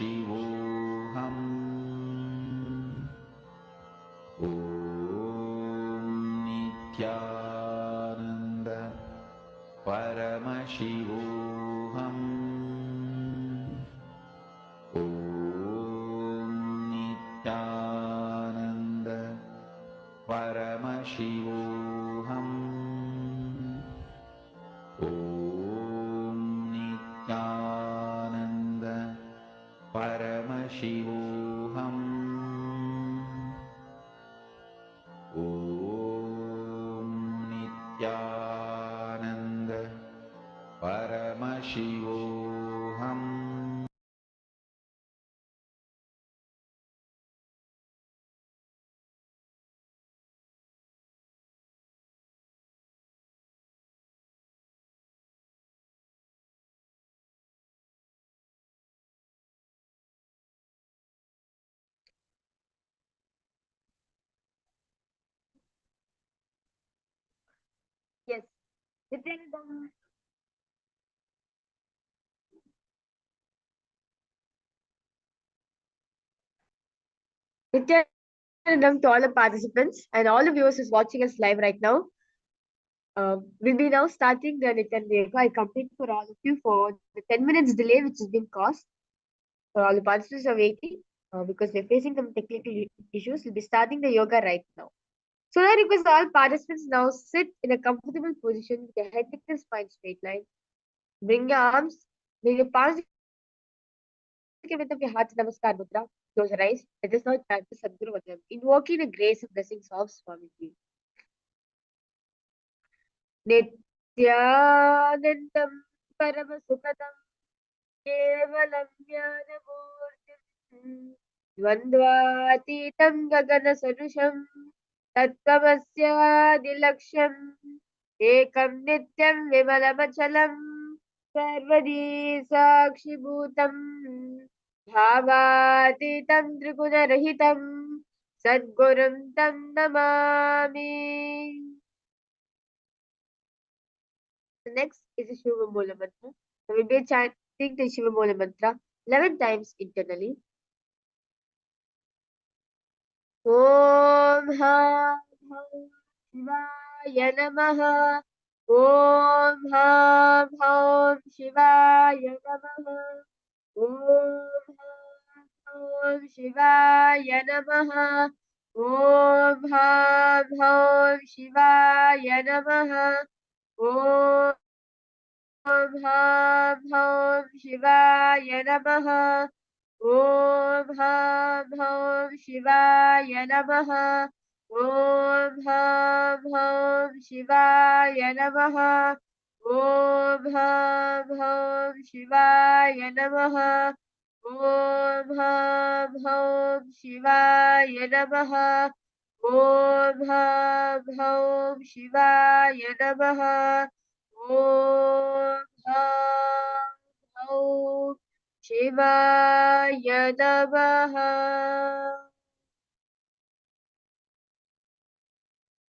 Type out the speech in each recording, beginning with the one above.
Paramashivoham Om Nithyananda Paramashivoham Om Nithyananda Paramashivoham Om Nithyananda Paramashivoham Om Nithyananda Paramashivoham. Yes. Nithyananda. Nithyanandam to all the participants and all the viewers who's watching us live right now. We'll be now starting the Nithyananda. I complete for all of you for the 10 minutes delay which has been caused. So all the participants are waiting because we're facing some technical issues. We'll be starting the yoga right now. So I request all participants now sit in a comfortable position with your head with the spine straight line. Bring your arms, bring your palms together with your heart namaskar mudra. Close your eyes. Let us now chant the Sadguru Vajram, invoking the grace and blessings of Swamiji. Nithyanandam Paramasukadam Kevalam Jnanamurtim Dvandvatitam Gagana Sarusham Tattvamasya Ekam Nityam Vimalamachalam Sarvadi Sakshibhutam Bhavaतीतं त्रिगुणरहितं Sadgurum Tam Namami. The next is the Shiva Moola Mantra. So we'll be chanting the Shiva Moola Mantra 11 times internally. Om Ha Shivaya Namaha. Om Ha Shivaya Namaha. Om Ha Shivaya Namaha. Om Ha Shivaya Namaha. Om Shivaya Namaha. Om Shivaya Namaha. Om Shivaya Namaha. Om Shivaya Namaha. Om Shivaya Namaha. Om Shivaya Namaha. Om Shivaya Namaha.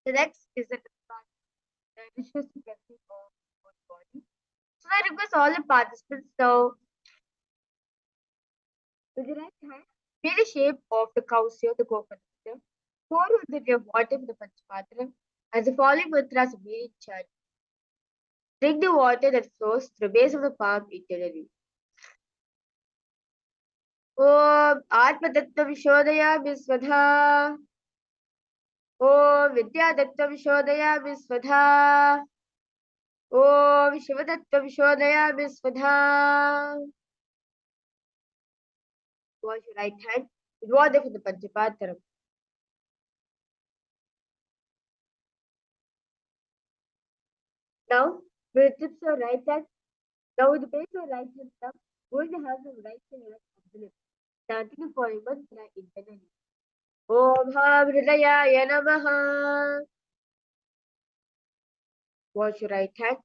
The next is the visual frequency of the body. So I request all the participants now with the right hand, feel the shape of the cows here, the coconut here. Pour with your water in the Panchapatra as the following mantras are being chanted. Drink the water that flows through the base of the palm internally. ॐ आत्मदत्तं शोधयामि स्वधा ॐ विद्यादत्तं शोधयामि स्वधा ॐ शिवदत्तं शोधयामि स्वधा. Wash your right hand with water from the Panchapatram. Now, with the tips of right hand, now with the base of right hand up, hold the hands of right hand left of the lip, chanting the following mantra internally. Om Ham Hridayaya Namaha. Wash your right hand.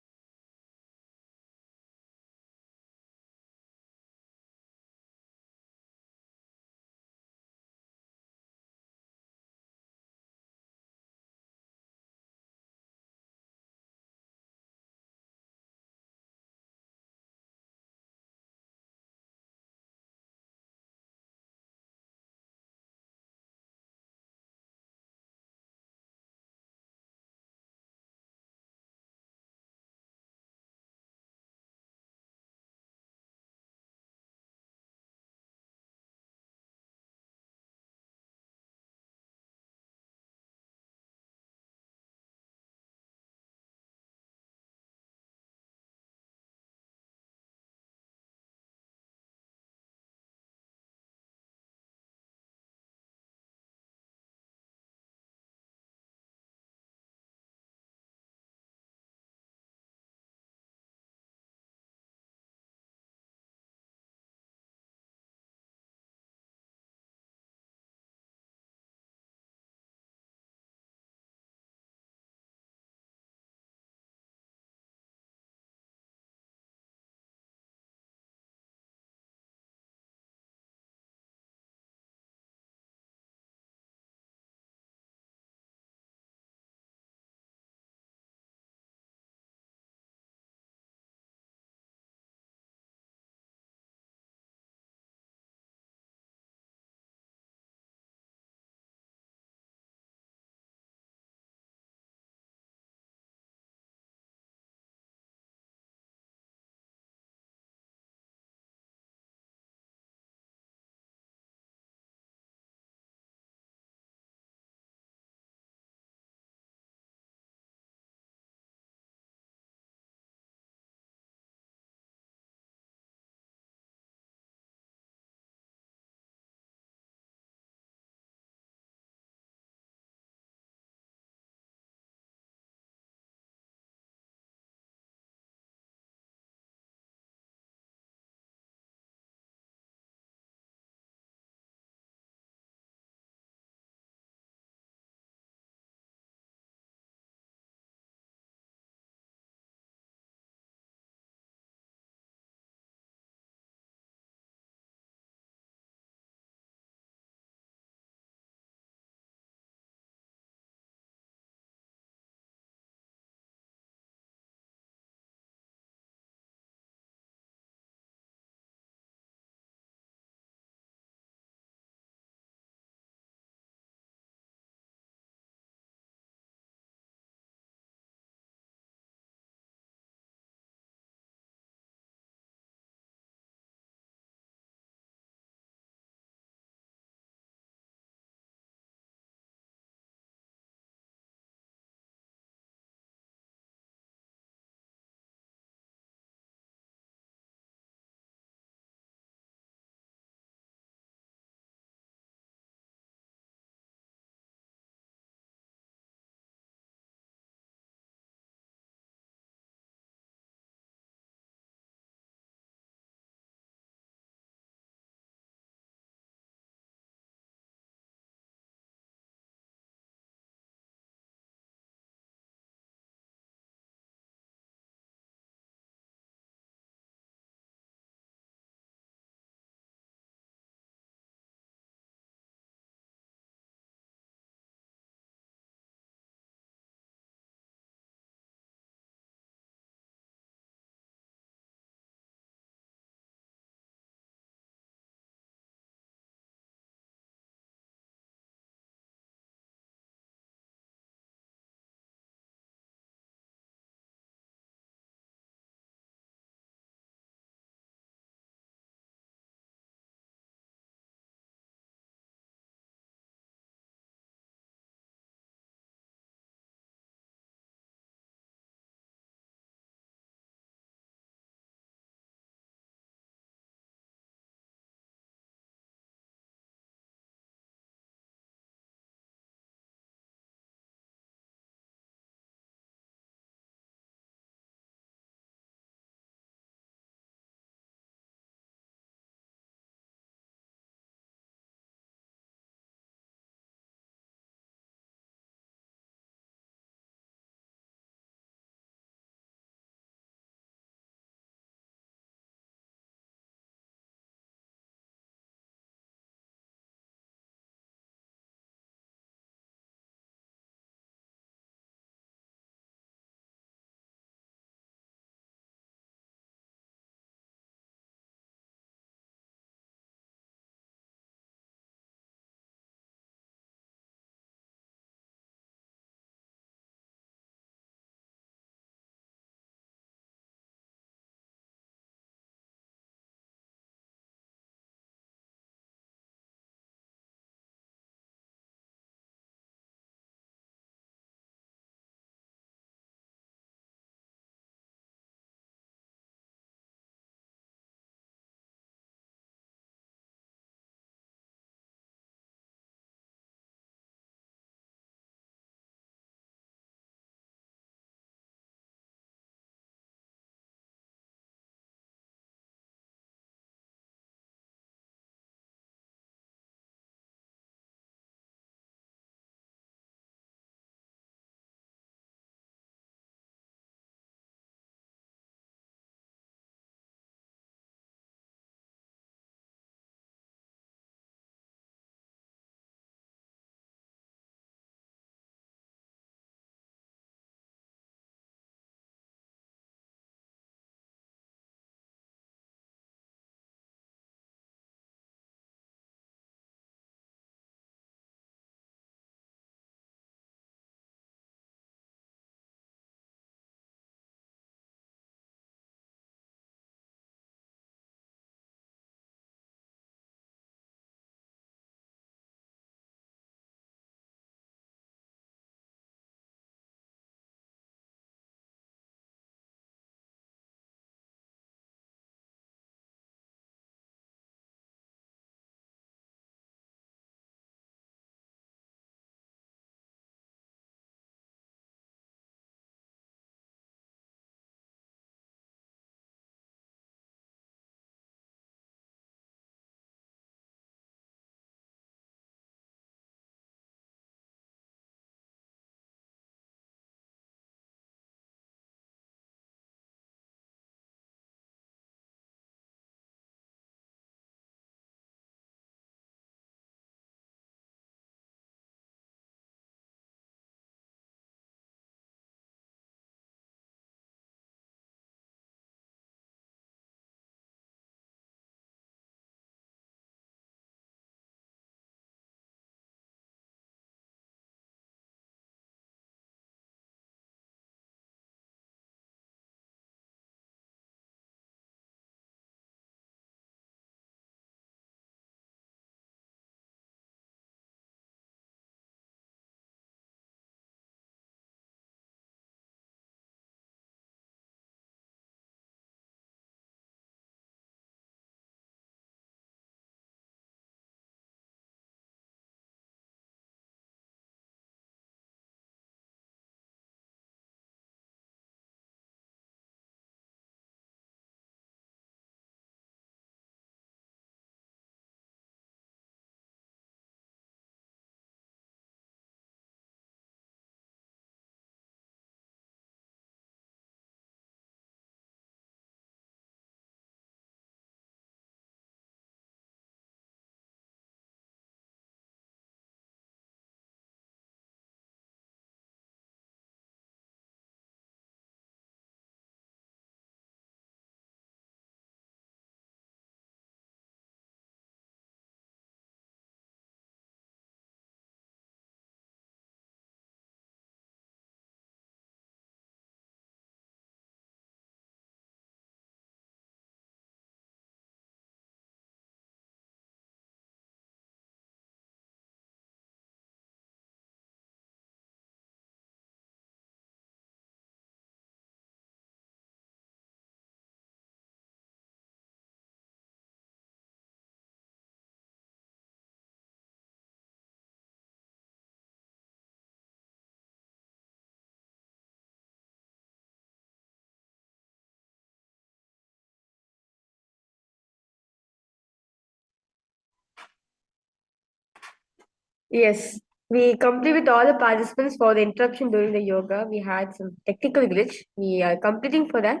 Yes, we complete with all the participants for the interruption during the yoga. We had some technical glitch. We are completing for that.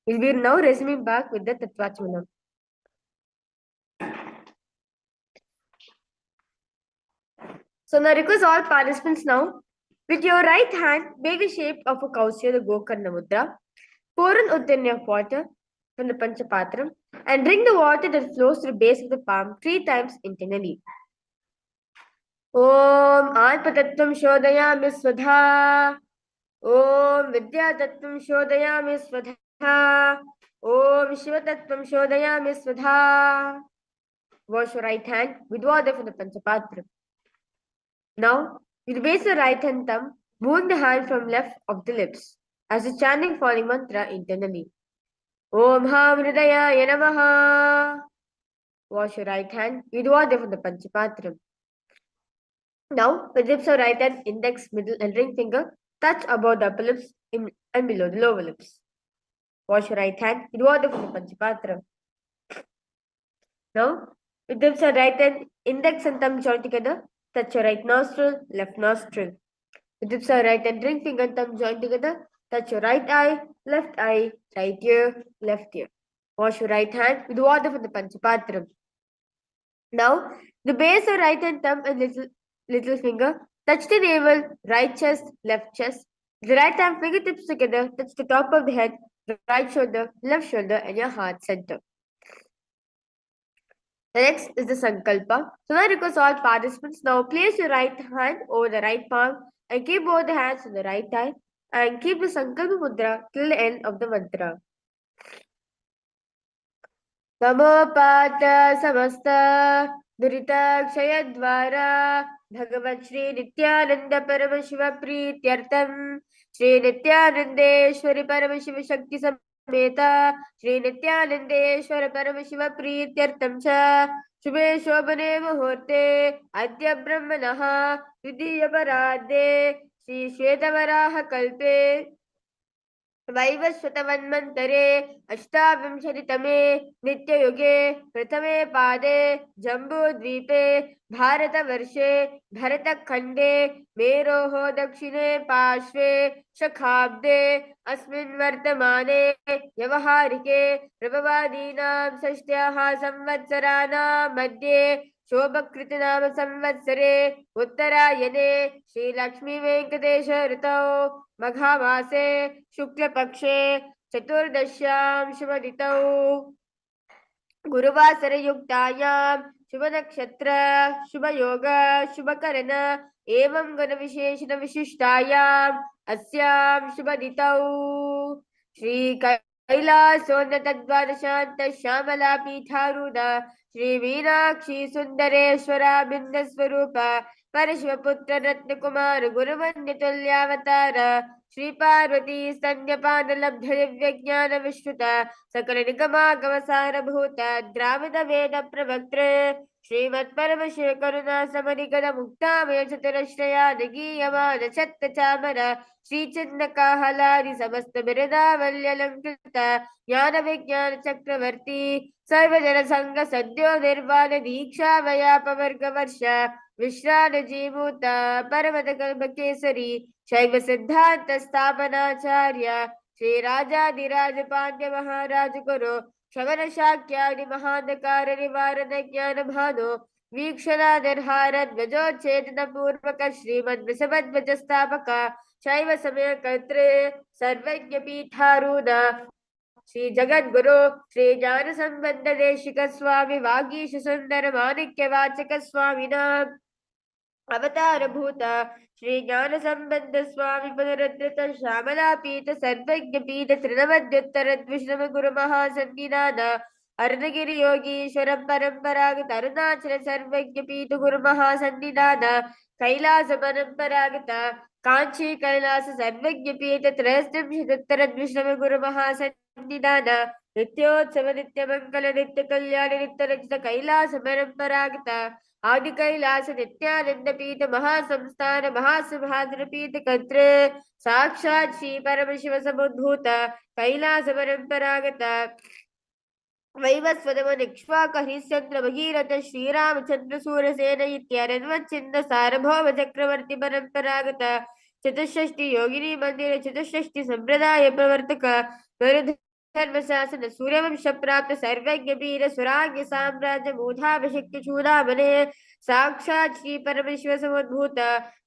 We'll be now resuming back with the Tattvachmanam. So now request all participants now. With your right hand, make the shape of a Kausya, the Gokarna Mudra. Pour an Uddanya of water from the Panchapatram and drink the water that flows to the base of the palm 3 times internally. Om Alpatattvam Shodayami Svadha. Om Vidyatattvam Shodayami Svadha. Om Shivatattvam Shodayami Svadha. Wash your right hand with water from the Panchapatram. Now, with the base of the right hand thumb, move the hand from left of the lips as a chanting following mantra internally. Om Ham Hridaya Namaha. Wash your right hand with water from the Panchapatram. Now, with the tips of right hand, index, middle, and ring finger touch above the upper lips and below the lower lips. Wash your right hand with water from the Panchapatram. Now, with the tips of right hand, index and thumb join together. Touch your right nostril, left nostril. With the tips of right and ring finger and thumb join together. Touch your right eye, right ear, left ear. Wash your right hand with water from the Panchapatram. Now, the base of right hand thumb and little finger touch the navel, right chest, left chest. The right hand fingertips together touch the top of the head, the right shoulder, left shoulder, and your heart center. The next is the Sankalpa. So now request all participants now place your right hand over the right palm and keep both the hands on the right eye and keep the Sankalpa Mudra till the end of the mantra. तमोपात समस्त दुरिताक्षयद्वारा भगवत् श्री नित्यानंद परम शिव प्रीत्यर्थम श्री नित्यानंदेश्वरी परम शिव शक्ति समेता श्री नित्यानंदेश्वर परम शिव प्रीत्यर्थम च शुभे शोभने मुहूर्ते अद्य ब्रह्मणः द्वितीय परार्धे श्री श्वेतवराह कल्पे वैवस्वतमन्वन्तरे अष्टाविंशतितमे नित्ययुगे प्रथमे पादे जम्बूद्वीपे भारतवर्षे भरतखण्डे मेरोः दक्षिणे पार्श्वे शखाब्दे अस्मिन् वर्तमाने व्यवहारिके प्रभवादीनां षष्ट्याः संवत्सराणां मध्ये शोभकृतनाम संवत्सरे उत्तरायणे श्रीलक्ष्मी वेंकटेश ऋतौ मघामासे शुक्लपक्षे चतुर्दश्यां शुभदितौ गुरुवासरयुक्तायां शुभनक्षत्र शुभयोग शुभकरण एवं गुणविशेषण विशिष्टायाम् अस्यां शुभदितौ श्री कैलासोन्नतद्वादशान्त श्यामला पीठारूढ श्री मीनाक्षी सुंदरेश्वरा बिंदस्वरूप परशिवपुत्र रत्नकुमार गुरुवन्यतुल्यावतार श्री पार्वती स्तन्यपान लब्ध दिव्य ज्ञान विश्रुत सकल निगमागम सारभूत द्राविड वेद प्रवक्त्र श्रीमत् परम शिव करुणा समरिगण मुक्तामय चतुरश्रया गीयमान छत्त चामर श्री चिन्ह काहलादि समस्त बिरदावल्यलंकृत ज्ञान विज्ञान चक्रवर्ती सर्वजन संग सद्यो निर्वाण दीक्षा वयापवर्ग वर्ष विश्रान जीमूत परमत कल्प केसरी शैव सिद्धांत स्थापनाचार्य श्री राजाधिराज पांड्य महाराज गुरु श्रवण शाक्यादि महांधकार निवारण ज्ञान भानु वीक्षणा निर्हार ध्वजोच्छेदन पूर्वक श्रीमद वृषभध्वज स्थापक शैव समय कर्त्रे सर्वज्ञ पीठारूढ़ श्री जगद्गुरु श्री ज्ञान संबंध देशिक स्वामी वागीश सुंदर माणिक्य वाचक स्वामिना अवतार भूत श्री ज्ञान संबंध स्वामी पुनरुद्धृत श्यामला पीठ सर्वज्ञ पीठ त्रिनवद्युत्तर द्विष्णव गुरु महासन्निधान अर्णगिरि योगीश्वर परंपरागत अरुणाचल सर्वज्ञ पीठ गुरु महासन्निधान कैलास परंपरागत कांची कैलास सर्वज्ञ पीठ त्रयस्त्रिंशदुत्तर द्विष्णव गुरु महासन्निधान नित्योत्सव नित्य मंगल नित्य कल्याण नित्य रचित कैलास परंपरागत आदि कैलास नित्यानंद पीठ महासंस्थान महासुभाद्र पीठ कर्तृ साक्षात श्री परम शिव समुद्भूत कैलास परंपरागत वैवस्वतमनिक्ष्वाक हरिश्चन्द्र भगीरथ श्रीरामचन्द्र सूरसेन इत्यारन्वच्छिन्न सार्वभौम चक्रवर्ति परम्परागत चतुष्षष्टि योगिनी मंदिर चतुष्षष्टि संप्रदाय प्रवर्तक धर्म शासन सूर्यवंश प्राप्त सर्वज्ञ वीर सुराज्ञ साम्राज्य मूढ़ाभिषिक्त चूड़ामणे साक्षात् श्री परमेश्वर समुद्भूत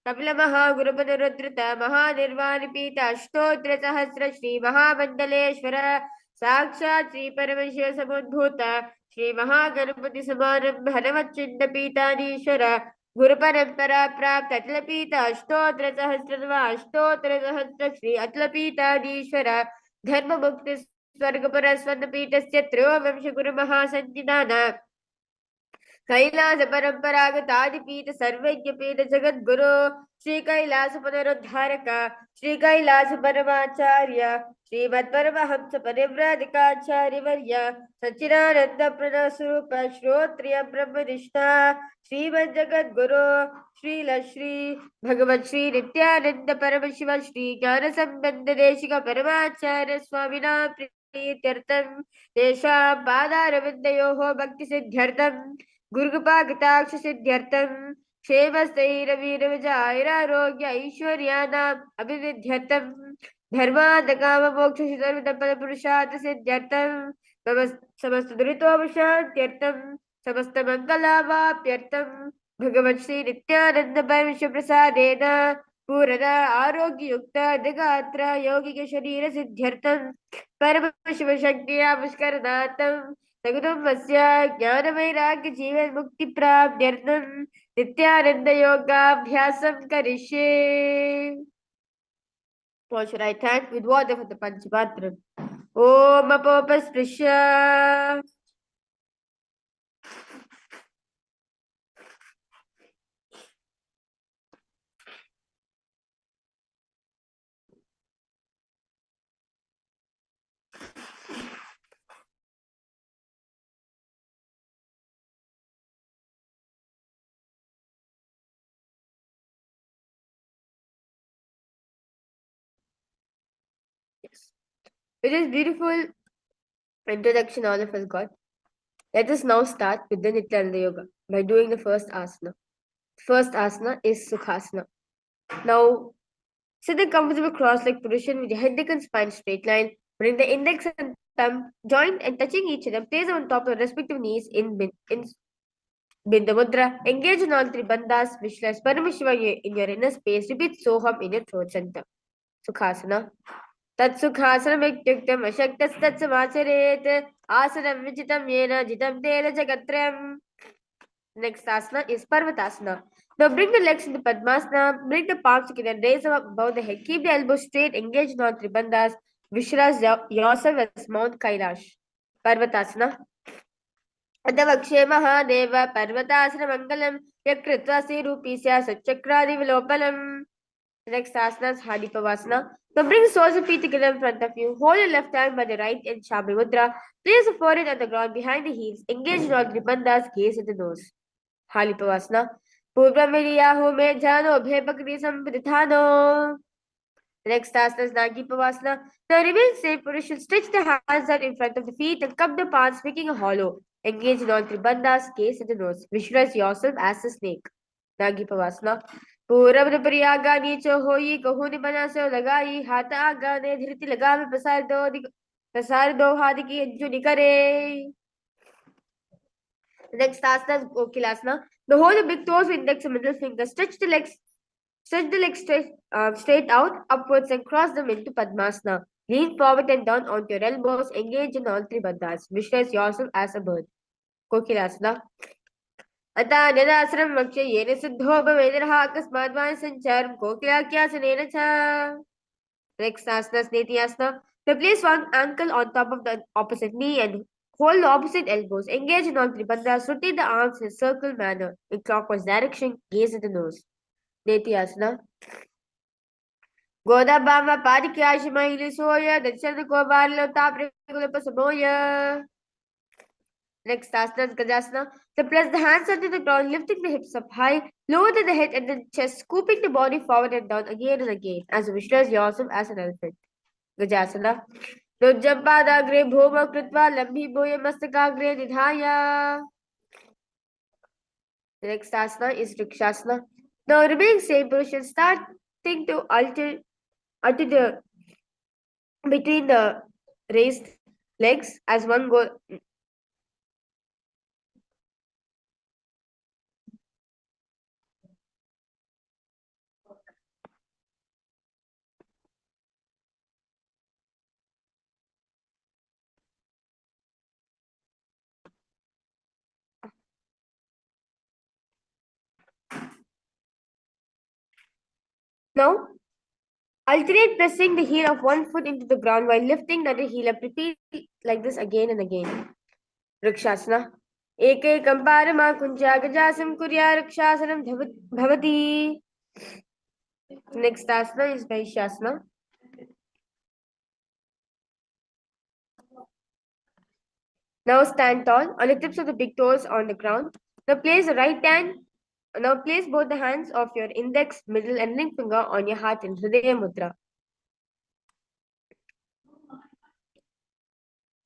कपिल महागुरुपद रुद्रत महानिर्वाण पीठ अष्टोत्र सहस्र श्री महामंडलेश्वर साक्षात् श्री परमेश्वर समुद्भूत श्री महागणपति समारंभ हनुमच्चिन्द पीठाधीश्वर गुरु परंपरा प्राप्त अतल पीठ अष्टोत्र सहस्र अष्टोत्र सहस्र श्री अतल पीठाधीश्वर धर्म मुक्ति स्वर्गपुर स्वर्ण पीठस्य त्रयोवंश गुरु महासंनिधान कैलास परंपरागत आदिपीठ सर्वज्ञ पीठ जगत गुरु श्री कैलास पुनरुद्धारक श्री कैलास परमाचार्य श्रीमद परमहंस परिव्राजकाचार्य वर्य सच्चिदानंद प्रणव स्वरूप श्रोत्रिय ब्रह्मनिष्ठा श्रीमद जगत गुरु श्री भगवत श्री नित्यानंद परम शिव श्री ज्ञान संबंध देशिक परमाचार्य स्वामिना प्रीत्यर्थम तेषां पादारविन्दयोः भक्ति सिद्ध्यर्थम गुरुकृपाकटाक्ष सिद्ध्यर्थम क्षेमस्थैरवीरविजयारोग्य ऐश्वर्याणाम् अभिवृद्ध्यर्थम धर्मार्थ काम मोक्ष सर्वपद पुरुषार्थ सिद्ध्यर्थम समस्त दुरितोपशान्त्यर्थम समस्त मंगलावाप्यर्थम भगवत श्री नित्यानंद परमेश्वर प्रसादेन पूर्ण आरोग्य युक्त दिगात्र यौगिक शरीर सिद्ध्यर्थम परम शिव शक्ति आविष्करणार्थम सगुणमस्य ज्ञानवैराग्य जीवन मुक्ति प्राप्त्यर्थम नित्यानंद योगाभ्यासं करिष्ये. What should I thank with water for the Panchapatra? Om Apopasprisya. Yes. It is beautiful introduction all of us got. Let us now start with the Nithyananda Yoga by doing the first asana. First asana is Sukhasana. Now, sit in comfortable cross-legged position with your head, neck and spine straight line. Bring the index and thumb joined and touching each other. Place them on top of the respective knees in Bindu Mudra. Engage in all three bandhas. Visualize Paramashivoham in your inner space. Repeat Soham in your throat center. Sukhasana. तत्सुखासनम् इत्युक्तम् अशक्तस्तत्समाचरेत् आसनं विजितं येन जितं तेन जगत्त्रयम्. Next asana is Parvatasana. Now bring the legs into Padmasana. Bring the palms together and raise them up above the head. Keep the elbows straight. Engage in all three bandhas. Visualize yourself as Mount Kailash. Parvatasana. अतवक्षे Mahadev पर्वतासන Mangalam यकृत्वा श्रीरूपी सच्चक्रादि विलोपनम. Next asana is Hadipavasana. Now bring the soles of feet together in front of you. Hold your left hand by the right in Shabri Mudra. Place the forehead on the ground behind the heels. Engage in all three bandhas. Gaze at the nose. Halipavasana. Purvamiriyahu me jhano bhebakri sampridhano. Next asana is Nagipavasana. Now remain safe position. Stretch the hands out in front of the feet and cup the palms, making a hollow. Engage in all three bandhas. Gaze at the nose. Visualize yourself as a snake. Nagipavasana. पूरब प्रयागा नीचो होई कहूनि बना से लगाई हाथ आगा ने धरती लगा में प्रसार दो हाथ की अंजुनि करे. Next asana is Kokilasana. The hold the big toes with index and middle finger. Stretch the legs straight out upwards and cross them into Padmasana. Lean forward and down onto your elbows. Engage in all three bandhas. Visualize yourself as a bird. Kokilasana. अतः निराश्रम वक्ष्य येन सिद्धो भवेदरः अकस्माद् संचारं कोकिलाख्यासनेन च. Next asana is Nithyananda. Now place one ankle on top of the opposite knee and hold the opposite elbows. Engage in all three bandhas. Rotate the arms in a circle manner in clockwise direction. Gaze at the nose. Nithyananda. Godabama Padikashima Ilisoya Dachana Kovarlo Taprikulipasamoya. Next asana is Gajasana. So place the hands onto the ground, lifting the hips up high, lower than the head and the chest, scooping the body forward and down again and again as you visualize yourself as an elephant. Gajasana. Nujjampadaagre bhoma kritva lambhi bhoya mastakagre nidhaya. The next asana is Rikshasana. Now remaining same position, starting to alter the between the raised legs as one go. Now alternate pressing the heel of one foot into the ground while lifting the other heel up. Repeat like this again and again. Rikshasana. Ekekam parama kunjagajasam kurya rikshasanam bhavati. Next asana is Vaishasana. Now stand tall on the tips of the big toes on the ground. Now place the right hand. Now place both the hands of your index, middle, and ring finger on your heart in Hridaya Mudra.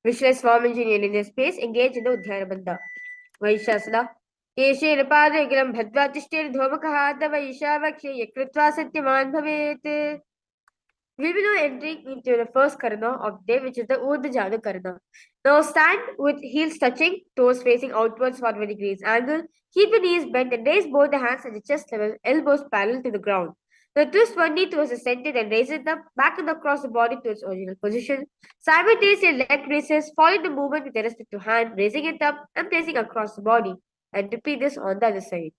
Visualize form engineering in this space. Engage in the Udhyana Bandha. Vaishasana. केशेन पादयुगलं भद्वा तिष्ठेर्धूमकः तव ईशावक्षे यकृत्वा सत्यवान् भवेत्. We will now entering into the first karana of the day, which is the Urdhva karana. Now stand with heels touching, toes facing outwards 45 degrees angle. Keep the knees bent and raise both the hands at the chest level, elbows parallel to the ground. Now twist one knee towards the center and raise it up, back and across the body to its original position. Simultaneously leg raises, follow the movement with the respective hand, raising it up and placing across the body. And repeat this on the other side.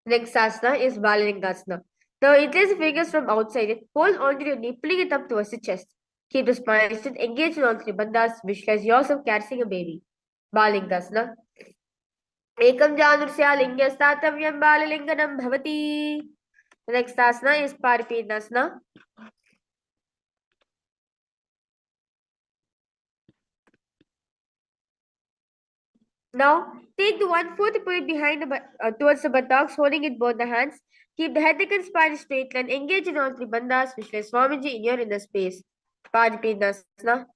Next asana is Balalingasana. Now interlace the fingers from outside it. Hold onto your knee, pulling it up towards the chest. Keep the spine still, engage in all three bandhas. Visualize yourself catching a baby. Balalingasana. Ekam janurshya lingya statavyam balalinganam bhavati. The next asana is Paripedasana. Now, take the 1/4 and put it behind towards the buttocks, holding it both the hands. Keep the head, neck, and spine straight and engage in all three bandhas. Visualize Swamiji in your inner space. Paripedasana.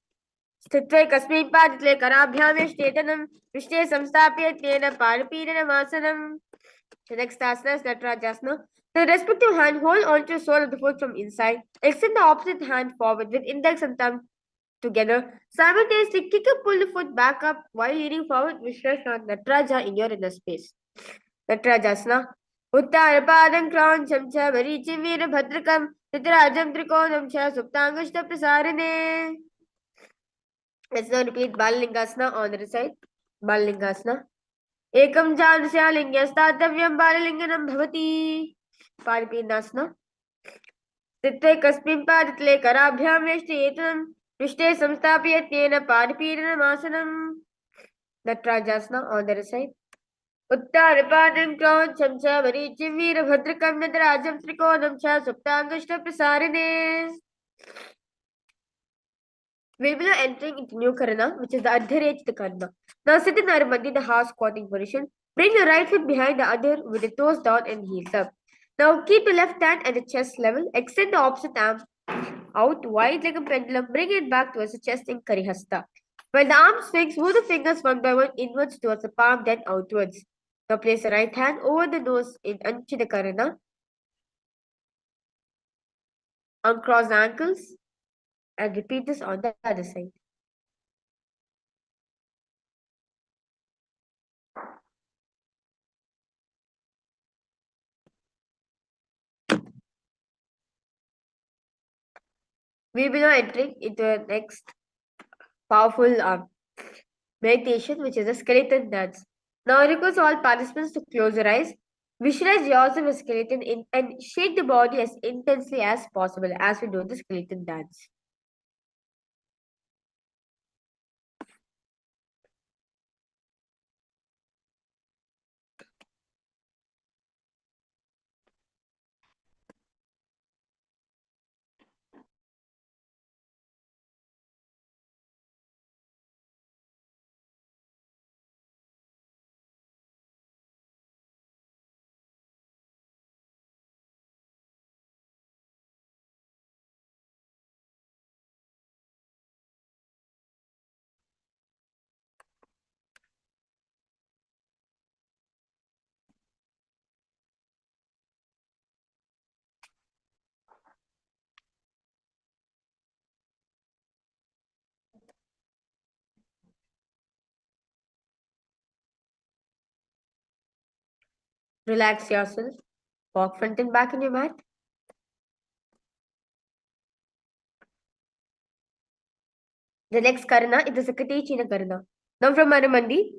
स्थित्वे कस्मिन् पादित्वे कराभ्यामेष्टेतनं पृष्ठे संस्थाप्य तेन पादपीडनमासनम्. The next asana is Natarajasana. The respective hand hold onto the sole of the foot from inside. Extend the opposite hand forward with index and thumb together. Simultaneously kick and pull the foot back up while leaning forward. Visualize Nataraja in your inner space. Natarajasana. उत्तानपादं क्राञ्चं च मरीचिं वीरभद्रकं त्रिराजं त्रिकोणं च सुप्ताङ्गुष्ठप्रसारणे. Let's now repeat Balalingasana on the other side. Balalingasana. Ekam janasya lingya statavyam balalinganam bhavati. Paripedasana. Stitve kasmin paditle karabhyam veshtiyetanam prishte samstapya tena paripedanamasana. Natarajasana on the other side. उत्तानपादं क्राञ्चं च मरीचिं वीरभद्रकं नटराजं त्रिकोणं च सुप्ताङ्गुष्ठप्रसारिणे. We will be entering into new karana, which is the Adhyarechita karana. Now sit in Narmadi, the half squatting position. Bring the right foot behind the other with the toes down and heels up. Now keep the left hand at the chest level. Extend the opposite arm out wide like a pendulum. Bring it back towards the chest in Karihasta. When the arm swings, move the fingers one by one inwards towards the palm, then outwards. Now place the right hand over the nose in Anchita karana. Uncross the ankles and repeat this on the other side. We will be now entering into the next powerful meditation, which is a skeleton dance. Now I request all participants to close your eyes. Visualize yourself as a skeleton and shake the body as intensely as possible as we do the skeleton dance. Relax yourself. Walk front and back in your mat. The next karana is the Sakati China karana. Now from Manamandi,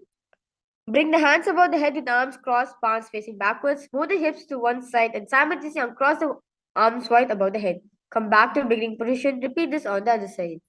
bring the hands above the head with arms crossed, palms facing backwards. Move the hips to one side and simultaneously uncross the arms wide above the head. Come back to beginning position. Repeat this on the other side.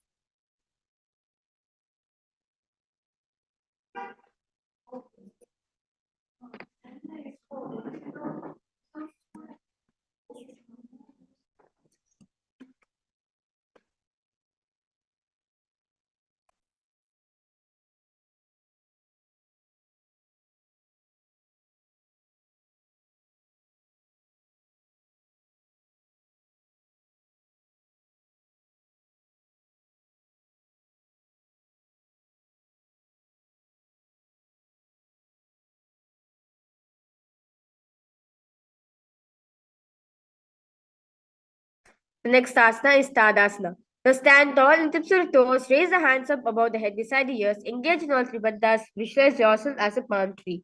The next asana is Tadasana. Now stand tall and tips of the toes. Raise the hands up above the head beside the ears. Engage in all three bandhas. Visualize yourself as a palm tree.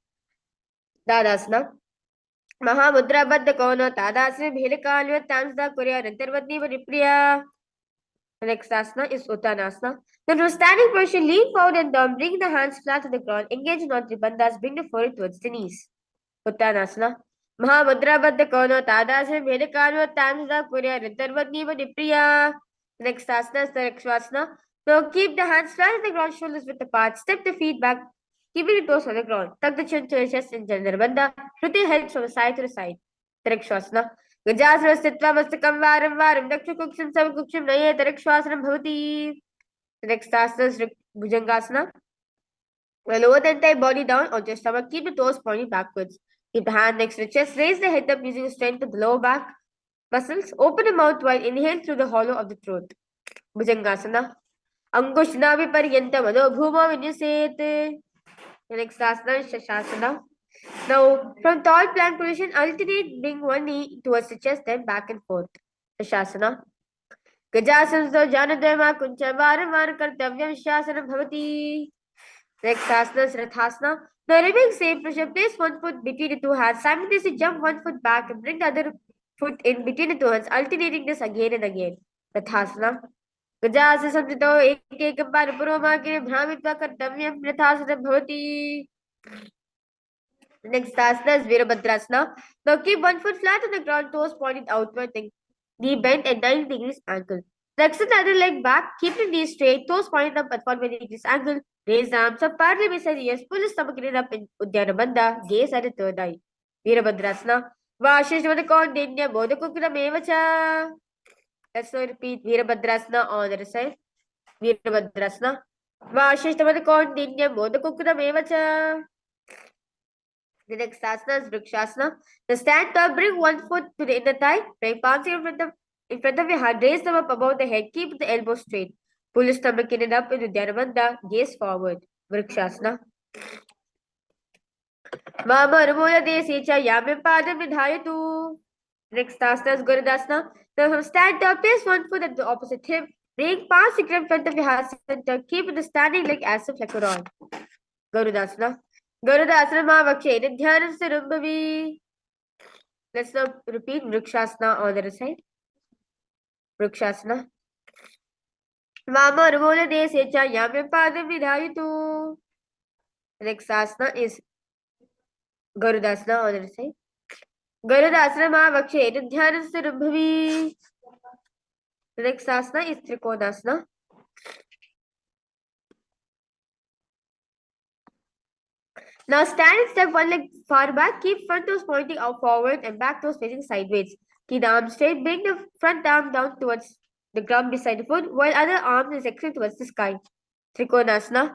Tadasana. Mahamudra Kono Tadasana Bhilikalu Tamsda Korea Rantarvatni Varipriya. The next asana is Uttanasana. Then from standing position, lean forward and down. Bring the hands flat to the ground. Engage in all three bandhas. Bring the forehead towards the knees. Uttanasana. Mahamudra Kono Tadasana Bhilikalu Tamsda Korea Rantarvatni Varipriya. The next asana is the Rakshasana. Now keep the hands flat on the ground, shoulders width apart. Step the feet back, keeping the toes on the ground. Tuck the chin to the chest in Janarbandha. Rotate your head from side to side. Trikshavasana. Gajasana sthitva mastakam varam varam. Dakshakuksham savakuksham naye trikshavasana bhavati. The next asana is Bhujangasana. Lower the entire body down onto your stomach. Keep the toes pointing backwards. Keep the hand next to the chest. Raise the head up using the strength of the lower back muscles. Open the mouth wide. Inhale through the hollow of the throat. Bhujangasana. Angushnavi paryantam adho bhuma vinyaset. The next asana is Shashasana. Now, from tall plank position, alternate bring one knee towards the chest, then back and forth. Shashasana. Gajasana janadema kuncha varam varam kartavyam shasana bhavati. Next asana is Rathasana. Now, remain same pressure. Place one foot between the two hands. Simultaneously jump one foot back and bring the other foot in between the two hands, alternating this again and again. Rathasana. Gajasya संस्थितो एकैकं पादपुरोमाकिरे भ्रामित्वा कर्तव्यं यथासनं भवति. Next asana is Virabhadrasana. Now keep one foot flat on the ground, toes pointed outward, knee bent at 90 degrees angle. Extend the other leg back, keep the knees straight, toes pointed up at 45 degrees angle. Raise the arms up partly beside the ears, pull the stomach in up in Uddiyana Bandha, gaze at the third eye. Virabhadrasana. Vashishvata Kondinya Bodhakukram Evacha. Let's now repeat Virabhadrasana on the other side. Virabhadrasana. Vashishtamata Kondinya Bodhakukram Evacha. The next asana is Vrikshasana. The stand tall, bring one foot to the inner thigh, bring palms in front of your heart, raise them up above the head, keep the elbows straight. Pull the stomach in and up into Dhanabandha, gaze forward. Vrikshasana. Mama Ramula Desicha Yamim Padam Nidhayatu. Next asana is Gurudasana. Now from stand tall, place one foot at the opposite hip, bring palms in front of your heart center, keep the standing leg as if like a rod. Gurudasana. Gurudasana Mavakshe Nithyananda Rumbhavi. Let's now repeat Vrikshasana on the other side. Vrikshasana. Vama Ramula Desecha Yamyam Padam Vidhayitu. Next asana is Gurudasana on the other side. Gurudasana Mavakshe Nithyananda Rumbhavi. The next asana is Trikonasana. Now stand and step one leg far back. Keep front toes pointing out forward and back toes facing sideways. Keep the arms straight. Bring the front arm down towards the ground beside the foot, while other arm is extended towards the sky. Trikonasana.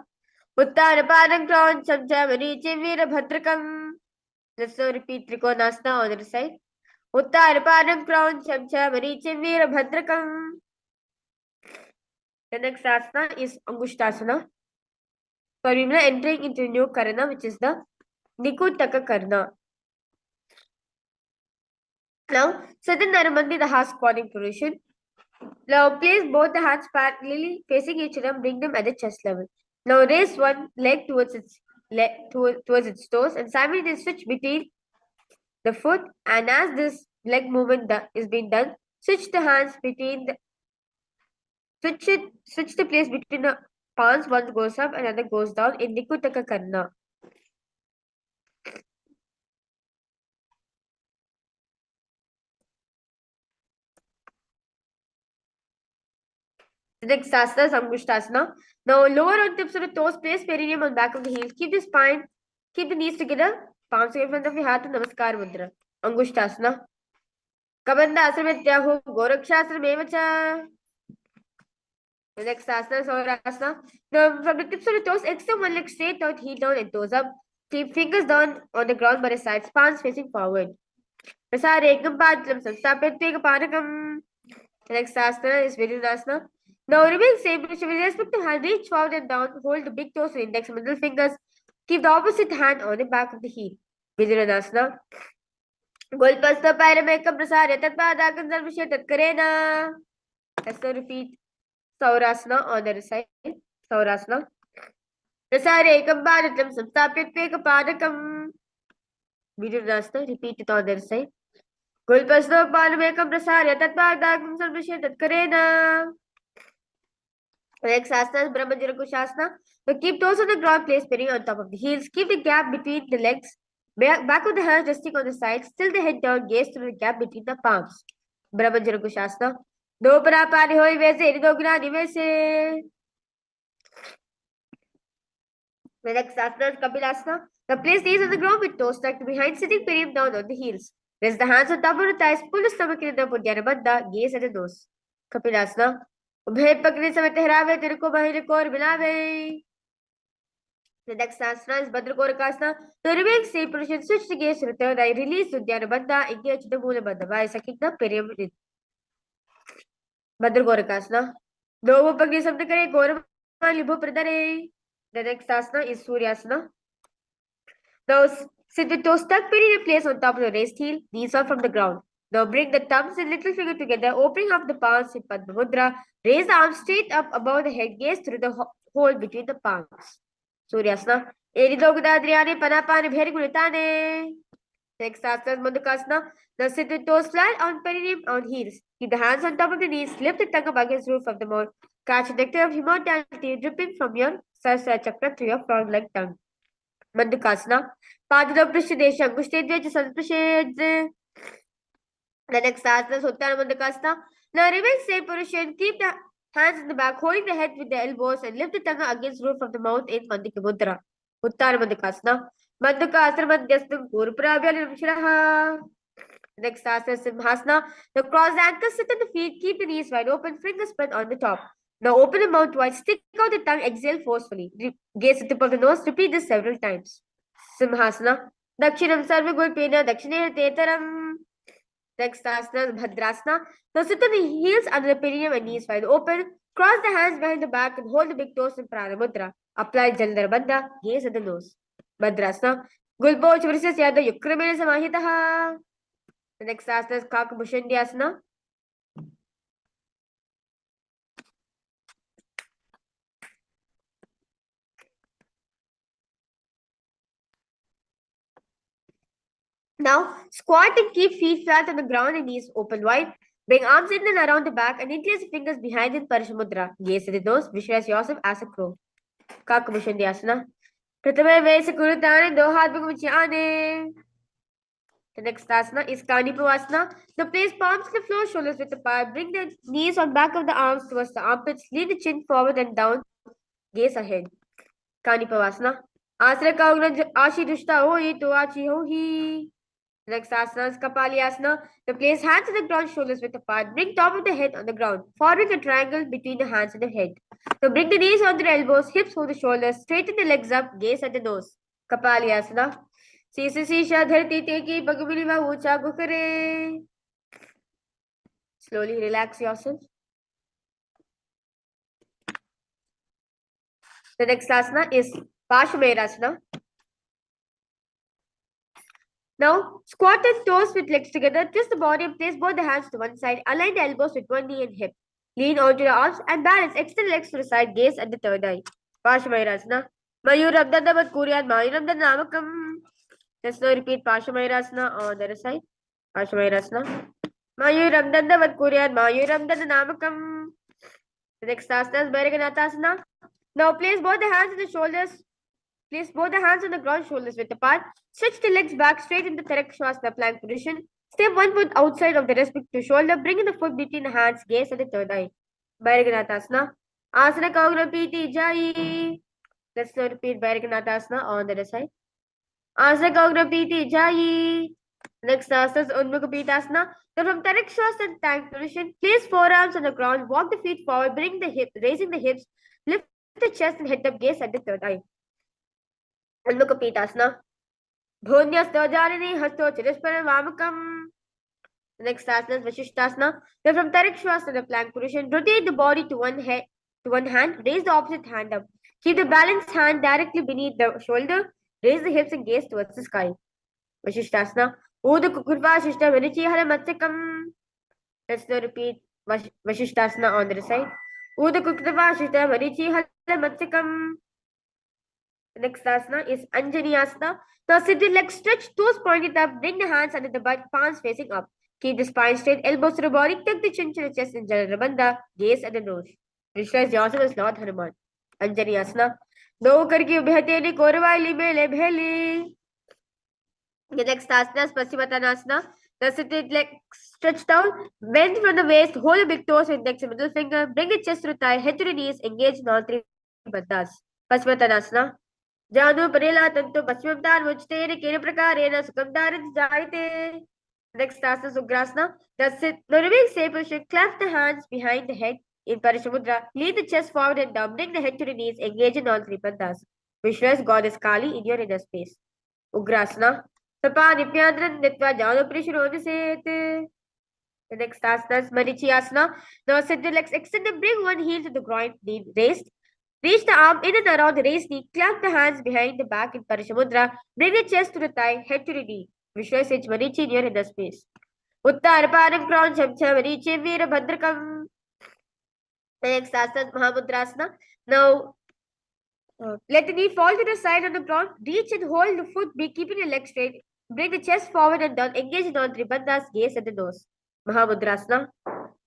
Uttara Padam Crown Samchamani Chivira Bhadrakam. Let's now repeat Trikonasana on the other side. Uttara Padam Crown Samchamani Chivira Bhadrakam. The next asana is Angushtasana. So we are entering into a new karana, which is the Nikutaka karana. Now, Southern Narumandi, the half squatting position. Now, place both the hands parallelly facing each other, bring them at the chest level. Now, raise one leg towards its toes and simultaneously switch between the foot, and as this leg movement is being done, switch the hands between the switch the place between the palms. One goes up, another goes down in Nikutaka Karna. The next asana is Angushtasana. Now lower on tips of the toes, place perineum on back of the heels. Keep the spine, keep the knees together. Palms in front of your heart and Namaskar Mudra. Angushtasana. Kabanda asana Tyahu, Gorakshasana Mevacha. The next asana is Saurasana. Now from the tips of the toes, extend one leg straight out, heel down and toes up. Keep fingers down on the ground by the sides, palms facing forward. Prasarekam Padlam Samstapet Parakam. The next asana is Virudasana. Now remain same position with respect to hand. Reach forward and down. Hold the big toes and index and middle fingers. Keep the opposite hand on the back of the heel. Virudasana. Golpasta Paramekam Prasarya Tatpadakam Sarvasya Tatkarena. Let's now repeat Saurasana on the other side. Saurasana. Prasarekam Bharatam Samstapyat Padakam. Virudasana. Repeat it on the other side. Gulpasno Paramekam Prasarya Tatpadakam Sarvasya Tatkarena. Next asana is Brahmajirakushasana. So keep toes on the ground, place perineum on top of the heels. Keep the gap between the legs. Back of the hands resting on the sides. Still the head down, gaze through the gap between the palms. Brahmajirakushasana. Do parapani hoi vese, do gnani vese. The next asana is Kapilasana. Now place knees on the ground with toes tucked behind, sitting perineum down on the heels. Rest the hands on top of the thighs. Pull the stomach in the Uddiyana Bandha. Gaze at the nose. Kapilasana. भेद पकड़ने समय ठहरावे तेरे को बाहिर को और मिलावे. The next asana is Bhadrakorakasana. To remain same position, switch the gaze to the third eye. Release Uddiyana Bandha. Engage the Mula Bandha by sucking the perineum in. Bhadrakorakasana. Dovo pagni samta kare Gaurava Libhu Pradare. The next asana is Suryasana. Now sit with toes tucked perineum place on top of the raised heel. Knees up from the ground. Now bring the thumbs and little finger together, opening up the palms in Padma Mudra. Raise the arms straight up above the head, gaze through the hole between the palms. Suryasana. Eridogudadriyane Panapane Bherigulitane. Next asana is Mandukasana. Now sit with toes flat on perineum on heels. Keep the hands on top of the knees. Lift the tongue up against the roof of the mouth. Catch the nectar of immortality dripping from your Sahasrara chakra through your frog-like tongue. Mandukasana. Padada Prishadesha Angushtetvecha Sanspashed. The next asana is Uttara Mandukasana. Now remain same position. Keep the hands in the back, holding the head with the elbows and lift the tongue against the roof of the mouth in Mandika Mudra. Uttara Mandukasana. Mandukasana Madhyastam Purprabhyalinam Shiraha. Next asana is Simhasana. Now cross the ankles, sit on the feet, keep the knees wide open, fingers spread on the top. Now open the mouth wide, stick out the tongue, exhale forcefully. Gaze the tip of the nose, repeat this several times. Simhasana. Dakshinam Sarva Gulpena Dakshine Tetaram. Next asana is Bhadrasana. Now sit on the heels under the perineum and knees wide open. Cross the hands behind the back and hold the big toes in Pranamudra. Apply Jalandhara Bandha. Gaze at the nose. Bhadrasana. Gulpoch versus Yada Yukramena Samahitaha. The next asana is Kakabhushandhyasana. Now, squat and keep feet flat on the ground and knees open wide. Bring arms in and around the back and interlace the fingers behind in Parishamudra. Gaze at the nose. Visualize yourself as a crow. Kakabhushandhyasana. Pratame Vese Kurutane Do Hath Bhagavachane. The next asana is Kanipavasana. Now place palms to the floor, shoulders width apart. Bring the knees on back of the arms towards the armpits. Lean the chin forward and down. Gaze ahead. Kanipavasana. Asra Kaugna Ashi Dushta Hoi To Achi Hohi. Next asana is Kapalyasana. Now place hands on the ground, shoulders width apart. Bring top of the head on the ground, forming a triangle between the hands and the head. Now bring the knees on the elbows, hips over the shoulders, straighten the legs up, gaze at the nose. Kapalyasana. Sisha Dharti Teki Pagumiliva Ucha Gukare. Slowly relax yourself. The next asana is Parsvamayurasana. Now, squat and toes with legs together. Twist the body and place both the hands to one side. Align the elbows with one knee and hip. Lean onto the arms and balance. Extend the legs to the side. Gaze at the third eye. Parsvamayurasana. Mayurabdanda Vat Kuryan Mayurabdanda Namakam. Let's now repeat Parshamayurasana on the other side. Parshamayurasana. Mayuram Dandavat Kuryan Mayuram Dandanamakam. The next asana is Bhairaganathasana. Now place both the hands on the shoulders. Place both the hands on the ground, shoulders width apart. Stretch the legs back straight into Tarakshasana plank position. Step one foot outside of the respective shoulder. Bring in the foot between the hands, gaze at the third eye. Bhairaganathasana. Asana Kaugna Piti Jai. Let's now repeat Bhairaganathasana on the other side. Asana Kaugna Piti Jai. Next asana is Unmukha Then from Tarakshasana tank position, place forearms on the ground, walk the feet forward, bring the hip, raising the hips, lift the chest and head up, gaze at the third eye. Unmukha Bhunyasthajanini Hasto Chirasparam Vamakam. Next asana is Vashishtasana. Then from Tarakshasana plank position, rotate the body to one hand, raise the opposite hand up. Keep the balanced hand directly beneath the shoulder, raise the hips and gaze towards the sky. Vashishtasana. Uda Kukurva Shishta Vanichi Haramatsikam. Let's now repeat Vashishtasana on the side. Uda Kukurva Shishta Vanichi Haramatsikam. The next asana is Anjani Asana. Now sit the legs stretched, toes pointed up, bring the hands under the butt, palms facing up. Keep the spine straight, elbows to the body, tuck the chin to the chest in Janarabandha, gaze at the nose. Visualize yourself as Lord Hanuman. Anjani Asana. Do karki ubhate ni korvai libele bheli. The next asana is Paschimottanasana. Now sit the legs stretched out, bend from the waist, hold the big toes, index and middle finger, bring the chest to the thigh, head to the knees, engage in all three bandhas. Paschimottanasana. Janu Parila Tantu Paschimamtar Mujte Kena Prakarena Sukamdaran Jaite. Next asana Ugrasana. That's it. Now remain safe position. Clasp the hands behind the head in Parishamudra. Lean the chest forward and down. Bring the head to the knees. Engage in all three bandhas. Visualize Goddess Kali in your inner space. Ugrasana. Tapa Nithyananda Nitva Janu Parishuroniset. The next asana is Marichi Asana. Now sit the legs extended. Bring one heel to the groin, knee raised. Reach the arm in and around the raised knee. Clamp the hands behind the back in Parishamudra. Bring the chest to the thigh, head to the knee. Visualize H Manichi in your inner space. Uttarapanam crown Chamcha Manichi Veerabhadrakam. The next asana is Mahamudrasana. Now let the knee fall to the side on the ground. Reach and hold the foot, keeping the leg straight. Bring the chest forward and down. Engage in all three bandhas. Gaze at the nose. Mahamudrasana.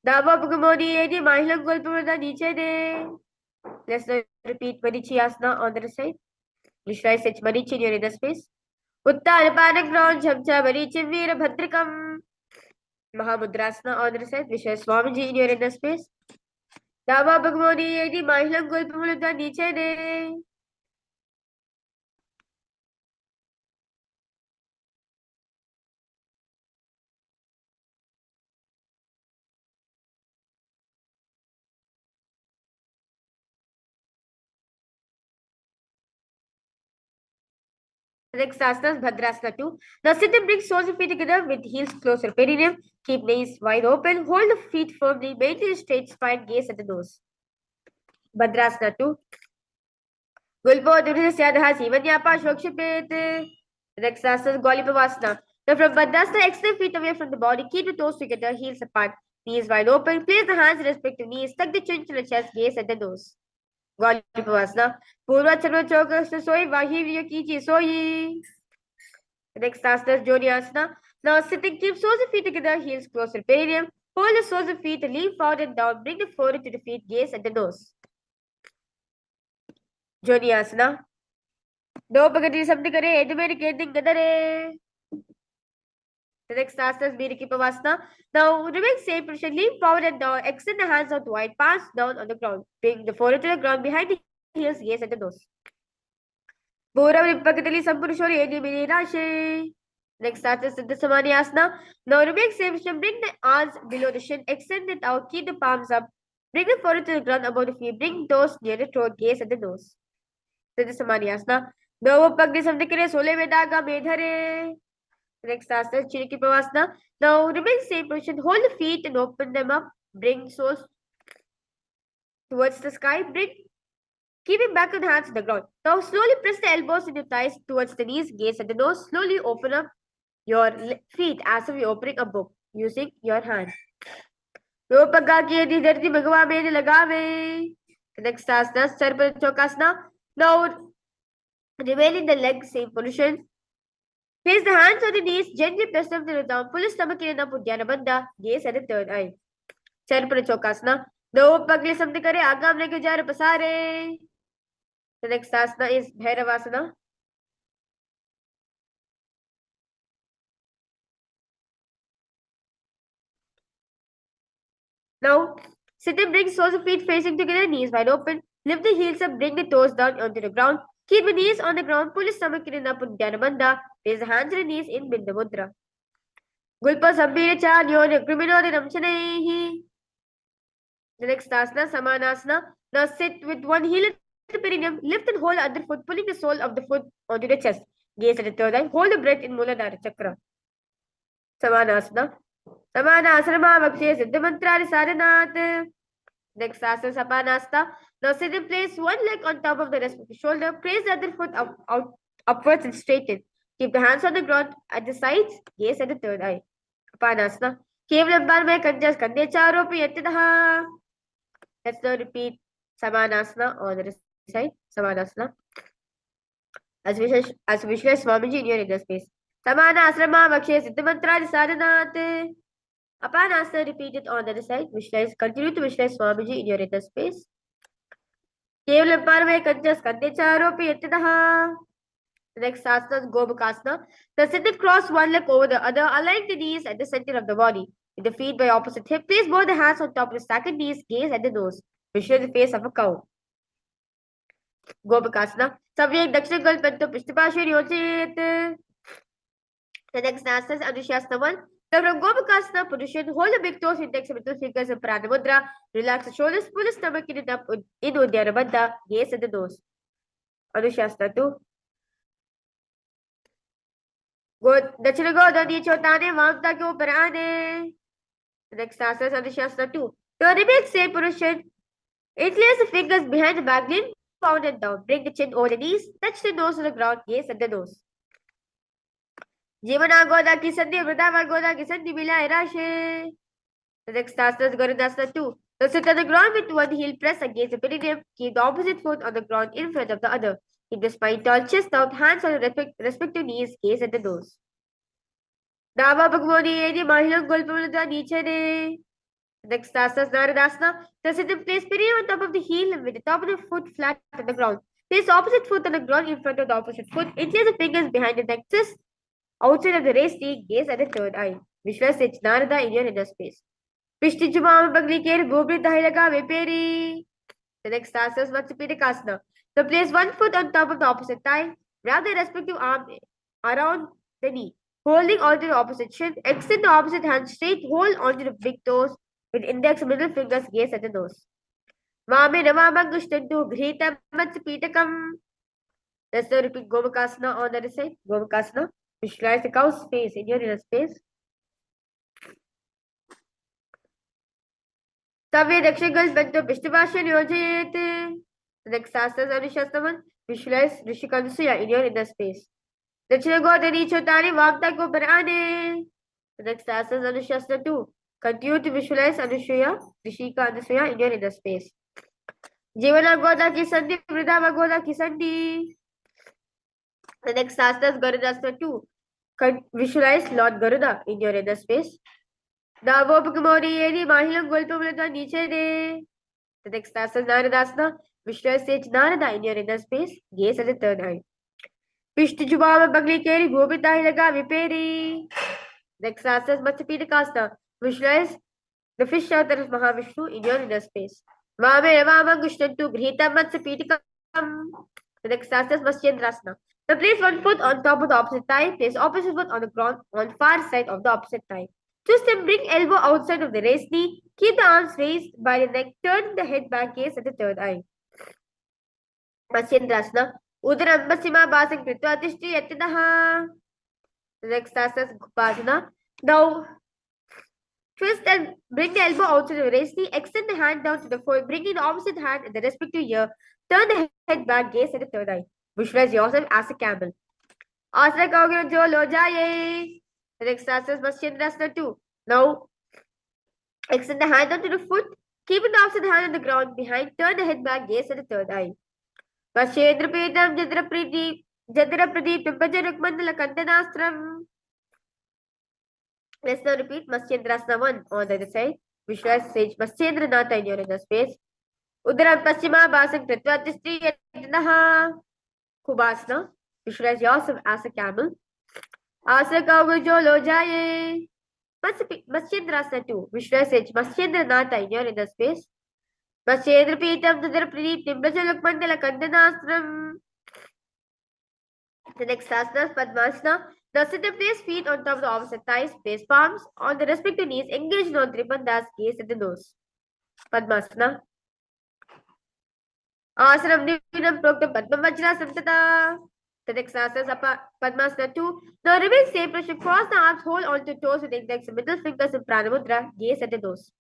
Dava Pugamodi Edi Mahilam Gulpamada Niche De. Let's repeat Manichi Asana on the other side. Visualize H Manichi in your inner space. Uttarapanam crown Chamcha Manichi Veerabhadrakam. Mahamudrasana on the other side. Visualize Swamiji in your inner space. Dava Bhagavani Edi Mahilam Gulpamada Niche De. The next asana is Bhadrasana 2. Now sit and bring soles of feet together with heels close to the perineum. Keep knees wide open. Hold the feet firmly. Maintain a straight spine. Gaze at the nose. Bhadrasana 2. Gulpo Durasya Sivanyapa Shokshipet. The next asana is Golipavasana. Now from Bhadrasana, extend feet away from the body. Keep the toes together, heels apart. Knees wide open. Place the hands in respective knees. Tuck the chin to the chest. Gaze at the nose. Golipavasana. Purva Charva Choka Soi Vahivya Kichi Soi. The next asana is Jodi Asana. Now sitting, keep soles of feet together, heels close to the perineum. Hold the soles of feet, lean forward and down. Bring the forehead to the feet, gaze at the nose. Jodi Asana. Do pagati sabdi kare, edumeri keding gadare. The next asana is Biriki Pavasana. Now remain same position, lean forward and down. Extend the hands out wide, palms down on the ground. Bring the forehead to the ground behind the heels, gaze at the nose. Purapakatali Sampurishori Edimini Rashi. Next asana is Siddha Samani Asana. Now remain same position, bring the arms below the shin, extend it out, keep the palms up. Bring the forehead to the ground above the feet, bring toes near the throat, gaze at the nose. Siddha Samani Asana. Now Pagdi Samdikare Sole Vedaga Medhare. Next asana is Chiriki Pavasana. Now remain same position, hold the feet and open them up. Bring soles towards the sky. Keeping back of the hands to the ground. Now slowly press the elbows in your thighs towards the knees. Gaze at the nose. Slowly open up your feet as if you're opening a book using your hand. The next asana is Sarpa Chokasana. Now remain in the leg same position. Place the hands on the knees, gently press them to the down. Pull the stomach in and up, Uddiyana Bandha. Gaze at the third eye. Charpana Chokasana. दो पगले समझ करे आगाम लेके जा रहे पसारे. The next asana is Bhairavasana. Now, sit and bring soles of feet facing together, knees wide open. Lift the heels up, bring the toes down onto the ground. Keep the knees on the ground, pull the stomach in and up, Uddiyana Bandha. Raise the hands and the knees in Bindu Mudra. Gulpa Sambhira Cha, Nyonya Krimino, the Namchanehi. The next asana, Samanasana. Now sit with one heel at the perineum, lift and hold the other foot, pulling the sole of the foot onto the chest. Gaze at the third eye, hold the breath in Muladhara Chakra. Samanasana. Samanasana Vakshe Siddhamantrari Sadhanath. Next asana, Sapanasana. Now sit in place, one leg on top of the rest of the shoulder, place the other foot upwards and straighten. Keep the hands on the ground at the sides, gaze at the third eye. Sapanasana. Kevalam Barmay Kanjas Kande Charopi Yatadaha. Let's now repeat Samanasana on the other side. Samanasana. As visualize Swamiji in your inner space. Samanasana Vakshe Siddhamantradi Sadhanath. Apanasana, repeat it on the other side. Visualize, continue to visualize Swamiji in your inner space. Kevalam Parve Kanjas Kande Charopi Yatadaha. The next asana is Gobakasana. The sit and cross one leg over the other, align the knees at the center of the body. With the feet by opposite hip, place both the hands on top of the second knees, gaze at the nose. Visualize the face of a cow. Gobakasana. Samyak Dakshina Galpanto Pishtapashya Yochit. The next asana is Anushasana 1. Now from Gobakasana position, hold the big toes, index and middle fingers in Pranamudra. Relax the shoulders, pull the stomach in and up in Uddiyana Bandha. Gaze at the nose. Anushasana 2. दक्षिण गोद नीचे उतारने वामता के ऊपर आने. Next asana is Anushasana 2. Now remain same position. Interlace the fingers behind the back, lean forward and down. Bring the chin over the knees, touch the nose to the ground, gaze at the nose. Jivana Goda ki sandhi, Vridava Goda ki sandhi, Mila Irashe. The next asana is Garudasana 2. Now sit on the ground with one heel press against the perineum. Keep the opposite foot on the ground in front of the other. Keep the spine tall, chest out, hands on the respective knees, gaze at the nose. Dava Bhagwani Edi Mahilam Gulpamulada Niche. Next asana is Naradasana. Now sit in place, perineum on top of the heel and with the top of the foot flat on the ground. Place the opposite foot on the ground in front of the opposite foot. Interlace the fingers behind the neck, twist outside of the raised knee, gaze at the third eye. Visualize Narada in your inner space. Pishti Jumam Bagli Ker Gobri Dahilaga Viperi. The next asana is Matsupidikasana. Now place one foot on top of the opposite thigh. Wrap the respective arm around the knee. Holding onto the opposite shin. Extend the opposite hand straight. Hold onto the big toes with index and middle fingers. Gaze at the nose. Vame Navama Gushtantu Grita Matsupitakam. Let's now repeat Gomakasana on the other side. Gomakasana. Visualize the cow's face in your inner space. Savya Dakshigal Bento Pishtavashan Yojit. The next asana is Anushasana 1. Visualize Rishikansuya in your inner space. Dakshina Goda Nichotani Vamta Ko Parane. The next asana is Anushasana 2. Continue to visualize Anushya, Rishika Anushya in your inner space. Jivana Goda Ki Sandhi, Vridava Goda Ki Sandhi. The next asana is Garudasana 2. Visualize Lord Garuda in your inner space. Davo Pukmoni Edi Mahilam Gulpamulada Niche De. The next asana is Naradasana. Visualize Sage Narada in your inner space. Gaze at the third eye. Pishti Jubava Bagli Keri Gobita Hilaga Viperi. Next asana is Matsupidikasana. Visualize the fish avatar of Mahavishnu in your inner space. Vame Ravama Gushtantu Grita Matsupidikam. The next asana is Matsyendrasana. Now place one foot on top of the opposite thigh. Place opposite foot on the ground on far side of the opposite thigh. Twist and bring elbow outside of the raised knee. Keep the arms raised by the neck. Turn the head back, gaze at the third eye. Matsyendrasana. Udaram Masima Basing Kritva Tishti Yatinaha. The next asana is Gupasana. Now twist and bring the elbow outside of the raised knee. Extend the hand down to the forehead. Bringing the opposite hand in the respective ear. Turn the head back, gaze at the third eye. Visualize yourself as a camel. Asana Kaugiro Jo Lo Jaye. The next asana is Matsyendrasana 2. Now, extend the hand onto the foot. Keep the opposite hand on the ground behind. Turn the head back, gaze at the third eye. Vashendra Petam Jidra Priti Jadra Pradeep Pajaruk Mandala Kandanastram. Let's now repeat Matsyendrasana 1 on the other side. Visualize sage Matsyendra Natha in your inner space. Udaram Paschima Basam Kritva Tistri Yadinaha. Kubasana. Visualize yourself as a camel. Asa Kavujo Lojaye. Matsyendrasana 2. Visualize sage Matsyendra Natha in your inner space. Matsyendra Pitam Jadra Pradeep Pajaruk Mandala Kandanastram. The next asana is Padmasana. Now sit and place feet on top of the opposite thighs. Place palms on the respective knees. Engage on Tripandas, gaze at the nose. Padmasana. Asanam Nivinam Proktam Padma Vajra Samtata. The next asana is Padmasana 2. Now remain same pressure. Cross the arms, hold onto toes with index and middle fingers in Pranamudra. Gaze at the nose.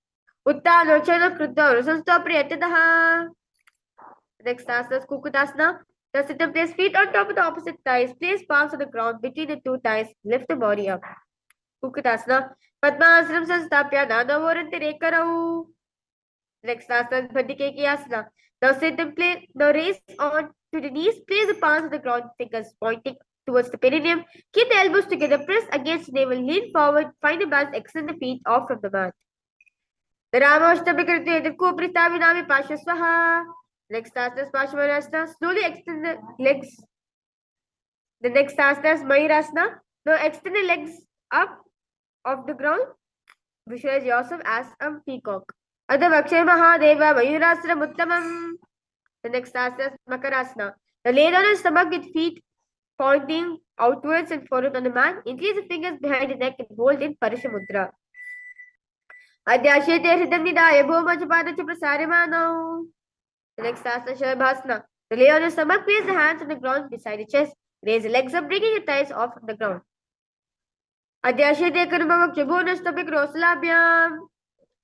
Uttana Chana Krutta Rusansta Priyatadaha. Next asana is Kukutasana. Now sit and place feet on top of the opposite thighs. Place palms on the ground between the two thighs. Lift the body up. Kukutasana. Padmasana Sanstapya Nanavaranti Rekarau. Next asana is Bhandikeki Asana. Now sit and place. Now raise on to the knees. Place the palms on the ground. Fingers pointing towards the perineum. Keep the elbows together. Press against the navel. Lean forward. Find the balance. Extend the feet off from the mat. The Ramashtami Kriti Edku Pristavinami Pashasvaha. Next asana is Pashvarasana. Slowly extend the legs. The next asana is Mayurasana. Now extend the legs up off the ground. Visualize yourself as a peacock. Adavakshay Mahadeva Mayurasana Muttamam. The next asana is Makarasana. Now lay down on stomach with feet pointing outwards and forward on the mat. Increase the fingers behind the neck and hold in Parishamudra. Adhyashete Hridam Nidaya Bhomajapadacha Prasarimano. The next asana is Shabhasana. Now lay on your stomach, place the hands on the ground beside the chest. Raise the legs up, bringing your thighs off from the ground. Adhyashete Karmavak Chabonastabik Rosalabhyam.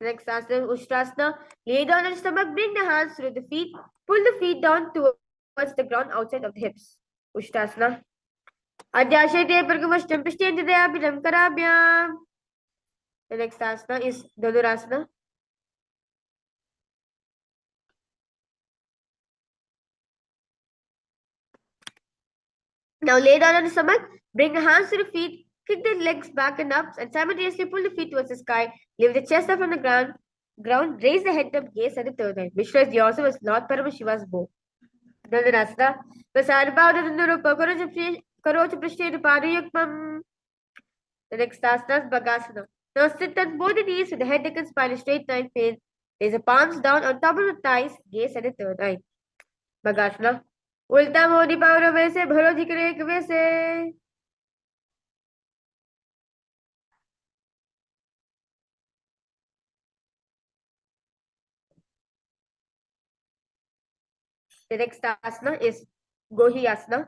Next asana is Ushtrasana. Lay down on the stomach, bring the hands through the feet. Pull the feet down towards the ground outside of the hips. Ushtrasana. Adhyashete Pargamashtam Pishtendidayabhidam Karabhyam. The next asana is Dhanurasana. Now lay down on the stomach, bring the hands to the feet, kick the legs back and up, and simultaneously pull the feet towards the sky. Lift the chest up from the ground, raise the head up, gaze at the third eye. Visualize yourself as Lord Paramashiva's bow. Dhanurasana. Prasarabhavadhanurapa Karocha Prashtena Parayukmam. The next asana is Bhagasana. Now sit on both the knees with the head, neck, and spine in straight line. Raise the palms down on top of the thighs, gaze at the third eye. Bhagasana. उल्टा मोदी पावरो वैसे भरो जिक्र एक वैसे. The next asana is Gohi Asana.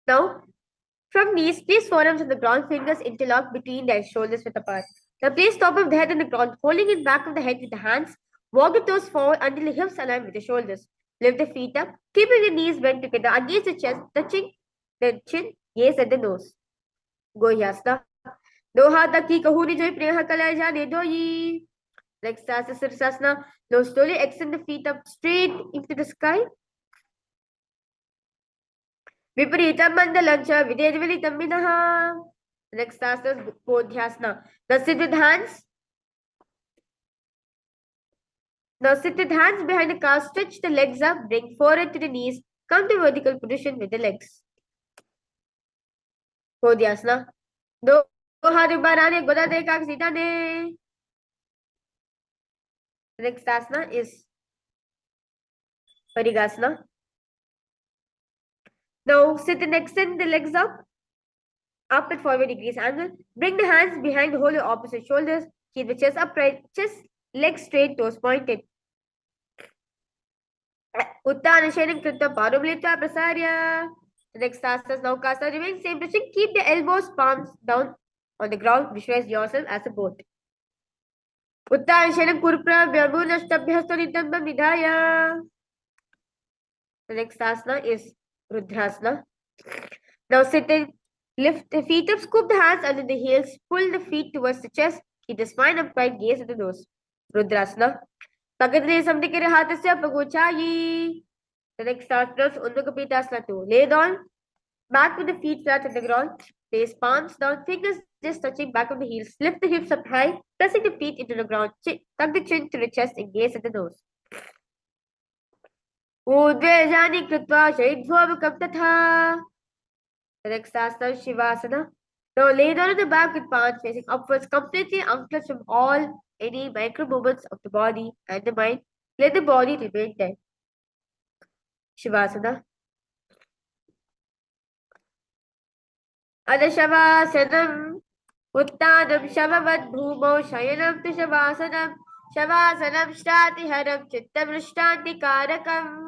Now, from knees, place forearms on the ground, fingers interlock between their shoulders width apart. Now, place top of the head on the ground, holding it back of the head with the hands. Walk the toes forward until the hips align with the shoulders. Lift the feet up, keeping the knees bent together against the chest, touching the chin, gaze at the nose. Gohyasana. दो हाथ तक की कहूनी जो प्रेहा कलाय जाने दो ये. Next asana Sirsasana. Now slowly extend the feet up straight into the sky. Viparitam Mandalancha Videjvilitam Minaha. Next asana is Bodhyasana. Now sit with hands. Now sit with hands behind the calf. Stretch the legs up. Bring forehead to the knees. Come to vertical position with the legs. Bodhyasana. दो हाथ ऊपर आने गोदा दे काक सीधा ने. Next asana is Parigasana. Now sit and extend the legs up at 45 degrees angle. Bring the hands behind the whole opposite shoulders. Keep the chest upright, chest, legs straight, toes pointed. Uttana Shayanam Krita Parumlita Prasarya. The next asana is Naukasana. Remain same position. Keep the elbows, palms down on the ground. Visualize yourself as a boat. Uttana Shayanam Kurpra Vyabhunashtabhyastanitam Nidhaya. The next asana is Rudrasana. Now sit and lift the feet up, scoop the hands under the heels, pull the feet towards the chest, Keep the spine upright, gaze at the nose. Rudrasana. Pakadre samdikere hatasya pagochayi. The next asanas, Undakapitasana 2. Lay down, back with the feet flat on the ground. Place palms down, fingers just touching back of the heels. Lift the hips up high, pressing the feet into the ground. Tuck the chin to the chest and gaze at the nose. Udvejani krutva shaidbhavakam tatha. The next asana, Shivasana. Now lay down on the back with palms facing upwards, completely unclutched from all any micro movements of the body and the mind. Let the body remain there. Shivasana. Adashavasanam. Uttanam Shavavad Bhumo Shayanam Tishavasanam Shavasanam Shtatiharam Chittam Rishtanti Karakam.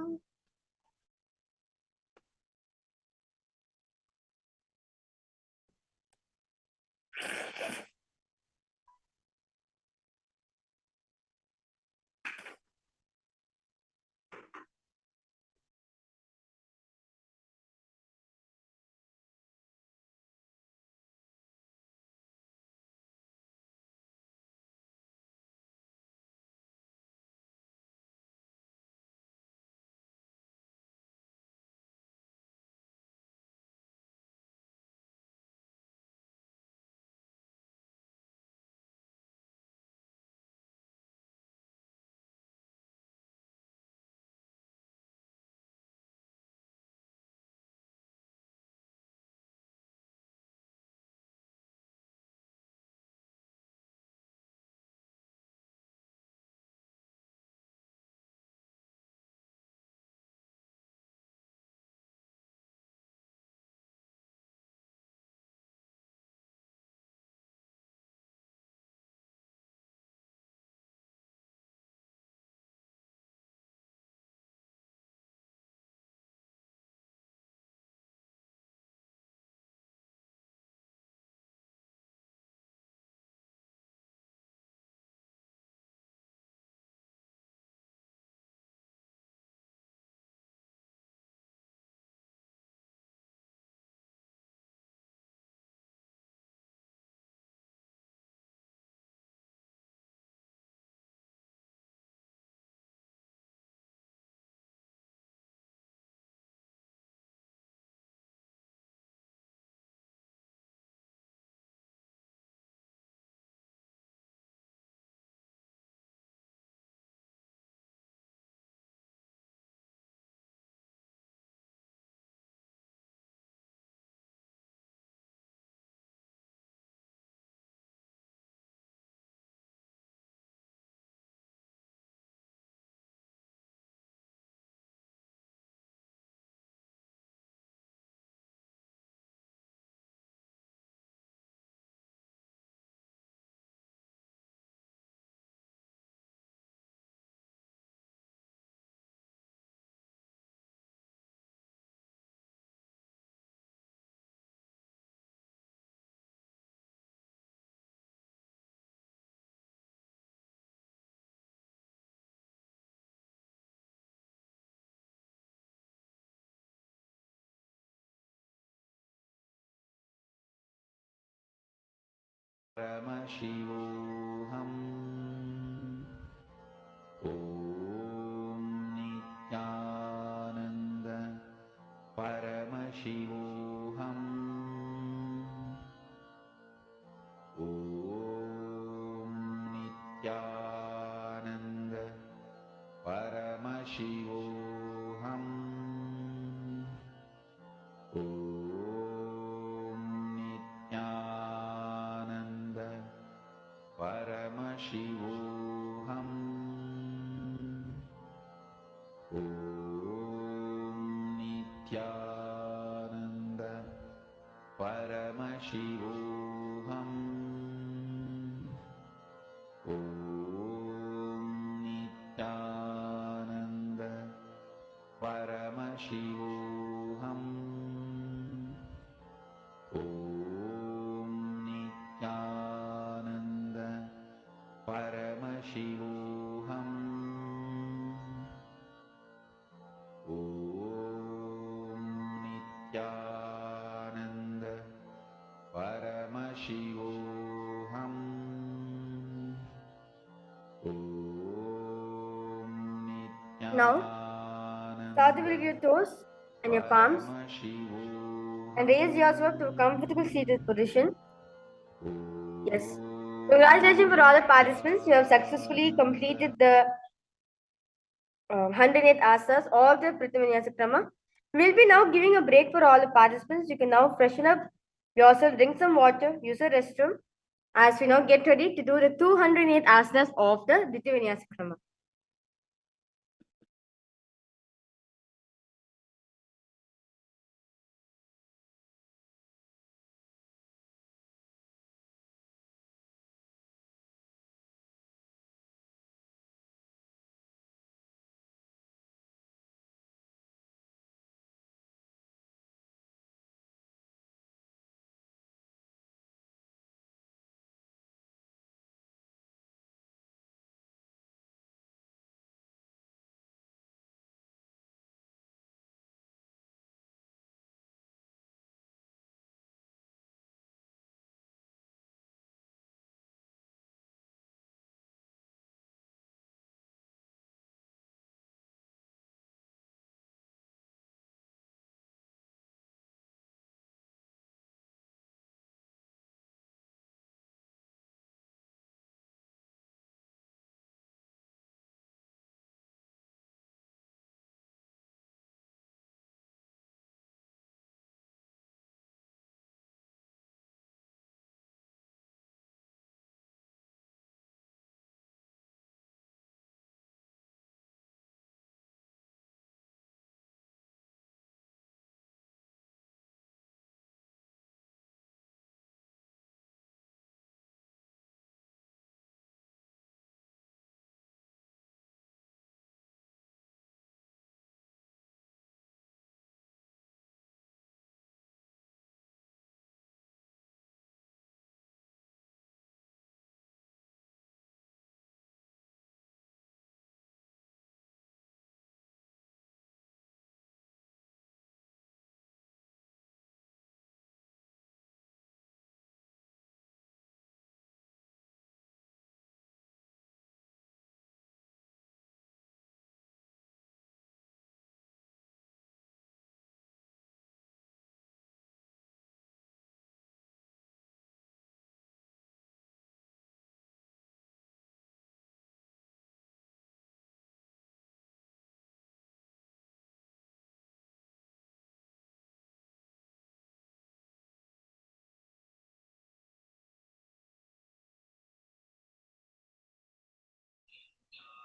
Paramashivoham. Om Nithyananda. Paramashivoham. Om Nithyananda. Paramashivoham. Om Nithyananda. Paramashivoham. Om Nithyananda. Paramashivoham. Om Nithyananda. Paramashivoham. Om Nithyananda. Paramashivoham. Om Nithyananda. Paramashivoham. Start with your toes and your palms and raise yourself to a comfortable seated position. Yes. Congratulations for all the participants. You have successfully completed the 108 asanas of the Prithvinyasa Krama. We'll be now giving a break for all the participants. You can now freshen up yourself, drink some water, use a restroom as we now get ready to do the 208 asanas of the Prithvinyasa Krama.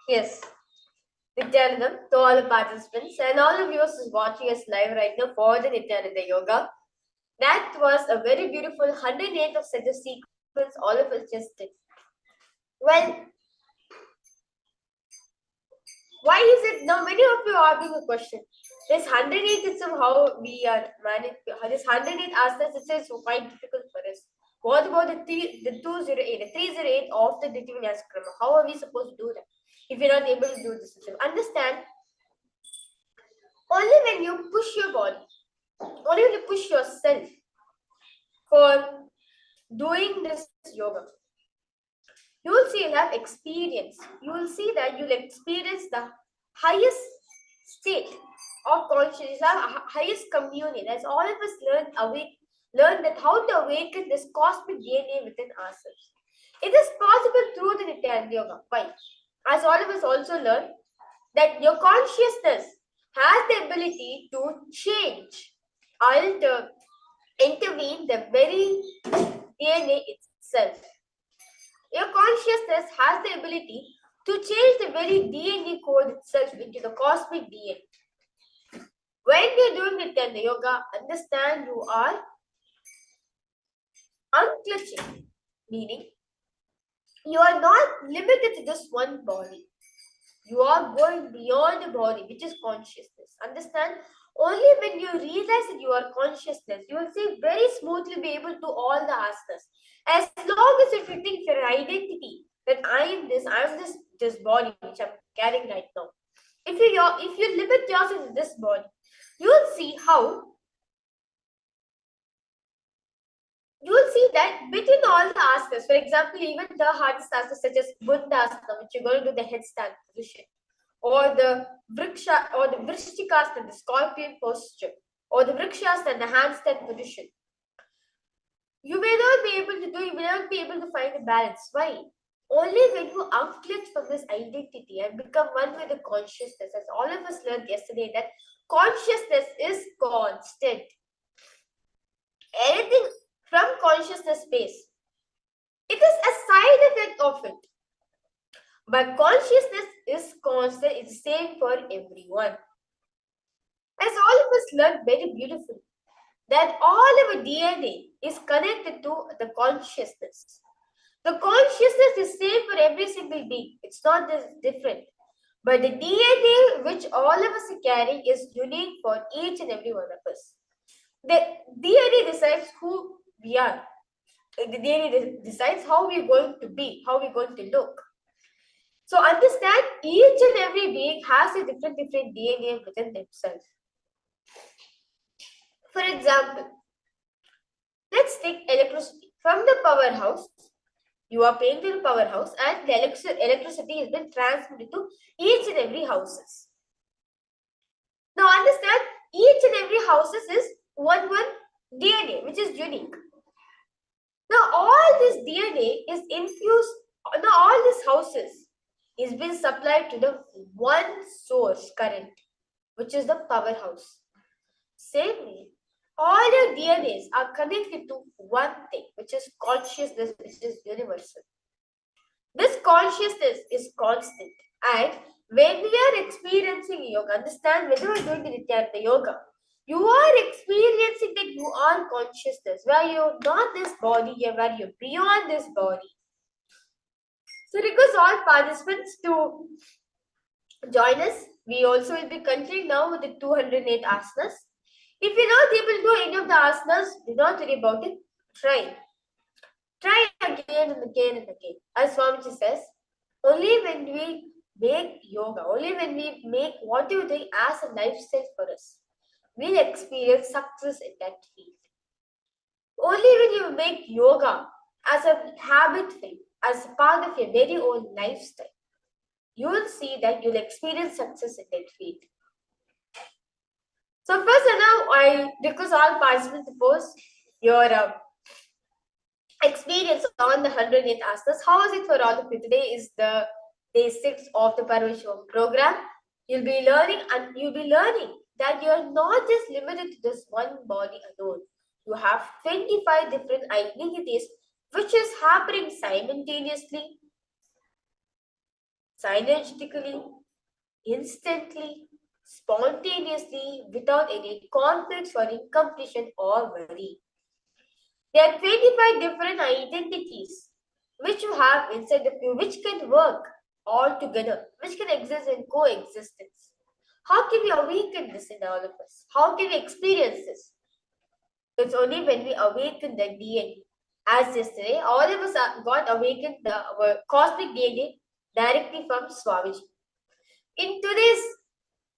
Yes. Nithyananda to all the participants and all the viewers who's watching us live right now for the Nithyananda Yoga. That was a very beautiful 108 of such a sequence all of us just did. Well, why is it now? Many of you are asking a question. This 108 itself, how we are managed, this 108 asanas itself is quite difficult for us. What about the 208, the 308 of the Nithyananda Krama? How are we supposed to do that? If you're not able to do this, understand only when you push your body, only when you push yourself for doing this yoga, you will see you'll have experience. You will see that you'll experience the highest state of consciousness, highest communion. As all of us learn that how to awaken this cosmic DNA within ourselves. It is possible through the Nithyananda Yoga. Why? As all of us also learn that your consciousness has the ability to change, alter, intervene the very DNA itself. Your consciousness has the ability to change the very DNA code itself into the cosmic DNA. When you're doing Nithyananda Yoga, understand you are unclutching, meaning you are not limited to just one body. You are going beyond the body, which is consciousness. Understand? Only when you realize that you are consciousness, you will see very smoothly be able to all the asanas. As long as if you think your identity, that I am this body which I'm carrying right now. If you limit yourself to this body, you will see how you will see that between all the asanas, for example, even the hardest asanas such as Buddha asana, which you're going to do the headstand position, or the vriksha or the vrishtikasana, the scorpion posture, or the vrikshasana, the handstand position. You may not be able to do, you may not be able to find a balance. Why? Only when you unclench from this identity and become one with the consciousness, as all of us learned yesterday, that consciousness is constant. Anything from consciousness space, it is a side effect of it. But consciousness is constant, it's the same for everyone. As all of us learned very beautifully, that all our DNA is connected to the consciousness. The consciousness is same for every single being. It's not this different. But the DNA which all of us are carrying is unique for each and every one of us. The DNA decides who we are. The DNA decides how we're going to be, how we're going to look. So understand, each and every being has a different DNA within themselves. For example, let's take electricity. From the powerhouse, you are paying to the powerhouse and the electricity has been transmitted to each and every houses. Now understand, each and every houses is one DNA which is unique. Now all this DNA is infused, now all these houses is being supplied to the one source current, which is the powerhouse. Same way, all your DNAs are connected to one thing, which is consciousness, which is universal. This consciousness is constant, and when we are experiencing yoga, understand whether we are doing the Nithyananda yoga, you are experiencing that you are consciousness, where you're not this body, where you're beyond this body. So request all participants to join us. We also will be continuing now with the 208 asanas. If you're not able to do any of the asanas, do not worry about it. Try. Try again and again and again. As Swamiji says, only when we make yoga, only when we make what you do as a lifestyle for us, we'll experience success in that field. Only when you make yoga as a habit thing, as part of your very own lifestyle, you will see that you'll experience success in that field. So first and now, I request all participants to post your experience on the 108 asanas. How is it for all of you? Today is the day 6 of the Paramashivoham program. You'll be learning that you're not just limited to this one body alone. You have 25 different identities which is happening simultaneously, synergistically, instantly, spontaneously, without any conflicts or incompletion or worry. There are 25 different identities which you have inside of you, which can work all together, which can exist in coexistence. How can we awaken this in all of us? How can we experience this? It's only when we awaken the DNA. As yesterday, all of us got awakened our cosmic DNA directly from Swamiji. In today's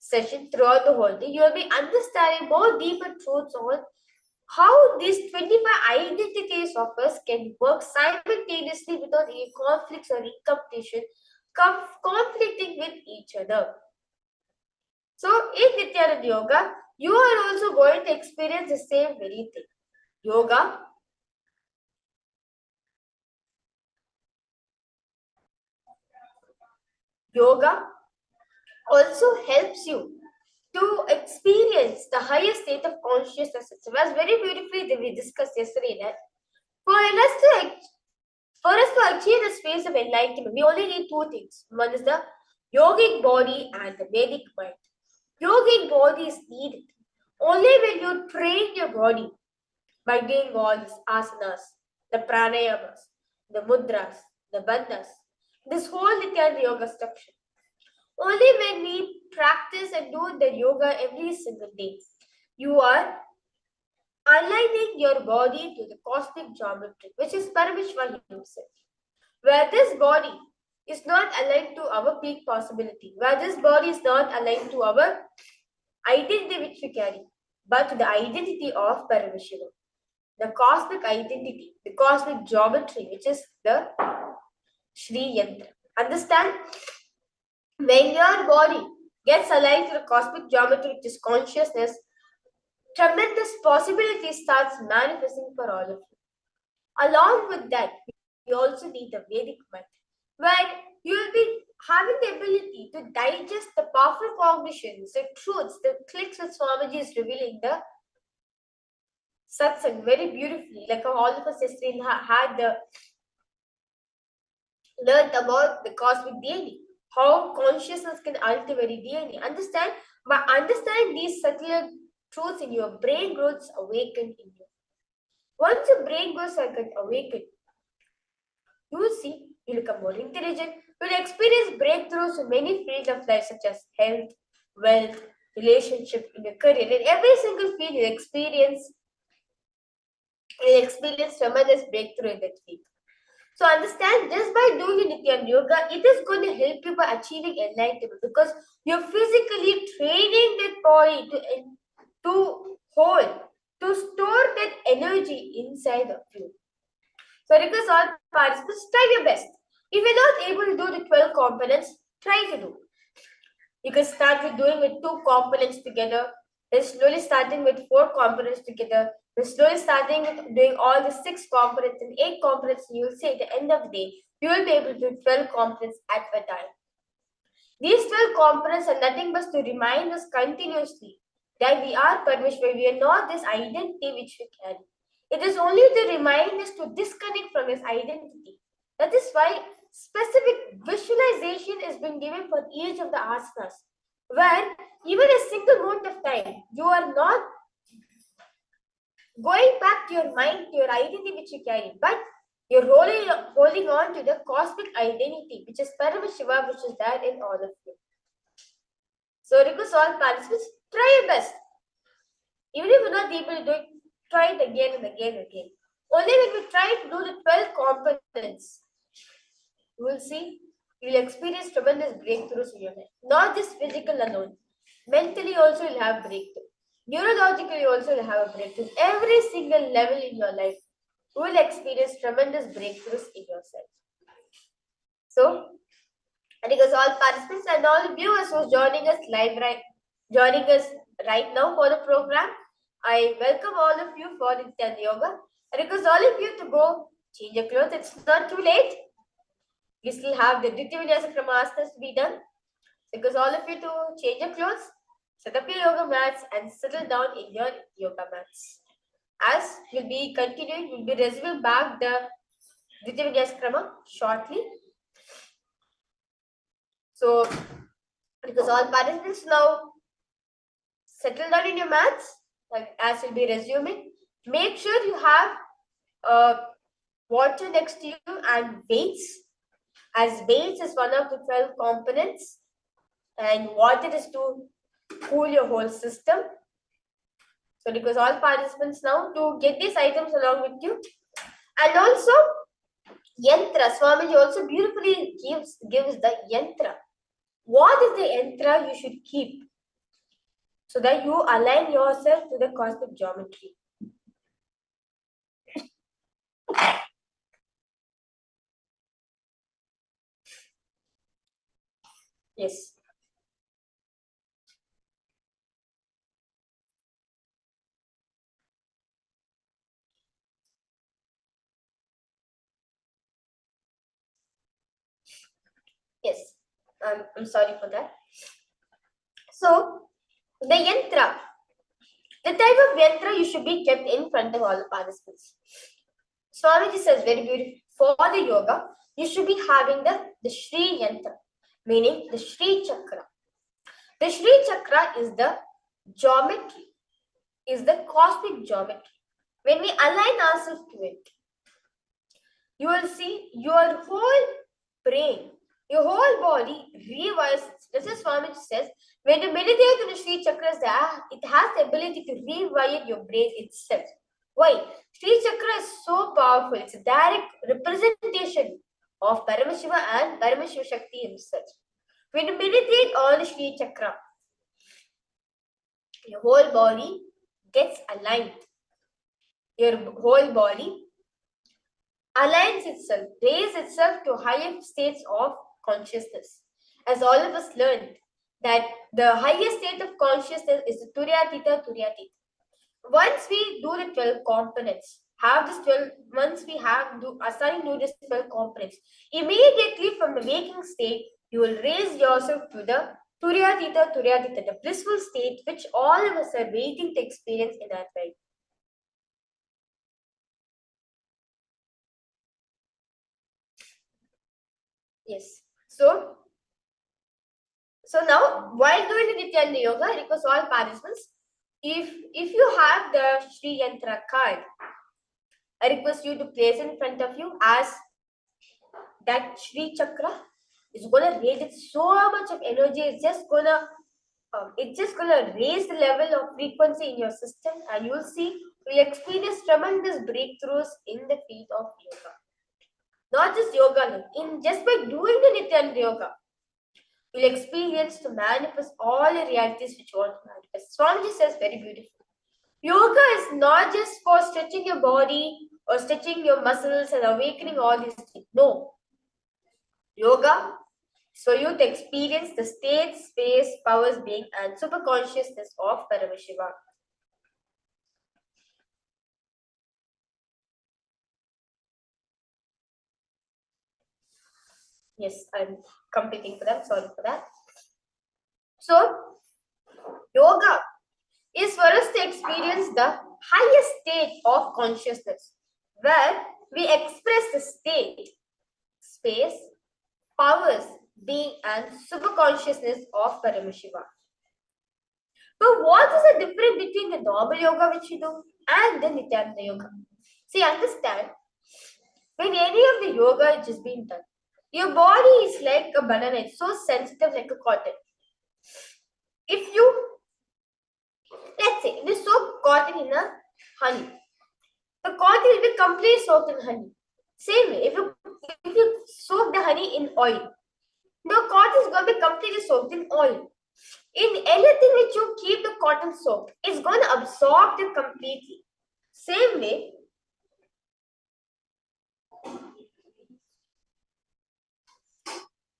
session, throughout the whole day, you will be understanding more deeper truths on how these 25 identities of us can work simultaneously without any conflicts or incompletion, conflicting with each other. So in Nithyananda Yoga, you are also going to experience the same very thing. Yoga also helps you to experience the highest state of consciousness. It was very beautifully that we discussed yesterday that for us to achieve the space of enlightenment, we only need two things. One is the yogic body and the Vedic mind. Yogic body is needed only when you train your body by doing all these asanas, the pranayamas, the mudras, the bandhas, this whole Nithyananda yoga structure. Only when we practice and do the yoga every single day, you are aligning your body to the cosmic geometry, which is Paramashivoham himself. Where this body is not aligned to our peak possibility, where this body is not aligned to our identity which we carry, but to the identity of Paramashiva, the cosmic identity, the cosmic geometry, which is the Shri Yantra. Understand? When your body gets aligned to the cosmic geometry, which is consciousness, tremendous possibility starts manifesting for all of you. Along with that, you also need the Vedic method, where you will be having the ability to digest the powerful cognitions, the truths, the clicks that Swamiji is revealing the satsang very beautifully, like all of us yesterday had the learned about the cosmic DNA, how consciousness can alter very DNA. Understand? By understanding these subtler truths in your brain growths awakened in you. Once your brain goes awakened, you will see you'll become more intelligent. You'll experience breakthroughs in many fields of life, such as health, wealth, relationship, in your career. In every single field, you'll experience tremendous breakthrough in that field. So understand, just by doing Nithyananda yoga, it is going to help you by achieving enlightenment, because you're physically training that body to hold, to store that energy inside of you. So request all participants, try your best. If you're not able to do the 12 components, try to do. You can start with doing with 2 components together, then slowly starting with 4 components together, then slowly starting with doing all the 6 components and 8 components, and you'll see at the end of the day, you will be able to do 12 components at a time. These 12 components are nothing but to remind us continuously that we are Paramashivoham, we are not this identity which we carry. It is only to remind us to disconnect from this identity. That is why specific visualization is being given for each of the asanas, where even a single moment of time, you are not going back to your mind, to your identity which you carry, but you're holding on to the cosmic identity, which is Paramashiva, which is there in all of you. So request all participants, try your best. Even if you're not able to do it, try it again and again and again. Only when we try to do the 12 components, you will see, you will experience tremendous breakthroughs in your life. Not just physical alone. Mentally also you'll have breakthrough. Neurologically also you'll have a breakthrough. Every single level in your life, you will experience tremendous breakthroughs in yourself. So, because all participants and all viewers who are joining us right now for the program, I welcome all of you for the Nithyananda yoga. I request all of you to go change your clothes. It's not too late. We still have the Nithyananda asanas to be done. Because all of you to change your clothes, set up your yoga mats, and settle down in your yoga mats. As we'll be continuing, we'll be resuming back the Nithyananda shortly. So, because all participants now settle down in your mats, as we'll be resuming, make sure you have water next to you and weights, as weights is one of the 12 components, and water is to cool your whole system. So request all participants now to get these items along with you. And also, yantra, Swamiji also beautifully gives the yantra. What is the yantra you should keep, so that you align yourself to the cosmic geometry? Yes. Yes. I'm sorry for that. So, the yantra. The type of yantra you should be kept in front of all the participants. Swamiji says very beautiful. For the yoga, you should be having the Shri yantra, meaning the Shri chakra. The Shri chakra is the geometry, is the cosmic geometry. When we align ourselves to it, you will see your whole brain, your whole body rewires. This is Swamiji says, when you meditate on the Shri chakras, it has the ability to rewire your brain itself. Why? Shri chakra is so powerful. It's a direct representation of Paramashiva and Paramashiva Shakti himself. When you meditate on the Shri chakra, your whole body gets aligned. Your whole body aligns itself, raises itself to higher states of consciousness. as all of us learned, that the highest state of consciousness is the Turyatita. Once we do the 12 components, have this 12, once we have assign to this 12 components, immediately from the waking state, you will raise yourself to the Turyatita, the blissful state which all of us are waiting to experience in our life. Yes. So now, while doing the Nithyananda Yoga, I request all participants, if you have the Sri Yantra card, I request you to place in front of you as that Sri Chakra is gonna radiate so much of energy. It's just gonna raise the level of frequency in your system, and you'll see you'll experience tremendous breakthroughs in the field of yoga. Not just yoga, in just by doing the Nithyananda Yoga, you'll experience to manifest all the realities which you want to manifest. Swamiji says very beautiful. Yoga is not just for stretching your body or stretching your muscles and awakening all these things. No. Yoga is for you to experience the state, space, powers, being, and super consciousness of Paramashiva. Yes, I'm completing for them. Sorry for that. So, yoga is for us to experience the highest state of consciousness, where we express the state, space, powers, being, and super consciousness of Paramashiva. But what is the difference between the normal yoga which we do and the Nithyananda Yoga? See, understand, when any of the yoga which is being done, your body is like a banana, it's so sensitive like a cotton. If you, let's say, if you soak cotton in a honey, the cotton will be completely soaked in honey. Same way, if you soak the honey in oil, the cotton is going to be completely soaked in oil. In anything which you keep the cotton soaked, it's going to absorb it completely. Same way,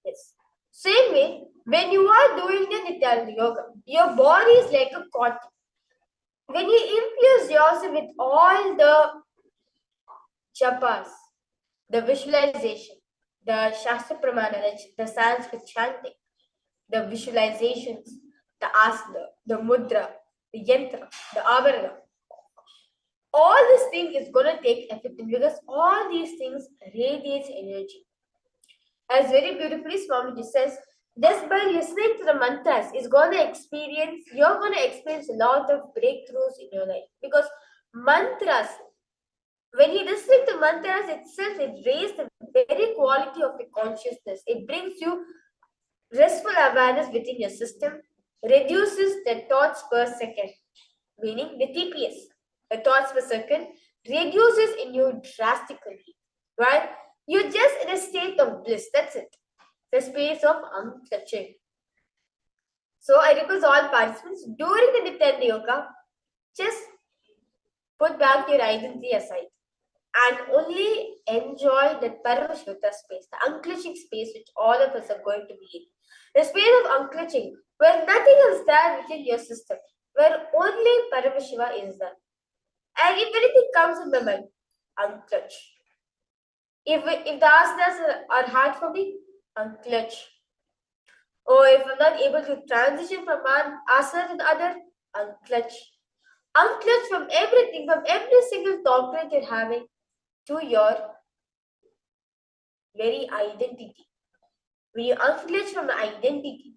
yes. Same way, when you are doing the Nithyananda Yoga, your body is like a cotton. When you infuse yourself with all the japas, the visualization, the Shastra Pramana, the Sanskrit chanting, the visualizations, the asana, the mudra, the yantra, the avarana, all this thing is going to take effect because all these things radiates energy. As very beautifully Swamiji says, just by listening to the mantras you're going to experience a lot of breakthroughs in your life. Because mantras, when you listen to mantras itself, it raises the very quality of the consciousness. It brings you restful awareness within your system, reduces the thoughts per second, meaning the TPS, the thoughts per second, reduces in you drastically, right? You're just in a state of bliss, that's it. The space of untouching. So I request all participants during the Nithyananda Yoga, just put back your identity aside and only enjoy the Paramashivoham space, the unclenching space which all of us are going to be in. The space of unclenching, where nothing is there within your system, where only Paramashiva is there. And if anything comes in my mind, unclench. If the asanas are hard for me, unclench. Or if I'm not able to transition from one asana to the other, unclench. Unclench from everything, from every single thought that you're having to your very identity. When you unclench from the identity,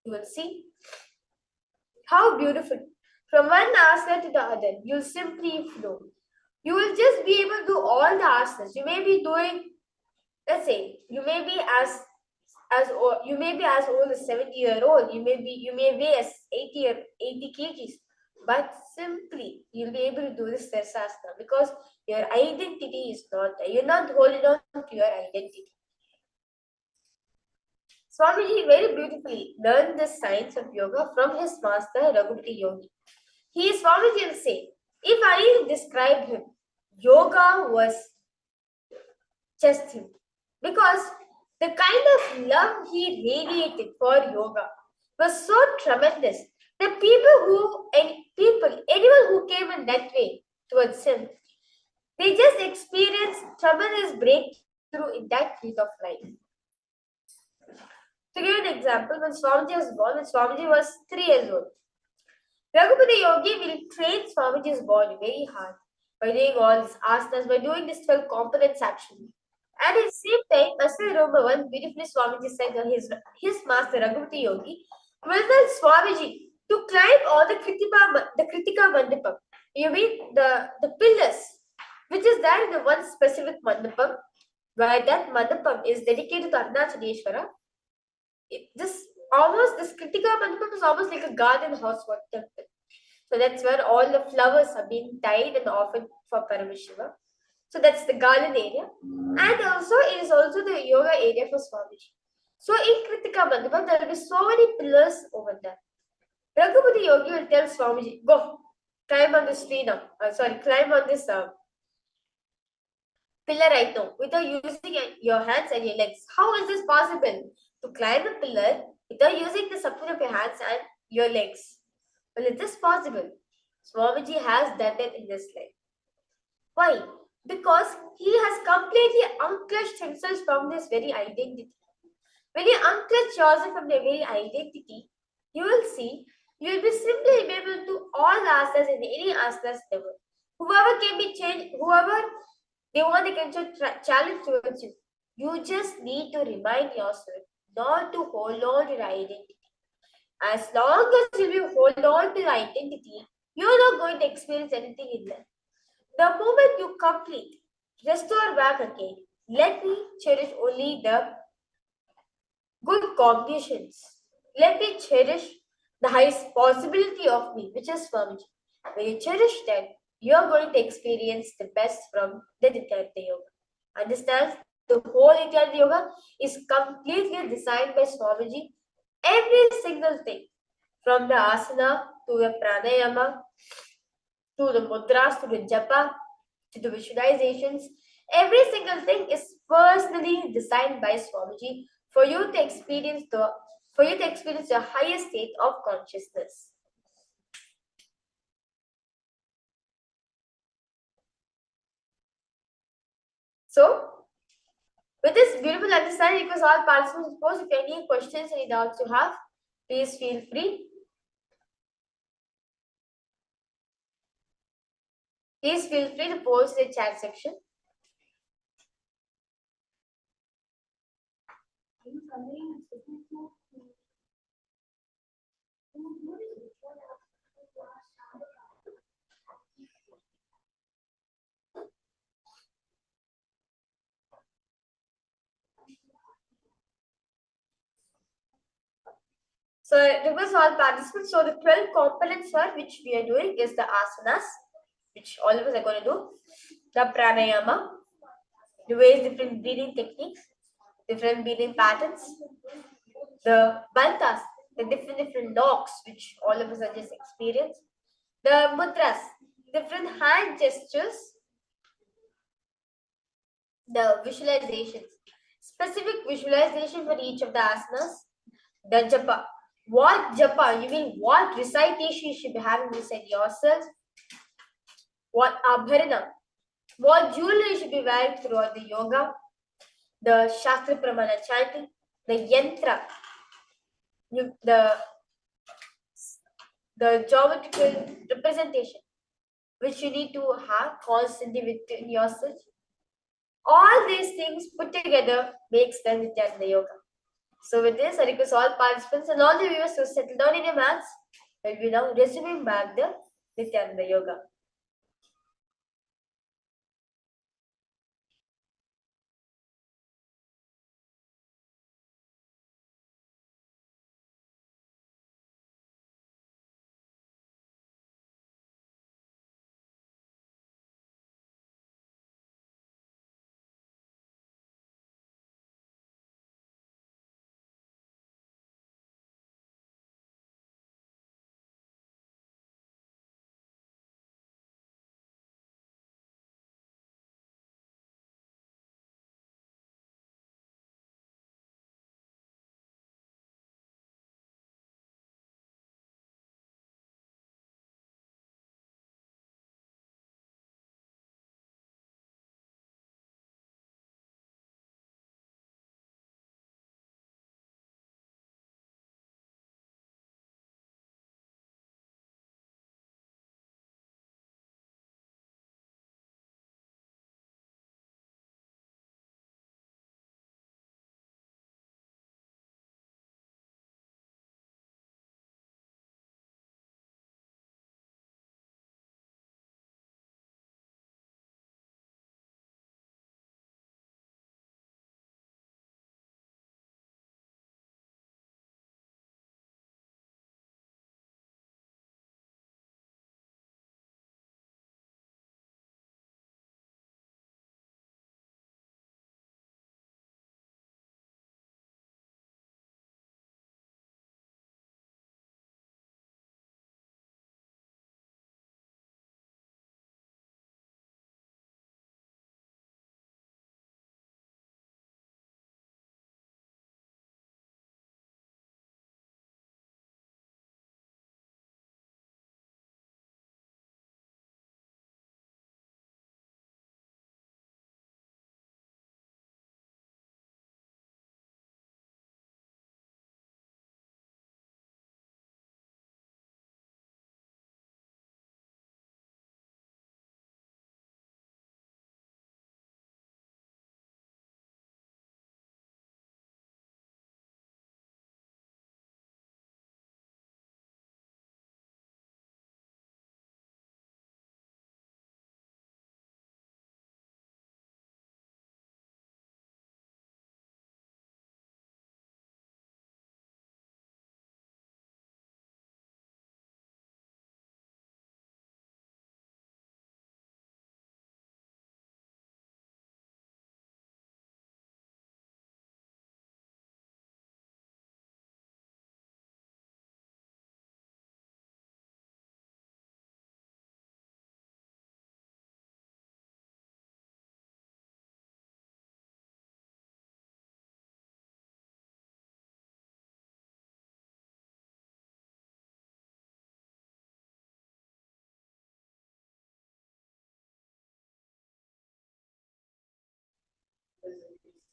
you will see how beautiful. From one asana to the other, you'll simply flow. You will just be able to do all the asanas. You may be doing, let's say, you may be as old as 70-year-old. You may weigh as 80 kgs, but simply you'll be able to do this Sirsasana because your identity is not there. You're not holding on to your identity. Swamiji very beautifully learned the science of yoga from his master Raghupati Yogi. Swamiji will say, if I describe him, yoga was just him. Because The kind of love he radiated for yoga was so tremendous that anyone who came in that way towards him, they just experienced tremendous breakthrough in that field of life. To give an example, when Swamiji was born, when Swamiji was 3 years old, Raghupati Yogi will train Swamiji's body very hard by doing all these asanas, by doing this 12 components actually. And at the same time, I still remember one beautifully Swamiji said that his master Raghupati Yogi will tell Swamiji to climb all the Kritika Mandapam. You mean the pillars, which is there in the one specific Mandapam, where that Mandapam is dedicated to Arunachaleshwara. This Kritika Mandapam is almost like a garden house for temple. So that's where all the flowers are being tied and offered for Paramashiva. So that's the garden area. And also it is also the yoga area for Swamiji. So in Kritika Mandapam, there will be so many pillars over there. Raghupati Yogi will tell Swamiji, go, climb on this tree now. Climb on this pillar right now without using your hands and your legs. How is this possible? To climb a pillar without using the support of your hands and your legs. Well, it is possible. Swamiji has done it in this life. Why? Because he has completely unclutched himself from this very identity. When you unclutch yourself from your very identity, you will see you will be simply able to all asanas in any asanas ever. Whoever can be changed, whoever they want, they can challenge towards you. You just need to remind yourself not to hold on to your identity. As long as you hold on to your identity, you're not going to experience anything in life. The moment you complete, restore back again, let me cherish only the good cognitions. Let me cherish the highest possibility of me, which is Swamiji. When you cherish that, you are going to experience the best from the Nithyananda Yoga. Understand? The whole Nithyananda Yoga is completely designed by Swamiji. Every single thing, from the asana to the pranayama, to the mudras, to the japa, to the visualizations, every single thing is personally designed by Swamiji for you to experience the highest state of consciousness. So, with this beautiful understanding, request all participants to post if any questions, any doubts you have, please feel free. Please feel free to post in the chat section. So, request all participants. So, the 12 components for which we are doing is the asanas, which all of us are going to do, the pranayama, the various different breathing techniques, different breathing patterns, the bantas, the different knocks, which all of us are just experienced, the mudras, different hand gestures, the visualizations, specific visualization for each of the asanas, the japa. What japa? You mean what recitation you should be having beside yourself? What abharana? What jewelry you should be wearing throughout the yoga? The Shastra Pramana chanting, the yantra, the geometrical representation, which you need to have constantly within yourself. All these things put together makes the Nithyananda Yoga. So with this, I request all participants and all the viewers to settle down in your mats. We'll be now resuming back the Nithyananda Yoga.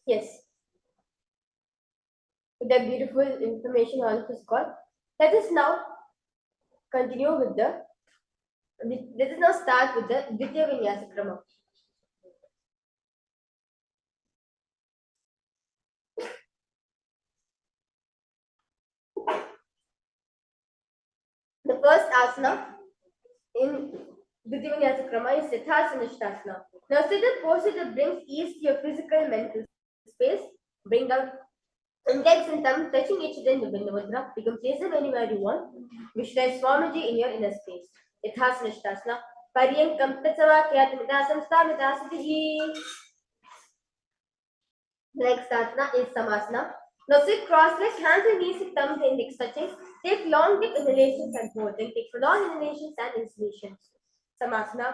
Yes. With that beautiful information all of us got, let us now continue with the. Let us now start with the Dvitiya Vinyasa Krama. The first asana in Dvitiya Vinyasa Krama is Siddhasana Nishtasana. Now sit in posture that brings ease to your physical and mental space. Bring down index and thumb touching each other in the Bindu Mudra. You can place them anywhere you want. Visualize Swamiji in your inner space. Siddhasana Nishtasana. Paryankam Tatsavakyatmidasam Stamitasatihi. Next asana is Samasana. Now sit cross-legged, hands and knees with thumbs and index touching. Take long deep inhalations and hold. Then take prolonged inhalations and exhalations. Samasana.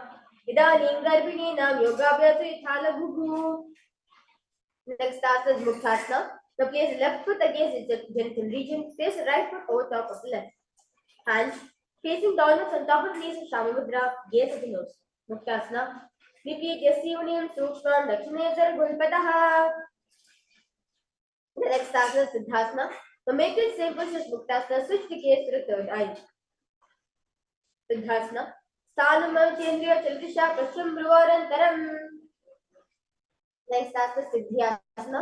Idanim Garbhinam Yogabhyasa Ithala Bhugu. Next asana is Muktasana. Now place the left foot against the genital region. Place the right foot over top of the left. Hands facing downwards on top of knees in Shami Mudra. Gaze at the nose. Muktasana. Repeat Yasivanim Sukshman Dakshinezar Gulpataha. The next asana is Siddhasana. Now make it same position as Muktasana. Switch the gaze to the third eye. Siddhasana. Sthanam Chendriya Chalkisha Prasham Bhuvarantaram. Next asana is Siddhyasana.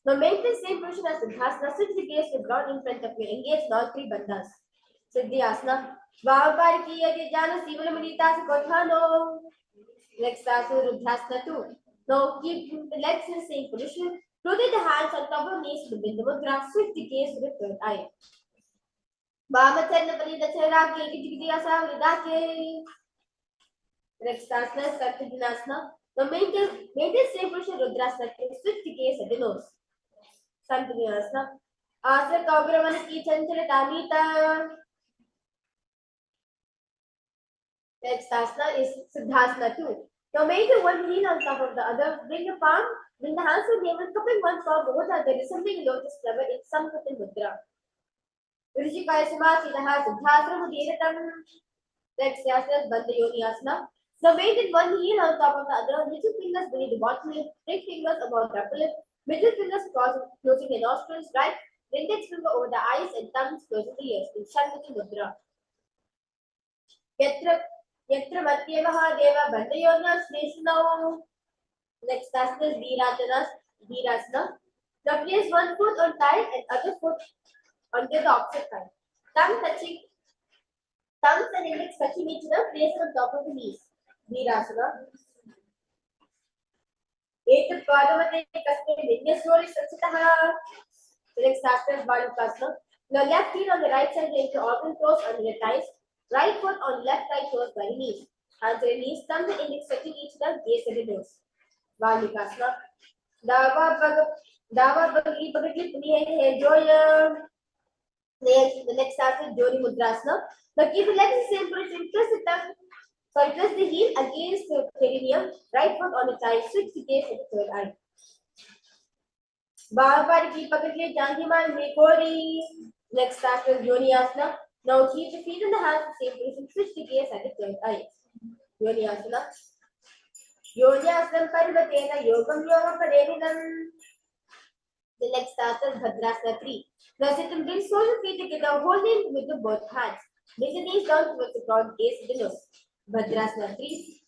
Now make the same position as Siddhasana. Switch the gaze to the ground in front of you. Engage all three bandhas. Siddhyasana. Vavariki Jana Sivala Manita Sakothano. Next asana is Ruddhasana 2. Now keep the legs in the same position. Rotate the hands on top of knees to the Bindu Mudra. Switch the gaze to the third eye. Vamacharna Palidacharaki Kitikiyasa Vidake. Next asana is Sartidinasana. Now maintain the same position Rudrasana. Switch the gaze at the nose. Sartidinasana. Asana Kaugravana Ki Chanchara Tamita. Next asana is Siddhasana 2. Now maintain one heel on top of the other. Bring the hands to the navel, cupping one paw both are there, resembling lotus flower in Samkata Mudra. Vrishikaya Samasilaha Siddhasana Mudiratam. Next asana is Bandha Yoni Asana. Now maintain one heel on top of the other, little fingers beneath the bottom lip, big fingers above the upper lip, middle fingers closing the nostrils, right index finger over the eyes and thumbs closing the ears in Shanmukhi Mudra. Yatra Matyavaha Deva Bandha Yona Sneshanau. Next asana is Virasana. Now place one foot on thigh and other foot on the opposite thigh. Thumbs and index touching each other, place on top of the knees. Virasana. Etat Padamate Kasme Vinyasori Satsitaha. Next asana is Balukasana. Now left heel on the right side into organ toes under the thighs. Right foot on left thigh toes by the knees. Hands and knees, thumbs and index touching each other, gaze at the nose. Valikasana. Dava Bhagli Bhagli Puni Joya. The next asana is Joni Mudrasana. Now keep the legs in the same position. Press the heel against the perineum. Right foot on the thigh. Switch the gaze at the third eye. Bhavariki Bhagli Janhima Mekori. Next asana is Joni Asana. Now keep the feet and the hands in the same position. Switch the gaze at the third eye. Joni Asana. Yogyasana Parvatena Yogam Yoga Parenidam. The next asana is Bhadrasana 3. Now sit and bring soles of feet together, holding with the both hands. Bring the knees down towards the ground, gaze at the nose. Bhadrasana 3.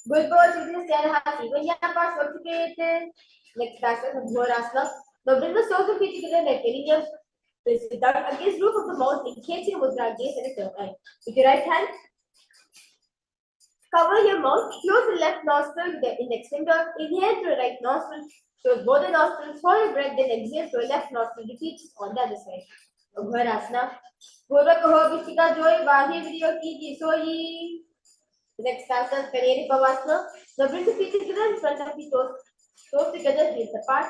Good boy, children, stand half even yapas, verticate. Next asana is Bhorasana. Now bring the soles of feet together like perineum. Place it down against roof of the mouth, engaging Mudra, gaze at the third eye. With your right hand, cover your mouth, close the left nostril with the index finger, inhale through the right nostril, close both the nostrils, hold your breath, then exhale through the left nostril, repeat on the other side. Bharasana. Purva kaho Vishika Joy, Vahi Video Ki Jisoyi. Next asana is Kaneri Pavasana. Now bring the feet together in front of the toes together, heels apart.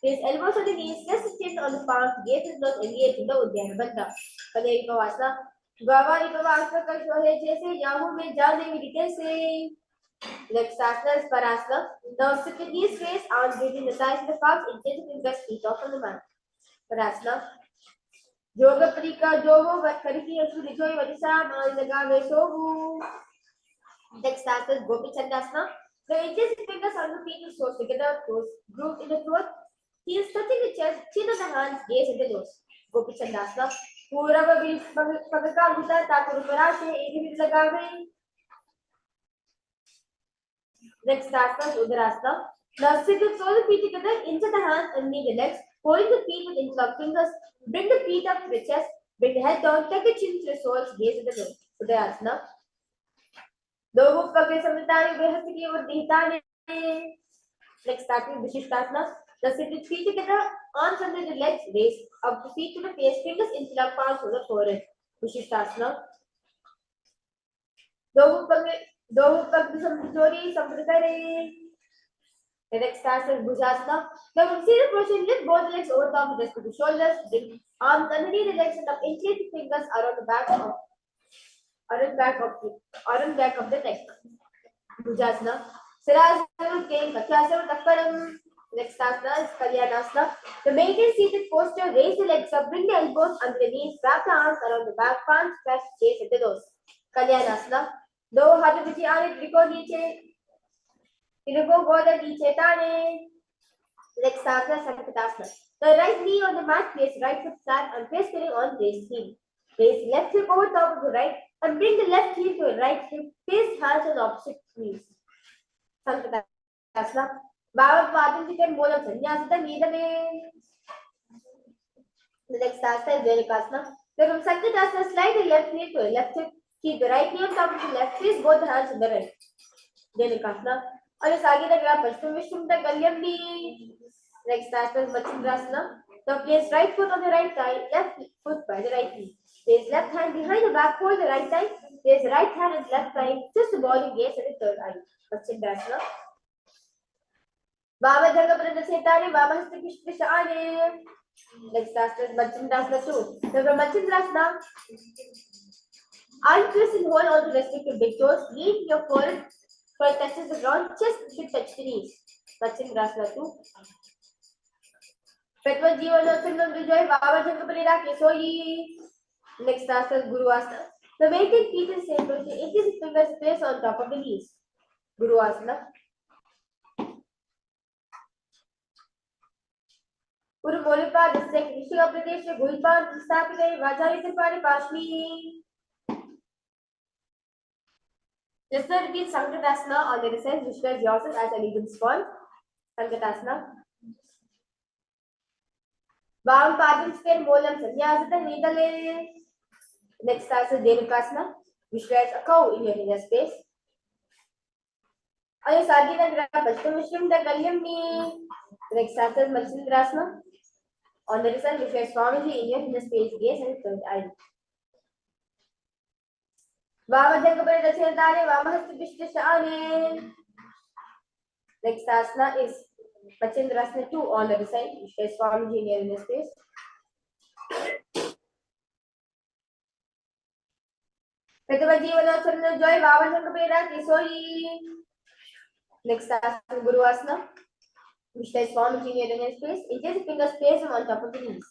Place elbows on the knees, rest the chin on the palms, gaze is not engaged in the Uddiyana Bandha. Kaneri Pavasana. Gavari Pavasana ka shohe jaise yahu mein jaane vidite se. Next asana is Parasana. Now sit with knees raised, arms breathing the thighs and the calves, intent fingers feet off on the mat. Parasana. Yoga Prika Jovo Vatkariki Asu Rijoi Vadisa Malinaga Vesovu. Next asana is Gopi Chandasana. The index fingers on the feet toes together, toes grooved in the throat. He is touching the chest, chin on the hands, gaze at the nose. Gopi Chandasana. पूरा पग का उल्टा ताकि ऊपर से एक ही लगावे. Next asana, Udarasana. Now sit with all the feet together, insert the hands underneath the legs, holding the feet with interlocked fingers. Bring the feet up to the chest, bring the head down, tuck the chin to the soles, gaze at the nose. Udarasana. दो पग समतानी बेहद की और दीताने. Next starting Vishishtasana. Now sit with feet together, arms under the legs, raise up the feet to the face, fingers interlock, palms to the forehead. Vishishtasana. दो पग समझोरी संप्रदाय. The next starts as Bhujasana. Now when see the position, lift both legs over top with respect to shoulders, bring arms underneath the legs and up incline the fingers around the back of the neck. Bhujasana. Sirasana, King, Katyasana, Takparam. Next asana is Kalyanasana. To maintain seated posture, raise the legs up, bring the elbows under the knees, wrap the arms around the back, palms press, gaze at the nose. Kalyanasana. दो हाथ पीछे आने, त्रिकोण नीचे, त्रिकोण गोल नीचे ताने. Next asana, Sankatasana. The right knee on the mat, place right foot flat and place filling on raised heel. Raise left hip over top of the right and bring the left heel to the right hip. Place hands on opposite knees. Sankatasana. Baba Padam Chikan Molam Sanyasata Nidame. The next asana is Venikasana. So from Sankatasana, slide the left knee to the left hip. Keep the right knee on top of the left, place both the hands on the right. Venikasana. और इस आगे तक आप पश्चिम विष्णु तक गल्यम भी. Next asana is Machindrasana. Now place right foot on the right thigh, left foot by the right knee. Place left hand behind the back, hold the right thigh. Place right hand and left thigh, just the body gaze at the third eye. Machindrasana. Baba Jagabara Setari, Baba Hasta Shane. Next asana is Machindrasana 2. So from Machindrasana, untwist and hold on to restrictive big toes. Lean your forehead so it touches the ground. Chest should touch the knees. Machindrasana 2. Petwa Jivanothanam Vijay Baba Jagabara Kesoi. Next asana is Guru Asana. The maintain feet in same position. Inches fingers placed on top of the knees. Guru Asana. Guru Molika, this is like Rishika Pradesh, Gulpan, Stapika, Vajari Tripari, Pashmi. Just now repeat Sankatasana on the descent, visualize yourself as an even swan. Sankatasana. Bam Padam Spin Molam Sanyasata Nidale. Next asana is Dhenukasana. Visualize a cow in your inner space. Ayo Sadhina Gra Pashtam Vishram the Galyamni. Next asana is Machindrasana. On the descent, visualize Swamiji in your inner space, gaze and third eye. Vama Jagabara Setare, Vama Hasta Vishwashane. Next asana is Machindrasana 2 on the descent, visualize Swamiji in your inner space. Petava Jivanothanam Joy, Vama Jagabara Kesoi. Next asana is Guru Asana. Visualize Swamiji in your inner space. Inches fingers place on top of the knees.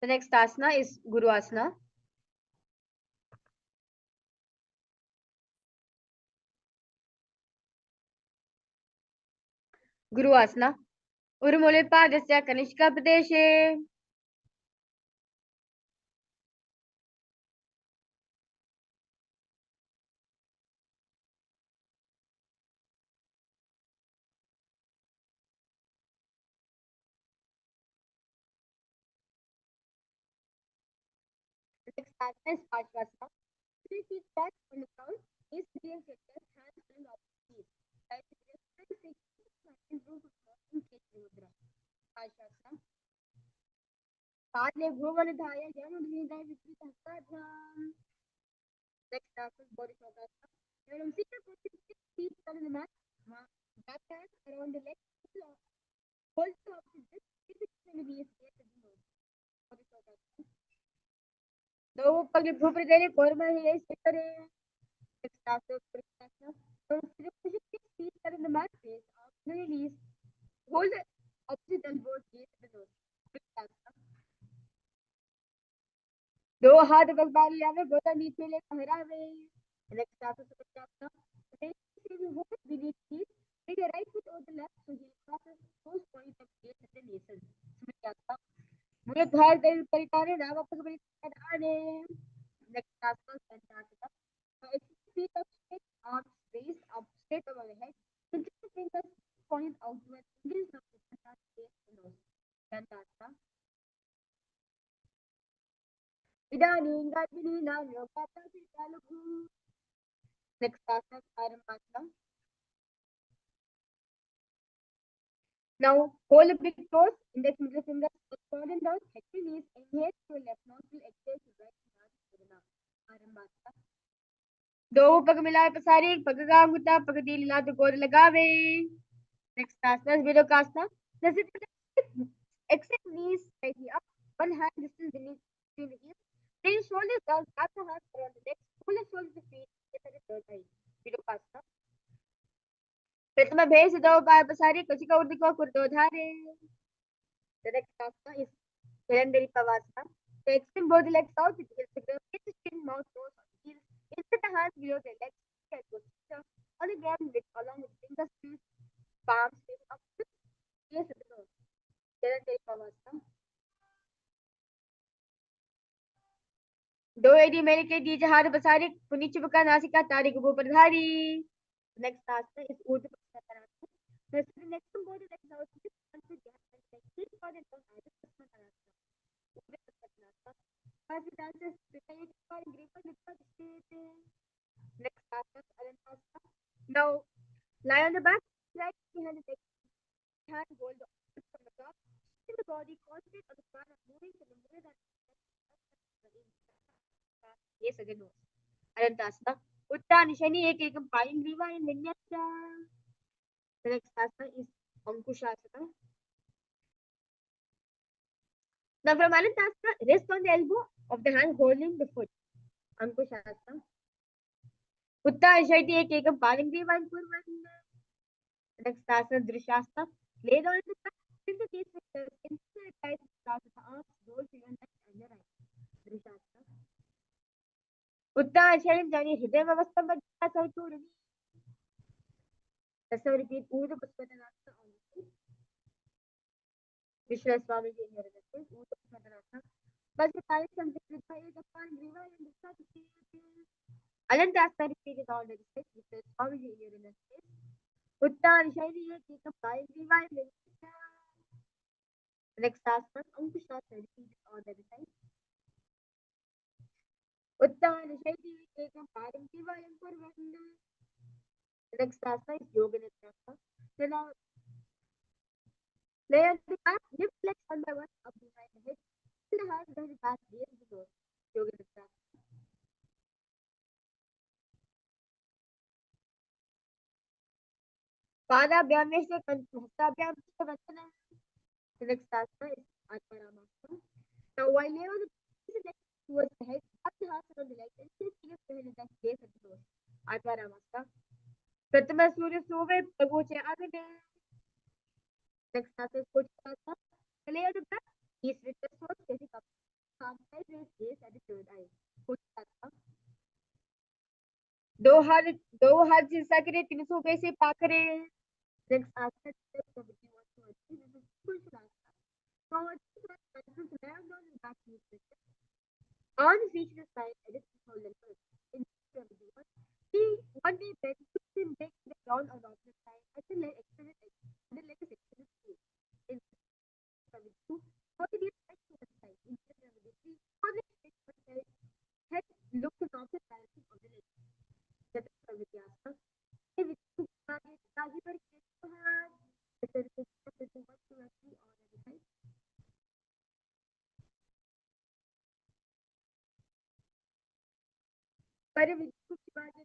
The next asana is Guru Asana. Guru Asana. Urmulipadasya Kanishka Pradeshe. The next asana is Ashvasana. 3 feet flat on the ground, knees between fingers, hands on opposite knees. Try to get 6 improve in Ketu Mudra. Ashvasana. Padle Bhuvanadhaya Janudhidaya Vikrita Hastabhyam. Next asana is Bodhisattvasana. When I'm sitting for 6 feet on the mat, back hands around the legs, hold the opposite wrist, keep it in the knees, near the nose. Bodhisattvasana. दो पगले भूपर देने कोरमा ही है सितरे extractive perspective. So position feet are in the mat face, arms release, hold the opposite elbow, gaze at the nose. दो हाथ गलबार लियावे गोता नीचे ले कहरावे extractive perspective. Beneath feet, take your right foot over the left so he crosses both points of gaze at the navel. मूलधार Dev परितारे Ram परितारे next asana is Antarctica. Feet up straight, arms raised up straight over the head. Pinch the fingers point outward. Fingers of the face and nose. Antarctica. Idani Gadini Nam Yogata Sitaluku. Next asana is Paramashivoham. Now hold the big toes, index middle finger, forward down, head to knees, inhale through left nostril, exhale to right nostril. Paramashivoham. दो पग मिलाए पसारी पग गांगुता पग दी ला तो गोद लगावे next asana is Virukasana. The exit knees slightly up, one hand distance beneath between the hips. Bring shoulders down, tap the hands around the legs, pull the shoulders to feet, get at the third eye. Virukasana. प्रथम भेष दो पाय पसारी कचिका उर्दिको कुर्दोधारे. The next asana is Hirandari Pavasana. So extend both the legs out with heels together, get the chin, mouth, nose on the heels. Insert the hands below the legs, on the ground with along with fingers, feet, palms, face up, gaze at the nose. Hirandari Pavasana. दो AD मेरे के these हाथ बसारी पुनी चुपका नासिका तारी गुबो प्रधारी. Next asana is Urdhva Prasanasana. The next one body legs out to one to the hand like this for the down as a Prasanasana. Urdhva Prasanasana. As the dances prepare for grip on the state. Next asana is Alantasana. Now lie on the back, right behind the leg. Hand hold the arms from the top. In the body, concentrate on the prana moving to the middle and ये सगळे notes. Alantasana. Uttan Shani Ekam Payam Griva and Vinyasa. The next asana is Ankushasana. Now from Alantasana, rest on the elbow of the hand holding the foot. Ankushasana. Uttan Shani Ekam Payam Griva and Purvana. The next asana Drishasana. Lay down the back, bring the face with inside tight start with the arms, roll to your left and your right. Drishasana. Uttan Shani Jani Hidaya Vavasta Bhajya Sauturani. Let's repeat Urdhva Prasanasana on the feet. Vishwa Swami ji in your reference. Urdhva Prasanasana. But the time something with the age of one griva and the start to see Alantasana repeated all the steps. Vishwa Swami ji in your reference. Uttan Shani Ekam Payam Griva and Vinyasa. Next asana Ankushasana repeated all the time. Uttan Shani Ekam Payam Griva and Purvana. The next asana is Yoga Nityasana. So now lay on the back, lift legs one by one up behind the head. Pull the hands behind the back, raise the nose. Yoga Nityasana. Padabhyam se Hastabhyam se Vachana. The next asana is Paramashivoham. Now while lay on the legs towards the head, up the hands around the legs and shift fingers behind the neck, gaze at the nose. Paramashivoham. प्रथम सूर्य सोवे प्रभुचे आगने. Next asana is Kochasana. Lay on the back, east with the toes facing up. दो हाथ जिसका करे 300 पैसे पाकरे next after the committee wants to achieve is a full transfer. So it's down and back to the on feature side edit control level in he one day then puts him back to the ground on the opposite side until like extended until like a extended school in 72 40 years back to the side in 73 only head look to the opposite direction of the lake that is the Vidyasa he with Kaji पर the services to what to actually or the side पर विद्युत की बात है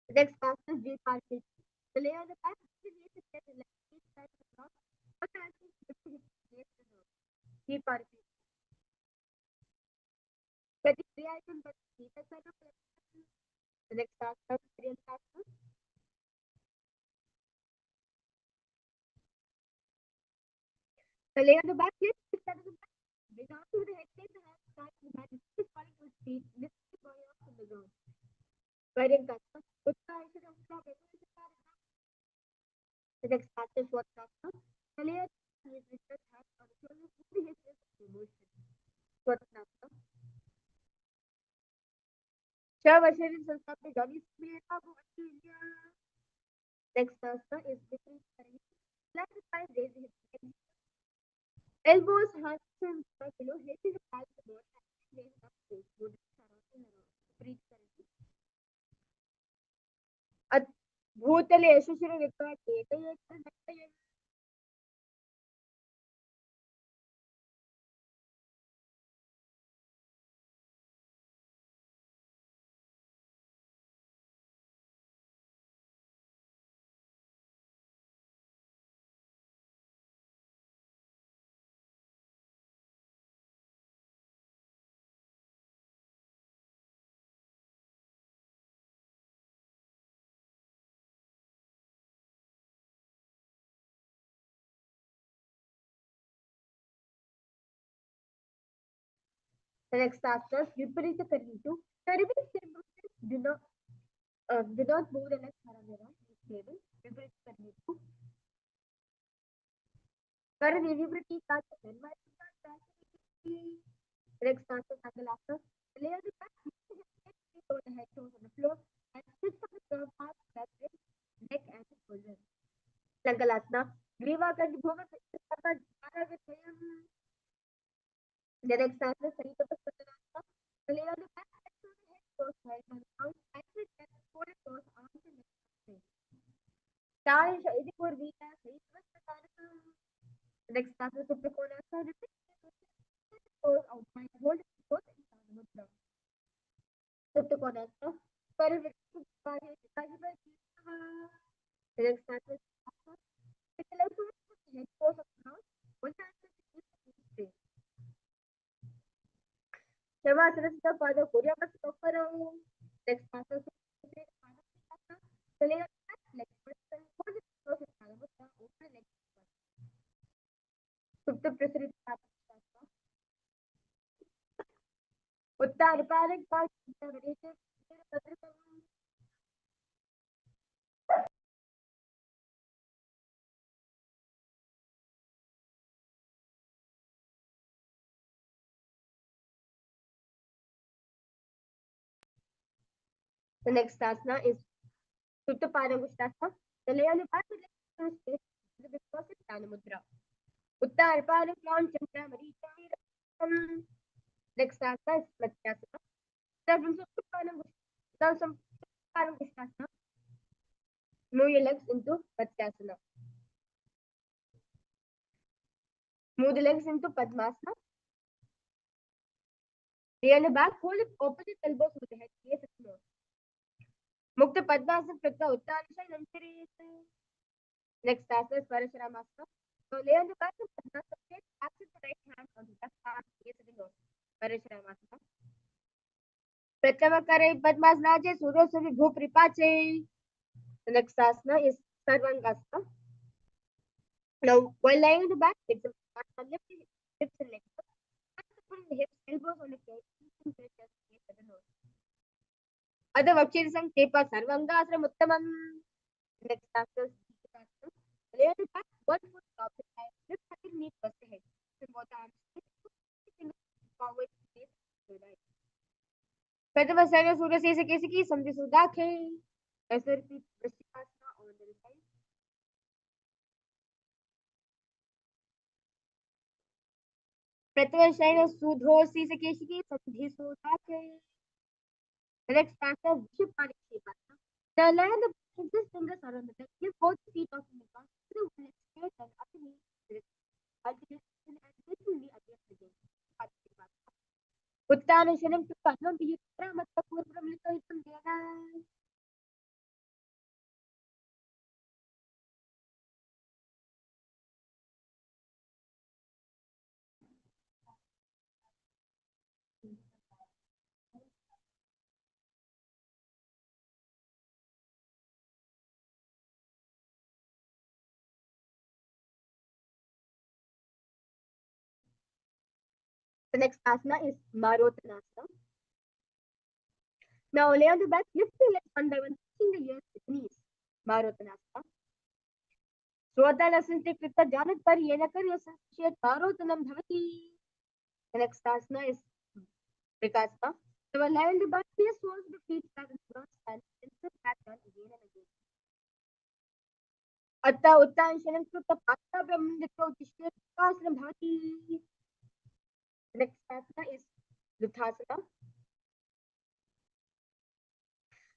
The next passes J party. The layer of the path is to get the left side of the block. What answers to J party. But the three items that the side of the next task of real task. The layer of the back is the side of the back. Bring out to the head side the hand start the back is falling to its feet, lift the body off from the ground. Wearing task. The next task is what task. The layer is with the hand on the shoulder, the head is emotion. What task? क्या वर्षन संस्था पे Johnny Smita को India next task is different left side raise his elbows hands and below head is back the board and raise up face good breathe भूतले यशस्वी व्यक्ती The next task is विपरीत करने to terrible do not move the next parameter table विपरीत करने to कर विपरीत का next task is the last layer the back on the head toes on the floor and sit on the curve path that is neck as a shoulder Langalasana Griva can be moved the next task is Sarita Pasanasana the layer the back to the head goes right on the out and the neck forward goes on the next Star is a for Vita next task is Suprakonasa goes out my hold goes in the Suprakonasa पर the next task is Shavasana pada Korea mas topper next passes चलेगा सुप्त प्रसरित उत्तर park का The next asana is Sutta Paramustasana. The layer of the state is the first Mudra. Uttar Paraklan Chandra Marita. Next asana is Pratyasana. Now some Paramustasana. Move your legs into Pratyasana. Move the legs into Padmasana. Lay on the back, hold the opposite elbows with the head. Yes, it's more. Mukta Padmasana Pratta Uttanisha and next asana is Parasharamasana. So lay on the back of Padmasana, access the right hand on the left arm, yes, sitting on Parasharamasana. Pratavakare Padmasnaje Suro Suri Bhupripache. The next asana is Sarvangasana. Now, while lying on the back, lift the lift the hips and legs up. Put the hips, elbows on the floor. Other Vakshirisam Kepa Sarvangasana Uttamam. Next asana is Dikasana. Lay on the back, one foot top the thigh. Lift your knee first ahead. Then both arms forward, face to the right. Pratavasana Surya Sesakesaki Samdhi Sudakhe. As we repeat Vrishikasana on the side. Pratavasana Sudho Sesakesaki Samdhi Sudakhe. The next asana is Vishupadikshepasana. Now lie on the back, just fingers are on the deck. Give both feet off in the ground. Put the one leg straight and underneath. Alternate and gently adjust again. Uttanashanam to Kannam Biyutra Mattapurvam Litoitam Dena. The next asana is Marottanasana. Now lay on the back, lift the legs one by one, touching the ears with the knees. Marottanasana. Swadhanasana Krita Janat Par Yena Kar Yasashyat Marottanam Bhavati. The next asana is Vikasana. So while lying on the back, please swallow the feet back and front stand and sit back down again and again. Atta Uttanashanam Krita Pata Brahmandito Tishya Vikasana Bhavati. The next asana is Luthasana.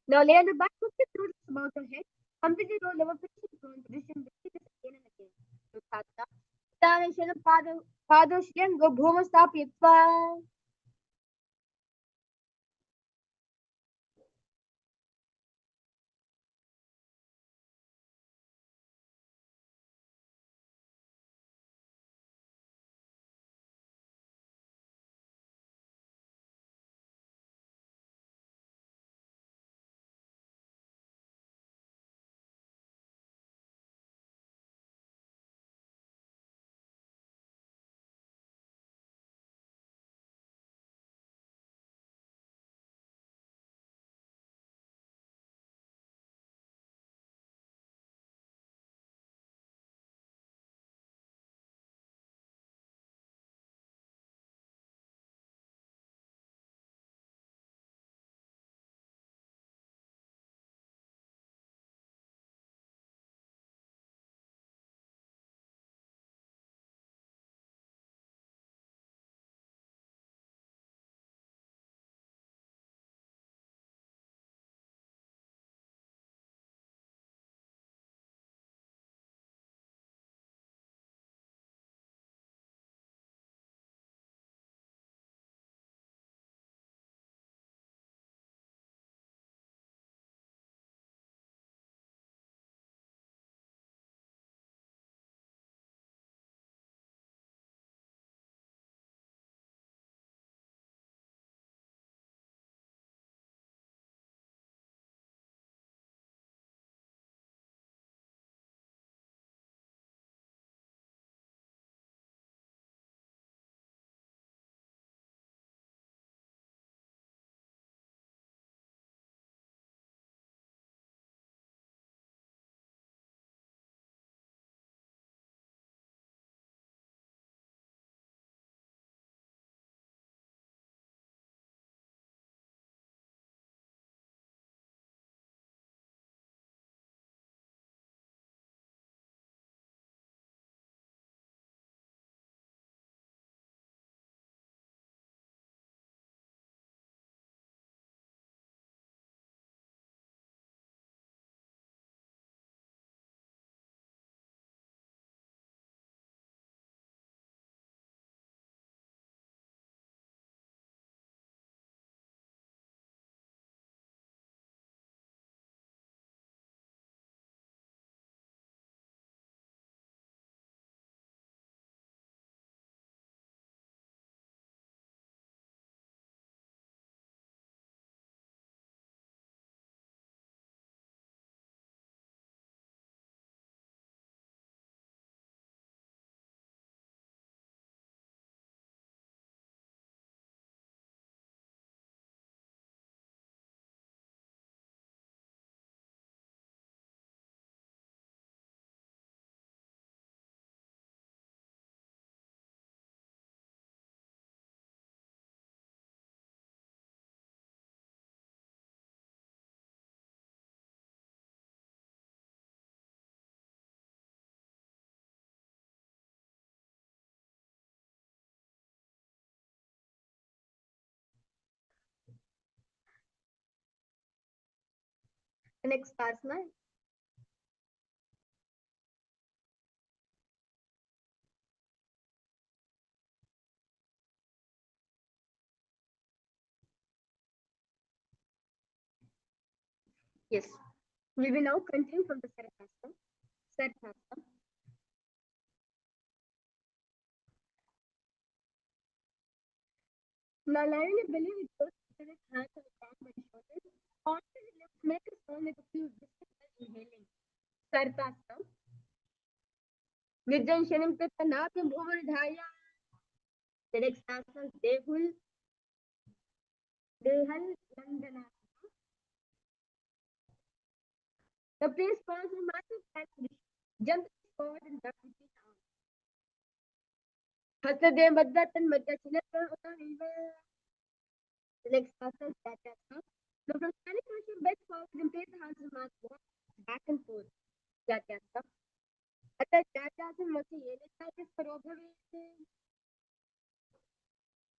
Now lay on the back, put the shoulders above your head. Completely roll over, finish prone position, repeat this again and again. Luthasana. Uttanashanam Padoshyam Go Bhuma Stapyatva. The next asana. Yes. We will now continue from the Sarasasana. Sarasasana. Now lying in belly with both hands on the palm by the shoulders. Alternate lips make a sound like a few distant while inhaling. Sarasasana. Nirjan Shanim Kritanapya Bhumadhaya. The next asana. Devul. Dehal Landana. The place falls in massive hand. Jump forward and duck between arms. Hasade Madatan Madhachinata. The next asana is Jatyasana. Now from standing position, bend forward and place the hands on mat. Walk back and forth. Jatyasana. At Jatyasana, what the Yelita is for observation.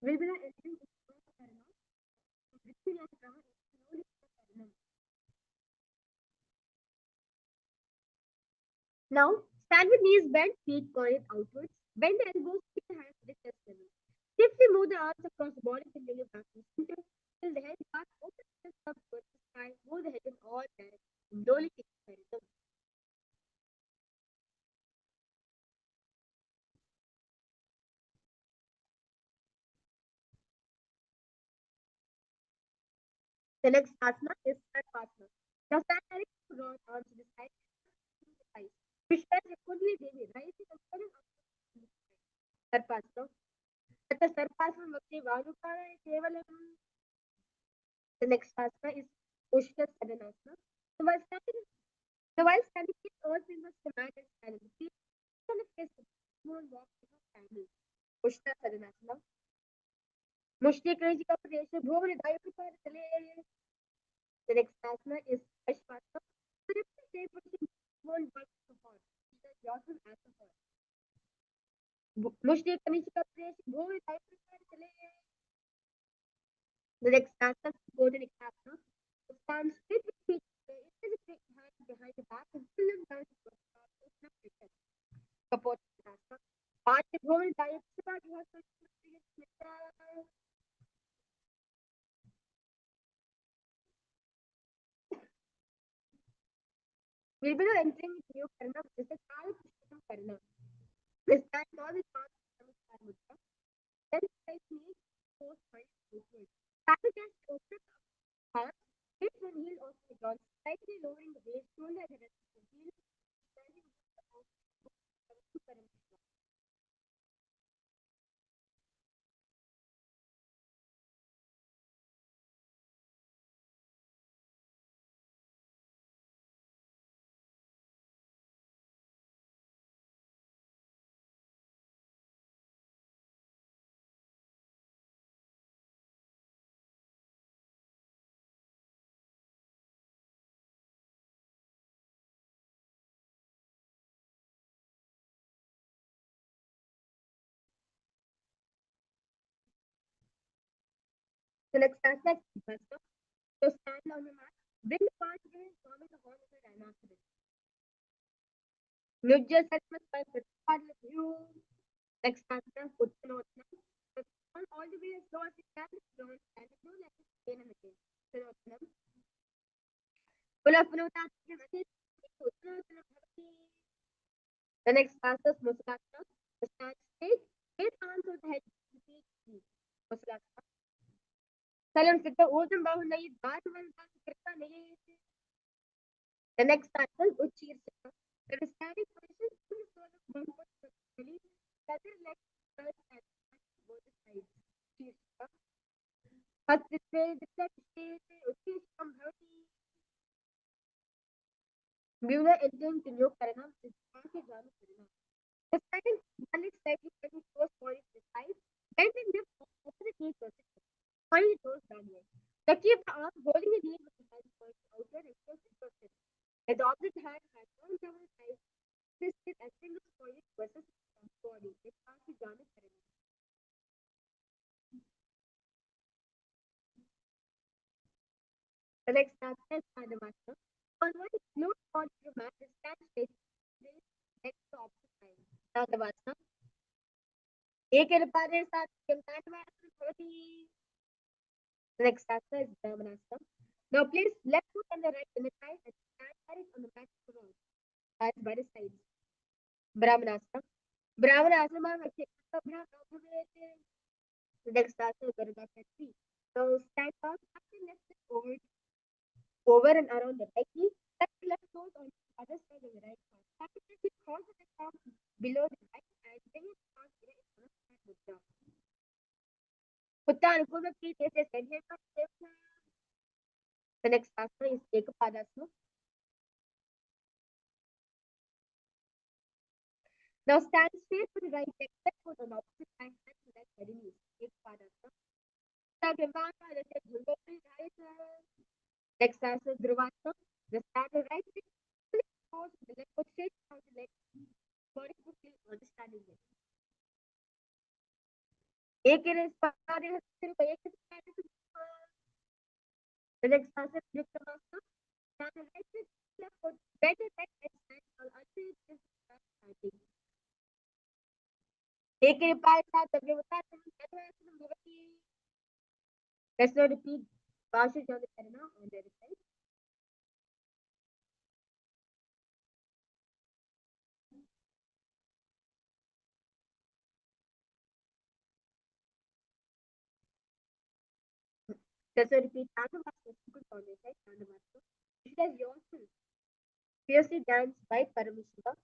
We will entering into Karma. Breathing and Karma is slowly Karma. Now, stand with knees bent, feet pointed outwards. Bend the elbows, keep the hands at the chest level. Stiffly move the arms across the body to bring you back to the center. Till the head back, open the chest up towards the sky. Move the head in all directions. Slowly kick the rhythm. The next asana is Sarvasana. Now stand directly to roll arms to the side. Vishwa Chakurli Devi, rising and falling up to the sky. Sarvasana. At the Sarvasana, Vakti Vanukara Kevalam. The next asana is Ushna Sadanasana. So while standing, keep all fingers to mat and stand in the feet. On the face of the moon, walk without standing. Ushna Sadanasana. Mushti Kriji ka Pradesh, Bhuvan Dayapikar Tale. The next asana is Ashwasana. So repeat the same position, one back to forward. Yourself as a forward. Mushti Kriji ka Pradesh, Bhuvan Dayapikar Tale. The next asana is Golden Asana. So stand straight with feet. Interlace hands behind the back and pull them down to the top. Open up your chest. Kapotasana. Part the Bhuvan Dayapikar Tale. We will be entering into new Karna, which is the Kala Pushpatam Karna. We stand all the parts of Namaskar Mudra. Then place knees, toes, hands, outwards. Paddle just open up, heart, hips and heel off the ground, slightly lowering the waist, shoulder at the rest of the heel, standing with the arms to Paramashivoham. The next aspect is Bhasma. So stand on the mat, bring the palms together, forming the horn of the rhinoceros. Nujja Satmas by Pratyapad View. Next answer, Uttanotana. So turn all the way as low as you can, don't stand it, don't let it again and again. Uttanotana. Punapunotana. Uttanotana Bhavati. The next answer is Musalasana. So stand straight, eight arms over the head, feet deep. Musalasana. Salam Siddha Udam Bahu Nayi, Dharman Krita Nayi. The next answer is Uchir Siddha. The standing position, full sole of one foot to the belly, other leg curls at both the sides. Uchir Siddha. First this way, this leg stays, Uchir Siddha Bhavati. Beulah entering to new Karana, which is Bhakti Janu Karana. The second one is slightly bending toes body to the side, bend and lift opposite knee position. Point the toes downward. Now keep the arm holding the knee with the hand pointing outward and close to the chest. Let the opposite hand has one double side. Twist it as fingers pointed versus body. It can't be done with Karana. The next answer is Paramashivoham. On one glute body to match the stand straight, next to opposite side. Now the Vasana. एक पादे साथ the next asana is Paramashivoham. Now place left foot on the right in the thigh and stand right on the mat to roll. That's by the sides. Brahmanasana. Brahmanasana the next asana is Paramashivoham. So stand out, up the left foot over and around the right knee. Touch the left foot on the other side of the right foot. After that, you cross the palm below the right and bring it down in front of the mudra. Putta Anukula feet is a center of the next asana is Ekapadasana. Now stand straight with the right leg, left foot on opposite side, and to that head knees. Ekapadasana. Next asana is Dhruvasana. The stand the right leg, force the left foot straight out the leg. Body foot on the standing leg. The next asana is Vikramasana. Stand the right leg, left foot, bend the neck and stand all until it is standing. Let's now repeat partial on the Karana on the other side. Let's now repeat Paramashivoham on the side. Paramashivoham. Visualize yourself fiercely danced by Paramashivoham.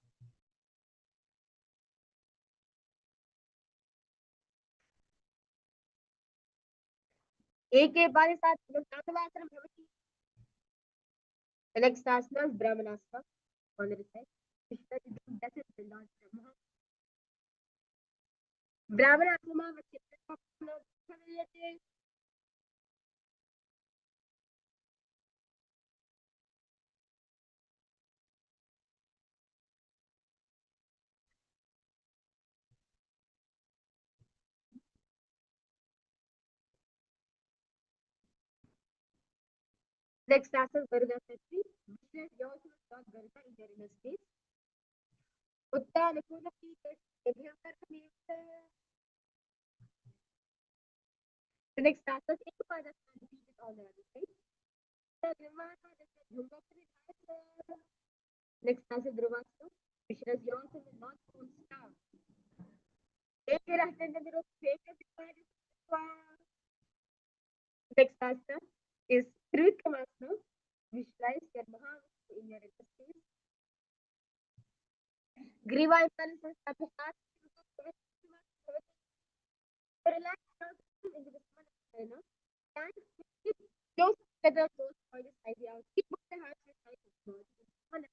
एक बार साथ तांडवासनम भवति. The next asana is Brahmanasana on the other side. That is the Lord Brahma. Brahmanasana next asana is Garudasana. Visualize yourself Lord Garuda in your inner space. Utta Anukula feet the next asana is Ekapadasana. Repeat it on the other side. Next asana is Dhruvasana. Visualize yourself in North Pole star. Next asana is Trivikramasana. Visualize your Mahavishnu in your inner space. Griva imbalance at the heart. Relax into the spine. And close together, close for this idea. Keep the heart side of the body.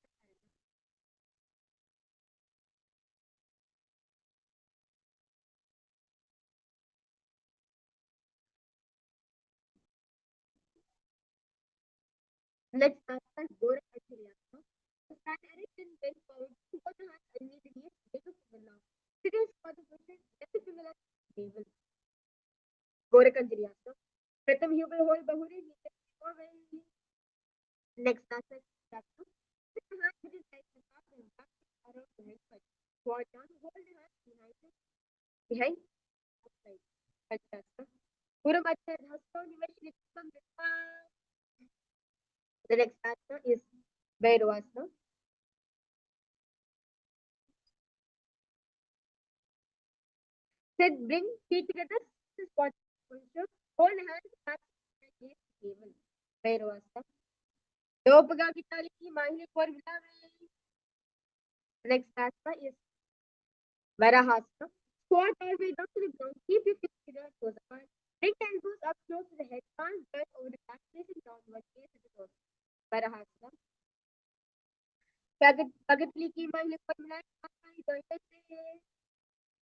Let's start by Gora Achiriyasana. Stand erect and bend forward. Put the hands underneath the knees. Take a finger now. Sit in squat position. Left finger at table. Gora Achiriyasana. Pratham you will hold Bahuri. Next asana is Chakra. Put the hands with his right and up and back around the head side. Squat down. Hold the hands behind it. Behind. Outside. Chakra. Pura Macha Hasto Nimesh Nikam Vipa. The next asana is Bhairavasana. Sit, bring feet together. Squat position. Hold hands back against the table. Bhairavasana. Dopaga Vitaliki Mahili for Vilave. The next asana is Varahasana. Squat all the way down to the ground. Keep your feet together, toes apart. Bring the elbows up close to the head. Palms bent over the back, facing downward, gaze at the toes. Varahasana. Pagatli ki Mahili for Vilave.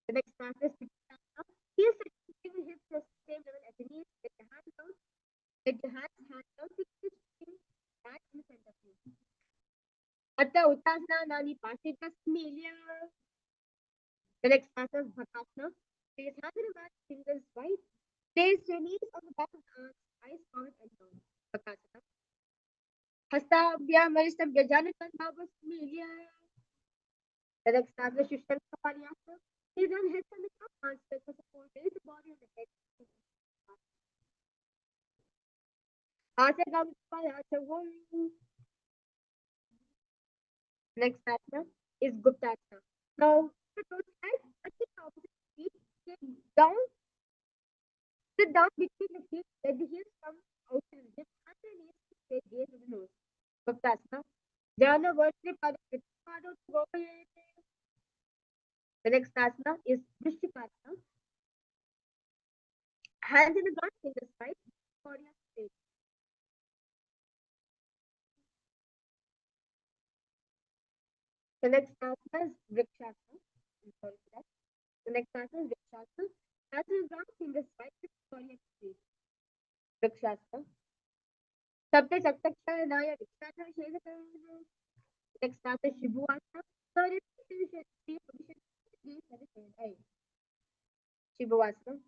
The next asana is Trikonasana. Heel keeping the hips at the same level as the knees. Get your hands down. Get your hands down. Keep that in the center of you. Atta Uttasana Nani Pasita Smilia. The next asana is Bhakasana. Place hands in the mat, fingers wide. Place your knees on the back of the arms, eyes forward and down. Bhakasana. Hasta Padabyam Maristabhya Janatan Bhavas Melia. The next time the Shishtan Kapariasa. He then heads on the top answer for support the body of the head. Asa Gam Asa. Next asana is Guptasana. Now, the toes head at the opposite feet, down, sit down between the feet, let the heels come out to the hip, and the knees straight gaze to the nose. Guptasana. Jana vertically part of to go away. The next asana is Vrishikasana. Hands in the ground, fingers right, body up straight. The next asana is Vrikshasana. I'm sorry for that. The next asana is Vrikshasana. Hands in the ground, fingers right, body up straight. Vrikshasana. Sabte Saktaksharaya Vrikshasana Shedakana. Next asana is Shibuasana. Third is position. Gaze at the third eye. Shibuasana.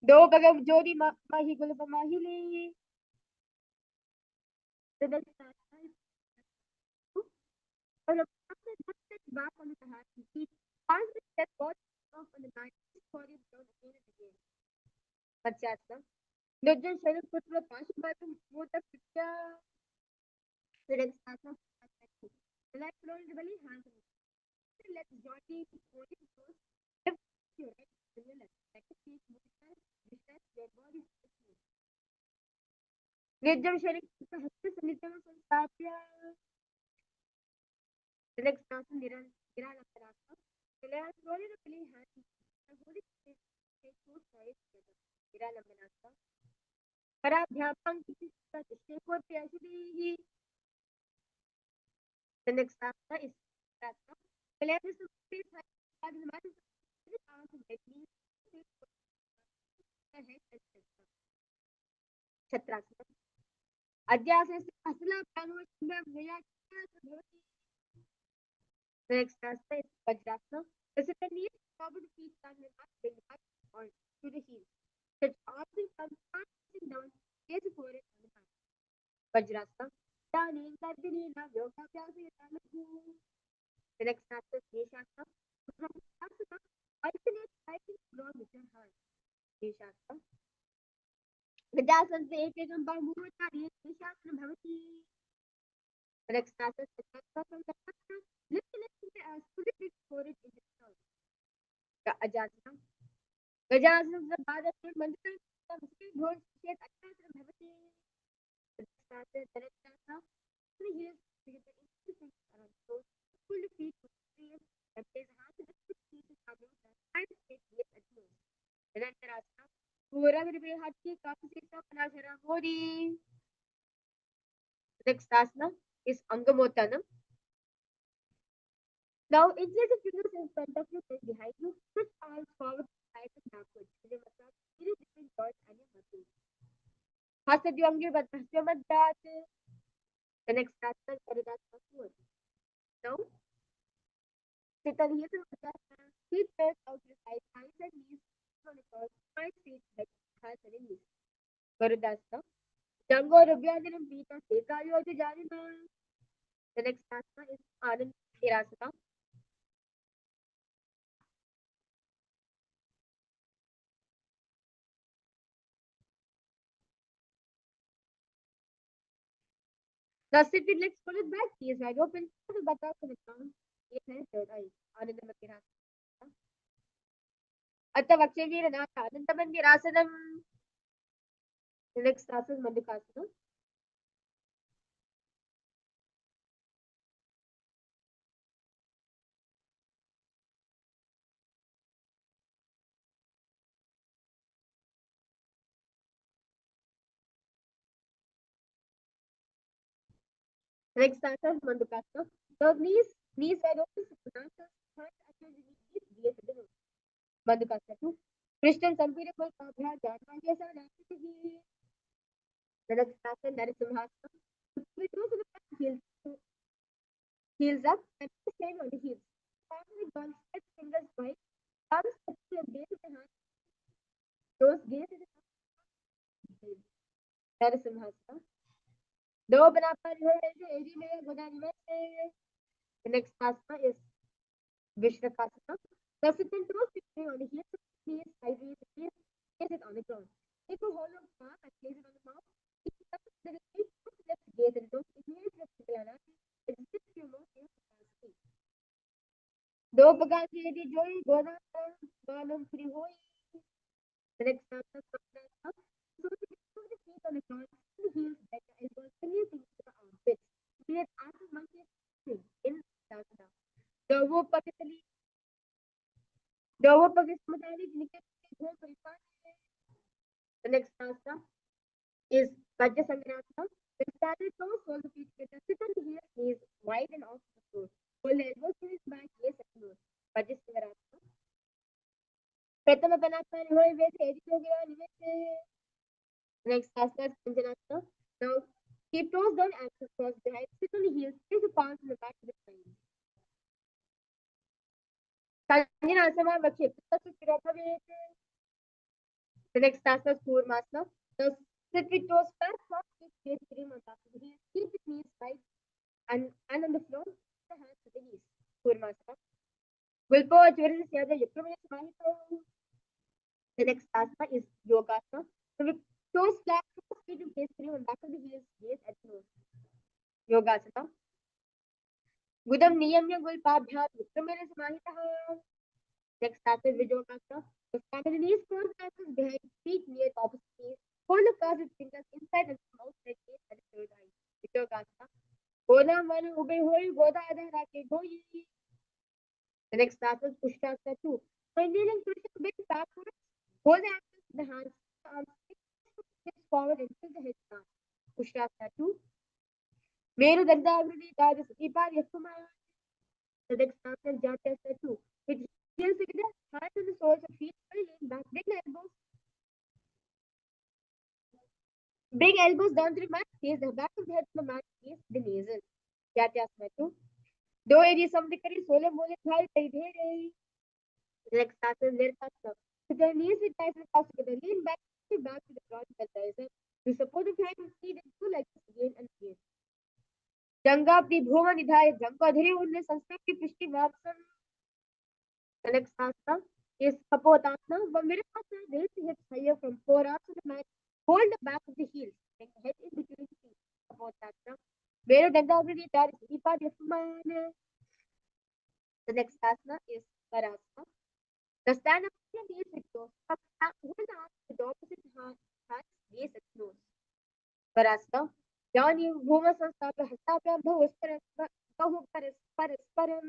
दो Burgman जोड़ी माही गुलब माही the next asana is on the back on the heart and feet. Arms and chest body off on the mat. Body down again and again. Pachasana. Nujjan Sharan Putra Pashubhatam Mota Pitya. The next asana. The left roll the belly, hands on the left jointly holding close. Left your right to the left. Like a feet movement. Distance your body. Nujjan Sharan Putra Hasta Sanitama Sanstapya. The next asana Niranaparasana. The left roll the belly, hands and hold it straight. Take two sides together. Niranaparasana. Parabhyapam Kitista Dishekor Pyashidi. The next asana is Asana. The left is the face side of the mat is the arms and head knees. The head and chest. Chatrasana. Adhyasana Asala Pranavasana Vyakya. The next asana is Vajrasana. The second knee is forward feet stand the mat, bring the mat or to the heels. Stretch arms and thumbs, facing down, gaze forward on the mat. Vajrasana. The next asana is Nishasana. Asana. Alternate slightly ground with your hand. Nishasana. Vidasana se ekam bhagavata Nishasana bhavati. The next asana is Satsasana. Lift the feet forward in the ground. The Ajasana. Gajasana is the Bhadasana Mantra. The Bhoj Shet Ajasana bhavati. The next asana is Dhanasana. The heels together in the around toes. Pull the feet to the stream and place hands to the feet to cover the hand straight gaze at nose. The Dhanasana. Pura Virve Hati Kapasita Panasara Hori. Next asana is Angamotanam. Now interlace the fingers in front of you and behind you. Push arms forward, side and backwards. You massage three different joints and your muscles. Hasadhyamgir Badhasya Madhyat. The next asana is Paradasana. Now, sit on heels and Madhyasana. Feet pressed out to the side, hands and knees on the floor. Mind straight, head, hands and knees. Garudasana. Jango Rubhyadinam Pita Sekayo Janina. The next asana is Anand Virasana. Now sit with legs folded back, knees wide open, the buttocks on the ground, eight and third eye. Ananda Virasana. Atta Vakshavira Nata Ananda Virasanam. The next asana is Mandukasana. Next asana is Mandukasana. Now knees wide open, Supanasa, hands at your knees, gaze at the nose. Mandukasana 2. Christian Sampira Kolkabha, Janmanyasa, Namahi. The next asana, Narasimhasana. We go to the back, heels up, and stand on the heels. Palm of the ground, stretch fingers wide, thumbs touch the base of the hand, toes gaze at the Narasimhasana. Do Paramashivoham Level-1. The next asana is Vishnakasana. The sitting toes fixing on the heels of the knees, sideways, place it on the ground. Take a hold of the palm and place it on the mouth. Keep it up to the feet, left gaze and don't inhale left. It's just few more things to see. Do Pagati Joy, Gona, Ganam Frihoi. The next asana is Pranayama. So the feet on the ground, the heels, back, elbows, release into the armpits. Create as much as in Asana. Do Pakatali. Do Pakatali. The next asana is Vajrasangrasana. The standard pose, hold the feet together, sit on the heels, knees wide and off the floor. Hold the elbows to his back, gaze at the nose. Vajrasangrasana. Pratama Panasana, Hoy Vese, Ediyogira, Nivese. Next asana is Panjanasana. Now, keep toes down, ankles crossed behind, sit on the heels, place the palms in the back of the spine. Panjanasana, Vakshepta, Sukiropavete. The next asana is Kurmasana. Now, sit with toes flat, cross with face cream on top of the heels, keep the knees right and on the floor, the hands to the knees. Kurmasana. Wilpo, the next asana is Yogasana. So with toes flat, cross feet in face cream on back of the heels, gaze at the nose. Yogasana. Gudam Niyamya Gulpabhyat Vikramena Samahitaha. Next asana is Vijayasana. So stand on the knees, cross ankles behind, feet near the opposite knees. Hold the calves with fingers inside and from outside face at the third eye. Vijayasana. Goda Manu Ube Hoi, Goda Adhara Ke Hoi. The next asana is Pushtasana 2. So kneeling position, bend backwards, hold the ankles in the hands, arms, hips forward and tilt the head down. Pushtasana 2. Meru Dandavrini Dada Satipa Yasumaya. The next asana is Jatyasana 2. With heels together, hands on the soles of feet, lean back, bring elbows down to the mat, face the back of the head to the mat, face the nasal. Jatyasana 2. Do eri samdikari sole mole thal taidhere. The next asana is Nirtasana. So the knees with thighs and calves together, lean back to the front belt. To support the behind and feet and pull like this again and again. Janga Pribhoma Nidhaya Janga Dhiri Unne Sanskrit ki Prishti Vapsan. The next asana is Kapotasana. Vamirasana, raise the hips higher from forearms to the mat. Hold the back of the heels. Bring the head in between the feet. Kapotasana. Meru Dandavrini Dada Satipa Yasumaya. The next asana is Karasana. The stand up your knees with toes. Hold the arms with the opposite hands, gaze at nose. Parasana. Yani Bhuma Sanstapa Hastapya Bahu Parasparam.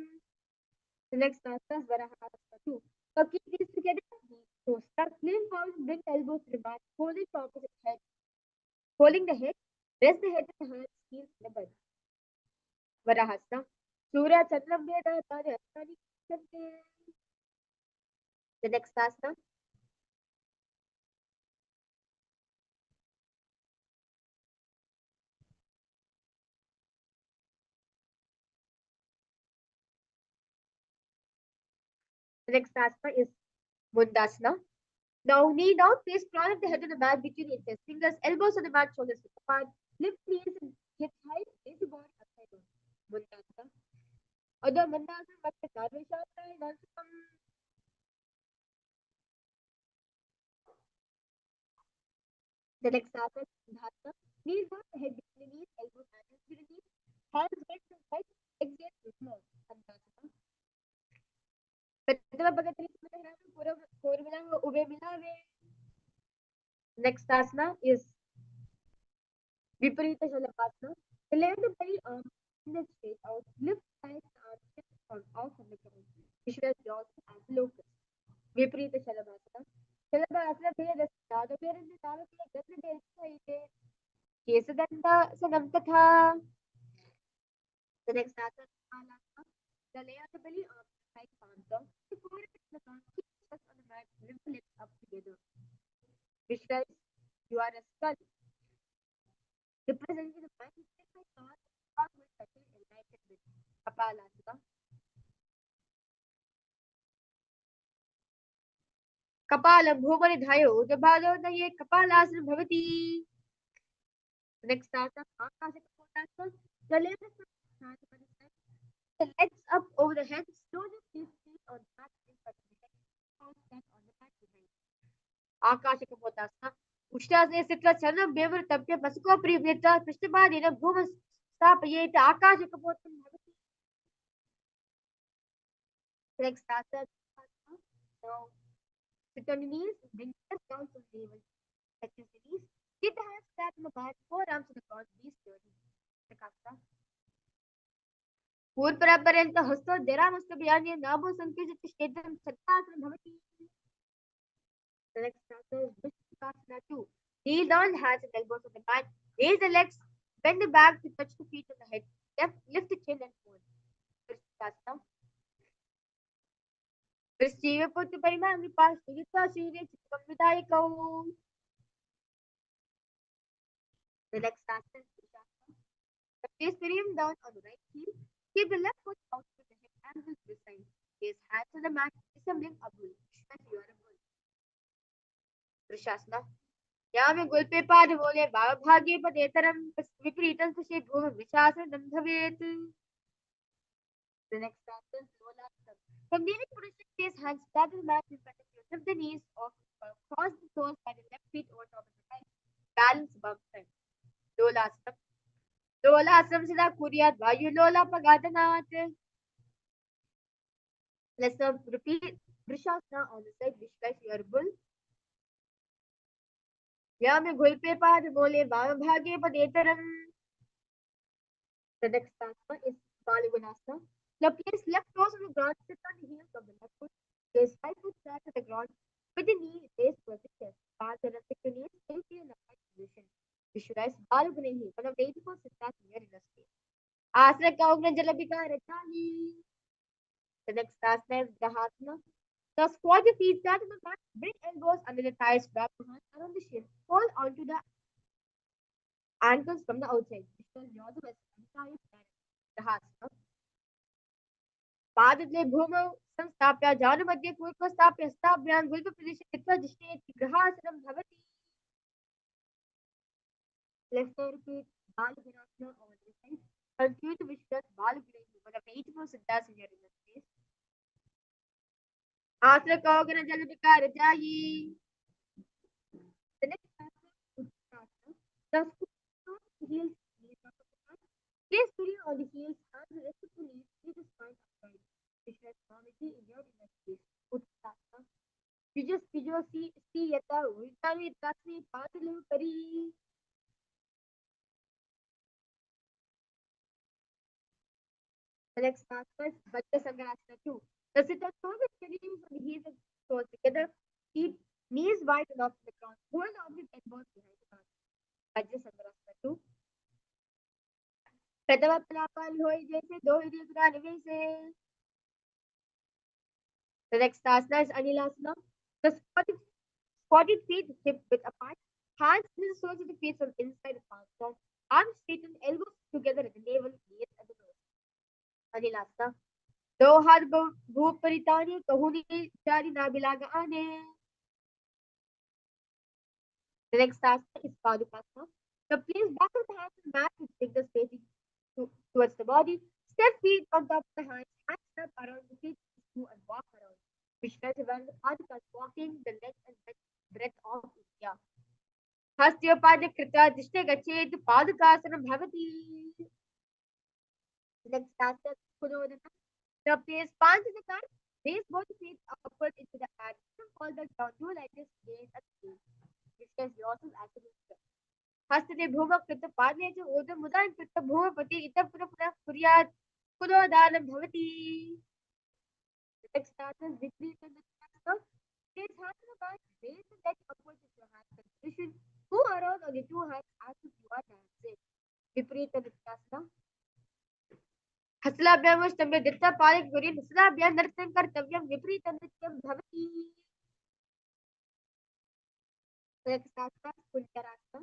The next asana is Varahasana 2. So keep these together. So start lean forward, bring elbows to the back, holding the opposite head. Holding the head, rest the head with the hands, heels in the body. Varahasana. Surya Chandram Veda Tari Astani Chante. The next asana. The next asana is Mundasana. Now knee down, place crown of the head on the mat between your chest. Fingers, elbows on the mat, shoulders apart. Lift knees and hips high. Raise the body upside down. Mundasana. Other Mundasana, Bhakti Sarveshwara, Narsam. The next asana is Dhatana. Knees down, head between the knees, elbows, hands between the knees. Hands bent to the side. Exhale to small. Dhatana. Pratama Bhagatri Smadharana Purvila Ube Milave. Next asana is Viparita Shalabhasana. Lay the belly arm straight out. Lift thighs and arms shift on off from the ground. Visualize yourself as locust. Viparita Shalabhasana. Shalabhasana Bheda Sada Bheda Sada Bheda Bheda Bheda Kesadanda Sanam Tatha. The next asana is KAILASA. The lay of the belly arm side palms down. The forehead is the ground. Keep the chest on the mat. Lift the legs up together. Visualize you are a skull. Representing the mindset by God will settle enlightened with Kapalasana. Kapalam Bhumani Dhayo, the Bhalo Daye Kapalasana Bhavati. Next asana, Akashika Potasana. The left is the legs up over the head, slowly place feet on the mat in front of the head, stand on the mat behind. Akashika Potasana. Ushtasana Sitra Chana Bevar Tapya Pasuko Privrita Krishnabadina Bhuma Stapayeta Akashika Potasana. Next asana. Now sit on your knees, bring your down to the navel. Touch your knees. Keep the hands flat on the mat, forearms to the ground, be sturdy. Takasa. पूर्वपर्यंत हस्तो दरामस्तभयान्य नाभो संकुचित क्षेत्रं सत्तासनं भवति. The next chapter is Vishwasana 2. Kneel down, hands and elbows on the mat. Raise the legs, bend the back to touch the feet on the head. Lift the chin and hold. Vishwasana. Vrishiva Puttu Parimangri Pasthivita Shirya Chittam Vidayakau. The next chapter is Vishwasana. Place Miriam down on the right heel. Keep the left foot out with the hip angles this side. Place hands on the mat, resembling a bull. As you are a bull. Vrishasana. यहाँ में गुल पे पाद बोले बाबा भाग्य पदेतरम विपरीतम से Bhoom विशासनम भवेत. The next chapter is Lolasana. From kneeling position, place hands flat on the mat in front of you. Lift the knees off, cross the toes by the left feet over top of the right. Balance above the head. Lolasana. Lolasana sida kuriyat vayu lola pagadanaat. Let's repeat Vrishasana on the side. Visualize your bull. यहाँ में घुल पे पाद बोले बाबा भाग्य पदेतरम. The next asana is Baluganasana. Now place left toes on the ground, sit on the heels of the left foot. Place right foot flat on the ground with the knee raised towards the chest. Path and stick the knees safely in the right position. Visualize Baluganehi, one of the 84 siddhas here in the space. Asana Kaugna Jalabika Rachani. The next asana is Grahasana. Now squat your feet flat on the mat, bring elbows under the thighs, wrap your hands around the shin, hold onto the ankles from the outside. Visualize your the entire Grahasana. पादद्वये भूमौ संस्थाप्य जानुमध्ये पूर्वस्थाप्य हस्ताभ्यां गुल्पप्रदेशे कृत्वा जिष्णेति ग्रहासनं भवति. Let's repeat Baluganasana on this side. Continue to visualize Baluganehi, one of the 84 siddhas here in the space. Asana Kaugana Jalabika Rajayi. The next asana is Uttanasana. The squat heels, knees up on the mat. Place Surya on the heels, hands and rest of the knees, keep the spine upright. Visualize Swamiji in your inner space. Uttanasana. See yata ultami tasmi padalu kari. The next asana is Vajrasangasana 2. The sit on toes and knees on the heels and toes together. Keep knees wide and off the ground. Hold on with elbows behind the back. Vajrasangasana 2. प्रथम पलापाल होई जैसे दो हिरी गुना निवेश. The next asana is Anilasana. The squatted feet hip width apart. Hands to the soles of the feet from inside the palms down. Arms straightened, elbows together at the navel, knees at the nose. Anilasana. दो हाथ भूप परितानी कहूनी चारी नाबिलाग आने. The next asana is Padukasana. The place back of the hands and mat with fingers facing towards the body. Step feet on top of the hands. Hands step around the feet and walk around. Visualize when the Padukas walking the length and breadth of India. Hastyopada Krita Dishte Gachet Padukasana Bhavati. Next asana is Pudodana. The place palms in the mat. Raise both feet upward into the air. Fall back down. Do like this gaze at the feet. Visualize yourself as a movement. हस्तते Bhumaka कृत पादने च ओदम मुदान कृत भूमपति इतः पुनः कुर्यात् कुलोदानं भवति. The next asana is Vikrita Nithyananda. Place hands on the back, raise the leg upwards with your hands in position. Move around on the two hands as if you are dancing. Vikrita Nithyananda. हसलाभ्याम स्तंभे दित्ता पालिक गुरी हसलाभ्याम नृत्यं कर्तव्यं विपरीत नृत्यं भवति. The next asana is Kunjarasana.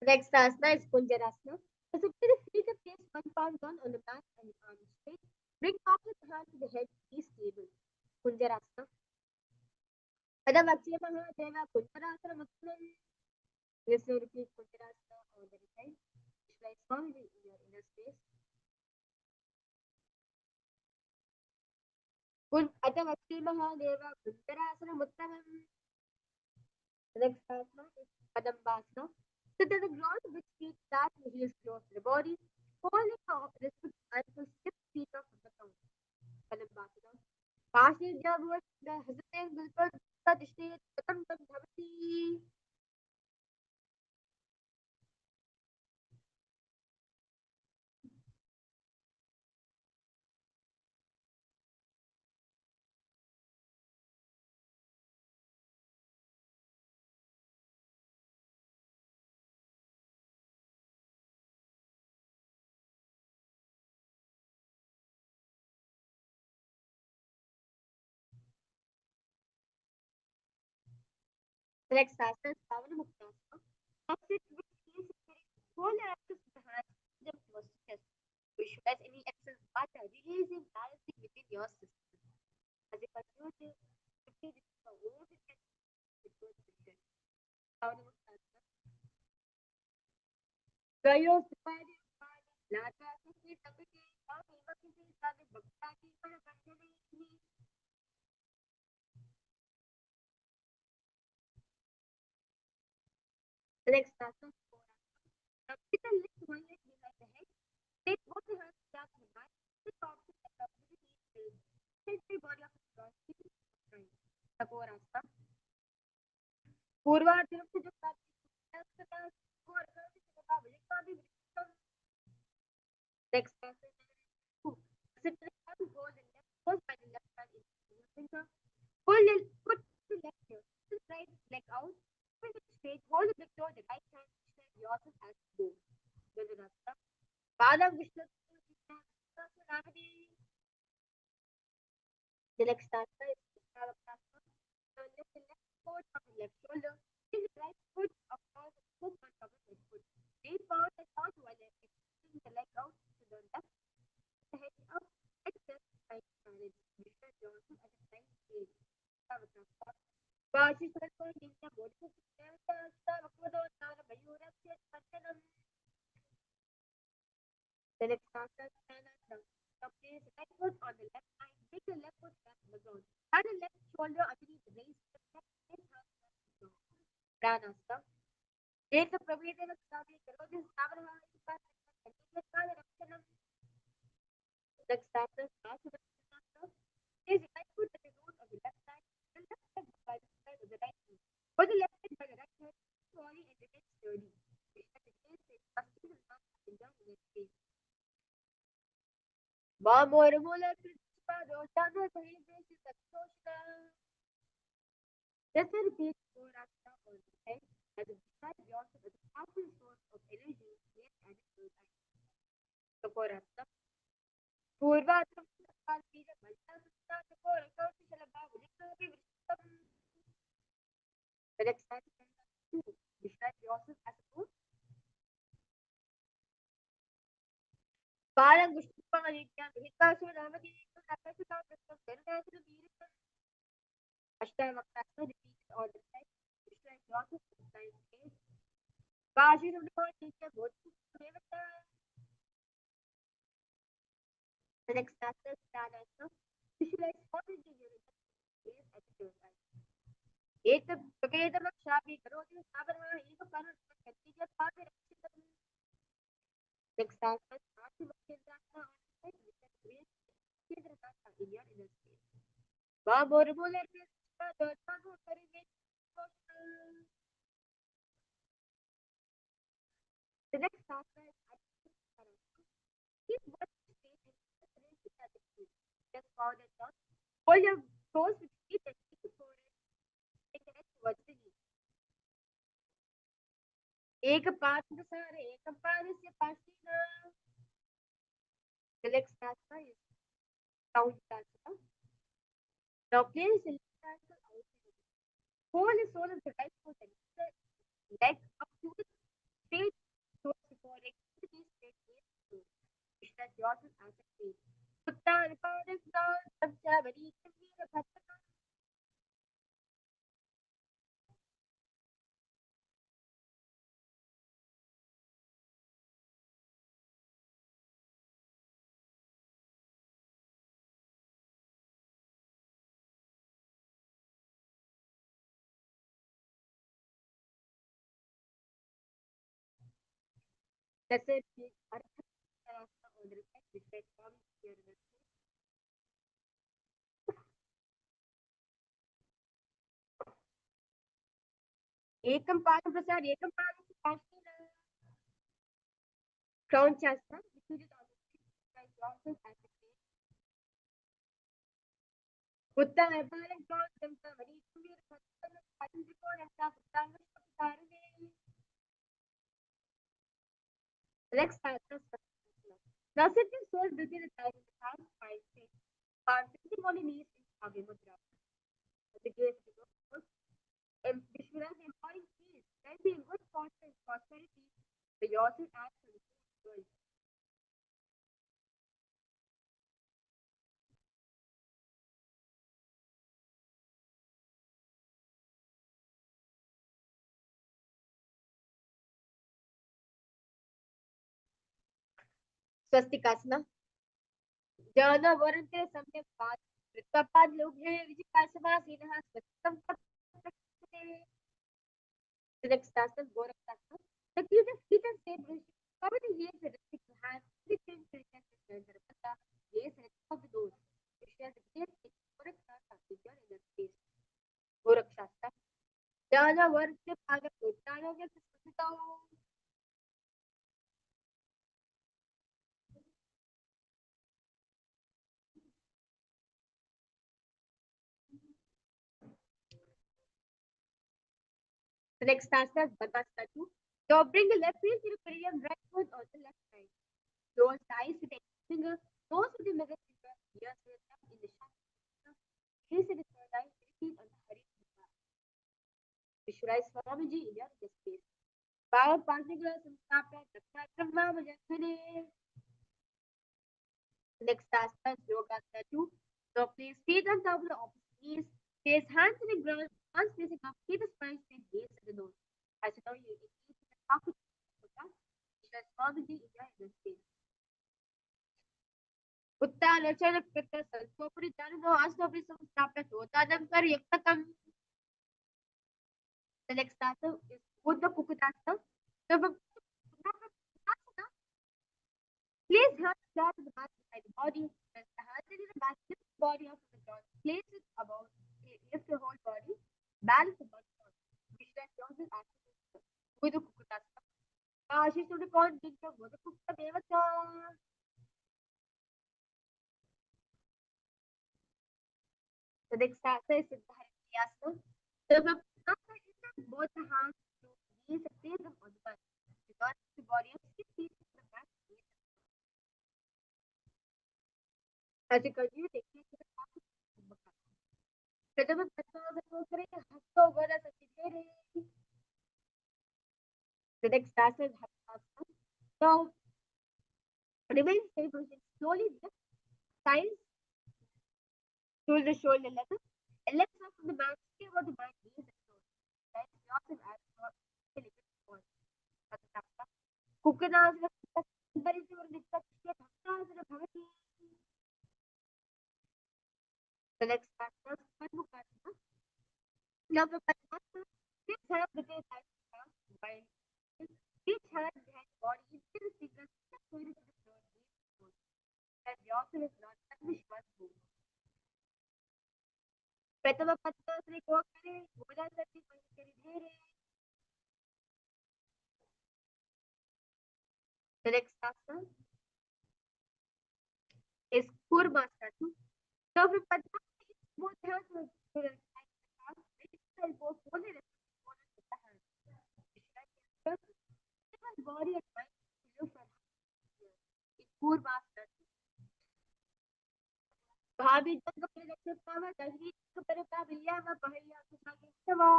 The next asana is Kunjarasana. So simply feel the place one palm down on the mat and arms straight. Bring opposite hand to the head, be stable. Kunjarasana. Padavachya Mahadeva Kunjarasana Muttanam. Let's repeat Kunjarasana on the right. Visualize firmly in your inner space. Padavachya Mahadeva Kunjarasana Muttanam. The next asana is Padambasana. Sit on the ground with feet flat and heels close to the body. Falling off the ankles 6 feet off the ground. Padambasana. Partially downward, the hesitant will Dishne Patam Tam Bhavati. The next asana is Pavana Muktasana. Sit with heels separate. Hold your ankles with the hands, them towards the chest. Visualize any excess water releasing, balancing within your system. As you continue to repeat this for over the chest, it goes to the chest. Pavana Muktasana. Gayo Sipari Pari, Lata Sisi Tabiki, Kami Makisi Sadi Bhaktaki Paramashivoham. The next asana is Paramashivoham. Now, sit and lift one leg behind the head. Take both the hands flat on the mat. Sit opposite and up with the knees straight. Tilt the body up across, keeping it upright. Taporasana. पूर्वाधर से जो next person sit down, hold the left hold by the left hand into your finger. Pull the put the left heel, pull the right leg out, pull it straight, hold the big toe, the right hand, stretch yourself as you go. Dhanurasta. Padam Vishnu. The next asana is Paramashivoham. Now lift the left foot on the left shoulder. Bring the right foot across the hook on top of the foot. Lean forward and out while extending the leg out to the left, the head up, and just side balance. Vishnu Johnson at a side stage. Paramashivoham. Vashi Sarko Ninja Bodhi Sutta Vakudo Nara Mayurasya Santanam. The next asana is Pranayama. Now place the right foot on the left side. Bring the left foot back to the ground. Hand the left shoulder underneath the raised left hand back to the ground. Pranayama. एक प्रभेदेन साधे करोति सावधानः continuous next asana asana is right foot at the root of the left side and left leg by the side of the right knee. Hold the left leg by the right side, body and remain sturdy. Trusting the arm up and down in the space. Mamormula Krispado Dano Sahidesh Satosha. Just repeat four asana on the head as a describe yourself as a powerful source of energy here and in life. So four asana. Purvatam Salpira Malta Sapora Kauti Shalabha Vikapi Vishtam. The next asana is two. Describe yourself as a food. Parang Gushpanga Nitya Hikasu Ramadi Nakasita Kristam Vedanasana Virikam. Ashtavakrasana repeated all the time. Describe yourself as a time space. Vashi Sudhava Nitya Bodhi Devata. The next asana is Pranayama. Visualize what is the unit space at the same time. एक प्रभेदम क्षापि करोति सावधानः एक पादं continuous पादे रक्षितम्. Next asana is Asana on the side with the brain Kedrasana in your inner space. Vamormula Krispado Dano Sahidesh Satosha. The next asana is Adipati. Keep one straight and separation at the feet. Just forward and down. Hold your toes with feet and keep forward. Take the head towards the knee. एक पादसारे एक पादस्य पाशिना. The next asana is Count Asana. Now place the left ankle outside. Hold the sole of the right foot and the leg up to the straight towards the foreleg. Straight Visualize yourself as a tree. Uttan Paris down, Samchavadi, Kavira Bhattana. That's it. Artha Rasa on the right, which I come here in the Ekam Padam Prasad, Ekam Padam Prasad, Crown Chasna, which is on the right, yourself as a tree. Uttan Paris down, Samchavadi, Kavira Bhattana, Padam Trikon, and Uttan Paris. Next factor. Now sit your soul within the time of the past 5 days. Sitting on your knees in Abhimudra. The gaze below. Visualize empowering peace. Then be in good fortune and prosperity. The yourself acts in the world. Swastikasana. Jana Varante Samyak Pad. Ritapad Lubhe Vijikasama Sinaha Swastikam the next task is Gorakasana. The key is feet and say cover the ears and restrict the hands. The chin to the chest and the Rakata. Yes, and of the doors. It shares the place in Gorakasana with your inner space. Gorakshastra. Jana Varante Paga Putana gets the next task is Bakastatu. So bring the left heel to the perineum, right foot on the left side. Close the eyes with the finger, nose with the middle finger, ears with the thumb in the shadow. Gaze at the third eye, repeat on the Hari. Visualize Swamiji in your space. Power particular Samstapa, Tattva Majanthane. Next task is Yoga Tattoo. So place feet on top of the opposite knees, place hands in the ground, hands facing up, keep the spine straight, gaze at the nose. As you know, you can eat the half of the visualize Swamiji in your inner space. Uttan Acharya Pitta Salpopuri Janano Astopri Samstapa, Totadam Kar Yaktakam. The next task is Buddha Kukutasana. So place hands flat on the mat beside the body. Press the hands into the mat, lift the body off of the ground. Place it above, lift the whole body. Balance the body on. Visualize yourself as Buddha Kukutasana. Ashish to the con, Dinka Buddha Kukta Devata. The next task is Siddharthayasana. So the both the hands to knees and place them on the mat. Because the body of 6 feet to the back. As you continue, take it to the top of the back. प्रथम पद्मावत करें हस्तो वरा सचिदेरे. The next task is Hatha. Now remain same position. Slowly lift thighs to the shoulder level. And legs up from the mat. Stay about the mat. Knees and toes. Right? Yourself as for Kukanasana. The next task is Padmukasana. Now the Padmasana. Six hands between thighs while each hand behind the body. Instead of fingers, just point it to the floor. And yourself is not Padmishwas move. प्रथम पद्मासने को करें बोला करके करी धीरे. The next asana is Kurmasana. So we Padmasana both hands will the elbows only rest on the hands. Body and mind to from in Kurmasana. भाभी जंग पर रखे पावा दही पर का बिलिया में पहलिया के साथ सवा.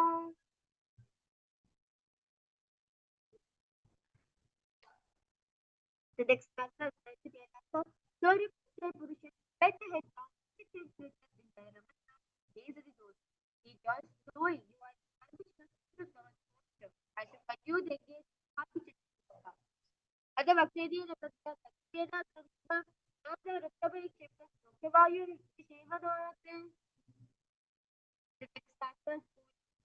The next asana is Sorry, Purusha, let the head down. It is with the environment. Gaze at the door. He just knowing you are permission to turn posture. I should continue the engage. Happy to other bacteria that the bacteria after recovery chambers. So why you shame on the next factor?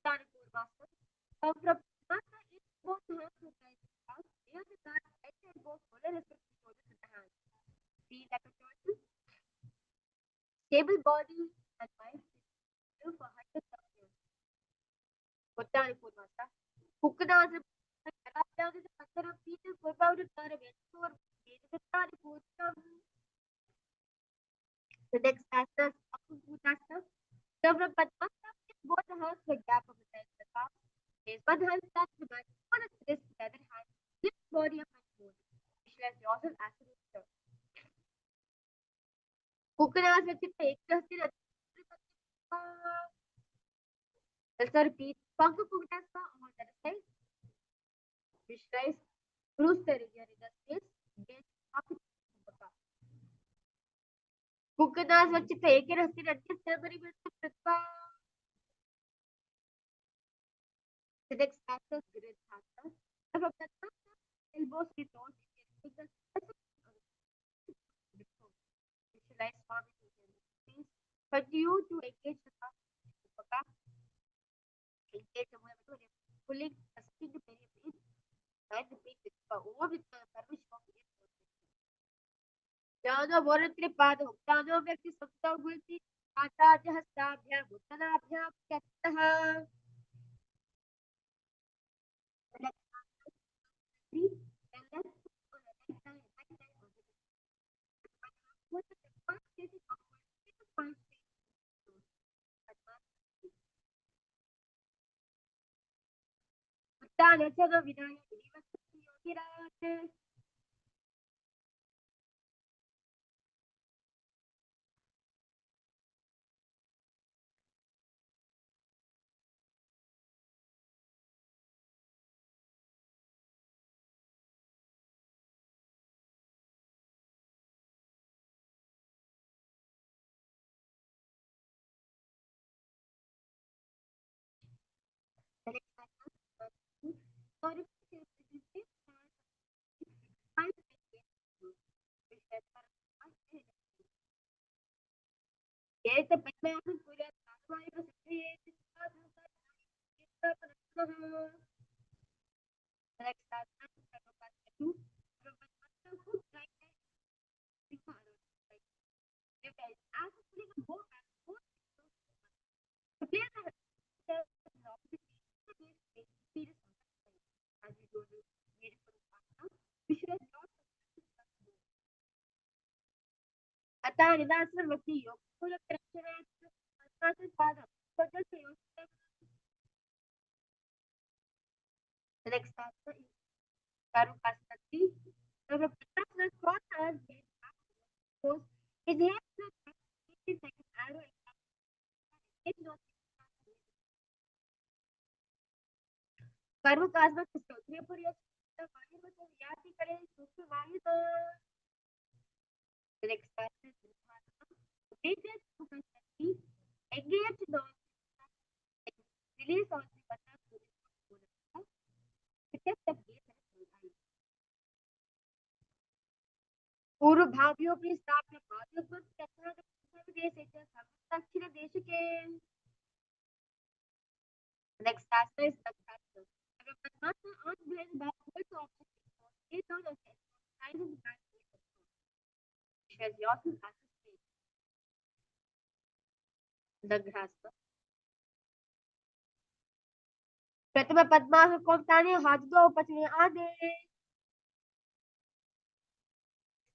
Master. From master, it both hands to guide the house. Near the guard, I can go full respect to the hands. See like a choice. Stable body and mind live for hundreds of years. Botanic food master. Cooked down is a matter of people for about a ton of it. So, botanic food. The next factor, food master. So, from Padmasta, it both the hands with gap of the time. The top is one hand that's the man. One is this, the other hand. Lift body up and food. Visualize yourself as a rooster. Cooked with it, take just in a let's repeat. Funky cooked on the other side. Visualize rooster in your inner space. Get up. Cooked with it, take it as in a ceremony with the prepare. The next factor is grid factor. From the top, elbows with all the visualize farming space. Continue to engage the engage the movement, pulling, assisting the period, and the big over with the permission of the ज्ञानो वरत्रिपादौ ज्ञानो व्यक्ति सप्तौ गुल्ति आचार्य हस्ताभ्यां उत्तराभ्यां त्यक्तः उत्तानचर Vinay विवस्ति Yogiraj Yes, the Padmasan Pura Sarvaya Prasakriya next आता निदासन वक्ति योग पूरा प्रश्न पादम total योग the next factor is Karukasati. So the person cross has been exposed. His head is like an arrow. It's not Karukasma system. Therefore, yes, the body was a yati kare susu vali the next factor is greatest Karukasati. Engage the release on the button to the test of पूर्व भावियों की स्थापना भावियों को देश दक्षिण देश के next factor is subfactor. अगर परमात्मा और भेद भाव कोई तो option is not okay. Sign in the back shares yourself as a state. The grasp. प्रथम पद्मा को ताने हाथ दो पचने आधे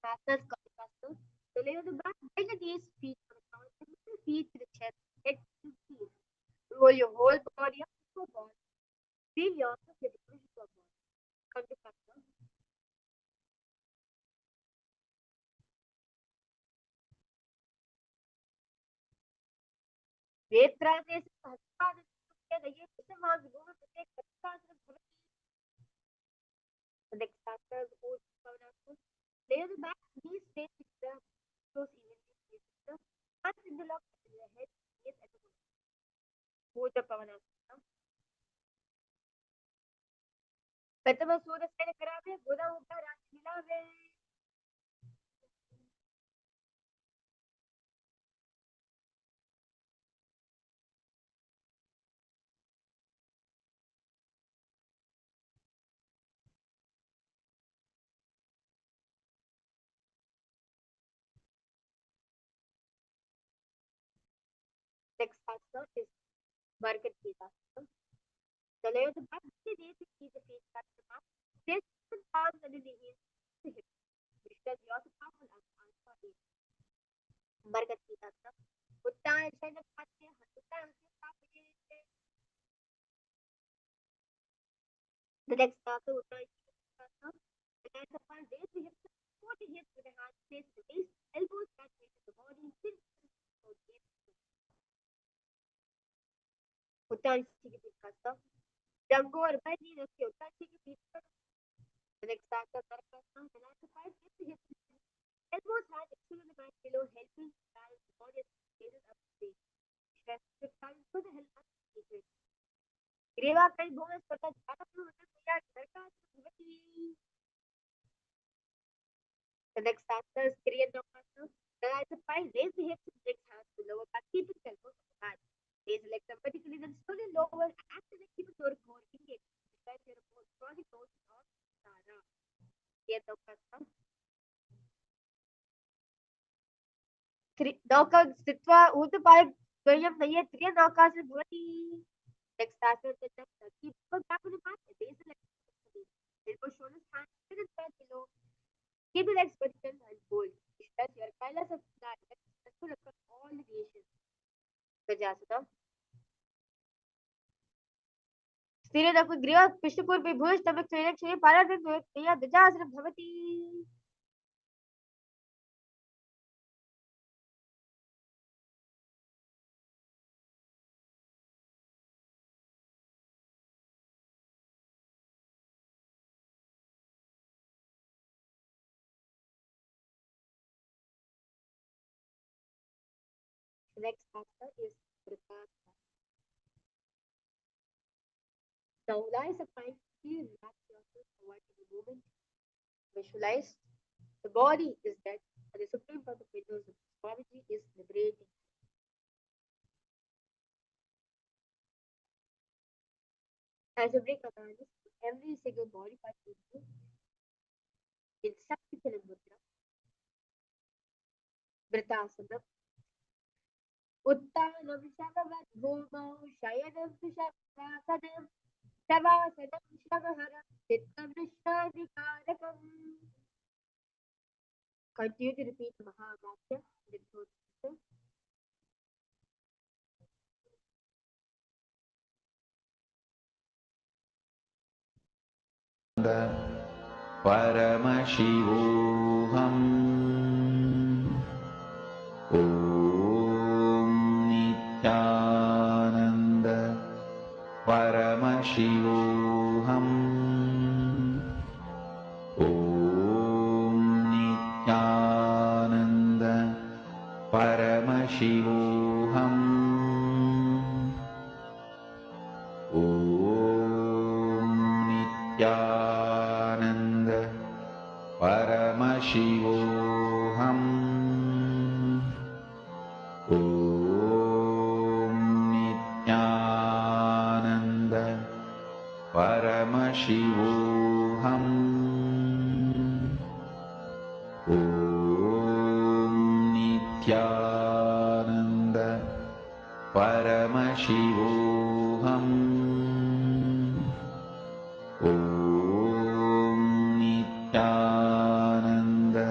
factors called the lay of the back, bend the knees, feet to the ground, feet to the chest, head to the feet. Roll your whole body up to a ball. Feel yourself with the push to a ball. Come to factor. Vetradesh Hastad the year to the mark, go to take the start of the next factor, the lay of the back, knees, face to the ground. भूतपवनासना प्रथम सूर्यसेन करावे बुध उठ राशि मिलावे next asana is Market Asana. The layer of the back the day to keep the face back to mouth. This is palms under the ears to hip. Because you also powerful and answer is Market Asana. Uttan and the Patti, Uttan and the The next asana, Uttan asana. The next asana, raise the hips, support the hips with the hands, place the base, elbows back into the body, chin Uttan asana. Jango or belly, the Uttan asana. The next asana, Paramashivoham Level-1. Lift the hips, elbows hand extend on the mat below, helping balance the body as it raises up the base. Stress the time for the help of the sequence. Greva kai bonus pata jana to hota puya karka. The next asana is Kriya Asana. Then as a pie, raise the hips and bring hands to lower back, keep it elbows on the mat. Raise the legs vertically, then slowly lower, actively keep it more engaged. Because your body goes on Tara. Kriya Asana. नौका स्थित्वा ऊर्ध्वपाय द्वयं नय्ये त्रिय नौकासन भवति next asana is the keep the back on the mat raise the legs elbow shoulders hands chin and bend below keep the legs vertical and hold stretch your KAILASA flat successful across all the variations Gajasana स्थिरे नौका ग्रीवा पृष्ठपूर्व भुज stomach क्षय पारार्धं द्वयं गजासनं भवति next asana is brightest. Now lies a fine feel relax yourself avoiding the movement. Visualize the body is dead and the supreme part of windows of astrology is liberating. As you bring awareness to every single body part you do in Shakti Mudra, Vritasana, Uttanam Shavavat Bhumau Shayanam Shavasanam Shavasanam Shavaharam Chitam Nishnadikarakam. Continue to repeat Mahavakya with those systems. Paramashivoham Om Nithyananda Paramashivoham Om Nithyananda Paramashivoham Om Nithyananda Paramashivoham Om Nithyananda Paramashivoham Om Nithyananda Paramashivoham Om Nithyananda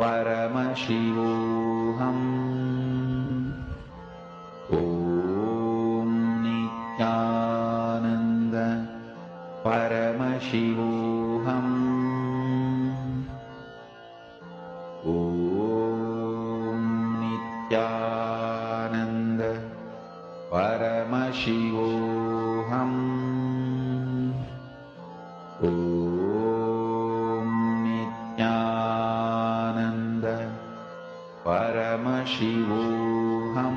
Paramashivoham Om Nithyananda Paramashivoham Om Nithyananda Paramashivoham Om Nithyananda Paramashivoham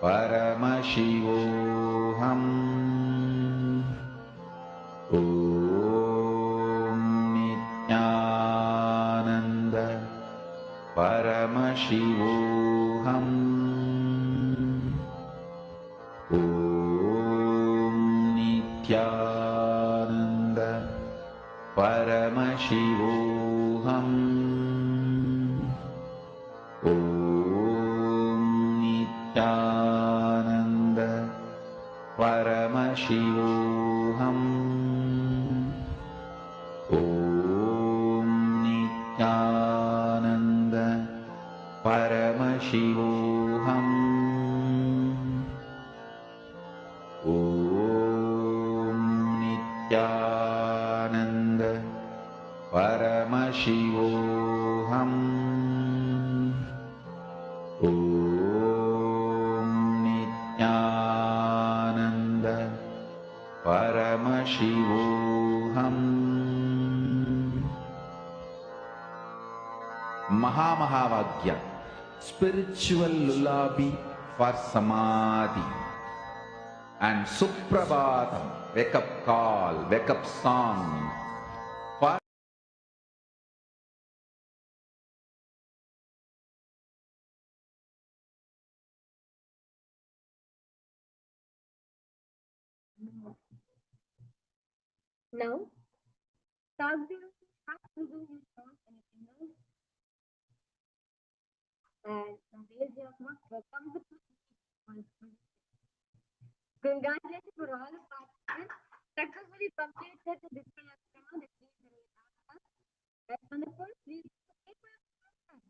Paramashivoham. Om Nithyananda. Paramashivoham. Om Nithyananda. Paramashivoham. Om Nithyananda. Paramashivoham. Om Nithyananda. Paramashivoham. Om Nithyananda. Paramashivoham. Om Nithyananda. Paramashivoham. Mahamahavagya, spiritual lullaby for samadhi. And Suprabhatam, wake up call, wake up song. Now, Sagdev has chosen his song and singers, and Nadesh Yasma welcomes the congratulations for all the participants successfully completed the display of Krama, the three that's wonderful. Please take my answer.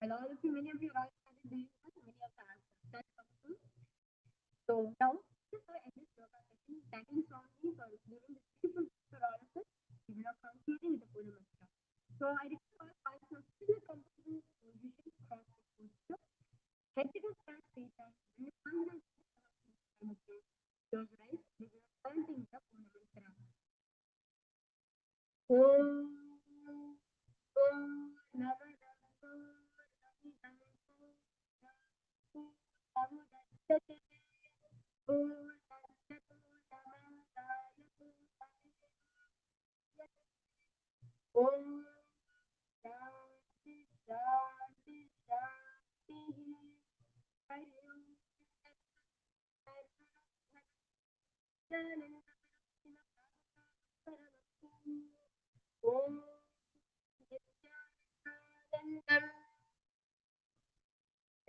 Well, all of you, many of you are already doing that, many of the answers. That's wonderful. So now, this is the end of this yoga session. Thanking strongly for giving this beautiful for all of us. We will now concluding with the Puna Mantra. So I request all participants to the comfortable position, cross the posture, head to the stand straight and the hands and close your eyes. We will chanting the Puna Mantra. Om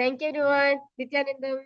Thank you, everyone. Nithyanandam.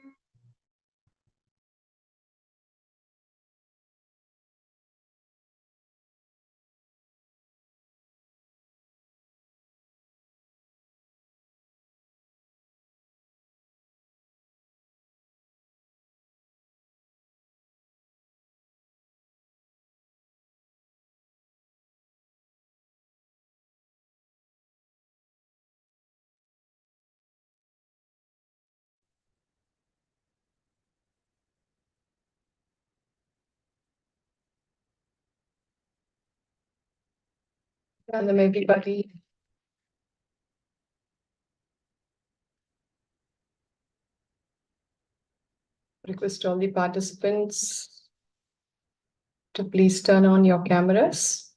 Welcome everybody. Request all the participants to please turn on your cameras.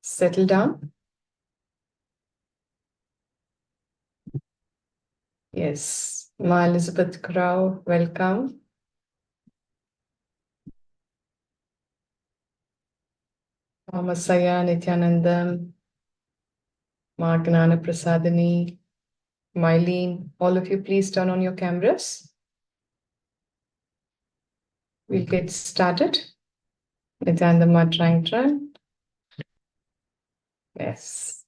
Settle down. Yes, Ma Elizabeth Crow, welcome. Masaya Nithyanandam, Ma Gnana Prasadini, Mylene, all of you please turn on your cameras. We'll get started. Nithyanandam trying. Yes.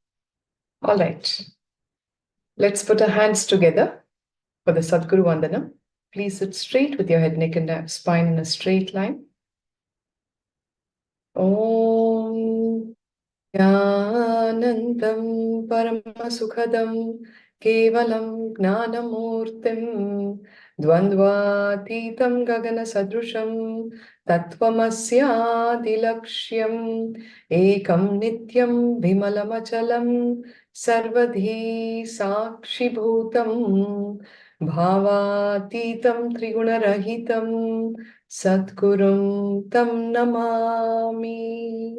All right. Let's put our hands together for the Sadguru Vandanam. Please sit straight with your head, neck, and spine in a straight line. Om Jnanandam Paramasukhadam Kevalam Gnanamurtim Dvandvatitam Gagana Sadrusham Tattvamasyadilakshyan Ekam Nityam Vimalamachalam Sarvadhi Sakshibhutam Bhavatitam Trigunarahitam Satgurum Tam Namami.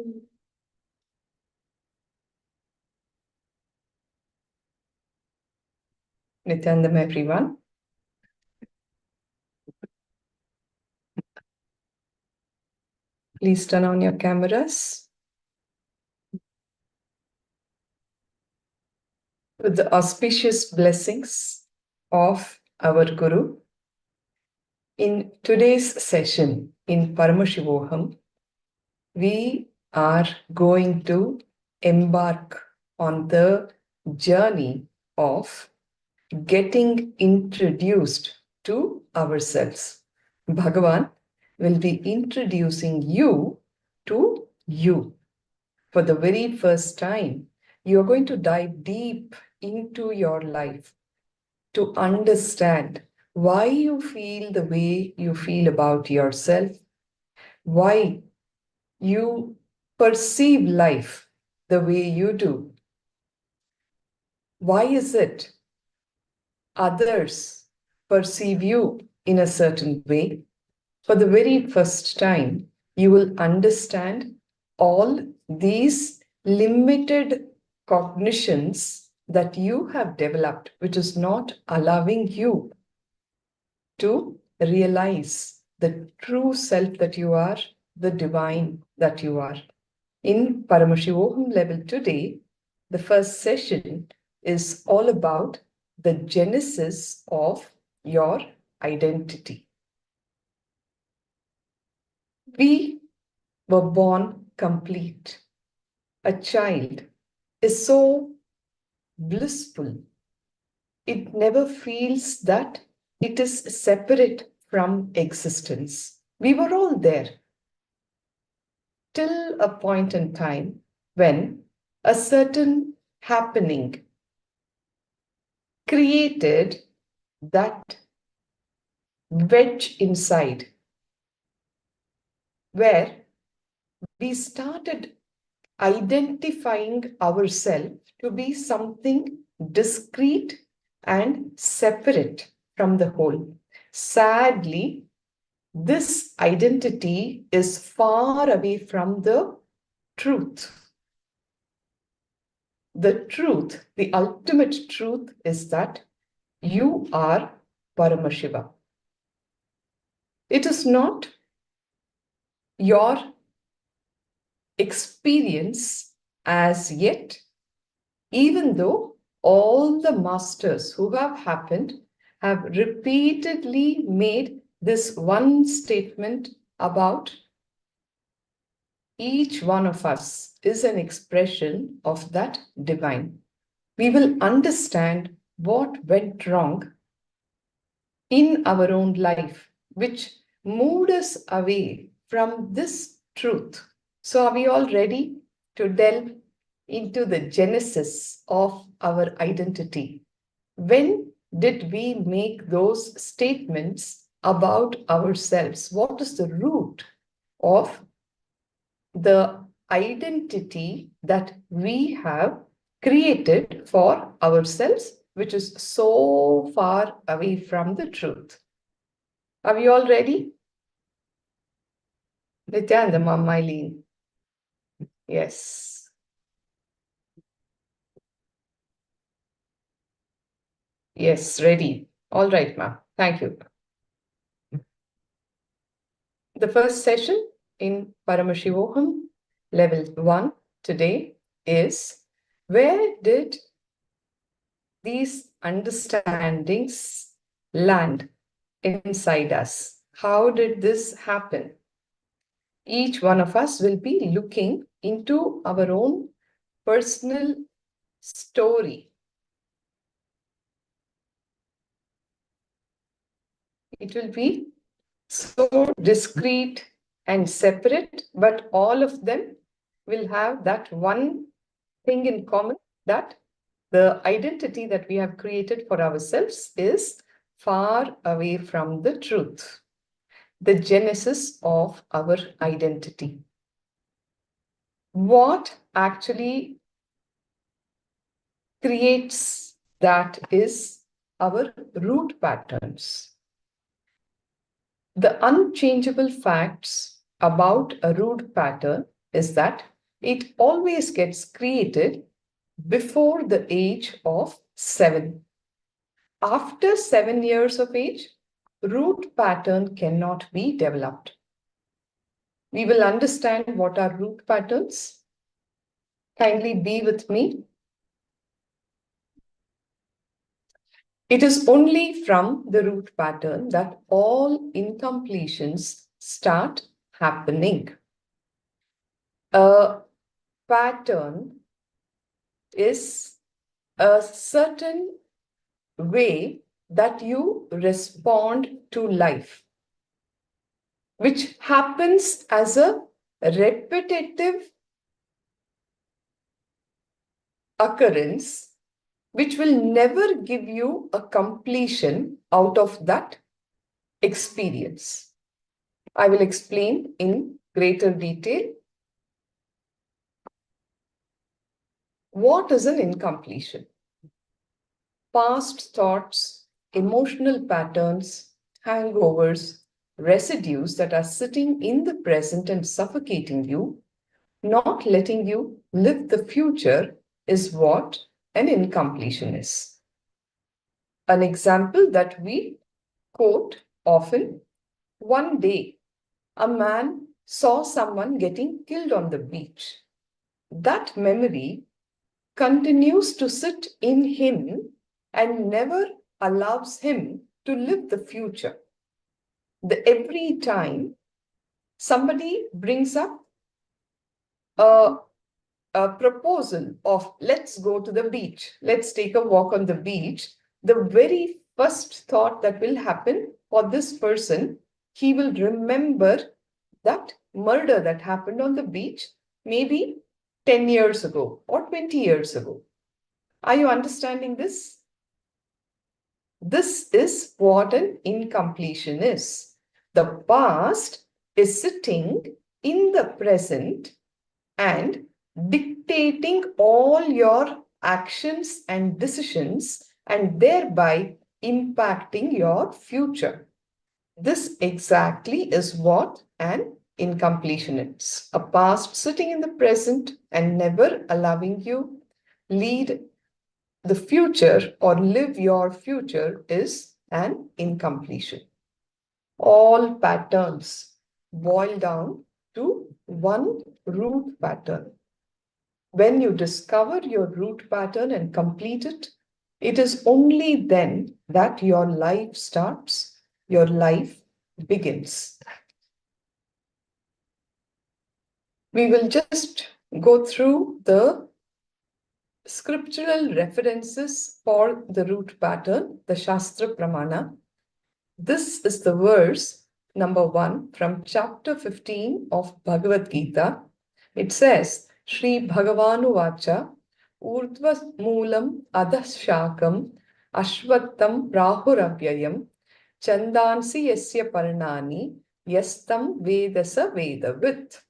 Nithyananda, everyone. Please turn on your cameras. With the auspicious blessings of our Guru, in today's session in Paramashivoham, we are going to embark on the journey of getting introduced to ourselves. Bhagavan will be introducing you to you. For the very first time, you're going to dive deep into your life to understand why you feel the way you feel about yourself, why you perceive life the way you do. Why is it others perceive you in a certain way? For the very first time, you will understand all these limited cognitions that you have developed, which is not allowing you to realize the true self that you are, the divine that you are. In Paramashivoham level today, the first session is all about the genesis of your identity. We were born complete. A child is so blissful. It never feels that it is separate from existence. We were all there till a point in time when a certain happening created that wedge inside where we started identifying ourselves to be something discrete and separate from the whole. Sadly, this identity is far away from the truth. The truth, the ultimate truth is that you are Paramashiva. It is not your experience as yet, even though all the masters who have happened have repeatedly made this one statement about each one of us is an expression of that divine. We will understand what went wrong in our own life, which moved us away from this truth. So are we all ready to delve into the genesis of our identity? When did we make those statements about ourselves? What is the root of the identity that we have created for ourselves, which is so far away from the truth? Are we all ready? Nithyananda, Mom, Mylene. Yes. Yes, ready. All right, ma'am. Thank you. The first session in Paramashivoham Level 1 today is, where did these understandings land inside us? How did this happen? Each one of us will be looking into our own personal story. It will be so discrete and separate, but all of them will have that one thing in common, that the identity that we have created for ourselves is far away from the truth, the genesis of our identity. What actually creates that is our root patterns. The unchangeable facts about a root pattern is that it always gets created before the age of 7. After 7 years of age, root pattern cannot be developed. We will understand what are root patterns. Kindly be with me. It is only from the root pattern that all incompletions start happening. A pattern is a certain way that you respond to life, which happens as a repetitive occurrence, which will never give you a completion out of that experience. I will explain in greater detail. What is an incompletion? Past thoughts, emotional patterns, hangovers, residues that are sitting in the present and suffocating you, not letting you live the future, is what an incompletion is. An example that we quote often: one day, a man saw someone getting killed on the beach. That memory continues to sit in him and never allows him to live the future. Every time somebody brings up a proposal of let's go to the beach, let's take a walk on the beach, the very first thought that will happen for this person, he will remember that murder that happened on the beach maybe 10 years ago or 20 years ago. Are you understanding this? This is what an incompletion is. The past is sitting in the present and dictating all your actions and decisions and thereby impacting your future. This exactly is what an incompletion is. A past sitting in the present and never allowing you lead the future or live your future is an incompletion. All patterns boil down to one root pattern. When you discover your root pattern and complete it, it is only then that your life starts, your life begins. We will just go through the scriptural references for the root pattern, the Shastra Pramana. This is the verse number 1 from chapter 15 of Bhagavad Gita. It says, Shri Bhagavanu Vacha, Urdhva Moolam Adha Shakam, Ashvattam Rahuravyayam, Chandansi Yasya Parnani, Yastam Vedasa Vedavit.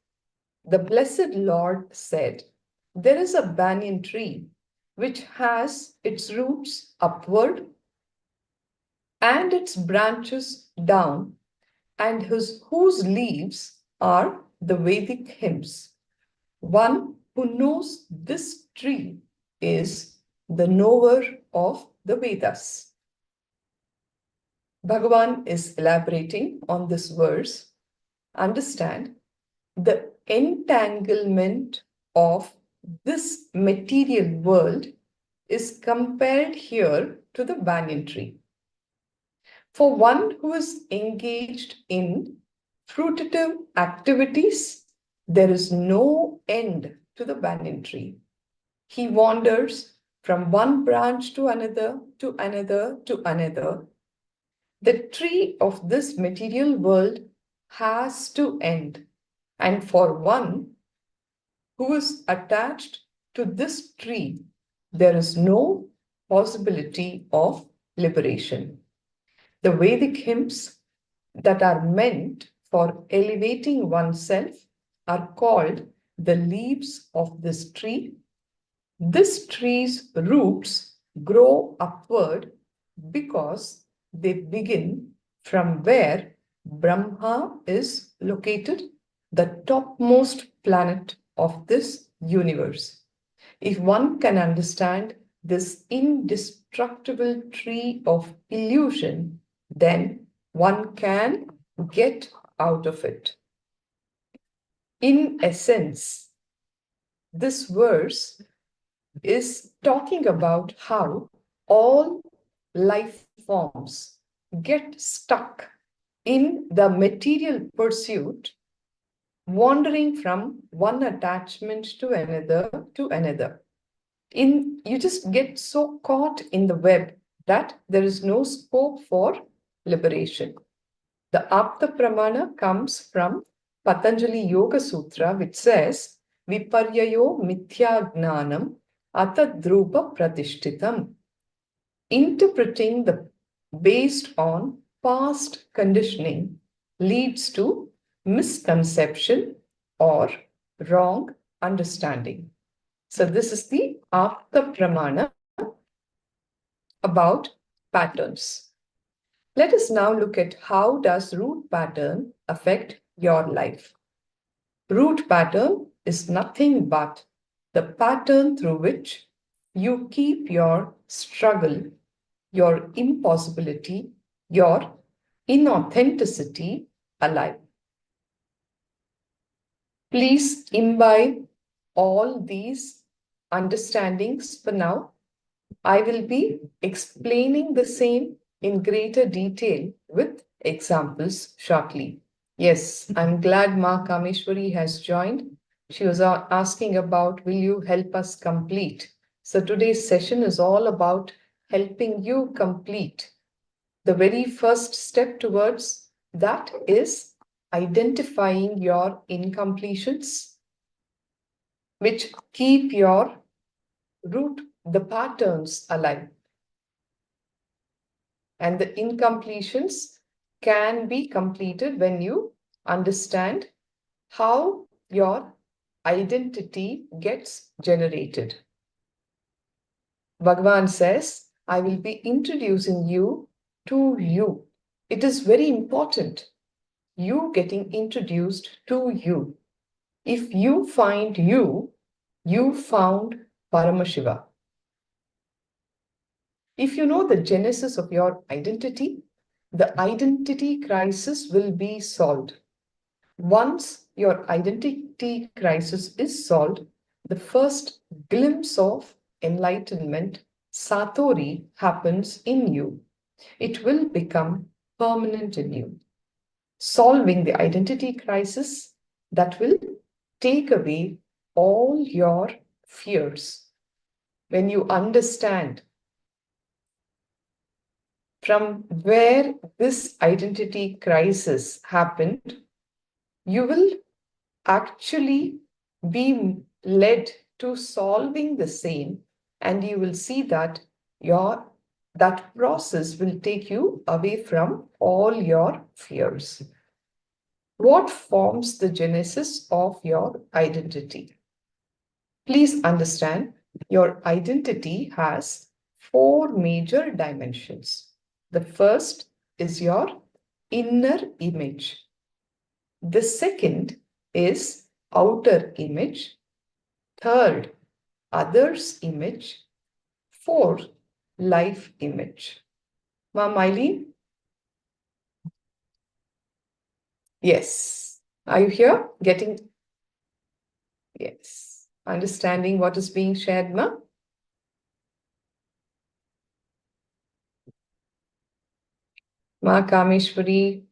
The Blessed Lord said, there is a banyan tree which has its roots upward and its branches down, and whose leaves are the Vedic hymns. One who knows this tree is the knower of the Vedas. Bhagavan is elaborating on this verse. Understand, the entanglement of this material world is compared here to the banyan tree. For one who is engaged in fruitive activities, there is no end to the banyan tree. He wanders from one branch to another, to another, to another. The tree of this material world has to end. And for one who is attached to this tree, there is no possibility of liberation. The Vedic hymns that are meant for elevating oneself are called the leaves of this tree. This tree's roots grow upward because they begin from where Brahma is located, the topmost planet of this universe. If one can understand this indestructible tree of illusion, then one can get out of it. In essence, this verse is talking about how all life forms get stuck in the material pursuit, wandering from one attachment to another. You just get so caught in the web that there is no scope for liberation. The Apta Pramana comes from Patanjali Yoga Sutra, which says, Viparyayo mithya gnanam atadrupa pratishtitam. Interpreting based on past conditioning leads to misconception or wrong understanding. So this is the Apta Pramana about patterns. Let us now look at how does root pattern affect your life. Root pattern is nothing but the pattern through which you keep your struggle, your impossibility, your inauthenticity alive. Please imbibe all these understandings for now. I will be explaining the same in greater detail with examples shortly. Yes, I'm glad Ma Kameshwari has joined. She was asking about, will you help us complete? So today's session is all about helping you complete. The very first step towards that is identifying your incompletions, which keep your root, the patterns alive. And the incompletions can be completed when you understand how your identity gets generated. Bhagavan says, I will be introducing you to you. It is very important, you getting introduced to you. If you find you, you found Paramashiva. If you know the genesis of your identity, the identity crisis will be solved. Once your identity crisis is solved, the first glimpse of enlightenment, Satori, happens in you. It will become permanent in you. Solving the identity crisis, that will take away all your fears. When you understand from where this identity crisis happened, you will actually be led to solving the same, and you will see that that process will take you away from all your fears. What forms the genesis of your identity? Please understand, your identity has 4 major dimensions. The first is your inner image. The second is outer image. Third, others image. Fourth, life image. Ma Miley? Yes. Are you here? Yes. Understanding what is being shared, Ma? Ma Kameshwari?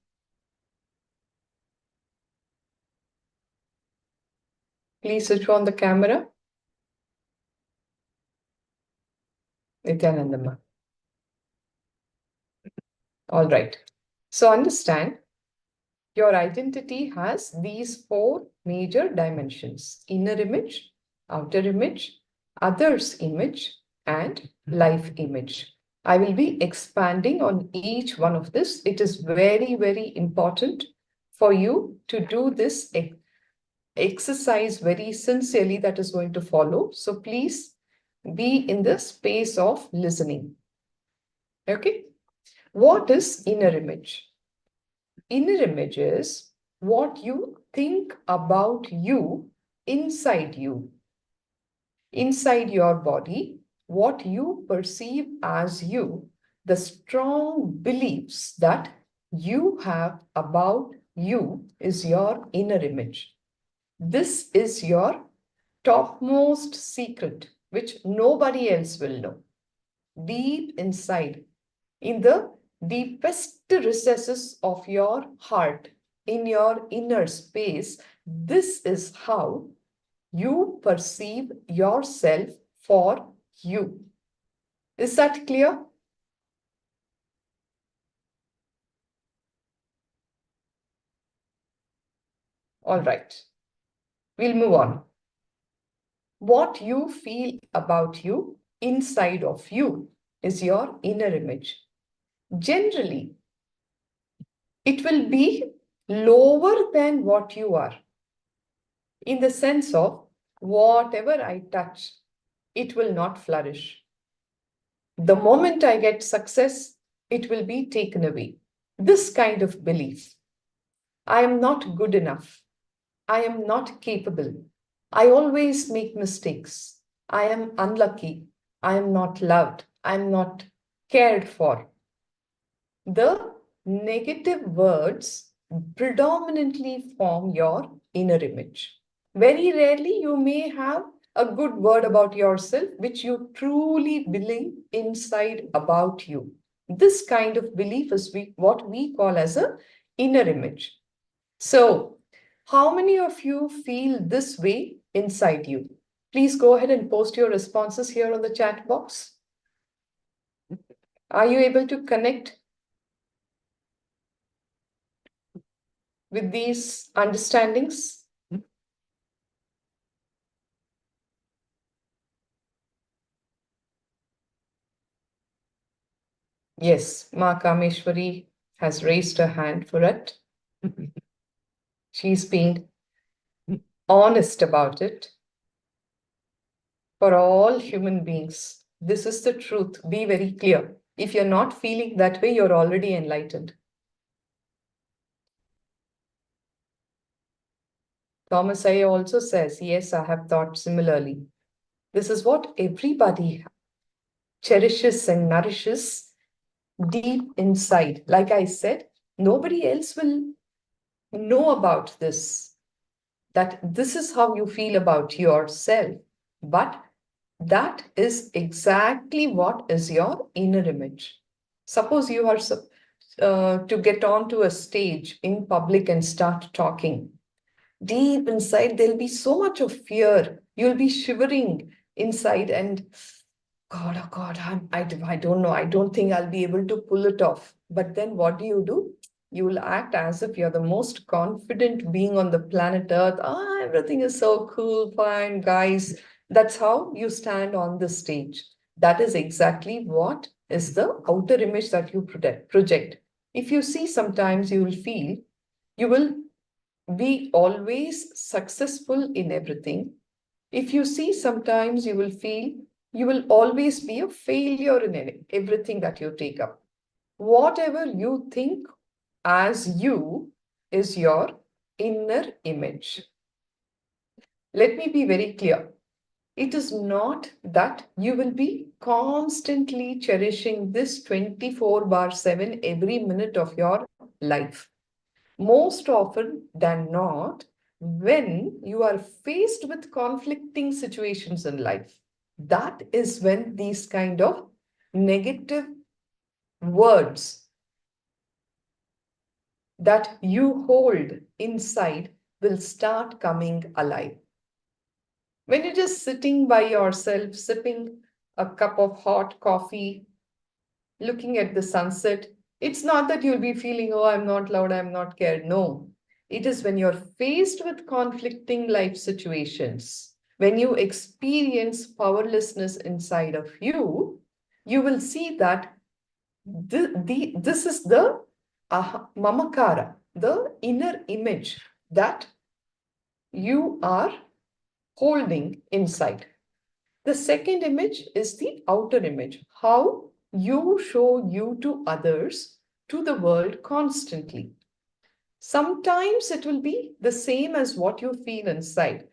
Please switch on the camera. Nithyananda, Ma. All right. So understand, your identity has these 4 major dimensions: inner image, outer image, others image, and life image. I will be expanding on each one of this. It is very, very important for you to do this exercise very sincerely that is going to follow. So please be in the space of listening. Okay. What is inner image? Inner image is what you think about you inside you. Inside your body, what you perceive as you, the strong beliefs that you have about you is your inner image. This is your topmost secret, which nobody else will know. Deep inside, in the deepest recesses of your heart, in your inner space, this is how you perceive yourself for you. Is that clear? All right. We'll move on. What you feel about you inside of you is your inner image. Generally, it will be lower than what you are, in the sense of whatever I touch, it will not flourish. The moment I get success, it will be taken away. This kind of belief. I am not good enough. I am not capable. I always make mistakes. I am unlucky. I am not loved. I am not cared for. The negative words predominantly form your inner image. Very rarely you may have a good word about yourself, which you truly believe inside about you. This kind of belief is what we call as a inner image. So, how many of you feel this way inside you? Please go ahead and post your responses here on the chat box. Are you able to connect with these understandings? Yes, Ma Kameshwari has raised her hand for it. She's being honest about it. For all human beings, this is the truth. Be very clear. If you're not feeling that way, you're already enlightened. Thomas A. also says, yes, I have thought similarly. This is what everybody cherishes and nourishes deep inside. Like I said, nobody else will know about this, that this is how you feel about yourself. But that is exactly what is your inner image. Suppose you are to get onto a stage in public and start talking. Deep inside, there'll be so much of fear. You'll be shivering inside and God, oh God, I don't know. I don't think I'll be able to pull it off. But then what do? You will act as if you're the most confident being on the planet Earth. Ah, everything is so cool, fine, guys. That's how you stand on the stage. That is exactly what is the outer image that you project. If you see, sometimes you will feel you will be always successful in everything. If you see, sometimes you will feel you will always be a failure in everything that you take up. Whatever you think as you is your inner image. Let me be very clear. It is not that you will be constantly cherishing this 24/7 every minute of your life. Most often than not, when you are faced with conflicting situations in life, that is when these kind of negative words that you hold inside will start coming alive. When you're just sitting by yourself, sipping a cup of hot coffee, looking at the sunset, it's not that you'll be feeling, oh, I'm not loud, I'm not cared. No, it is when you're faced with conflicting life situations, when you experience powerlessness inside of you, you will see that this is the mamakara, the inner image that you are holding inside. The second image is the outer image. How you show you to others, to the world constantly. Sometimes it will be the same as what you feel inside.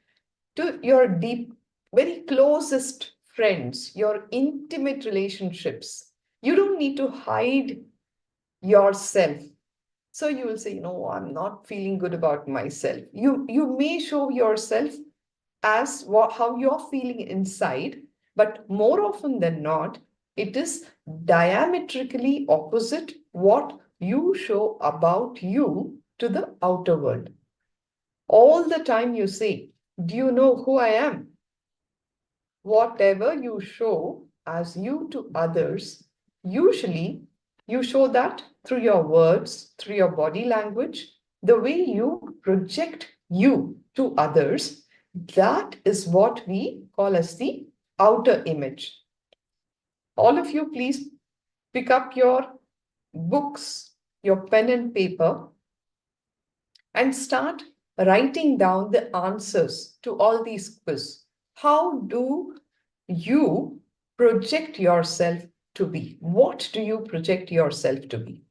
To your deep, very closest friends, your intimate relationships, you don't need to hide yourself. So you will say, no, I'm not feeling good about myself. You may show yourself as how you're feeling inside, but more often than not, it is diametrically opposite what you show about you to the outer world. All the time you say, do you know who I am? Whatever you show as you to others, usually you show that through your words, through your body language, the way you project you to others. That is what we call as the outer image. All of you, please pick up your books, your pen and paper, and start writing down the answers to all these quiz. How do you project yourself to be? What do you project yourself to be?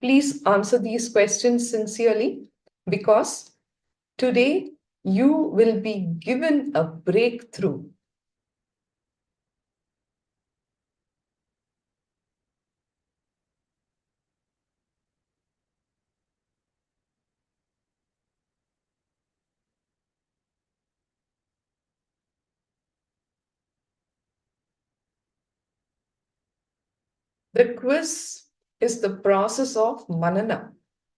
Please answer these questions sincerely, because today you will be given a breakthrough. The quiz is the process of manana,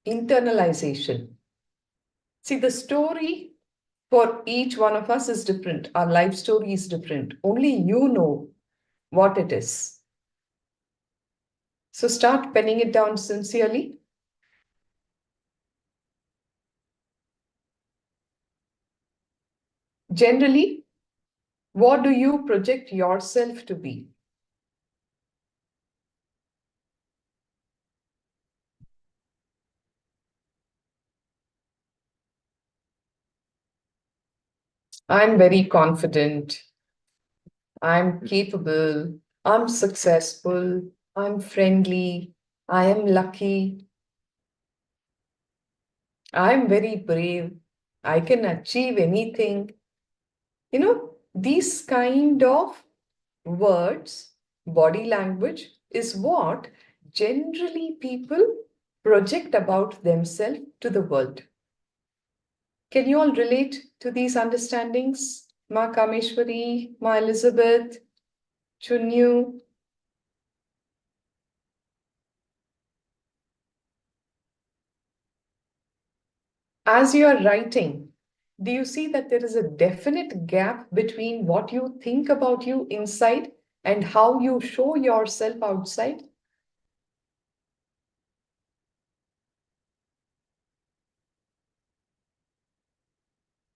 internalization. See, the story for each one of us is different. Our life story is different. Only you know what it is. So start penning it down sincerely. Generally, what do you project yourself to be? I'm very confident. I'm capable. I'm successful. I'm friendly. I am lucky. I'm very brave. I can achieve anything. You know, these kind of words, body language is what generally people project about themselves to the world. Can you all relate to these understandings? Ma Kameshwari, Ma Elizabeth, Chunyu? As you are writing, do you see that there is a definite gap between what you think about you inside and how you show yourself outside?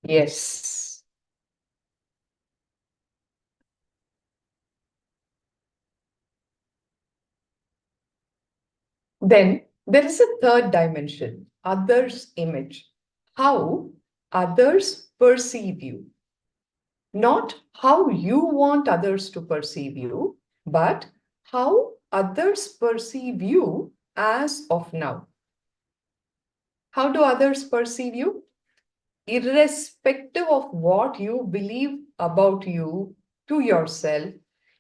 Yes. Then there is a third dimension, others' image. How others perceive you. Not how you want others to perceive you, but how others perceive you as of now. How do others perceive you? Irrespective of what you believe about you to yourself,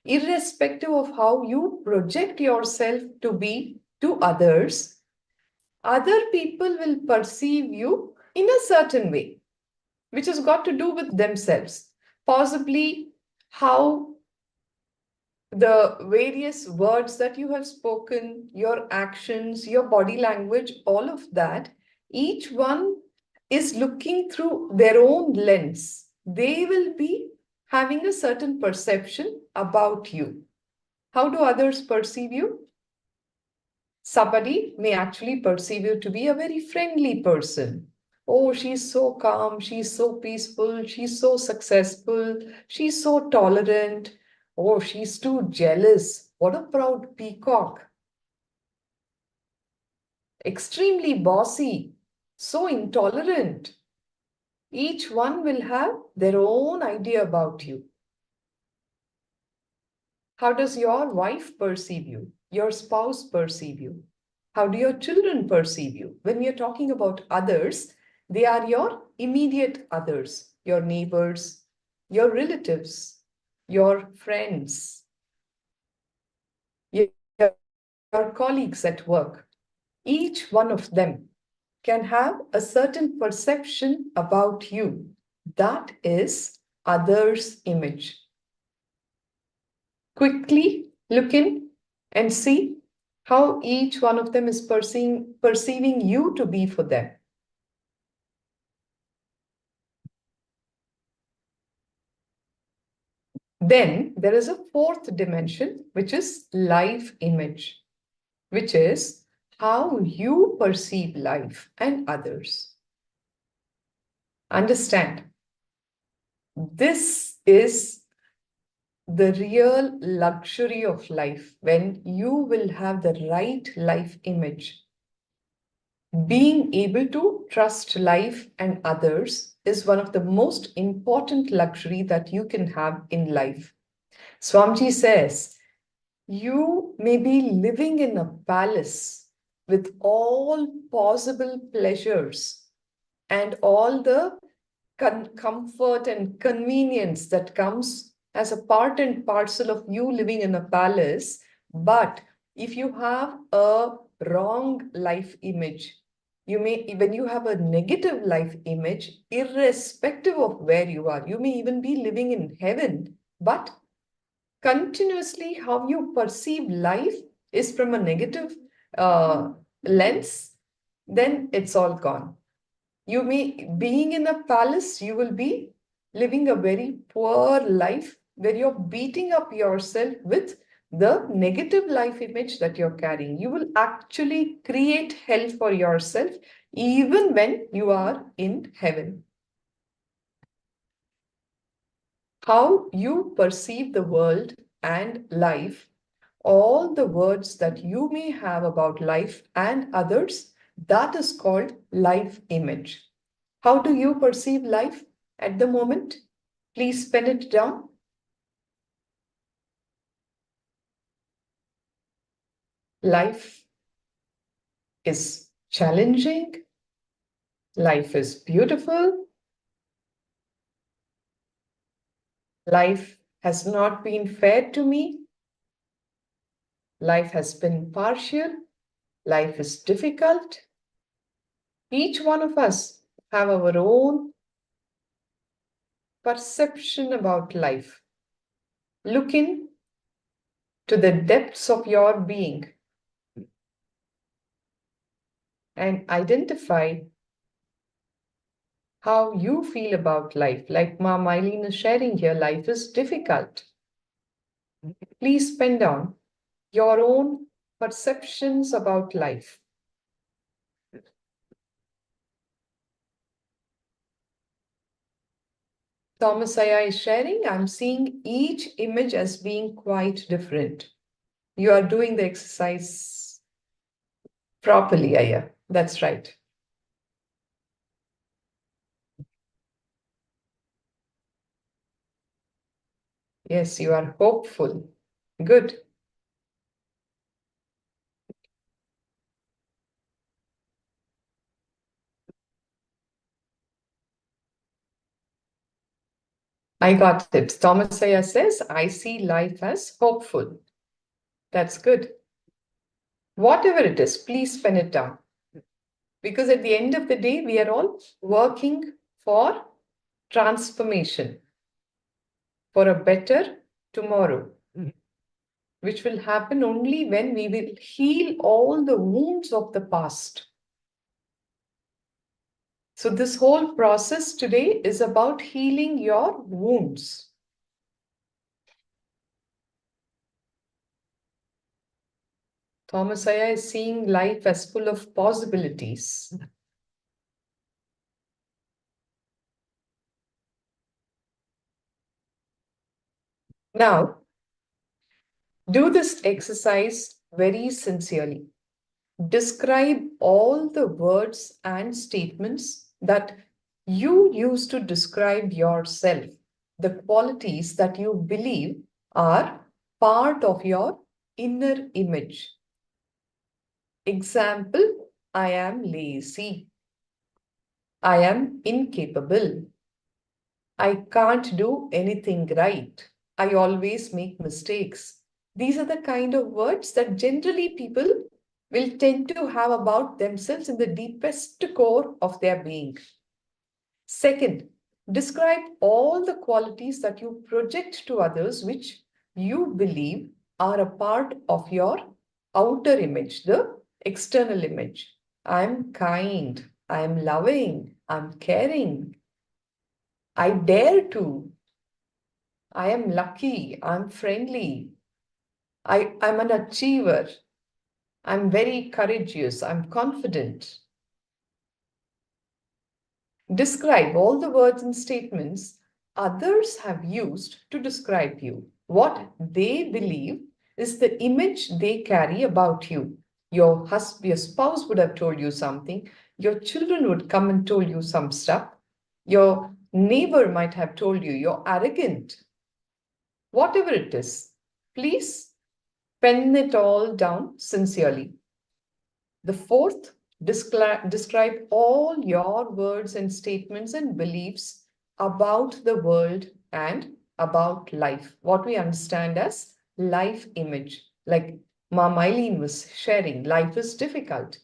irrespective of how you project yourself to be to others, other people will perceive you in a certain way, which has got to do with themselves. Possibly how the various words that you have spoken, your actions, your body language, all of that, each one is looking through their own lens. They will be having a certain perception about you. How do others perceive you? Somebody may actually perceive you to be a very friendly person. Oh, she's so calm, she's so peaceful, she's so successful, she's so tolerant. Oh, she's too jealous. What a proud peacock. Extremely bossy, so intolerant. Each one will have their own idea about you. How does your wife perceive you? Your spouse perceive you? How do your children perceive you? When we are talking about others, they are your immediate others, your neighbors, your relatives, your friends, your your colleagues at work. Each one of them can have a certain perception about you. That is others' image. Quickly look in and see how each one of them is perceiving you to be for them. Then there is a fourth dimension, which is life image, which is how you perceive life and others. Understand, this is the real luxury of life when you will have the right life image. Being able to trust life and others is one of the most important luxury that you can have in life. Swamiji says, you may be living in a palace with all possible pleasures and all the comfort and convenience that comes as a part and parcel of you living in a palace. But if you have a wrong life image, when you have a negative life image, irrespective of where you are, you may even be living in heaven, but continuously how you perceive life is from a negative lens, then it's all gone. You may, being in a palace, you will be living a very poor life where you're beating up yourself with the negative life image that you're carrying. You will actually create hell for yourself even when you are in heaven. How you perceive the world and life, all the words that you may have about life and others, that is called life image. How do you perceive life at the moment? Please pen it down. Life is challenging. Life is beautiful. Life has not been fair to me. Life has been partial. Life is difficult. Each one of us have our own perception about life. Look in to the depths of your being and identify how you feel about life. Like Ma Mylene is sharing here, life is difficult. Please pen down your own perceptions about life. Thomas Aya is sharing, I'm seeing each image as being quite different. You are doing the exercise properly, Aya. That's right. Yes, you are hopeful. Good. I got it. Thomas Aya says, I see life as hopeful. That's good. Whatever it is, please pen it down. Because at the end of the day, we are all working for transformation, for a better tomorrow, which will happen only when we will heal all the wounds of the past. So this whole process today is about healing your wounds. Thomas Aya is seeing life as full of possibilities. Now, do this exercise very sincerely. Describe all the words and statements that you use to describe yourself, the qualities that you believe are part of your inner image. Example, I am lazy. I am incapable. I can't do anything right. I always make mistakes. These are the kind of words that generally people will tend to have about themselves in the deepest core of their being. Second, describe all the qualities that you project to others which you believe are a part of your outer image, the external image. I'm kind, I'm loving, I'm caring, I dare to, I am lucky, I'm friendly, I'm an achiever, I'm very courageous, I'm confident. Describe all the words and statements others have used to describe you. What they believe is the image they carry about you. Your husband, your spouse would have told you something. Your children would come and told you some stuff. Your neighbor might have told you you're arrogant. Whatever it is, please pen it all down sincerely. The fourth, describe all your words and statements and beliefs about the world and about life. What we understand as life image. Like Mom Eileen was sharing, life is difficult.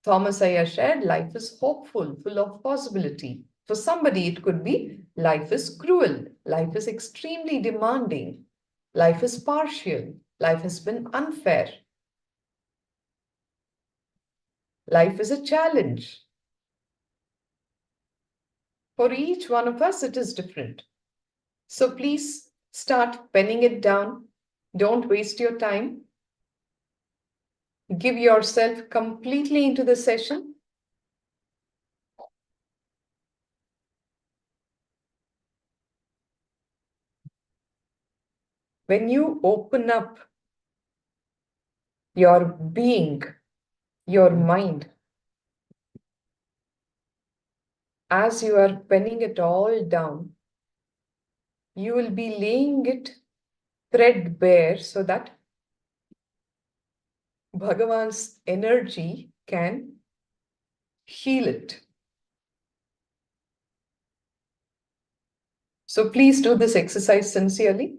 Thomas Aya shared, life is hopeful, full of possibility. For somebody, it could be life is cruel, life is extremely demanding, life is partial, life has been unfair. Life is a challenge. For each one of us, it is different. So please start penning it down. Don't waste your time. Give yourself completely into the session. When you open up your being, your mind, as you are penning it all down, you will be laying it threadbare so that Bhagavan's energy can heal it. So please do this exercise sincerely.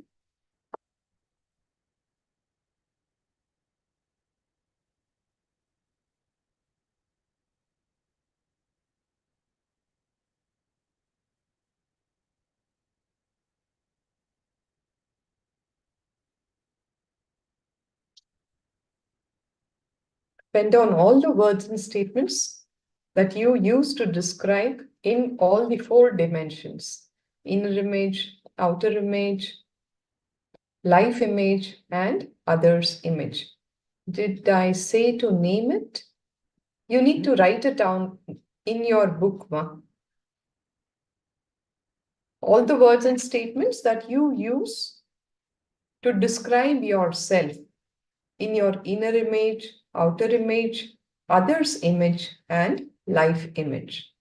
Pen down all the words and statements that you use to describe in all the four dimensions: inner image, outer image, life image, and others image. Did I say to name it? You need to write it down in your book, Ma. All the words and statements that you use to describe yourself in your inner image, outer image, others image, and life image.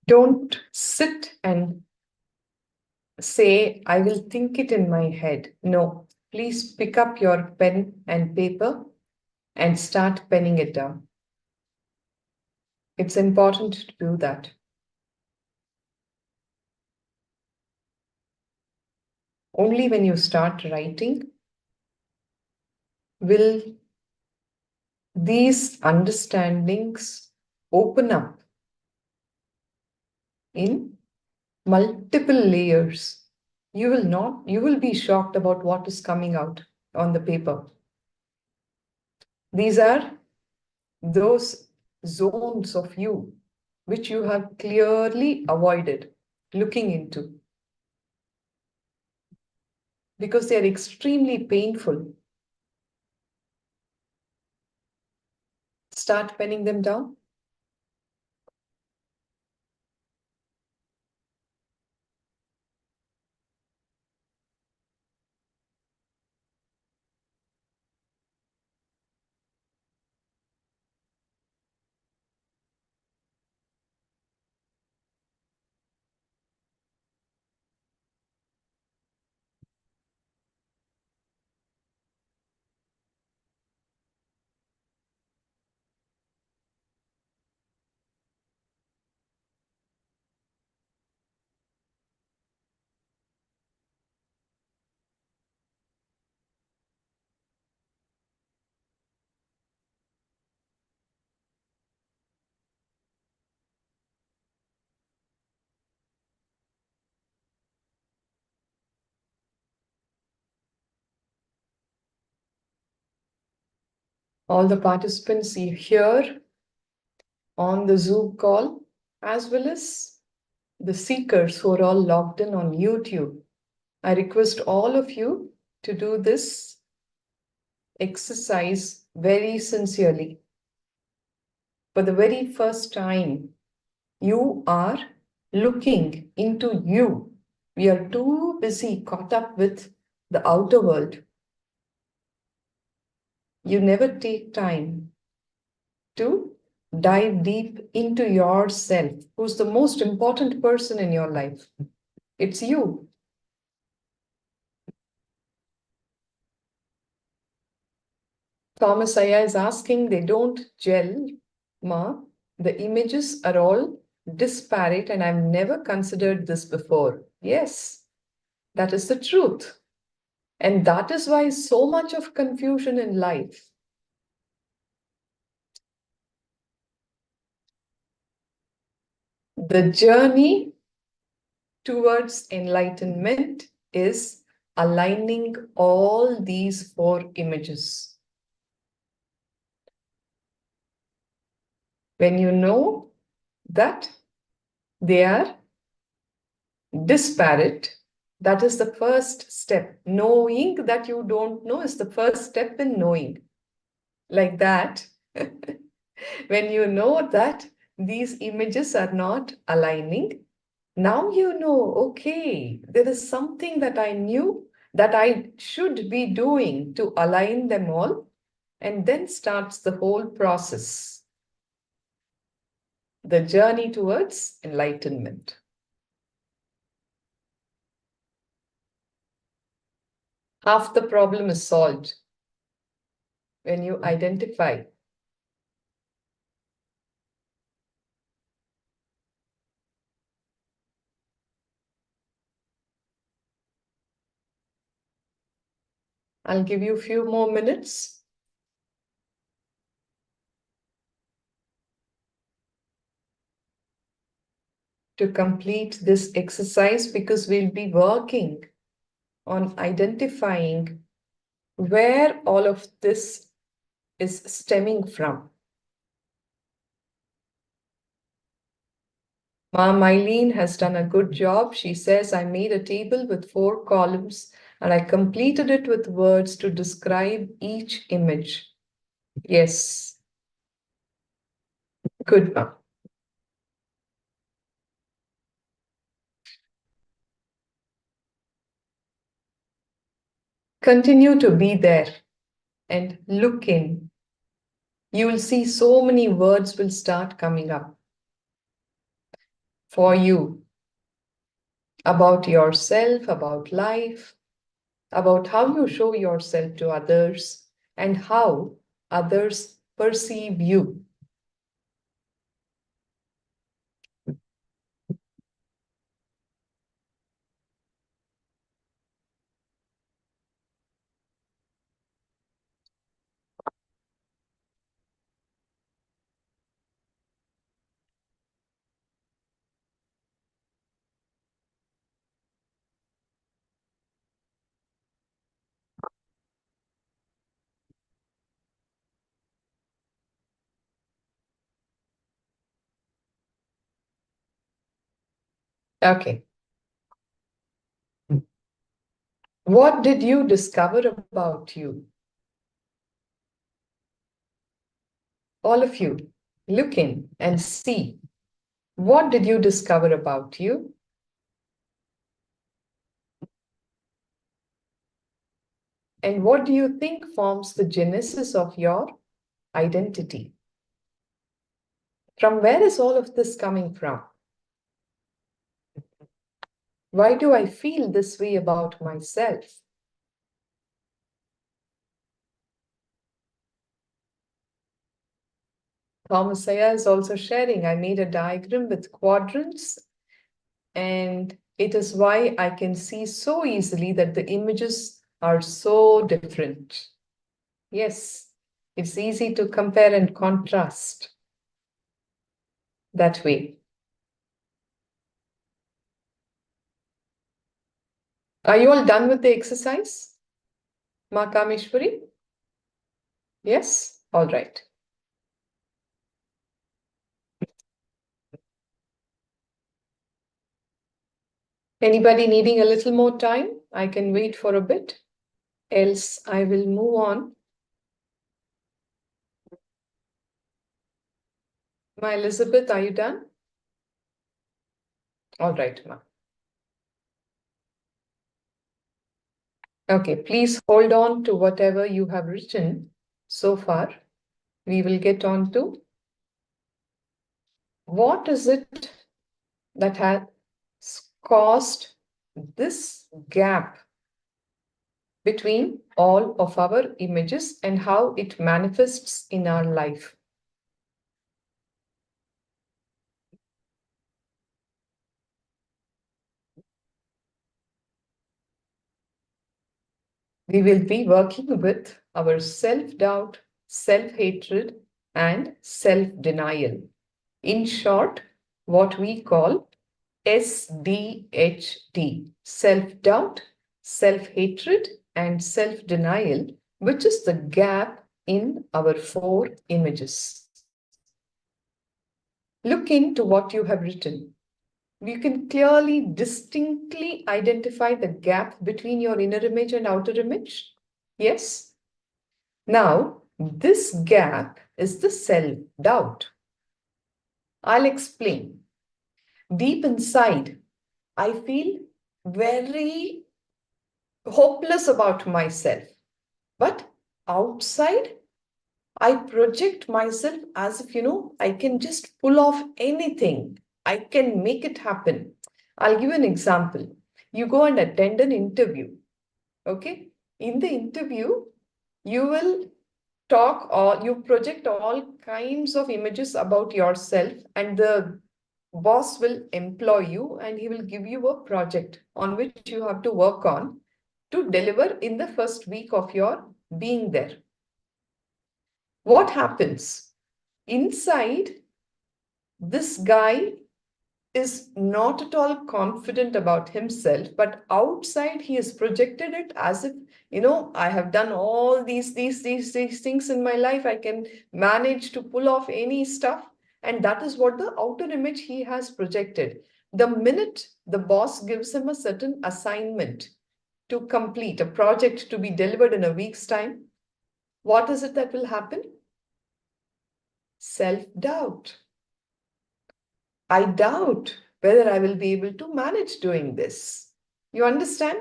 Don't sit and say, I will think it in my head. No, please pick up your pen and paper and start penning it down. It's important to do that. Only when you start writing will these understandings open up in multiple layers. you will be shocked about what is coming out on the paper. These are those zones of you which you have clearly avoided looking into because they are extremely painful. Start penning them down. All the participants here on the Zoom call, as well as the seekers who are all logged in on YouTube, I request all of you to do this exercise very sincerely. For the very first time, you are looking into you. We are too busy caught up with the outer world. You never take time to dive deep into yourself. Who's the most important person in your life? It's you. Thomas Aya is asking, they don't gel, Ma. The images are all disparate and I've never considered this before. Yes, that is the truth. And that is why so much of confusion in life. The journey towards enlightenment is aligning all these four images. When you know that they are disparate, that is the first step. Knowing that you don't know is the first step in knowing. Like that, when you know that these images are not aligning, now you know, okay, there is something that I knew that I should be doing to align them all, and then starts the whole process. The journey towards enlightenment. Half the problem is solved when you identify. I'll give you a few more minutes. To complete this exercise because we'll be working on identifying where all of this is stemming from. Ma'am Eileen has done a good job. She says, I made a table with 4 columns and I completed it with words to describe each image. Yes. Good, ma'am. Continue to be there and look in. You will see so many words will start coming up for you about yourself, about life, about how you show yourself to others and how others perceive you. Okay. What did you discover about you? All of you, look in and see. What did you discover about you? And what do you think forms the genesis of your identity? From where is all of this coming from? Why do I feel this way about myself? Thomas Aya is also sharing, I made a diagram with quadrants, and it is why I can see so easily that the images are so different. Yes, it's easy to compare and contrast that way. Are you all done with the exercise? Ma Kameshwari? Yes? All right. Anybody needing a little more time? I can wait for a bit. Else I will move on. Ma Elizabeth, are you done? All right, ma. Okay, please hold on to whatever you have written so far. We will get on to what is it that has caused this gap between all of our images and how it manifests in our life. We will be working with our self-doubt, self-hatred, and self-denial. In short, what we call SDHD, self-doubt, self-hatred, and self-denial, which is the gap in our 4 images. Look into what you have written. You can clearly, distinctly identify the gap between your inner image and outer image. Yes? Now, this gap is the self-doubt. I'll explain. Deep inside, I feel very hopeless about myself. But outside, I project myself as if, I can just pull off anything. I can make it happen. I'll give you an example. You go and attend an interview. Okay? In the interview, you will talk or you project all kinds of images about yourself, and the boss will employ you and he will give you a project on which you have to work on to deliver in the first week of your being there. What happens? Inside, this guy is not at all confident about himself, but outside he has projected it as if, I have done all these things in my life. I can manage to pull off any stuff. And that is what the outer image he has projected. The minute the boss gives him a certain assignment to complete, a project to be delivered in a week's time, what is it that will happen? Self-doubt. I doubt whether I will be able to manage doing this. You understand?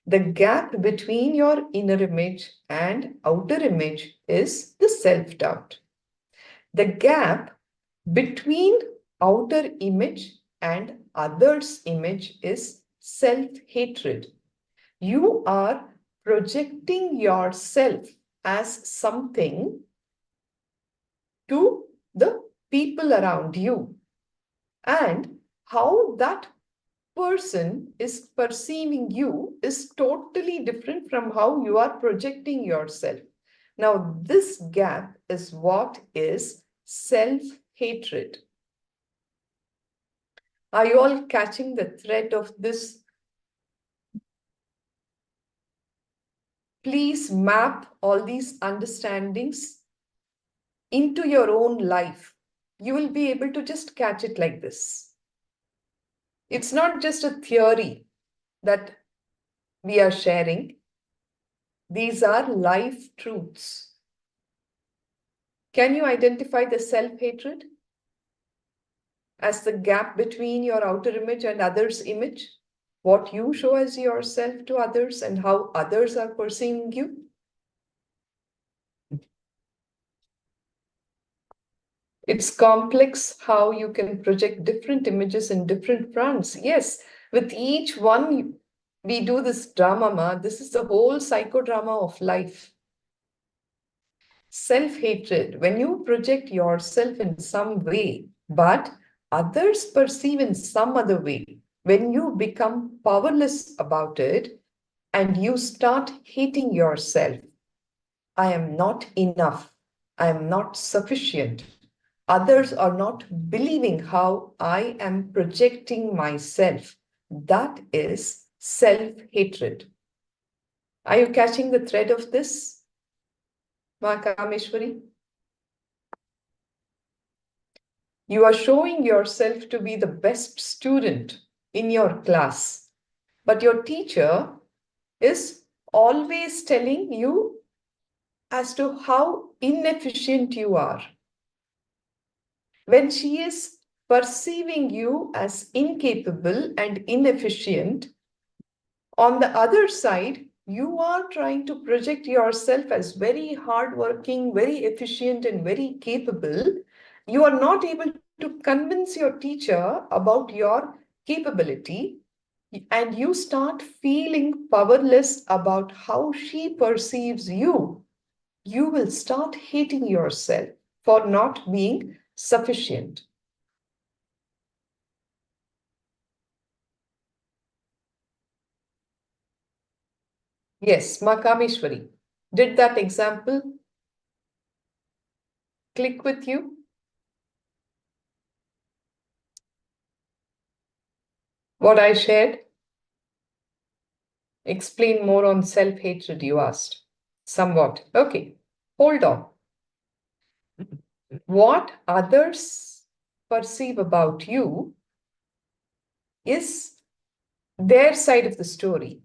The gap between your inner image and outer image is the self-doubt. The gap between outer image and others' image is self-hatred. You are projecting yourself as something to the people around you. And how that person is perceiving you is totally different from how you are projecting yourself. Now, this gap is what is self-hatred. Are you all catching the thread of this? Please map all these understandings into your own life. You will be able to just catch it like this. It's not just a theory that we are sharing. These are life truths. Can you identify the self-hatred as the gap between your outer image and others' image? What you show as yourself to others and how others are perceiving you? It's complex how you can project different images in different fronts. Yes, with each one, we do this drama, ma. This is the whole psychodrama of life. Self-hatred, when you project yourself in some way, but others perceive in some other way, when you become powerless about it and you start hating yourself, I am not enough, I am not sufficient. Others are not believing how I am projecting myself. That is self-hatred. Are you catching the thread of this, Ma Kameshwari? You are showing yourself to be the best student in your class, but your teacher is always telling you as to how inefficient you are. When she is perceiving you as incapable and inefficient, on the other side, you are trying to project yourself as very hardworking, very efficient, and very capable. You are not able to convince your teacher about your capability, and you start feeling powerless about how she perceives you. You will start hating yourself for not being sufficient. Yes, Makameshwari, did that example click with you? What I shared? Explain more on self-hatred, you asked. Somewhat. Okay, hold on. What others perceive about you is their side of the story.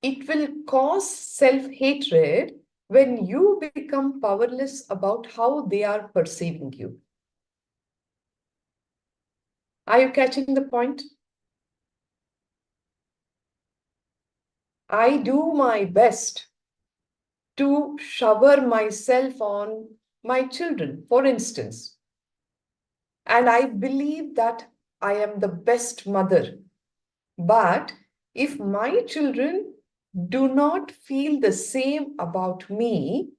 It will cause self-hatred when you become powerless about how they are perceiving you. Are you catching the point? I do my best to shower myself on my children, for instance. And I believe that I am the best mother. But if my children do not feel the same about me,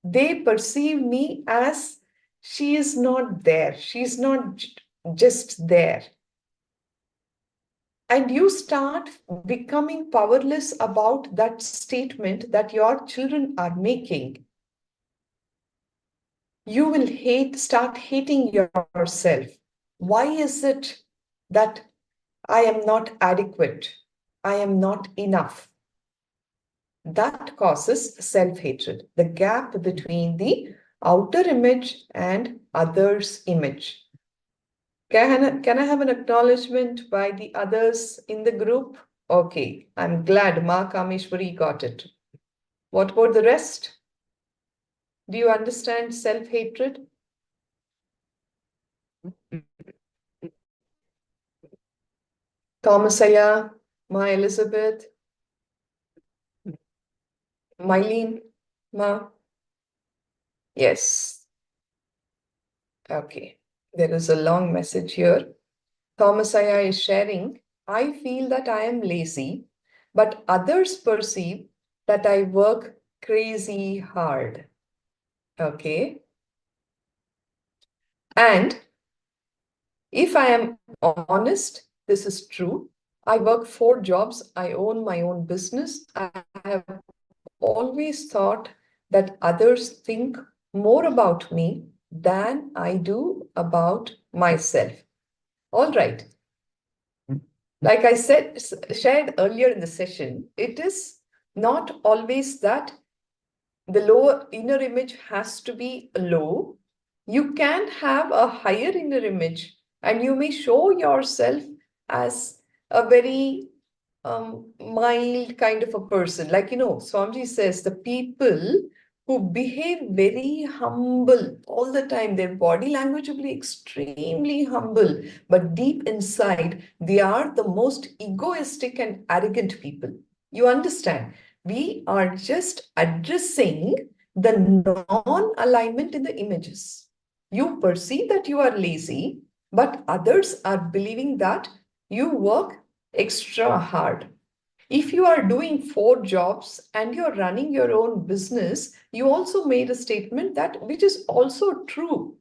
they perceive me as she is not there. She's not just there. And you start becoming powerless about that statement that your children are making. You will start hating yourself. Why is it that I am not adequate? I am not enough. That causes self-hatred, the gap between the outer image and others' image. Can I have an acknowledgement by the others in the group? Okay, I'm glad Ma Kameshwari got it. What about the rest? Do you understand self-hatred? Thomasaya, Ma Elizabeth, Mylene, Ma? Yes. Okay. There is a long message here. Thomasaya is sharing, I feel that I am lazy, but others perceive that I work crazy hard. Okay. And if I am honest, this is true. I work 4 jobs. I own my own business. I have always thought that others think more about me than I do about myself. All right. Like I said, shared earlier in the session, it is not always that the lower inner image has to be low. You can have a higher inner image and you may show yourself as a very mild kind of a person. Like, Swamiji says, the people who behave very humble all the time, their body language will be extremely humble, but deep inside, they are the most egoistic and arrogant people. You understand? We are just addressing the non-alignment in the images. You perceive that you are lazy, but others are believing that you work extra hard. If you are doing 4 jobs and you're running your own business, you also made a statement that which is also true.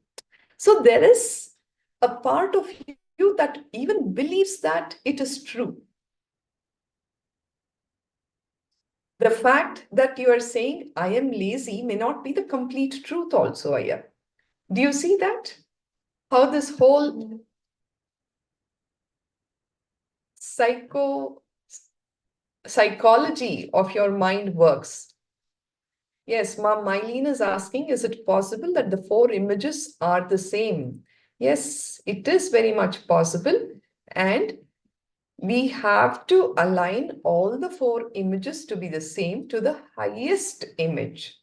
So there is a part of you that even believes that it is true. The fact that you are saying, I am lazy, may not be the complete truth also, Aya. Do you see that? How this whole psychology of your mind works. Yes, Ma'am Mylene is asking, is it possible that the 4 images are the same? Yes, it is very much possible. And we have to align all the 4 images to be the same to the highest image.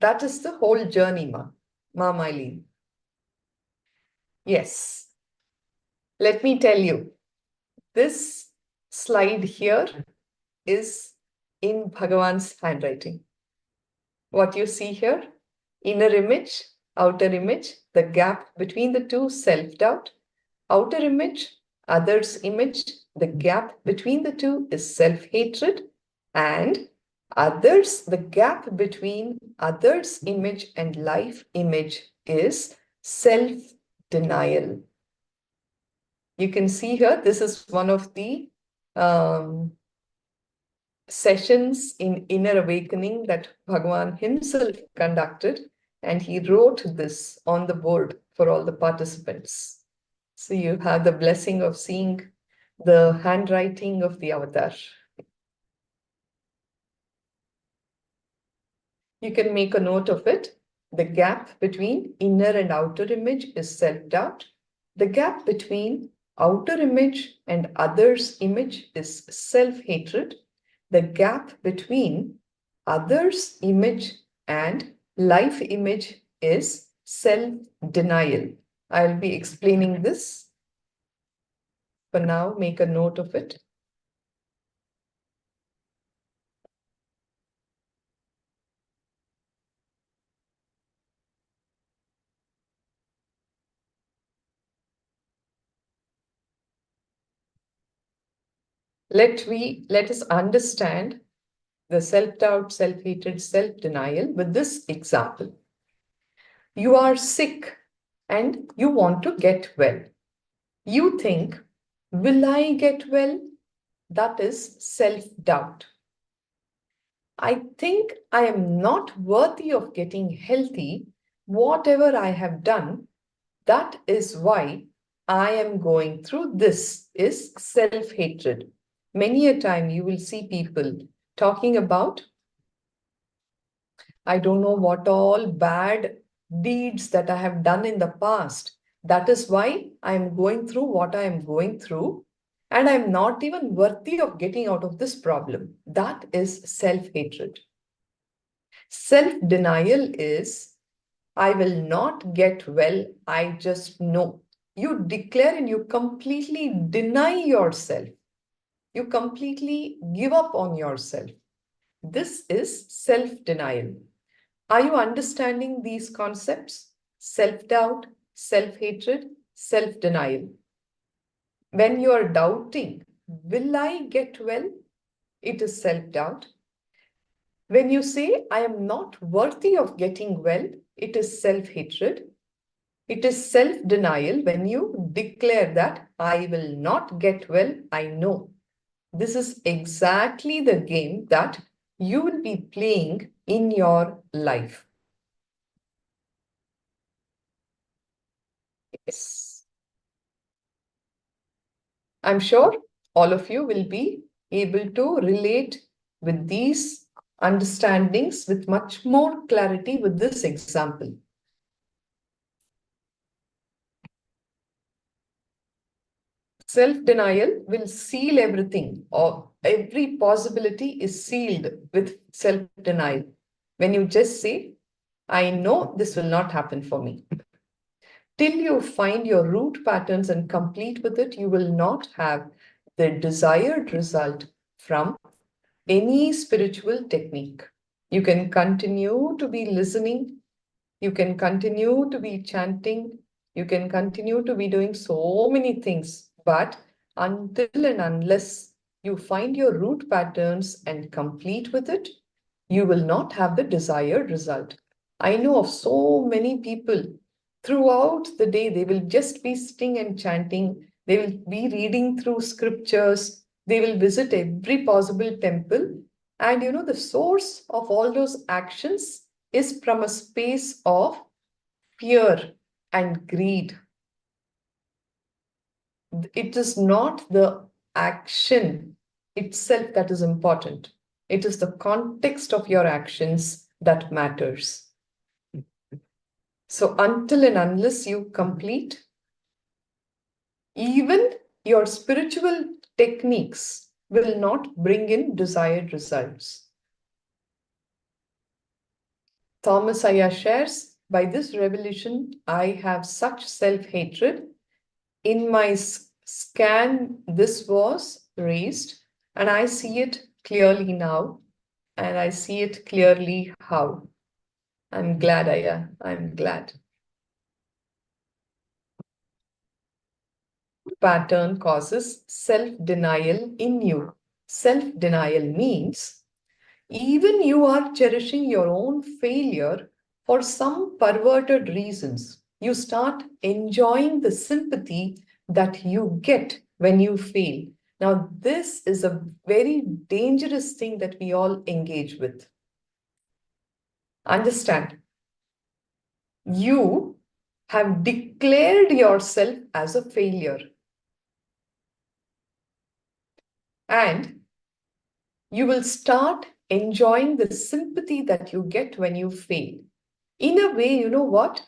That is the whole journey, Ma'am Mylene. Yes. Let me tell you, this slide here is in Bhagavan's handwriting. What you see here, inner image, outer image, the gap between the two, self-doubt. Outer image, others image, the gap between the two is self-hatred. And others, the gap between others image and life image is self-denial. You can see here, this is one of the sessions in inner awakening that Bhagavan himself conducted, and he wrote this on the board for all the participants. So you have the blessing of seeing the handwriting of the avatar. You can make a note of it. The gap between inner and outer image is self-doubt. The gap between outer image and others image is self-hatred. The gap between others image and life image is self-denial. I'll be explaining this. For now, make a note of it. Let us understand the self-doubt, self-hatred, self-denial with this example. You are sick and you want to get well. You think, will I get well? That is self-doubt. I think I am not worthy of getting healthy, whatever I have done. That is why I am going through this, is self-hatred. Many a time you will see people talking about, I don't know what all bad deeds that I have done in the past. That is why I am going through what I am going through. And I'm not even worthy of getting out of this problem. That is self-hatred. Self-denial is, I will not get well, I just know. You declare and you completely deny yourself. You completely give up on yourself. This is self-denial. Are you understanding these concepts? Self-doubt, self-hatred, self-denial. When you are doubting, will I get well? It is self-doubt. When you say, I am not worthy of getting well, it is self-hatred. It is self-denial when you declare that I will not get well, I know. This is exactly the game that you will be playing in your life. Yes. I'm sure all of you will be able to relate with these understandings with much more clarity with this example. Self-denial will seal everything, or every possibility is sealed with self-denial. When you just say, I know this will not happen for me. Till you find your root patterns and complete with it, you will not have the desired result from any spiritual technique. You can continue to be listening, you can continue to be chanting, you can continue to be doing so many things, but until and unless you find your root patterns and complete with it, you will not have the desired result. I know of so many people throughout the day, they will just be sitting and chanting, they will be reading through scriptures, they will visit every possible temple. And the source of all those actions is from a space of fear and greed. It is not the action itself that is important. It is the context of your actions that matters. So until and unless you complete, even your spiritual techniques will not bring in desired results. Thomas Aya shares, by this revelation, I have such self-hatred. In my scan, this was raised, and I see it clearly now, and I see it clearly how. I'm glad, Aya. I'm glad. Pattern causes self-denial in you. Self-denial means even you are cherishing your own failure for some perverted reasons. You start enjoying the sympathy that you get when you fail. Now, this is a very dangerous thing that we all engage with. Understand, you have declared yourself as a failure. And you will start enjoying the sympathy that you get when you fail. In a way, you know what?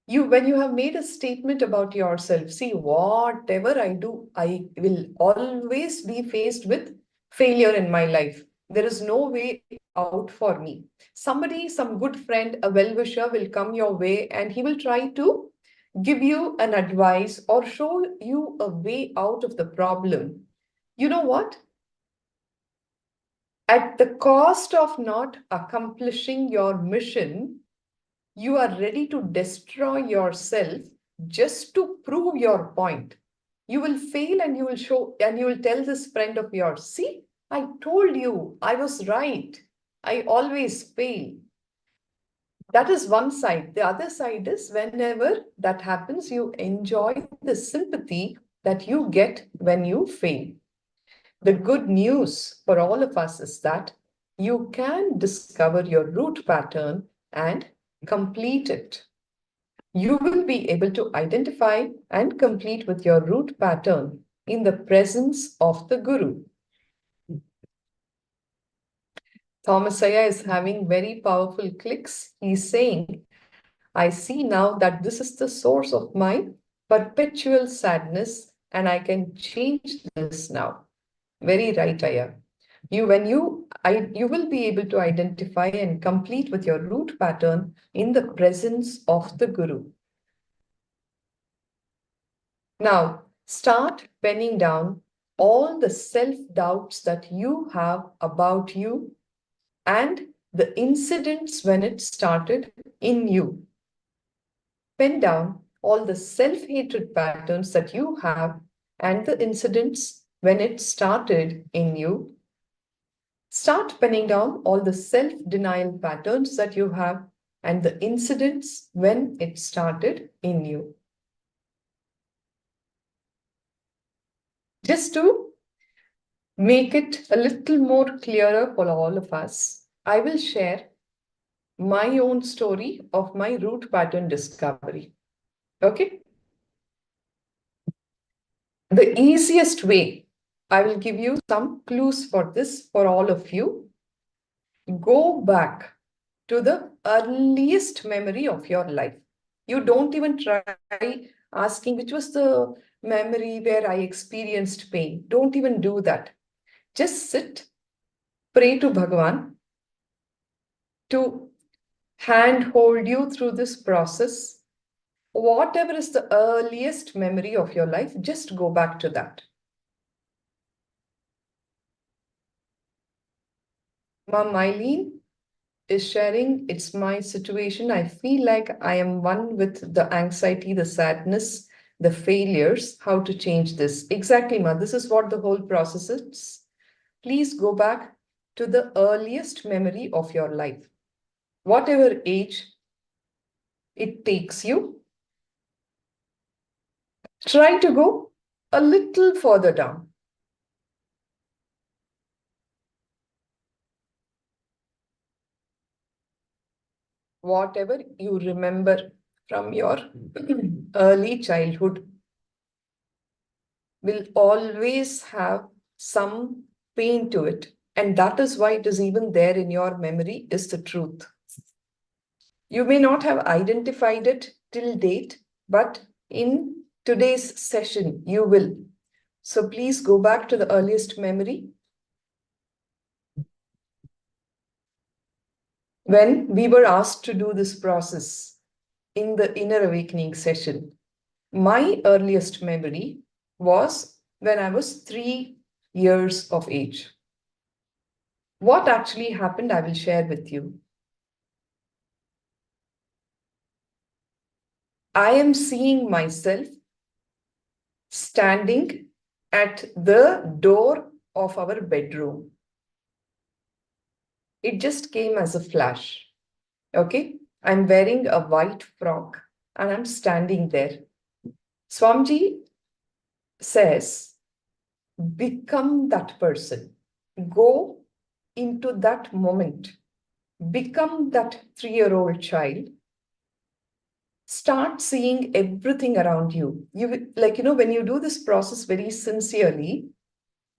When you have made a statement about yourself, see, whatever I do, I will always be faced with failure in my life. There is no way out for me. Somebody, some good friend, a well-wisher will come your way and he will try to give you an advice or show you a way out of the problem. You know what? At the cost of not accomplishing your mission, you are ready to destroy yourself just to prove your point. You will fail and you will show and you will tell this friend of yours, see, I told you, I was right. I always fail. That is one side. The other side is whenever that happens, you enjoy the sympathy that you get when you fail. The good news for all of us is that you can discover your root pattern and complete it. You will be able to identify and complete with your root pattern in the presence of the Guru. Thomas Aya is having very powerful clicks. He's saying, I see now that this is the source of my perpetual sadness and I can change this now. Very right, Aya. You will be able to identify and complete with your root pattern in the presence of the Guru. Now, start penning down all the self-doubts that you have about you and the incidents when it started in you. Pen down all the self-hatred patterns that you have and the incidents when it started in you. Start penning down all the self-denial patterns that you have and the incidents when it started in you. Just to make it a little more clearer for all of us, I will share my own story of my root pattern discovery. Okay? The easiest way, I will give you some clues for this for all of you. Go back to the earliest memory of your life. You don't even try asking which was the memory where I experienced pain. Don't even do that. Just sit, pray to Bhagavan to handhold you through this process. Whatever is the earliest memory of your life, just go back to that. Mom Eileen is sharing, it's my situation. I feel like I am one with the anxiety, the sadness, the failures. How to change this? Exactly, Ma. This is what the whole process is. Please go back to the earliest memory of your life. Whatever age it takes you, try to go a little further down. Whatever you remember from your early childhood will always have some pain to it. And that is why it is even there in your memory, is the truth. You may not have identified it till date, but in today's session, you will. So please go back to the earliest memory. When we were asked to do this process in the inner awakening session, my earliest memory was when I was 3 years of age. What actually happened, I will share with you. I am seeing myself standing at the door of our bedroom. It just came as a flash. Okay, I'm wearing a white frock and I'm standing there. Swamiji says, become that person. Go into that moment. Become that 3-year-old child. Start seeing everything around you. When you do this process very sincerely,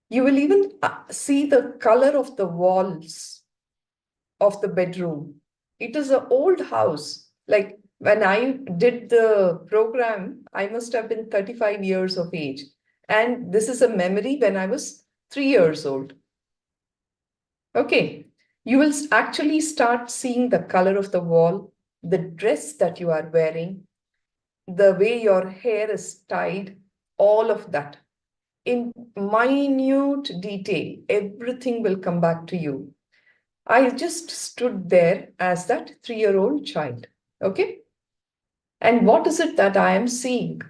you will even see the color of the walls of the bedroom. It is an old house. Like when I did the program, I must have been 35 years of age. And this is a memory when I was 3 years old. Okay, you will actually start seeing the color of the wall, the dress that you are wearing, the way your hair is tied, all of that. In minute detail, everything will come back to you. I just stood there as that 3-year-old child. Okay? And what is it that I am seeing?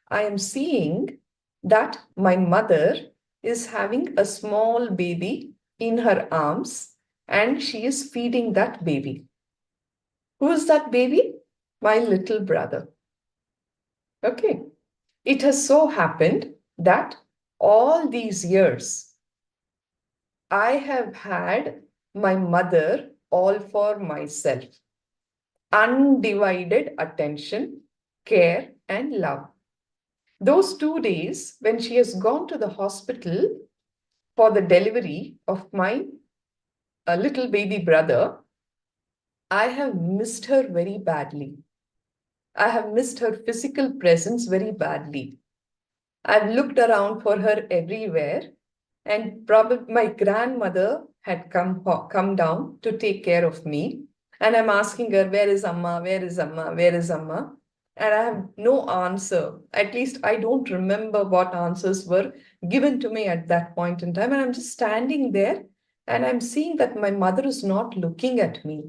I am seeing that my mother is having a small baby in her arms and she is feeding that baby. Who is that baby? My little brother. Okay. It has so happened that all these years, I have had my mother all for myself. Undivided attention, care, and love. Those 2 days when she has gone to the hospital for the delivery of my little baby brother, I have missed her very badly. I have missed her physical presence very badly. I've looked around for her everywhere, and probably my grandmother had come down to take care of me. And I'm asking her, where is Amma? Where is Amma? Where is Amma? And I have no answer. At least I don't remember what answers were given to me at that point in time. And I'm just standing there and I'm seeing that my mother is not looking at me.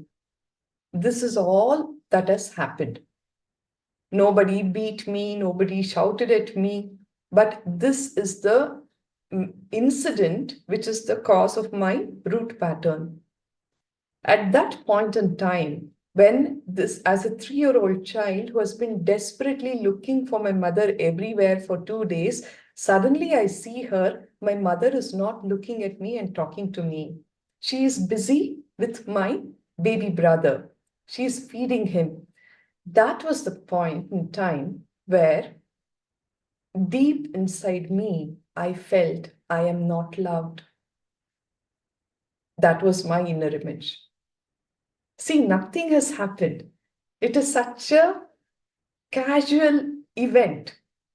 This is all that has happened. Nobody beat me, nobody shouted at me, but this is the incident which is the cause of my root pattern. At that point in time, when this, as a 3-year-old child who has been desperately looking for my mother everywhere for 2 days, suddenly I see her, my mother is not looking at me and talking to me. She is busy with my baby brother. She is feeding him. That was the point in time where deep inside me, I felt I am not loved. That was my inner image. See, nothing has happened. It is such a casual event.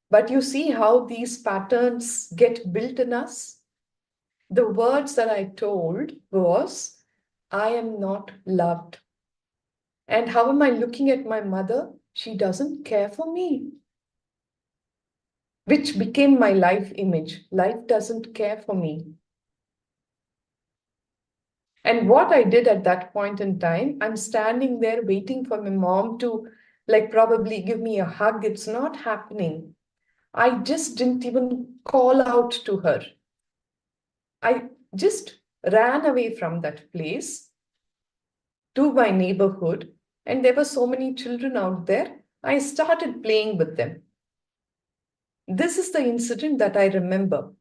But you see how these patterns get built in us? The words that I told was, I am not loved. And how am I looking at my mother? She doesn't care for me. Which became my life image. Life doesn't care for me. And what I did at that point in time, I'm standing there waiting for my mom to probably give me a hug. It's not happening. I just didn't even call out to her. I just ran away from that place to my neighborhood, and there were so many children out there. I started playing with them. This is the incident that I remember,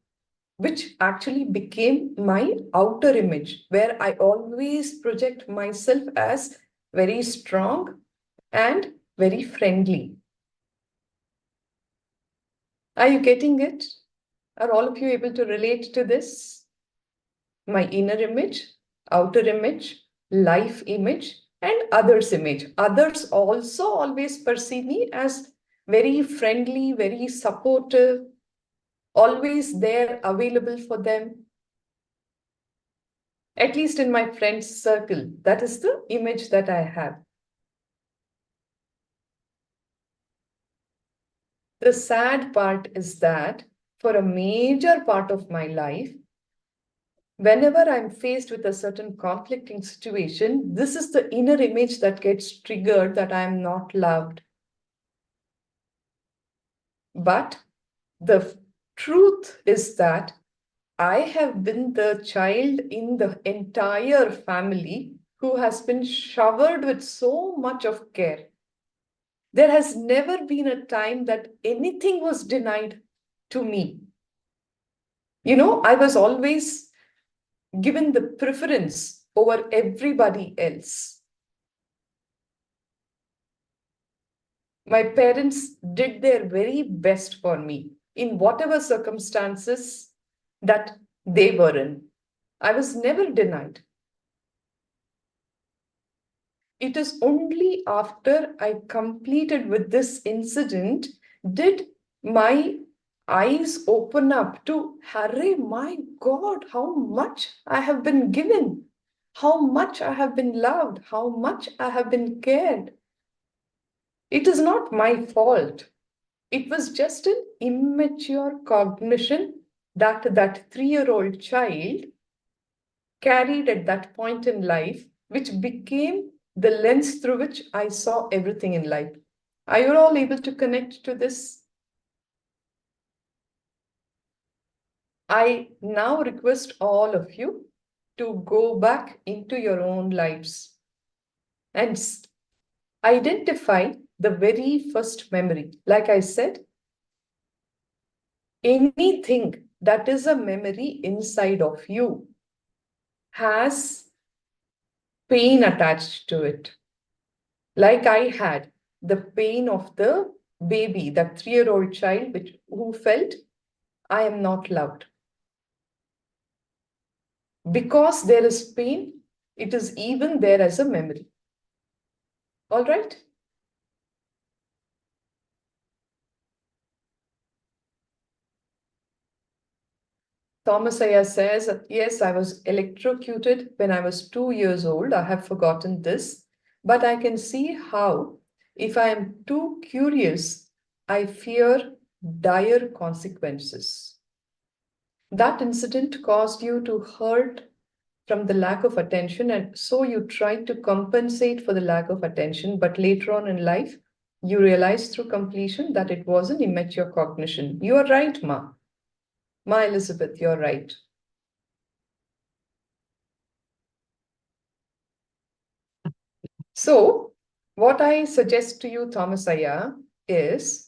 which actually became my outer image, where I always project myself as very strong and very friendly. Are you getting it? Are all of you able to relate to this? My inner image, outer image, life image, and others image. Others also always perceive me as very friendly, very supportive, always there, available for them. At least in my friends' circle, that is the image that I have. The sad part is that for a major part of my life, whenever I'm faced with a certain conflicting situation, this is the inner image that gets triggered, that I'm not loved. But the truth is that I have been the child in the entire family who has been showered with so much of care. There has never been a time that anything was denied to me. I was always given the preference over everybody else. My parents did their very best for me in whatever circumstances that they were in. I was never denied. It is only after I completed with this incident did my eyes open up to, Hare, my God, how much I have been given, how much I have been loved, how much I have been cared. It is not my fault. It was just an immature cognition that 3-year-old child carried at that point in life, which became the lens through which I saw everything in life. Are you all able to connect to this? I now request all of you to go back into your own lives and identify the very first memory. Like I said, anything that is a memory inside of you has pain attached to it. Like I had the pain of the baby, that 3-year-old child who felt, I am not loved. Because there is pain, it is even there as a memory. All right? Thomas Aya says, yes, I was electrocuted when I was 2 years old. I have forgotten this, but I can see how, if I am too curious, I fear dire consequences. That incident caused you to hurt from the lack of attention, and so you tried to compensate for the lack of attention, but later on in life, you realized through completion that it was an immature cognition. You are right, Ma. Ma Elizabeth, you're right. So, what I suggest to you, Thomas Aya, is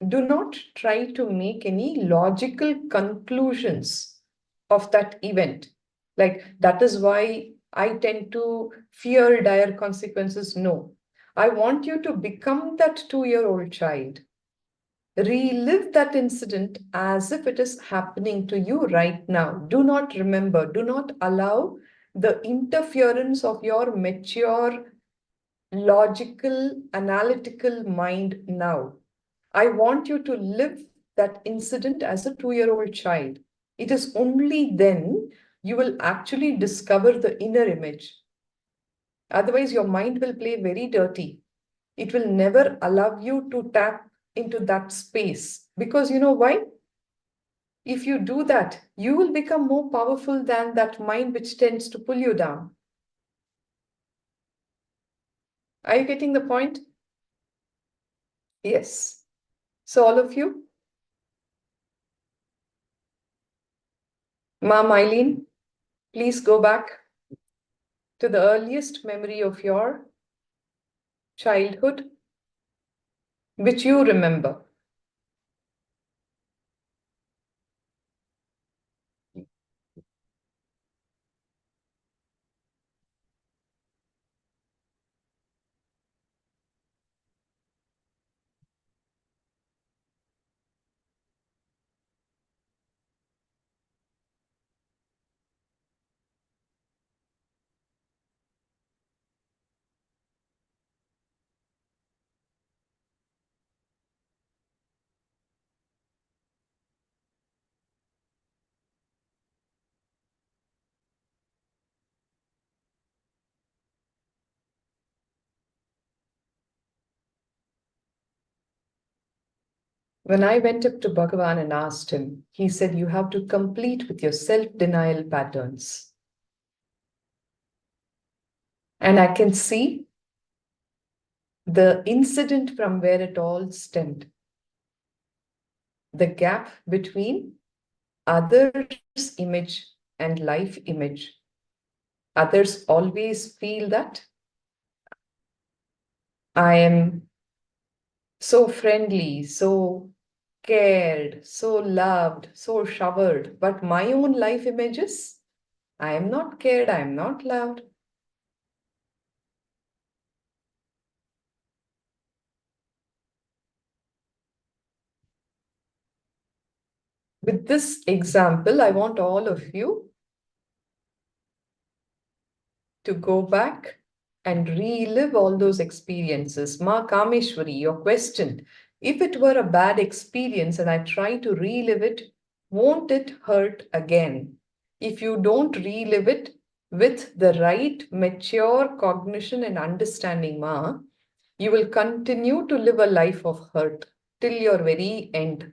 do not try to make any logical conclusions of that event. Like, that is why I tend to fear dire consequences. No. I want you to become that 2-year-old child. Relive that incident as if it is happening to you right now. Do not remember, do not allow the interference of your mature, logical, analytical mind now. I want you to live that incident as a 2-year-old child. It is only then you will actually discover the inner image. Otherwise, your mind will play very dirty. It will never allow you to tap into that space. Because you know why? If you do that, you will become more powerful than that mind which tends to pull you down. Are you getting the point? Yes. So all of you, Ma'am Eileen, please go back to the earliest memory of your childhood, which you remember. When I went up to Bhagavan and asked him, he said, you have to complete with your self-denial patterns. And I can see the incident from where it all stemmed. The gap between others' image and life image. Others always feel that I am so friendly, so cared, so loved, so showered. But my own life images, I am not cared, I am not loved. With this example, I want all of you to go back and relive all those experiences. Ma Kameshwari, your question, if it were a bad experience and I try to relive it, won't it hurt again? If you don't relive it with the right mature cognition and understanding, Ma, you will continue to live a life of hurt till your very end.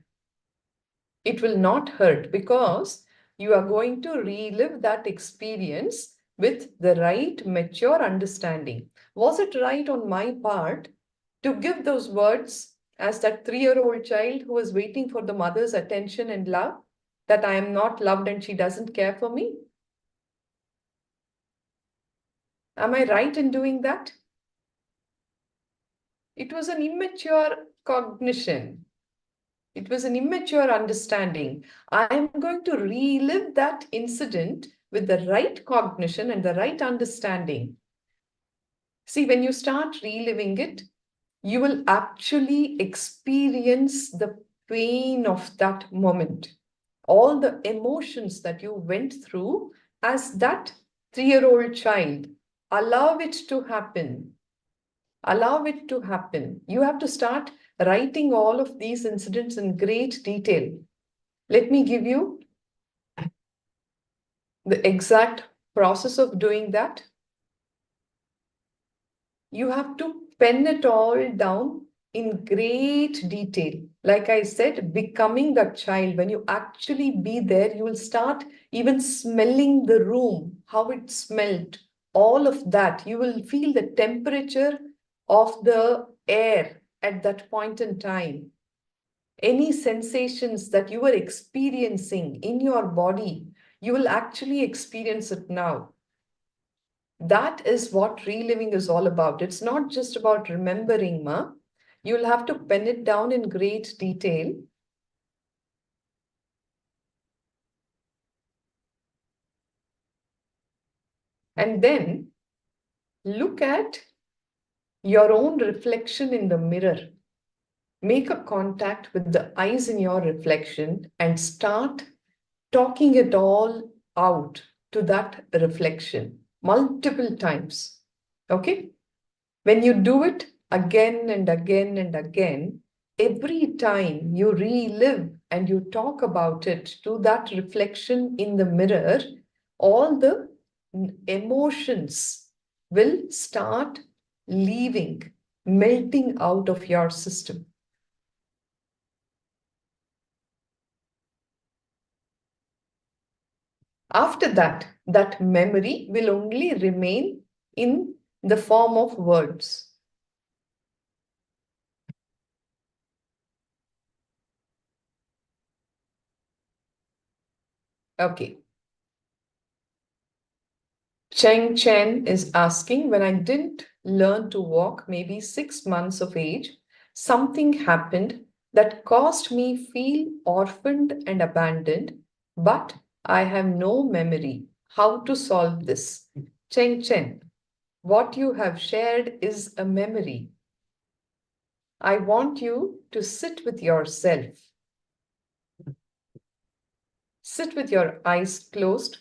It will not hurt because you are going to relive that experience with the right mature understanding. Was it right on my part to give those words as that 3-year-old child who was waiting for the mother's attention and love, that I am not loved and she doesn't care for me? Am I right in doing that? It was an immature cognition. It was an immature understanding. I am going to relive that incident with the right cognition and the right understanding. See, when you start reliving it, you will actually experience the pain of that moment. All the emotions that you went through as that 3-year-old child. Allow it to happen. Allow it to happen. You have to start writing all of these incidents in great detail. Let me give you the exact process of doing that. You have to pen it all down in great detail. Like I said, becoming that child, when you actually be there, you will start even smelling the room, how it smelled, all of that. You will feel the temperature of the air at that point in time. Any sensations that you were experiencing in your body, you will actually experience it now. That is what reliving is all about. It's not just about remembering, Ma. You'll have to pen it down in great detail. And then look at your own reflection in the mirror. Make a contact with the eyes in your reflection and start talking it all out to that reflection multiple times. Okay? When you do it again and again and again, every time you relive and you talk about it to that reflection in the mirror, all the emotions will start leaving, melting out of your system. After that, that memory will only remain in the form of words. Okay. Cheng Chen is asking, when I didn't learn to walk, maybe 6 months of age, something happened that caused me feel orphaned and abandoned, but I have no memory. How to solve this? Cheng Chen, what you have shared is a memory. I want you to sit with yourself. Sit with your eyes closed.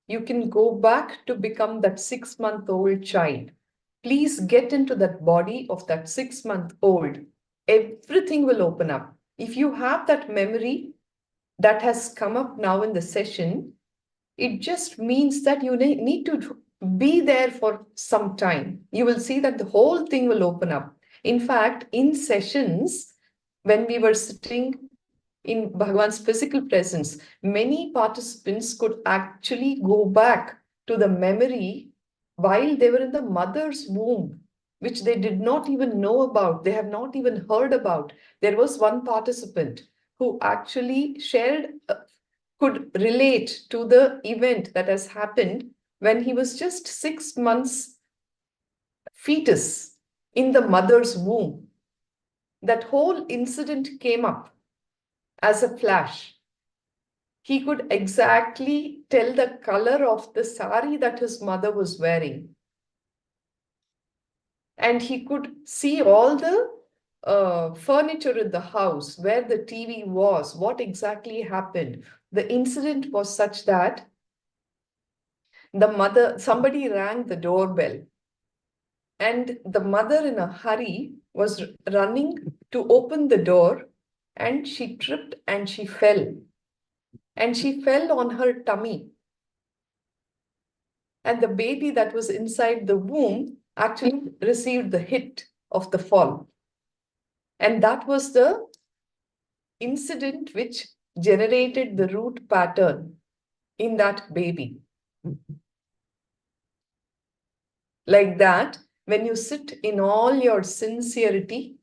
You can go back to become that 6-month-old child. Please get into that body of that 6-month-old. Everything will open up. If you have that memory that has come up now in the session, it just means that you need to be there for some time. You will see that the whole thing will open up. In fact, in sessions, when we were sitting in Bhagwan's physical presence, many participants could actually go back to the memory while they were in the mother's womb, which they did not even know about, they have not even heard about. There was one participant who actually shared, could relate to the event that has happened when he was just 6 months fetus in the mother's womb. That whole incident came up as a flash. He could exactly tell the color of the sari that his mother was wearing. And he could see all the furniture in the house, where the TV was, what exactly happened. The incident was such that somebody rang the doorbell, and the mother in a hurry was running to open the door, and she tripped and she fell. And she fell on her tummy. And the baby that was inside the womb actually received the hit of the fall. And that was the incident which generated the root pattern in that baby. Like that, when you sit in all your sincerity,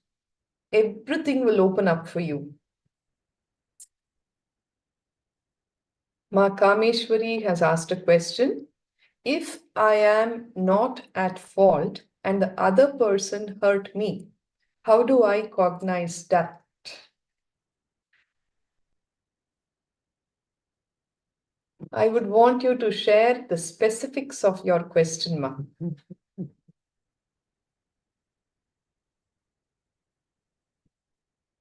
everything will open up for you. Ma Kameshwari has asked a question. If I am not at fault and the other person hurt me, how do I cognize that? I would want you to share the specifics of your question, Ma.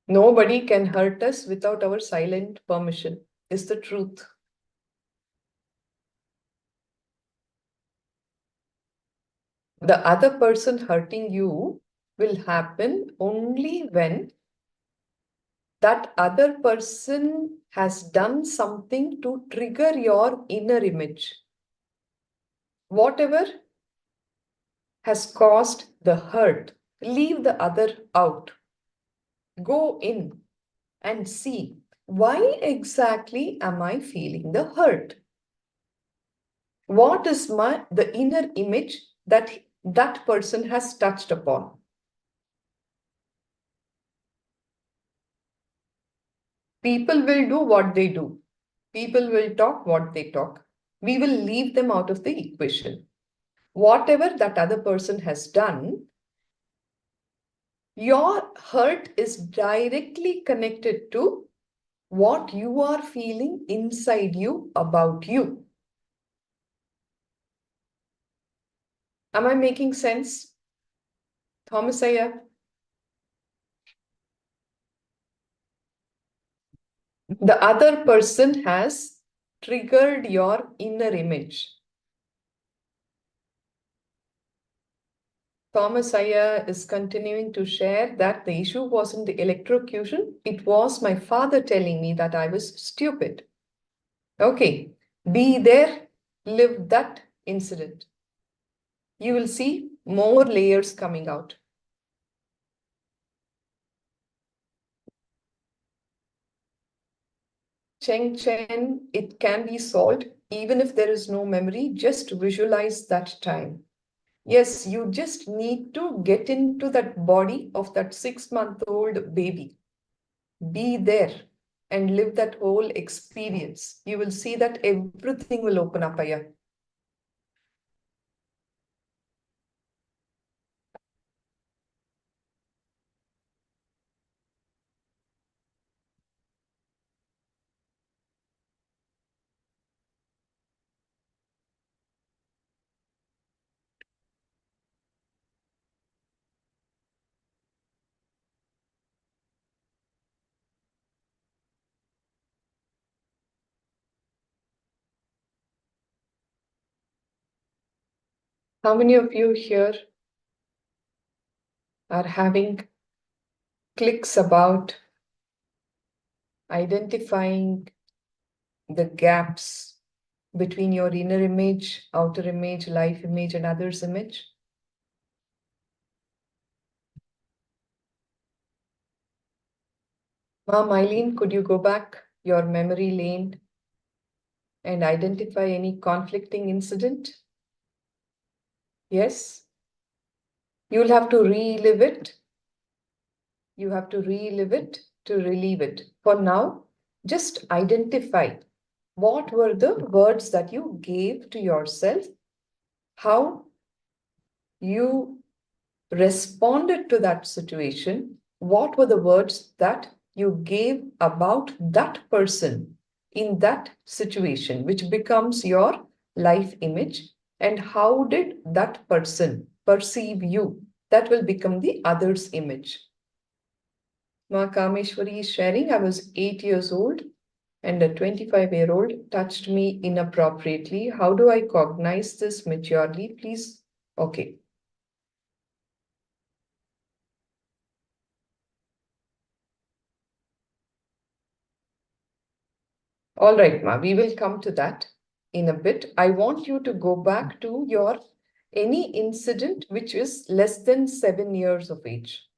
Nobody can hurt us without our silent permission, is the truth. The other person hurting you will happen only when that other person has done something to trigger your inner image. Whatever has caused the hurt, leave the other out. Go in and see, why exactly am I feeling the hurt? What is the inner image that that person has touched upon? People will do what they do. People will talk what they talk. We will leave them out of the equation. Whatever that other person has done, your hurt is directly connected to what you are feeling inside you about you. Am I making sense? Thomasaya? The other person has triggered your inner image. Thomas Iyer is continuing to share that the issue wasn't the electrocution, it was my father telling me that I was stupid. Okay, be there, live that incident. You will see more layers coming out. Cheng Chen, it can be solved even if there is no memory, just visualize that time. Yes, you just need to get into that body of that 6-month-old baby. Be there and live that whole experience. You will see that everything will open up, Aya. How many of you here are having clicks about identifying the gaps between your inner image, outer image, life image, and others' image? Ma'am Eileen, could you go back your memory lane and identify any conflicting incident? Yes? You'll have to relive it. You have to relive it to relieve it. For now, just identify what were the words that you gave to yourself, how you responded to that situation, what were the words that you gave about that person in that situation, which becomes your life image, and how did that person perceive you? That will become the other's image. Ma Kameshwari is sharing, I was 8 years old and a 25-year-old touched me inappropriately. How do I cognize this maturely? Please. Okay. All right, Ma, we will come to that in a bit. I want you to go back to your any incident which is less than 7 years of age.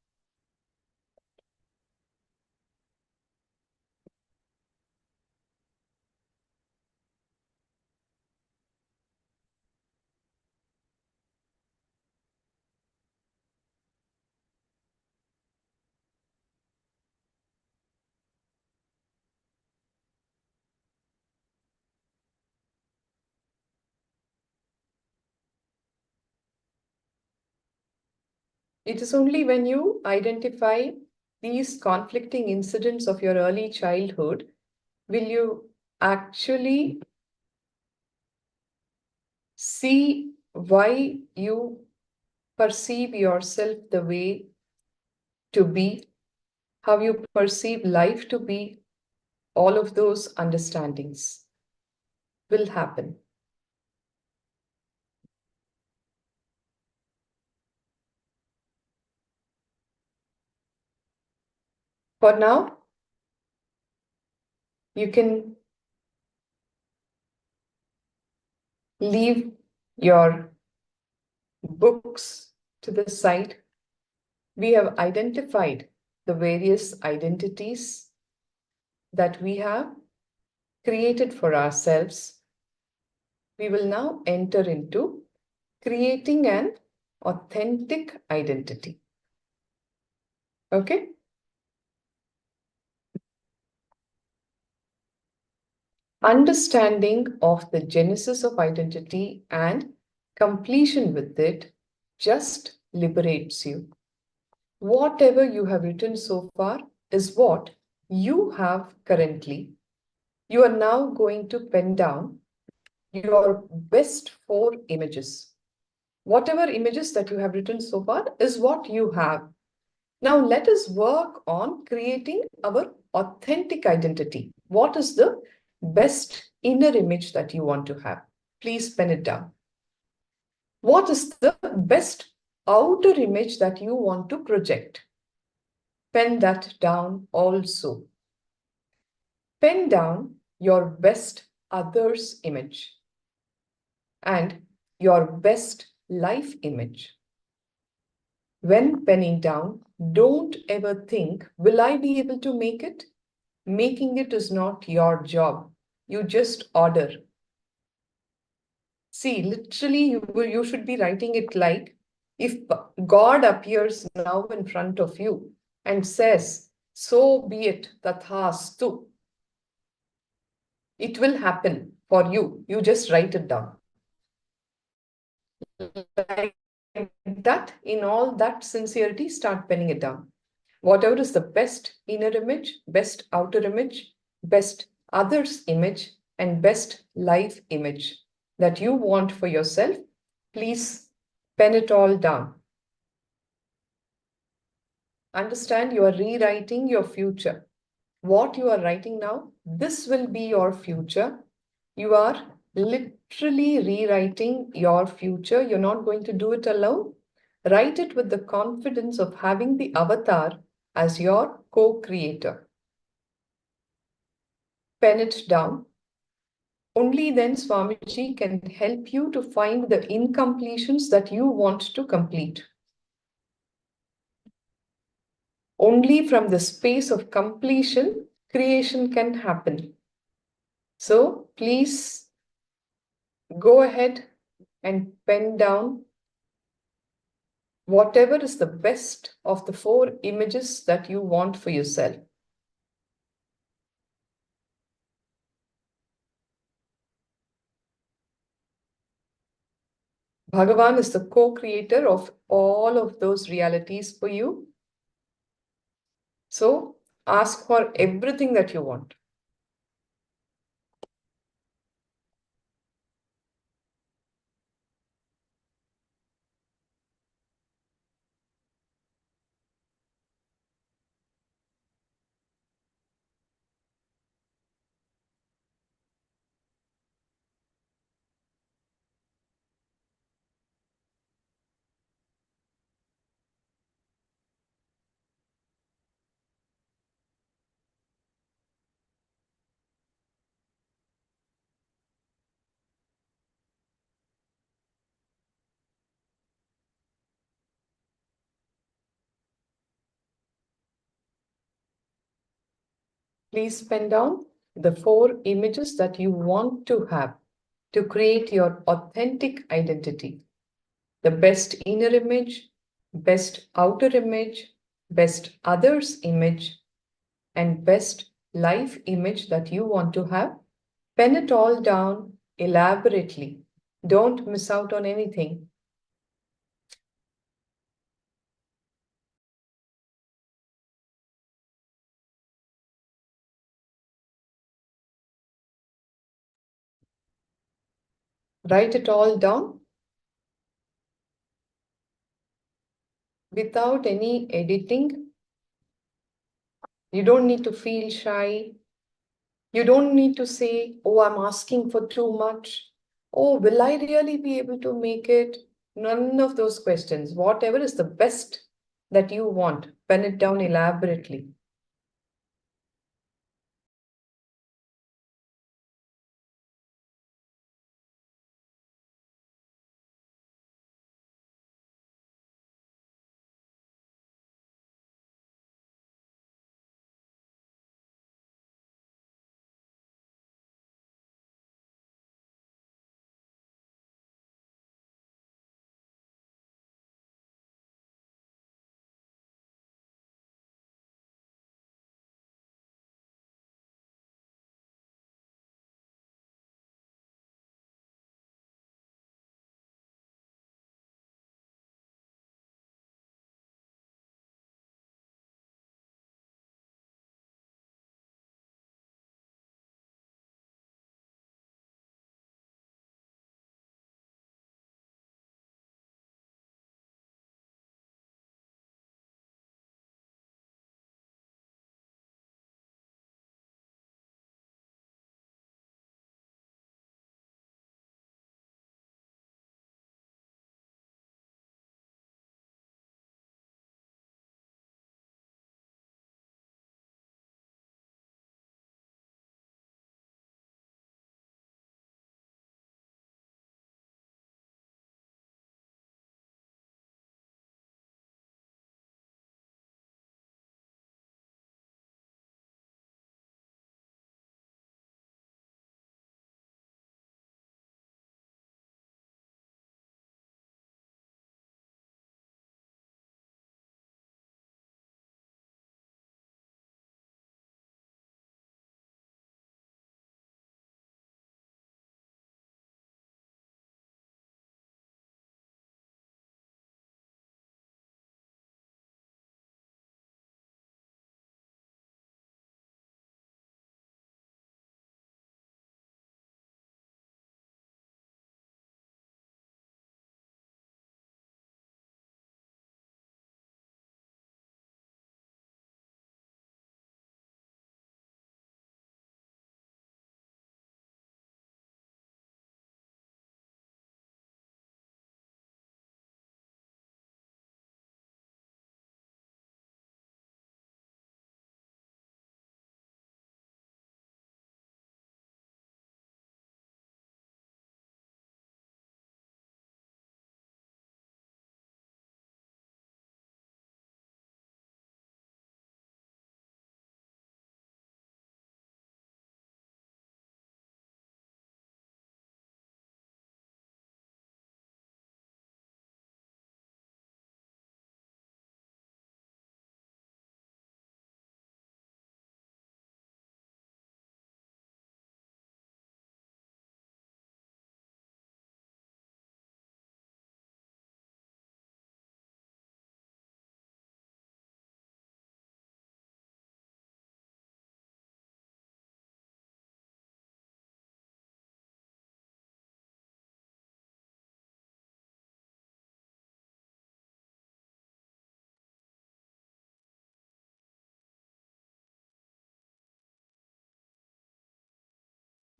It is only when you identify these conflicting incidents of your early childhood will you actually see why you perceive yourself the way to be, how you perceive life to be. All of those understandings will happen. For now, you can leave your books to the side. We have identified the various identities that we have created for ourselves. We will now enter into creating an authentic identity. Okay? Understanding of the genesis of identity and completion with it just liberates you. Whatever you have written so far is what you have currently. You are now going to pen down your best 4 images. Whatever images that you have written so far is what you have. Now let us work on creating our authentic identity. What is the best inner image that you want to have? Please pen it down. What is the best outer image that you want to project. Pen that down also. Pen down your best others image and your best life image. When penning down, don't ever think, will I be able to make it? Making it is not your job. You just order. See, literally, you should be writing it like, if God appears now in front of you and says, so be it, tathastu, it will happen for you. You just write it down. Like that, in all that sincerity, start penning it down. Whatever is the best inner image, best outer image, best others image, and best life image that you want for yourself, please pen it all down. Understand, you are rewriting your future. What you are writing now, this will be your future. You are literally rewriting your future. You're not going to do it alone. Write it with the confidence of having the avatar as your co-creator. Pen it down. Only then Swamiji can help you to find the incompletions that you want to complete. Only from the space of completion, creation can happen. So please go ahead and pen down whatever is the best of the 4 images that you want for yourself. Bhagavan is the co-creator of all of those realities for you. So ask for everything that you want. Please pen down the 4 images that you want to have to create your authentic identity. The best inner image, best outer image, best others image, and best life image that you want to have. Pen it all down elaborately. Don't miss out on anything. Write it all down without any editing. You don't need to feel shy. You don't need to say, oh, I'm asking for too much. Oh, will I really be able to make it? None of those questions. Whatever is the best that you want, pen it down elaborately.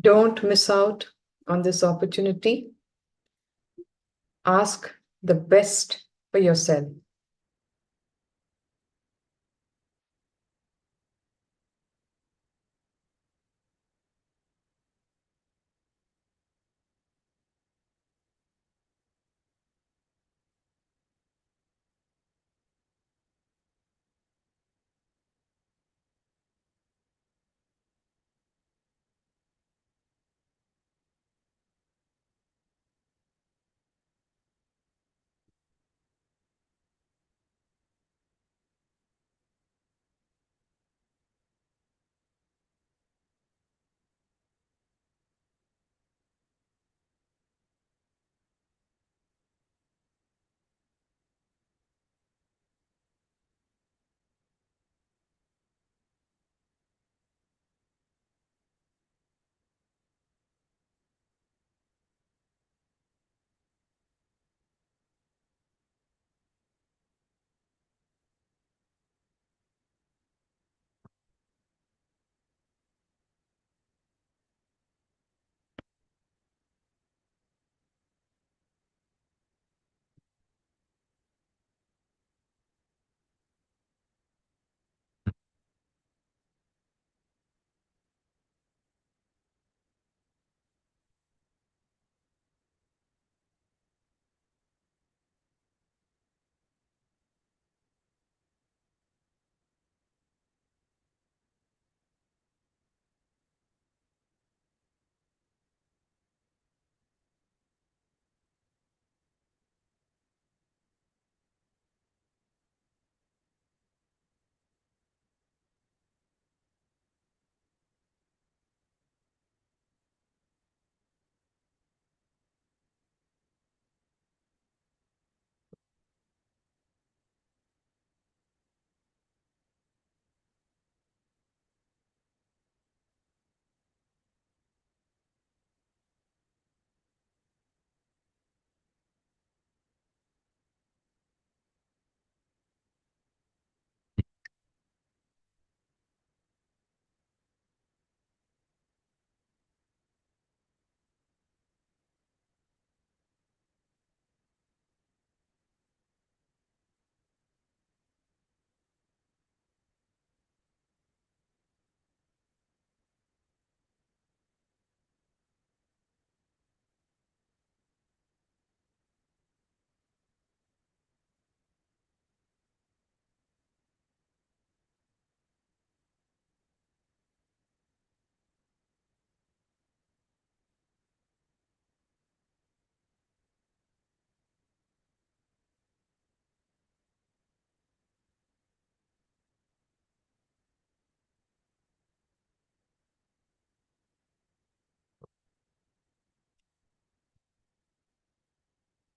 Don't miss out on this opportunity. Ask the best for yourself.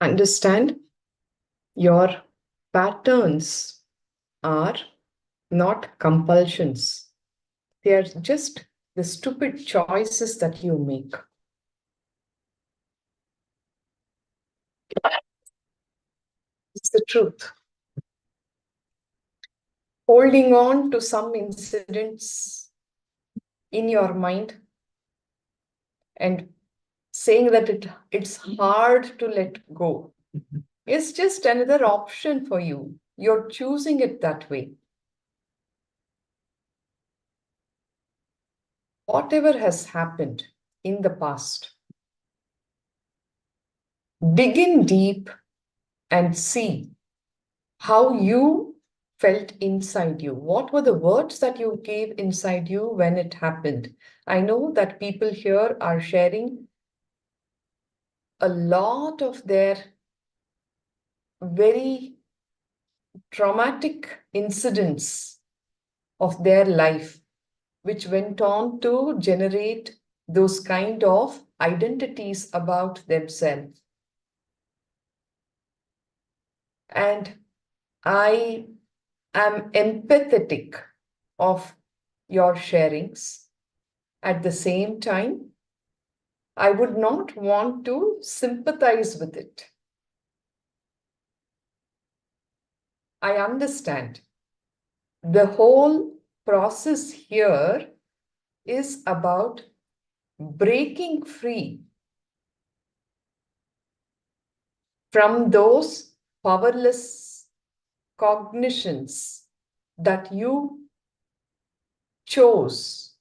Understand your patterns are not compulsions. They are just the stupid choices that you make. It's the truth. Holding on to some incidents in your mind and saying that it's hard to let go is just another option for you. You're choosing it that way. Whatever has happened in the past, dig in deep and see how you felt inside you. What were the words that you gave inside you when it happened? I know that people here are sharing a lot of their very traumatic incidents of their life, which went on to generate those kind of identities about themselves. And I am empathetic of your sharings. At the same time, I would not want to sympathize with it. I understand. The whole process here is about breaking free from those powerless cognitions that you chose.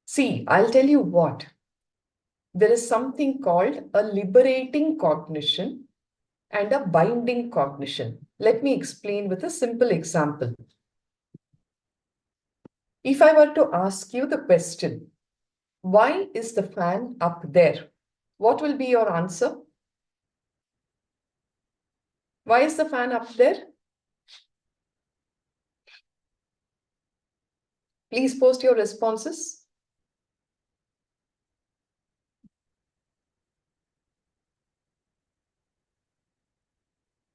See, I'll tell you what. There is something called a liberating cognition and a binding cognition. Let me explain with a simple example. If I were to ask you the question, why is the fan up there? What will be your answer? Why is the fan up there? Please post your responses.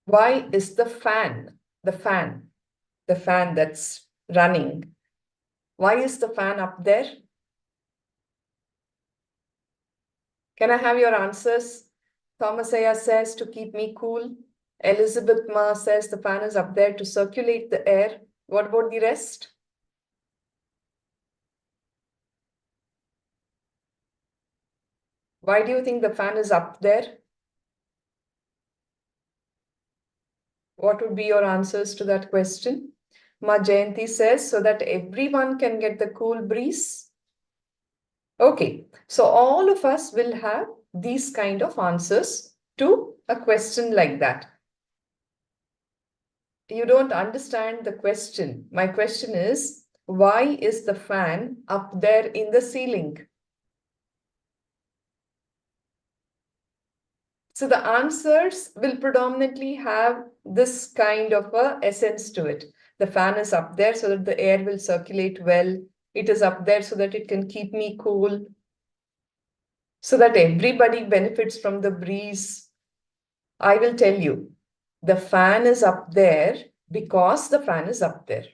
Why is the fan that's running, why is the fan up there? Can I have your answers? Thomasaya says to keep me cool. Elizabeth Ma says the fan is up there to circulate the air. What about the rest? Why do you think the fan is up there? What would be your answers to that question? Ma Jayanti says, so that everyone can get the cool breeze. Okay, so all of us will have these kind of answers to a question like that. You don't understand the question. My question is, why is the fan up there in the ceiling? So the answers will predominantly have this kind of a essence to it. The fan is up there so that the air will circulate well. It is up there so that it can keep me cool, so that everybody benefits from the breeze. I will tell you, the fan is up there because the fan is up there.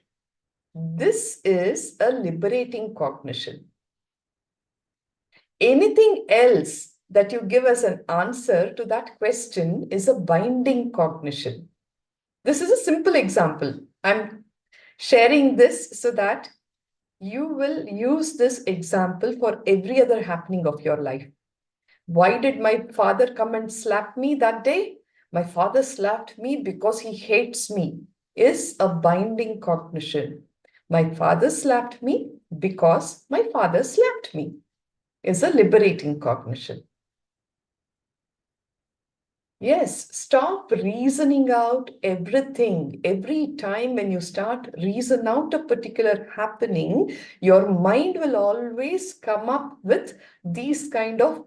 This is a liberating cognition. Anything else that you give as an answer to that question is a binding cognition. This is a simple example. I'm sharing this so that you will use this example for every other happening of your life. Why did my father come and slap me that day? My father slapped me because he hates me, is a binding cognition. My father slapped me because my father slapped me, is a liberating cognition. Yes, stop reasoning out everything. Every time when you start reason out a particular happening, your mind will always come up with these kind of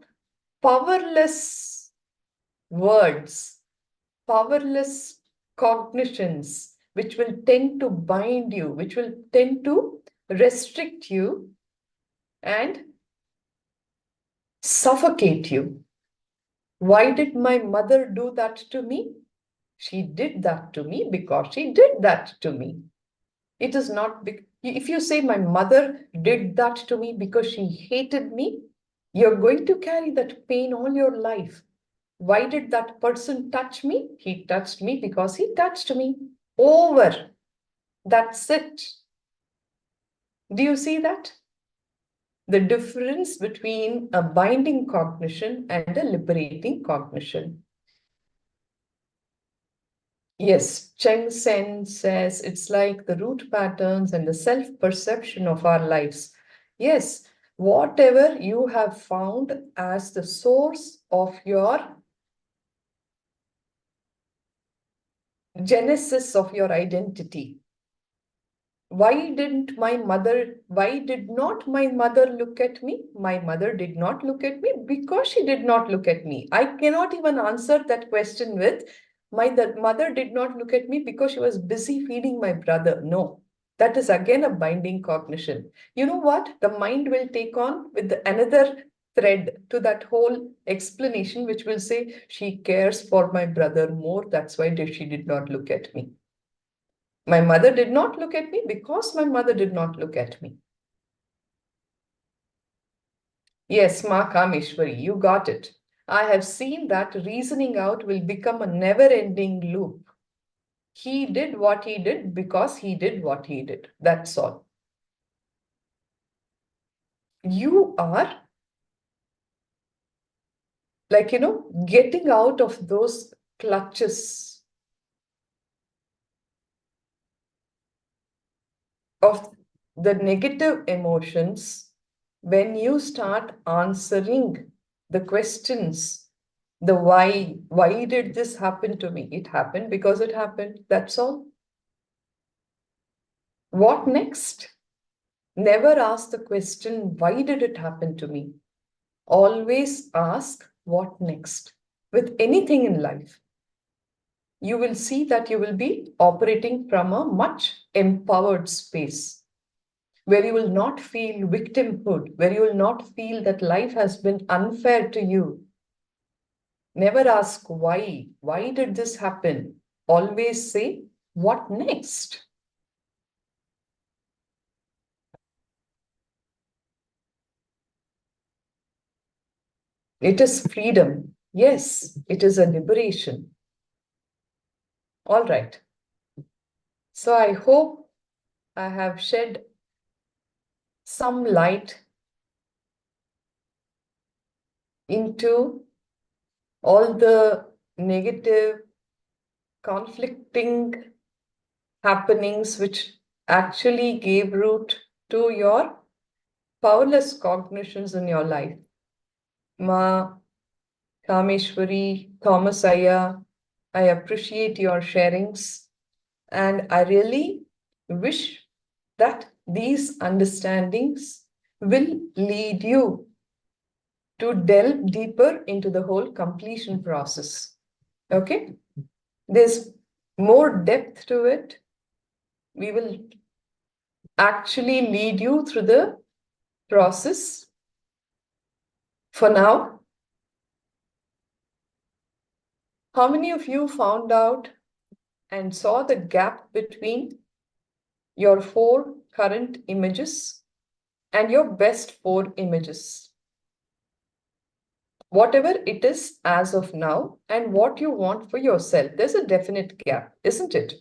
powerless words, powerless cognitions, which will tend to bind you, which will tend to restrict you and suffocate you. Why did my mother do that to me? She did that to me because she did that to me. It is not big. If you say my mother did that to me because she hated me, you're going to carry that pain all your life. Why did that person touch me? He touched me because he touched me. Over. That's it. Do you see that? The difference between a binding cognition and a liberating cognition. Yes, Cheng Sen says it's like the root patterns and the self-perception of our lives. Yes, whatever you have found as the source of your genesis of your identity. Why did not my mother look at me? My mother did not look at me because she did not look at me. I cannot even answer that question with, my mother did not look at me because she was busy feeding my brother. No, that is again a binding cognition. You know what? The mind will take on with another thread to that whole explanation, which will say, she cares for my brother more. That's why she did not look at me. My mother did not look at me because my mother did not look at me. Yes, Ma Kameshwari, you got it. I have seen that reasoning out will become a never-ending loop. He did what he did because he did what he did. That's all. You are like, getting out of those clutches of the negative emotions when you start answering the questions, the why did this happen to me? It happened because it happened. That's all. What next? Never ask the question, why did it happen to me? Always ask, what next? With anything in life, you will see that you will be operating from a much empowered space where you will not feel victimhood, where you will not feel that life has been unfair to you. Never ask why. Why did this happen? Always say, what next? It is freedom. Yes, it is a liberation. All right. So I hope I have shed some light into all the negative, conflicting happenings which actually gave root to your powerless cognitions in your life. Ma, Kameshwari, Thomas Aya, I appreciate your sharings, and I really wish that these understandings will lead you to delve deeper into the whole completion process. Okay? There's more depth to it. We will actually lead you through the process. For now, how many of you found out and saw the gap between your 4 current images and your best 4 images? Whatever it is as of now and what you want for yourself, there's a definite gap, isn't it?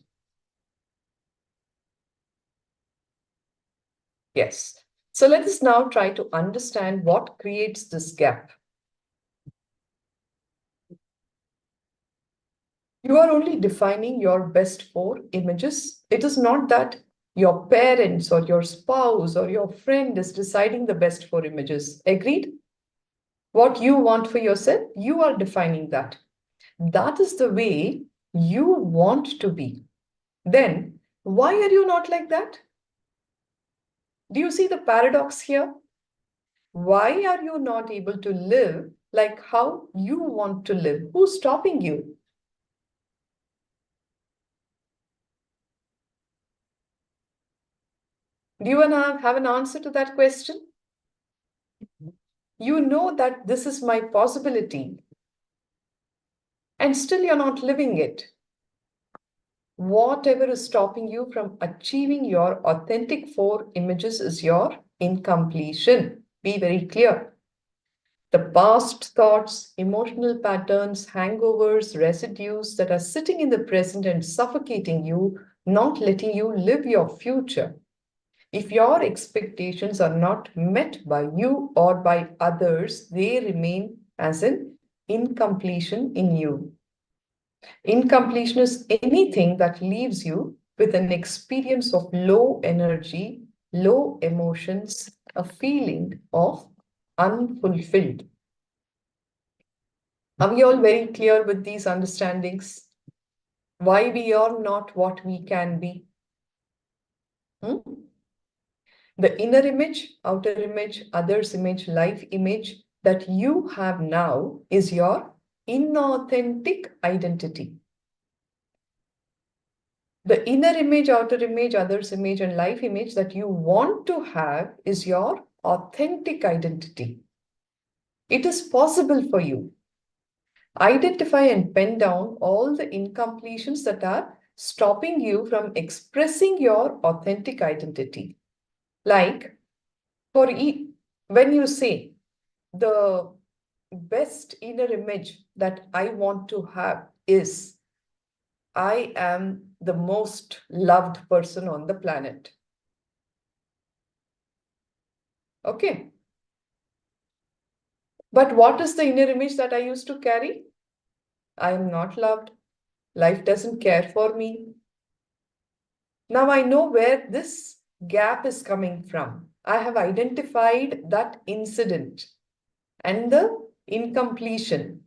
Yes. So let us now try to understand what creates this gap. You are only defining your best 4 images. It is not that your parents or your spouse or your friend is deciding the best 4 images. Agreed? What you want for yourself, you are defining that. That is the way you want to be. Then, why are you not like that? Do you see the paradox here? Why are you not able to live like how you want to live? Who's stopping you? Do you have an answer to that question? You know that this is my possibility, and still you're not living it. Whatever is stopping you from achieving your authentic 4 images is your incompletion. Be very clear. The past thoughts, emotional patterns, hangovers, residues that are sitting in the present and suffocating you, not letting you live your future. If your expectations are not met by you or by others, they remain as an incompletion in you. Incompletion is anything that leaves you with an experience of low energy, low emotions, a feeling of unfulfilled. Are we all very clear with these understandings? Why we are not what we can be? The inner image, outer image, others image, life image that you have now is your inauthentic identity. The inner image, outer image, others image, and life image that you want to have is your authentic identity. It is possible for you. Identify and pen down all the incompletions that are stopping you from expressing your authentic identity. Like, when you say the best inner image that I want to have is I am the most loved person on the planet. Okay. But what is the inner image that I used to carry? I am not loved. Life doesn't care for me. Now I know where this gap is coming from. I have identified that incident and the incompletion,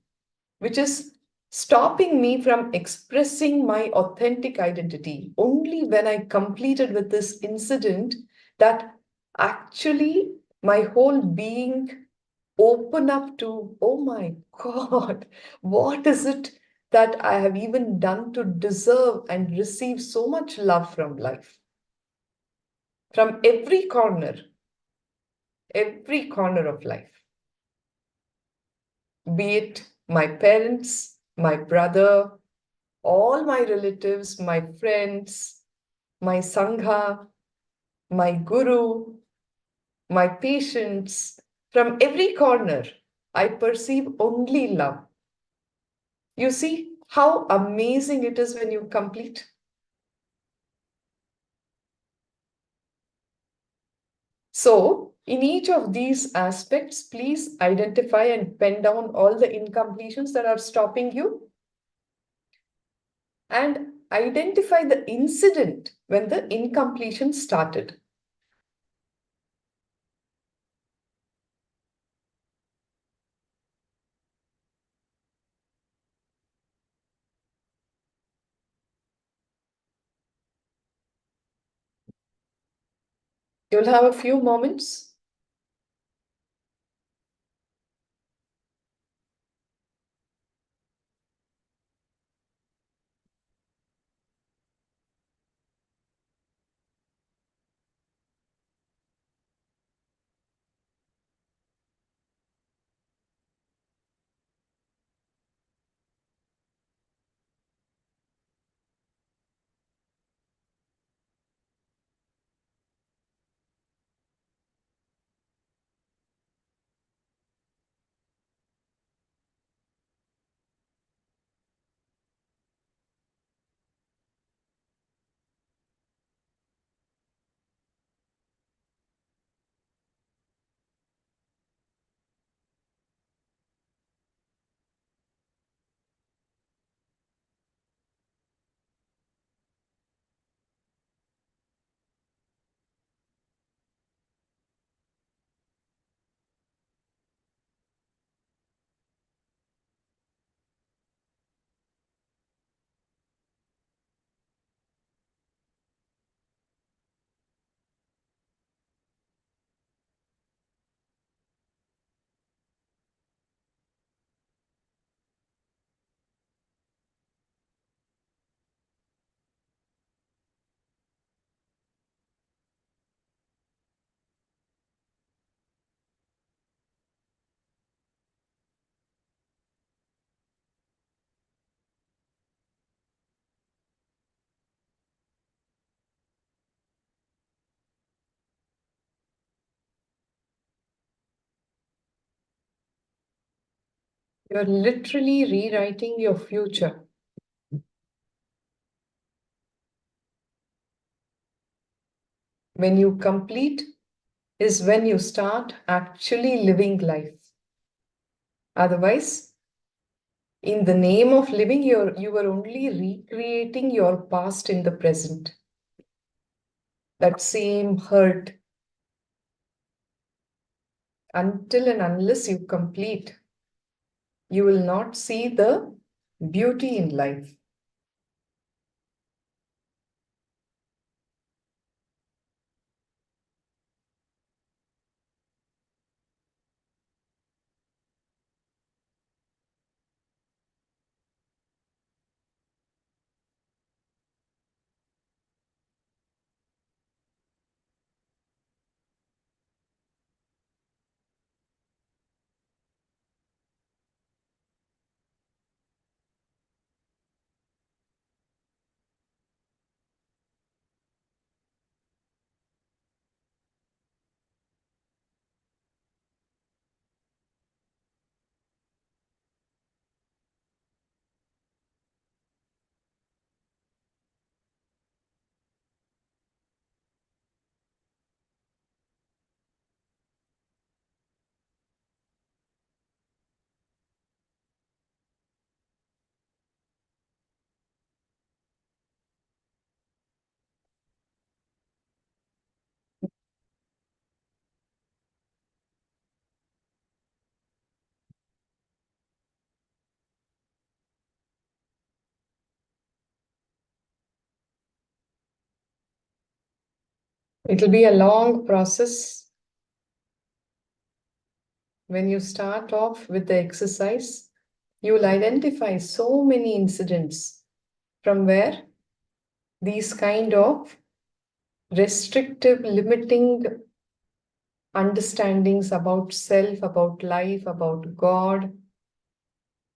which is stopping me from expressing my authentic identity. Only when I completed with this incident that actually my whole being open up to, oh my God, what is it that I have even done to deserve and receive so much love from life? From every corner of life, be it my parents, my brother, all my relatives, my friends, my sangha, my guru, my patients, from every corner, I perceive only love. You see how amazing it is when you complete. So, in each of these aspects, please identify and pen down all the incompletions that are stopping you and identify the incident when the incompletion started. You'll have a few moments. You're literally rewriting your future. When you complete is when you start actually living life. Otherwise, in the name of living, you are only recreating your past in the present. That same hurt. Until and unless you complete, you will not see the beauty in life. It will be a long process. When you start off with the exercise, you will identify so many incidents from where these kind of restrictive, limiting understandings about self, about life, about God,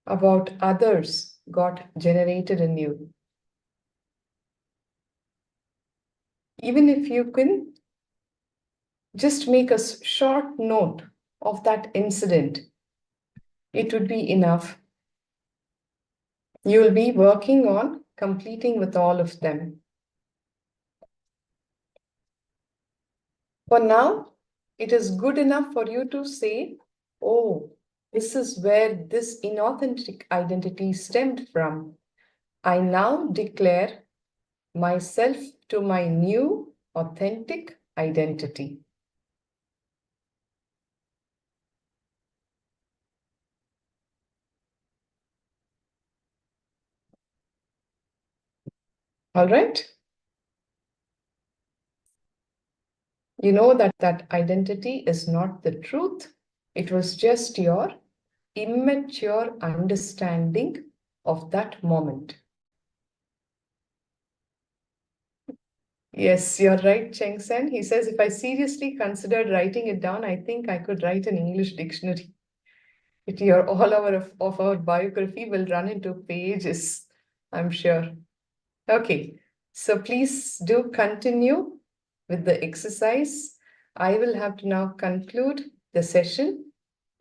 about others got generated in you. Even if you can just make a short note of that incident, it would be enough. You will be working on completing with all of them. For now, it is good enough for you to say, oh, this is where this inauthentic identity stemmed from. I now declare myself to my new authentic identity. All right? You know that that identity is not the truth. It was just your immature understanding of that moment. Yes, you're right, Cheng Sen. He says, if I seriously considered writing it down, I think I could write an English dictionary. All of our biography will run into pages, I'm sure. Okay, so please do continue with the exercise. I will have to now conclude the session.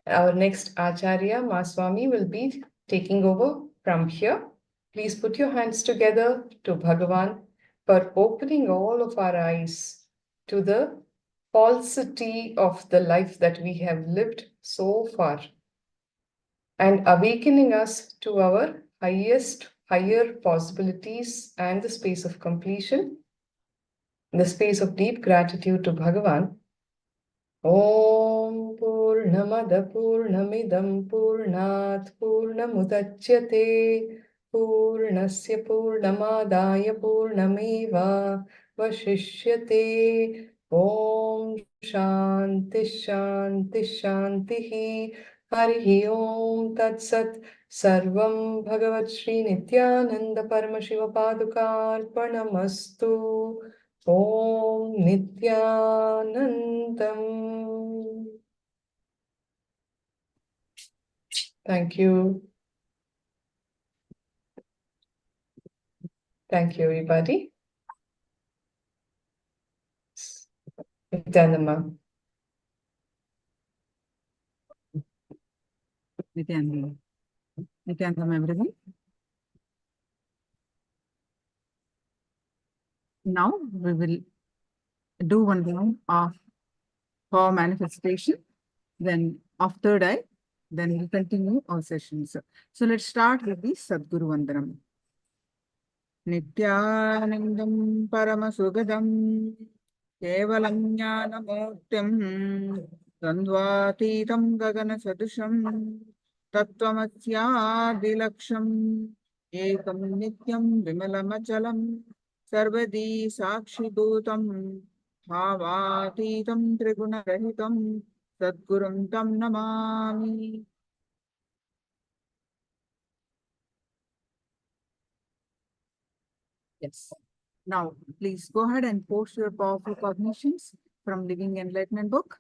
Our next Acharya, Maswami, will be taking over from here. Please put your hands together to Bhagavan for opening all of our eyes to the falsity of the life that we have lived so far and awakening us to our higher possibilities and the space of completion, the space of deep gratitude to Bhagavan. Om Purnamada Purnamidam Purnat Purnamudachyate Purnasya Purnamadaya Purnameva Vashishyate. Om Shanti Shanti Shanti Harihi Om Tat Sat. Sarvam Bhagavat Shri Nithyananda Paramashiva Padukarpanamastu. Om Nithyanandam. Thank you. Thank you, everybody. Nithyanandam. Nithyananda. Nithyananda, everyone. Now we will do one round of power manifestation, then of third eye, then we'll continue our sessions. So let's start with the Sadguru Vandanam. Nithyanandam Paramasugadam Kevalam Jnanamurtim Dandvatitam Gagana Sadusham Tattvamasyaadilaksham Ekam Nityam Vimalamachalam Sarvadi Sakshibhutam Bhavatitam Trigunaраhitam Sadgurum Tam Namami. Yes. Now, please go ahead and post your powerful cognitions from Living Enlightenment book.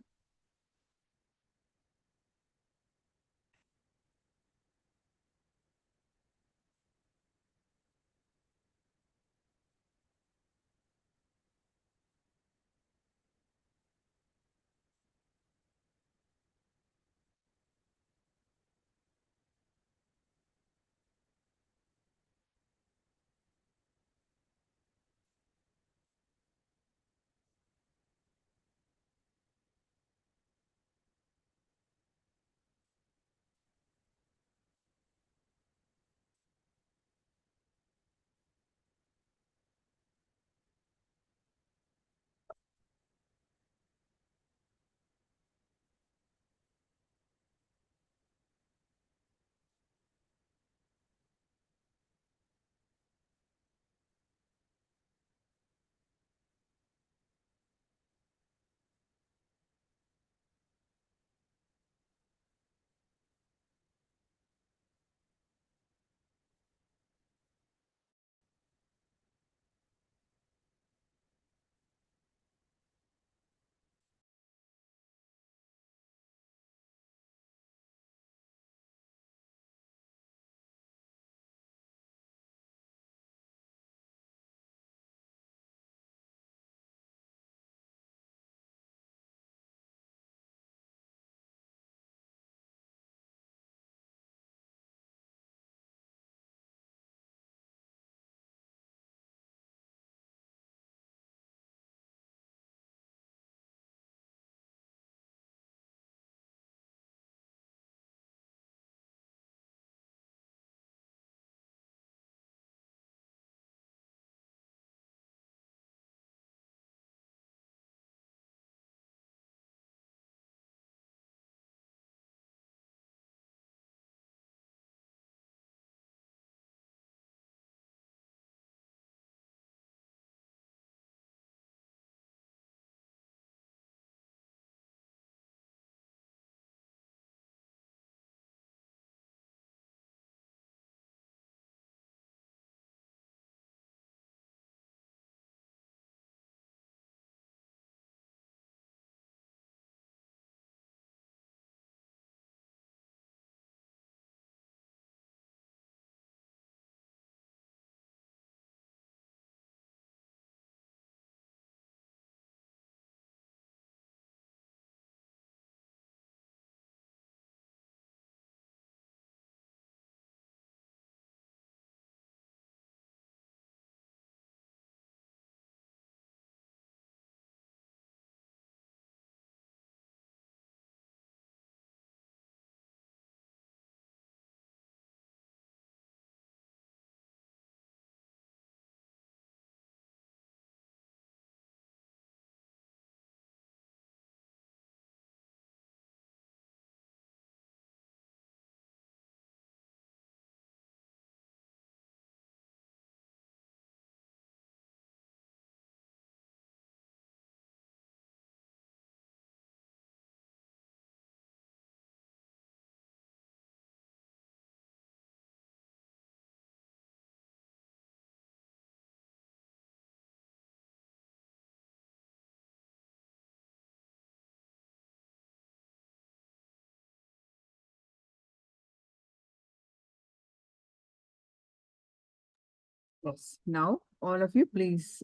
Yes. Now, all of you, please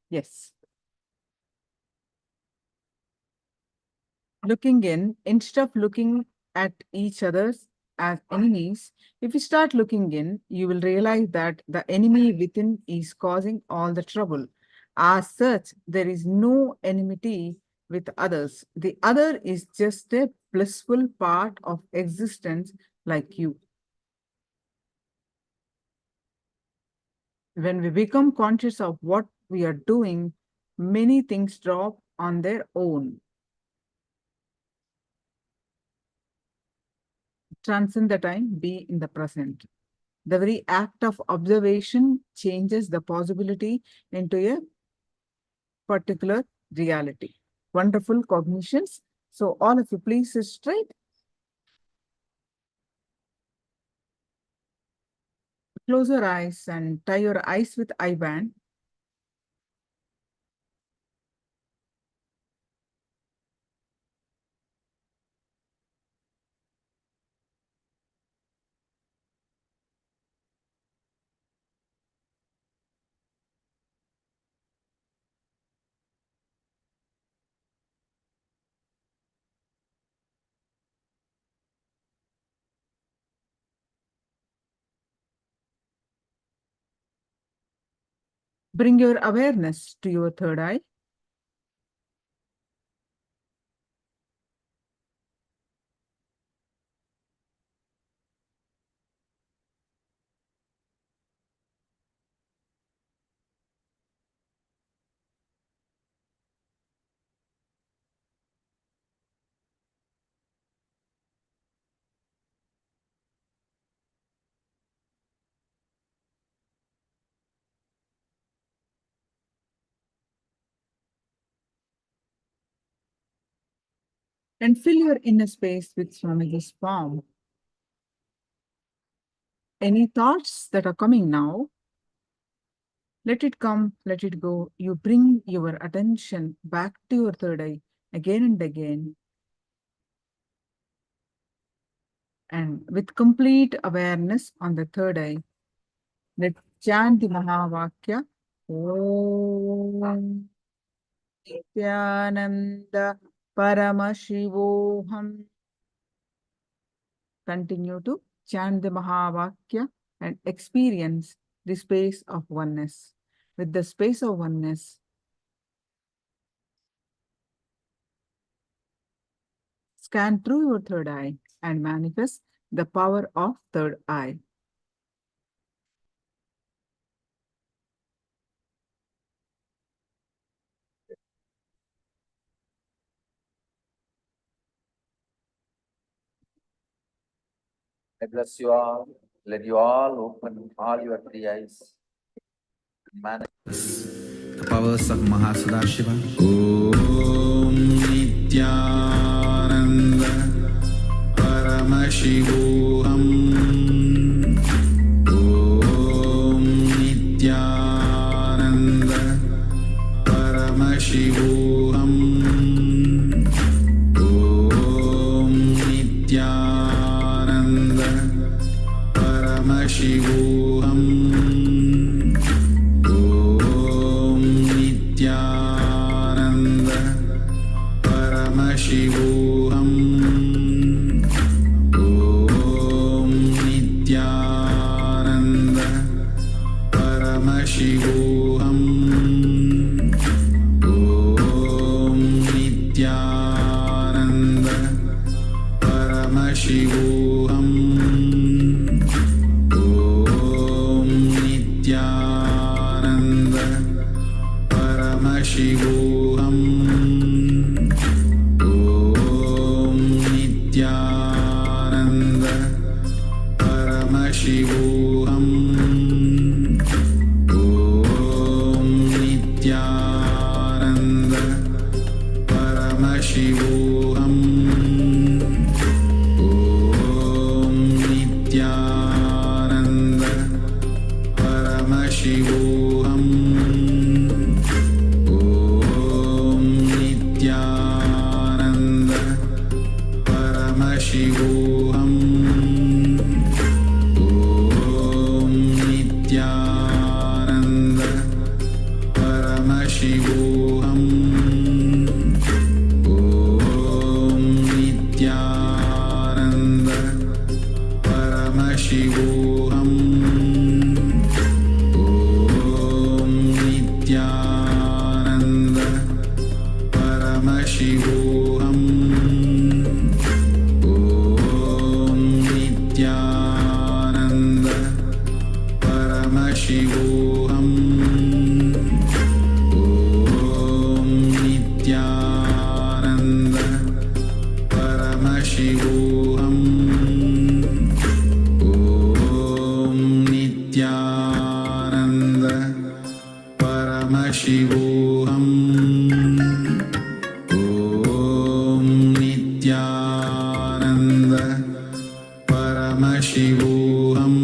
yes. Looking in, instead of looking at each other's as enemies, if you start looking in, you will realize that the enemy within is causing all the trouble. As such, there is no enmity with others. The other is just a blissful part of existence like you. When we become conscious of what we are doing, many things drop on their own. Transcend the time, be in the present. The very act of observation changes the possibility into a particular reality. Wonderful cognitions. So all of you, please sit straight. Close your eyes and tie your eyes with eye band. Bring your awareness to your third eye. And fill your inner space with Swamiji's palm. Any thoughts that are coming now, let it come, let it go. You bring your attention back to your third eye again and again. And with complete awareness on the third eye, let's chant the Mahavakya. Om Nithyananda Paramashivoham. Continue to chant the Mahavakya and experience the space of oneness. With the space of oneness, scan through your third eye and manifest the power of third eye. I bless you all. Let you all open all your three eyes. Manifest the powers of Mahasudashiva. Om Nithyananda Paramashivoham. Om Nithyananda Paramashivoham. Om Nithyananda Paramashivoham. Om Nithyananda Paramashivoham. Om Nithyananda Paramashivoham. Om Nithyananda Paramashivoham. Om Nithyananda Paramashivoham. Om Nithyananda Paramashivoham. Om Nithyananda Paramashivoham. Om Nithyananda Paramashivoham. Paramashivoham Om Nithyananda Paramashivoham Om Nithyananda Paramashivoham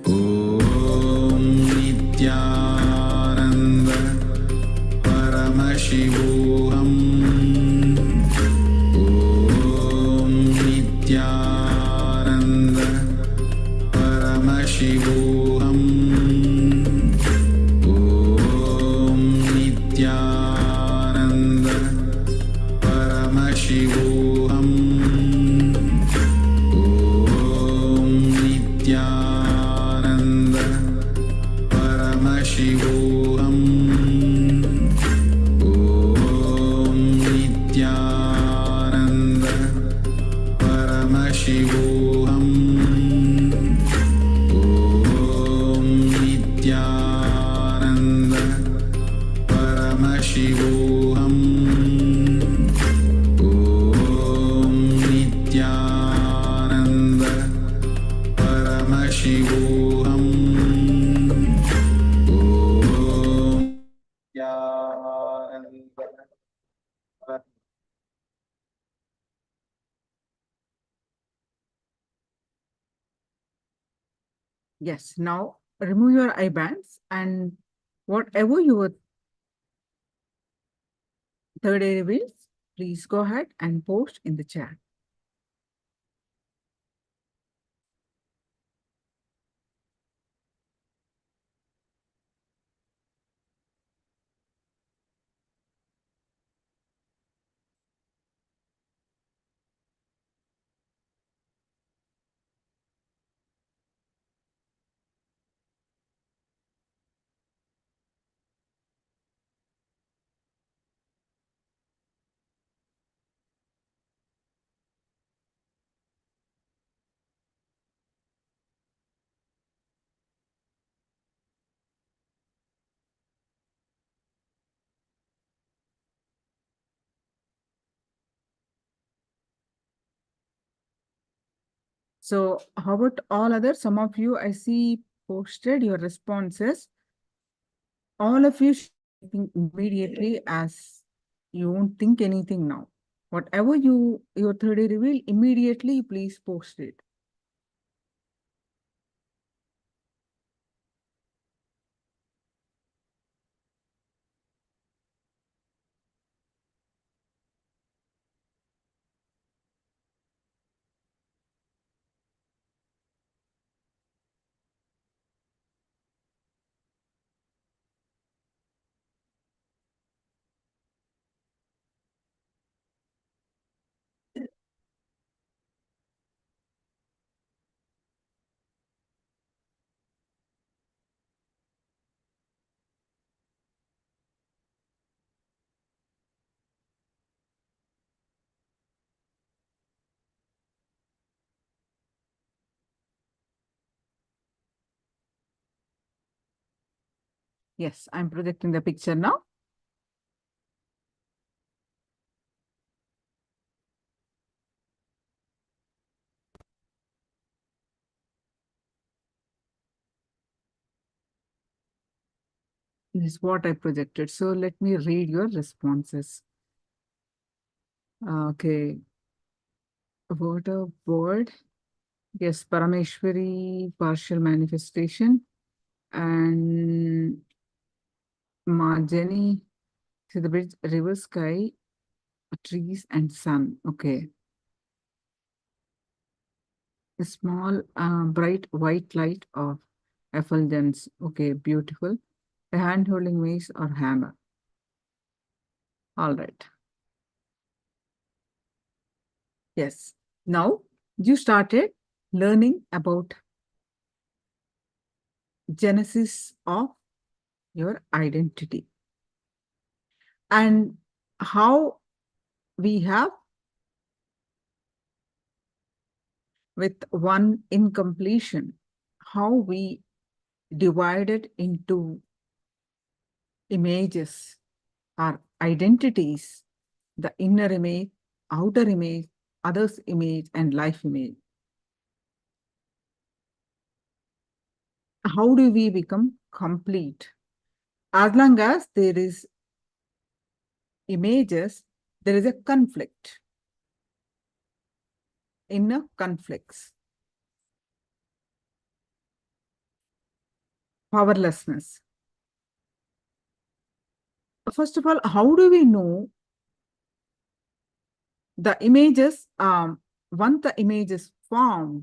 Om Nithyananda Paramashivoham Om Nithyananda Paramashivoham Om Nithyananda Paramashivoham Om Nithyananda Paramashivoham Om Nithyananda Paramashivoham Om Nithyananda Paramashivoham Om Nithyananda Paramashivoham Om Nithyananda. Yes, now remove your eye bands and whatever your third eye reveals, please go ahead and post in the chat. So how about all others? Some of you I see posted your responses. All of you should think immediately as you won't think anything now. Whatever your third eye reveal, immediately please post it. Yes, I'm projecting the picture now. This is what I projected. So let me read your responses. Okay. What a word. Yes, Parameshwari, partial manifestation. And Marjani, see the bridge, river, sky, trees, and sun. Okay. A small, bright white light of effulgence. Okay, beautiful. A hand holding mace or hammer. All right. Yes. Now you started learning about genesis of your identity and how we have with one incompletion, how we divided into images or identities, the inner image, outer image, others image, and life image. How do we become complete? As long as there is images, there is a conflict, inner conflicts, powerlessness. First of all, how do we know the images, once the images form,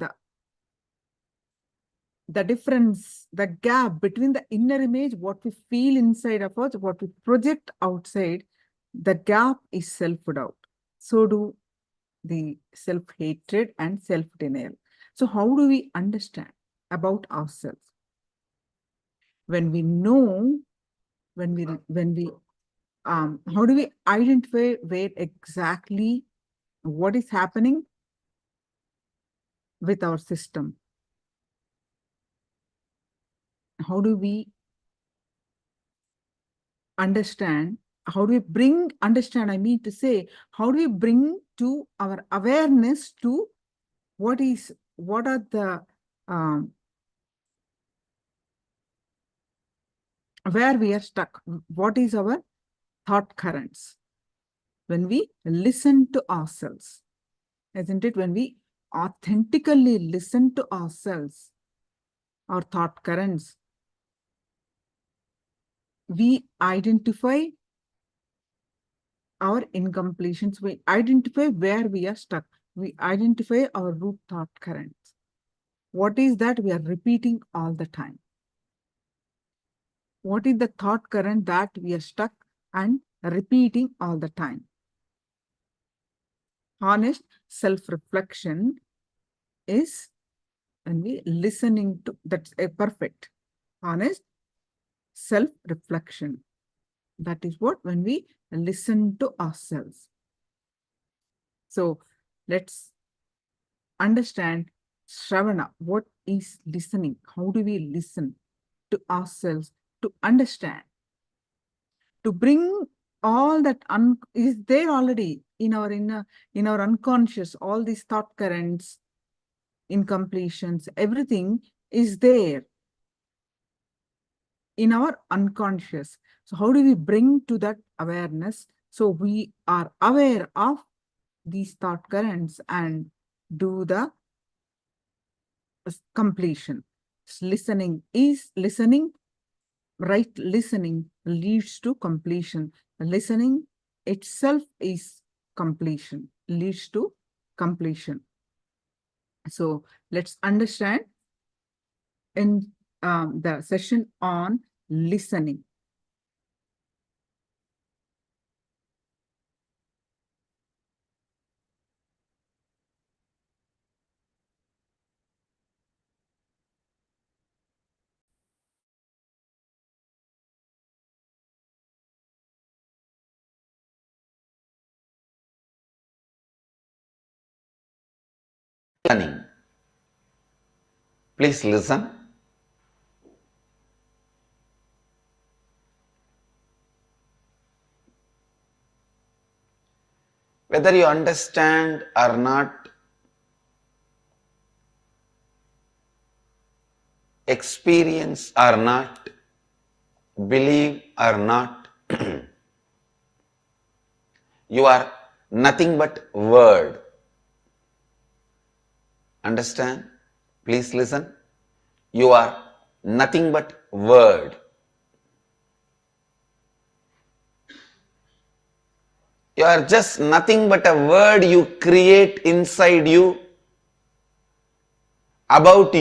the difference, the gap between the inner image, what we feel inside of us, what we project outside, the gap is self-doubt. So do the self-hatred and self-denial. So how do we understand about ourselves? When we know, how do we identify where exactly what is happening with our system? How do we understand? How do we bring understand? I mean to say, how do we bring to our awareness to what are the where we are stuck? What is our thought currents? When we listen to ourselves, isn't it? When we authentically listen to ourselves, our thought currents, we identify our incompletions, we identify where we are stuck, we identify our root thought currents. What is that we are repeating all the time? What is the thought current that we are stuck and repeating all the time? Honest self-reflection is when we listening to, that's a perfect honest self-reflection. That is what when we listen to ourselves. So let's understand Shravana. What is listening? How do we listen to ourselves to understand? To bring all that is there already in our in our unconscious, all these thought currents, incompletions, everything is there in our unconscious. So how do we bring to that awareness? So we are aware of these thought currents and do the completion. Listening is listening, right? Listening leads to completion. Listening itself is completion, leads to completion. So let's understand in the session on listening. Listening. Please listen. Whether you understand or not, experience or not, believe or not, you are nothing but word. Understand? Please listen. You are nothing but word. You are just nothing but a word you create inside you, about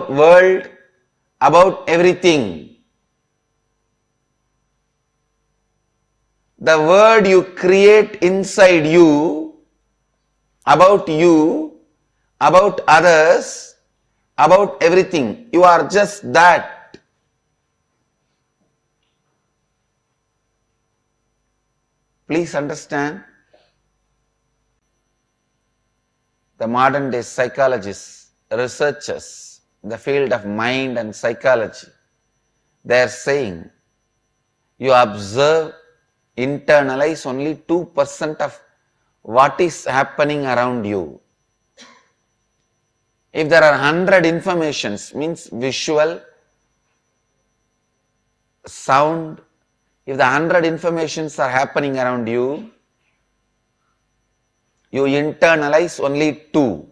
world, about everything. The word you create inside you, about others, about everything. You are just that. Please understand. The modern day psychologists, researchers, the field of mind and psychology, they are saying you observe internalize only 2% of what is happening around you. If there are 100 informations, means visual, sound, if the 100 informations are happening around you, you internalize only 2.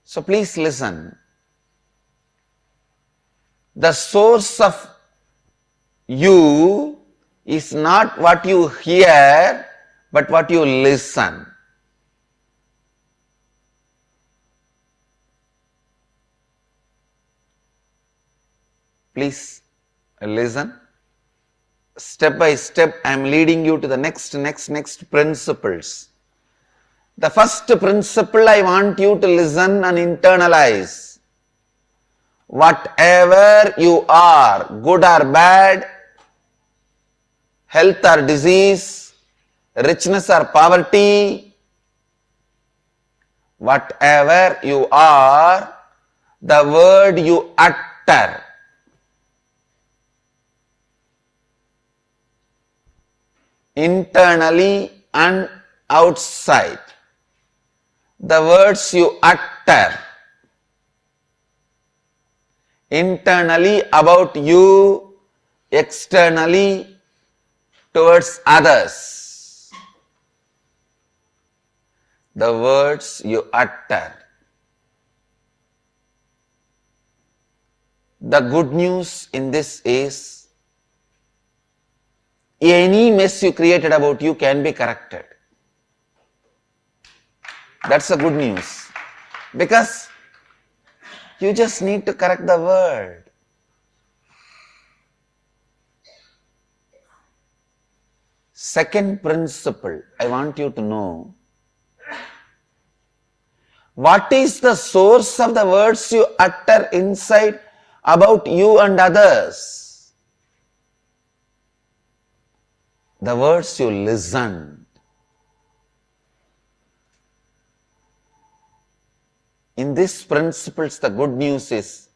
So please listen. The source of you is not what you hear, but what you listen. Please listen. Step by step, I am leading you to the next principles. The first principle I want you to listen and internalize. Whatever you are, good or bad, health or disease, richness or poverty, whatever you are, the word you utter, internally and outside, the words you utter, internally about you, externally towards others, the words you utter. The good news in this is, any mess you created about you can be corrected. That's the good news. Because you just need to correct the word. Second principle, I want you to know, what is the source of the words you utter inside about you and others? The words you listen. In this principles, the good news is,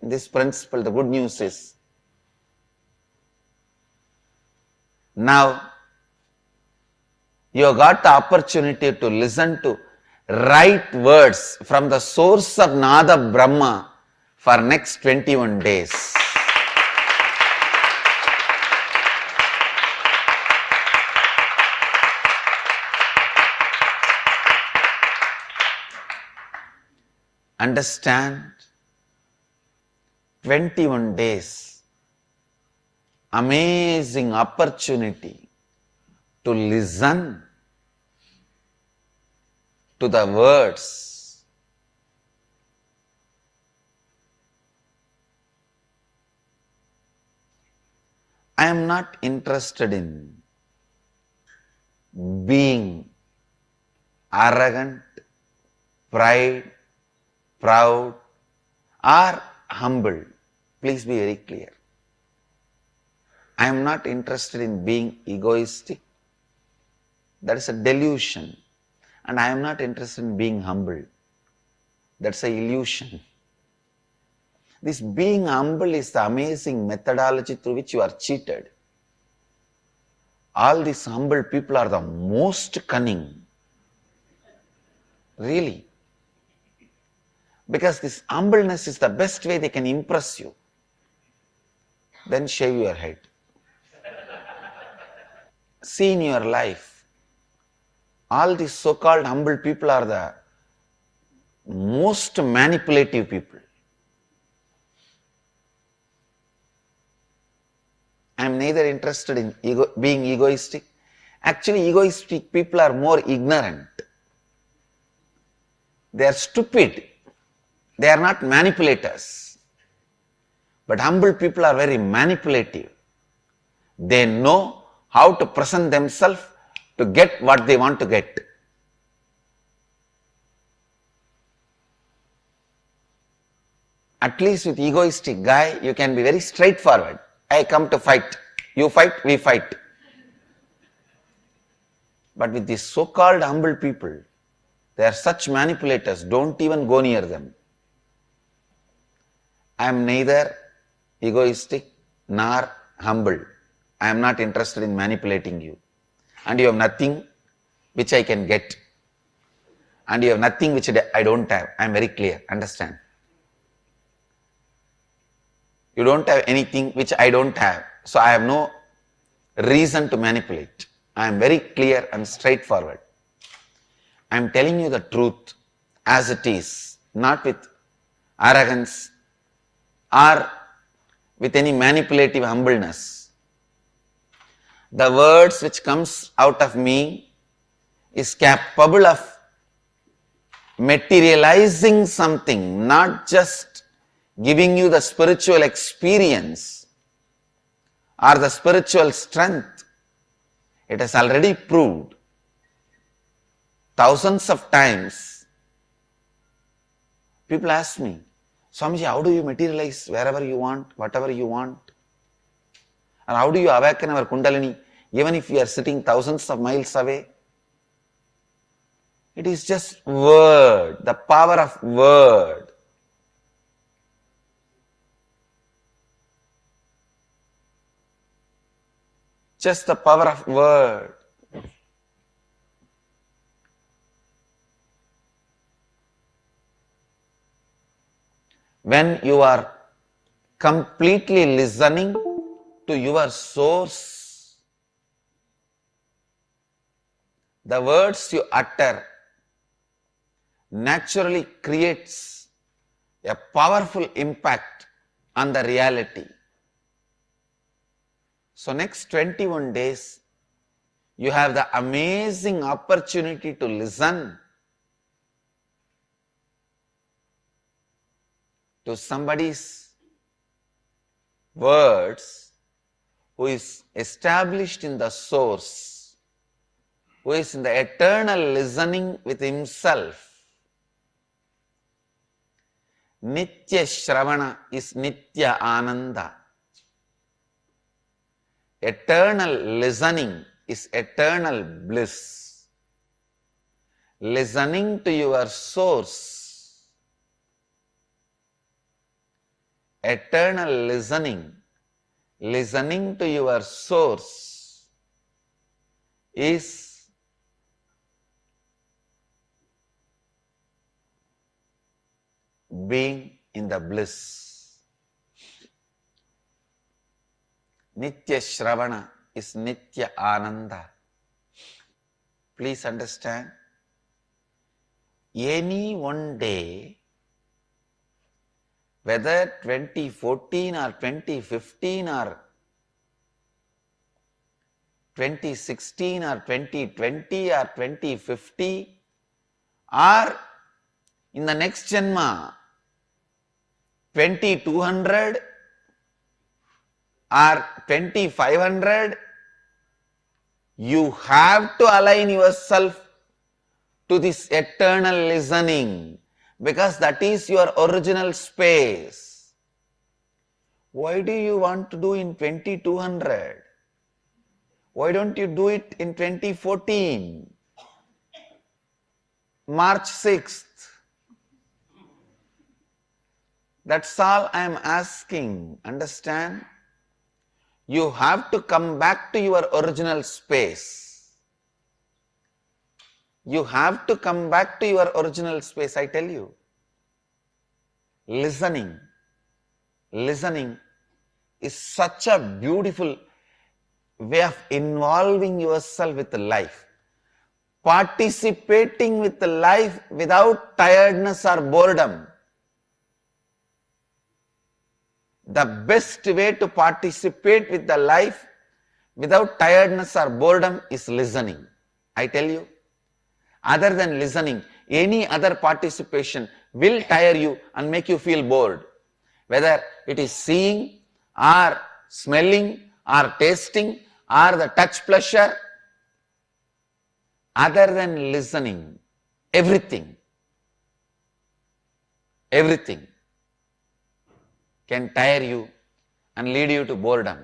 now you got the opportunity to listen to right words from the source of Nada Brahma for next 21 days. Understand, 21 days, amazing opportunity to listen to the words. I am not interested in being arrogant, proud or humble. Please be very clear. I am not interested in being egoistic. That is a delusion. And I am not interested in being humble. That's an illusion. This being humble is the amazing methodology through which you are cheated. All these humble people are the most cunning. Really. Because this humbleness is the best way they can impress you. Then shave your head. See in your life, all these so-called humble people are the most manipulative people. I am neither interested in being egoistic. Actually, egoistic people are more ignorant. They are stupid. They are not manipulators. But humble people are very manipulative. They know how to present themselves to get what they want to get. At least with egoistic guy, you can be very straightforward. I come to fight. You fight, we fight. But with these so-called humble people, they are such manipulators, don't even go near them. I am neither egoistic nor humble. I am not interested in manipulating you. And you have nothing which I can get. And you have nothing which I don't have. I am very clear. Understand? You don't have anything which I don't have. So I have no reason to manipulate. I am very clear and straightforward. I am telling you the truth as it is, not with arrogance or with any manipulative humbleness. The words which comes out of me is capable of materializing something, not just giving you the spiritual experience or the spiritual strength. It has already proved thousands of times. People ask me, Swamiji, how do you materialize wherever you want, whatever you want? And how do you awaken our Kundalini even if we are sitting thousands of miles away? It is just word, the power of word. Just the power of word. When you are completely listening to your source, the words you utter naturally creates a powerful impact on the reality. So next 21 days, you have the amazing opportunity to listen to somebody's words who is established in the source, who is in the eternal listening with himself. Nitya Shravana is Nitya Ananda. Eternal listening is eternal bliss. Listening to your source, eternal listening to your source is being in the bliss. Nitya Shravana is Nitya Ananda. Please understand, any one day, whether 2014 or 2015 or 2016 or 2020 or 2050 or in the next Janma 2200 or 2500, you have to align yourself to this eternal listening, because that is your original space. Why do you want to do in 2200? Why don't you do it in 2014? March 6th. That's all I am asking. Understand? You have to come back to your original space. You have to come back to your original space, I tell you. Listening is such a beautiful way of involving yourself with life. Participating with life without tiredness or boredom. The best way to participate with the life without tiredness or boredom is listening. I tell you, other than listening, any other participation will tire you and make you feel bored. Whether it is seeing or smelling or tasting or the touch pleasure, other than listening, everything can tire you and lead you to boredom.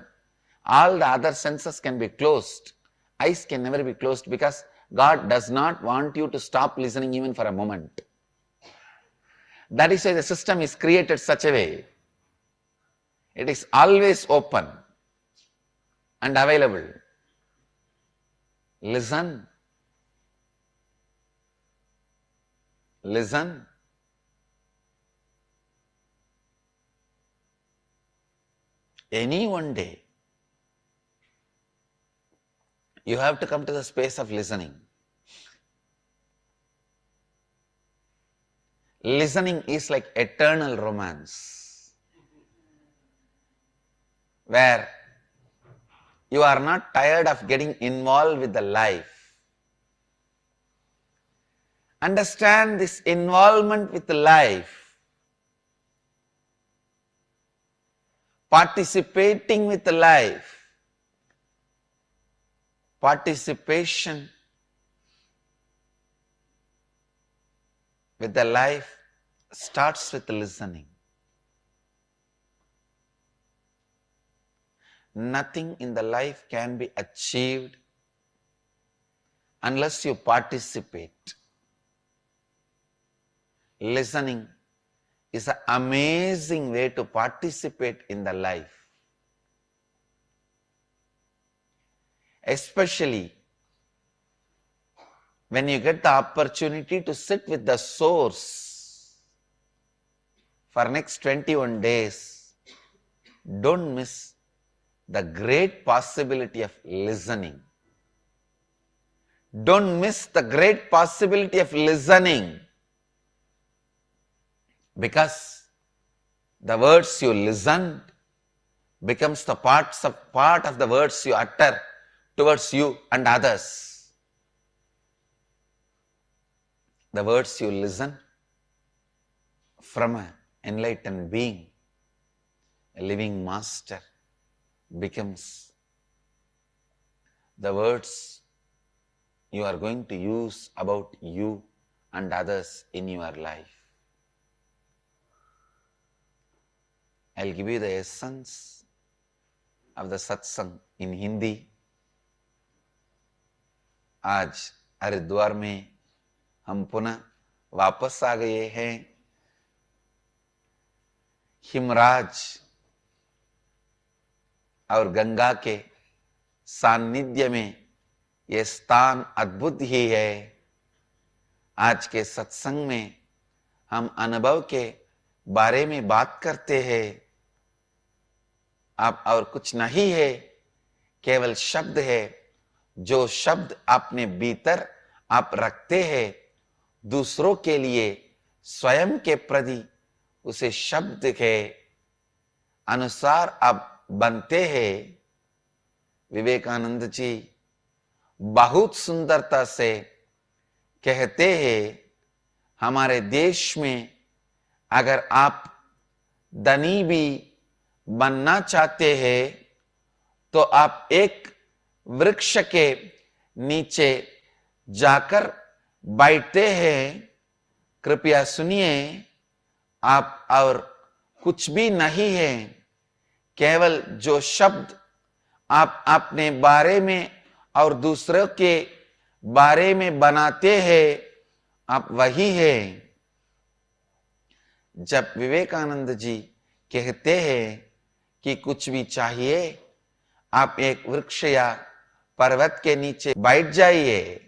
All the other senses can be closed. Eyes can never be closed, because God does not want you to stop listening even for a moment. That is why the system is created such a way. It is always open. and available. Listen. Listen. Any one day, you have to come to the space of listening. Listening is like eternal romance, where you are not tired of getting involved with the life. Understand this involvement with the life, participating with the life. Participation with the life starts with listening. Nothing in the life can be achieved unless you participate. Listening is an amazing way to participate in the life. Especially when you get the opportunity to sit with the source for next 21 days, don't miss the great possibility of listening. Don't miss the great possibility of listening, because the words you listen becomes the part of the words you utter towards you and others. The words you listen from an enlightened being, a living master, becomes the words you are going to use about you and others in your life. I'll give you the essence of the satsang in Hindi. आज हरिद्वार में हम पुनः वापस आ गए हैं। हिमराज और गंगा के सानिध्य में ये स्थान अद्भुत ही है। आज के सत्संग में हम अनुभव के बारे में बात करते हैं। आप और कुछ नहीं है, केवल शब्द है। जो शब्द अपने भीतर आप रखते हैं, दूसरों के लिए स्वयं के प्रति उसे शब्द के अनुसार आप बनते हैं। विवेकानंद जी बहुत सुंदरता से कहते हैं, हमारे देश में अगर आप धनी भी बनना चाहते हैं तो आप एक वृक्ष के नीचे जाकर बैठते हैं। कृपया सुनिए, आप और कुछ भी नहीं है, केवल जो शब्द आप अपने बारे में और दूसरों के बारे में बनाते हैं, आप वही हैं। जब विवेकानंद जी कहते हैं कि कुछ भी चाहिए, आप एक वृक्ष या पर्वत के नीचे बैठ जाइए,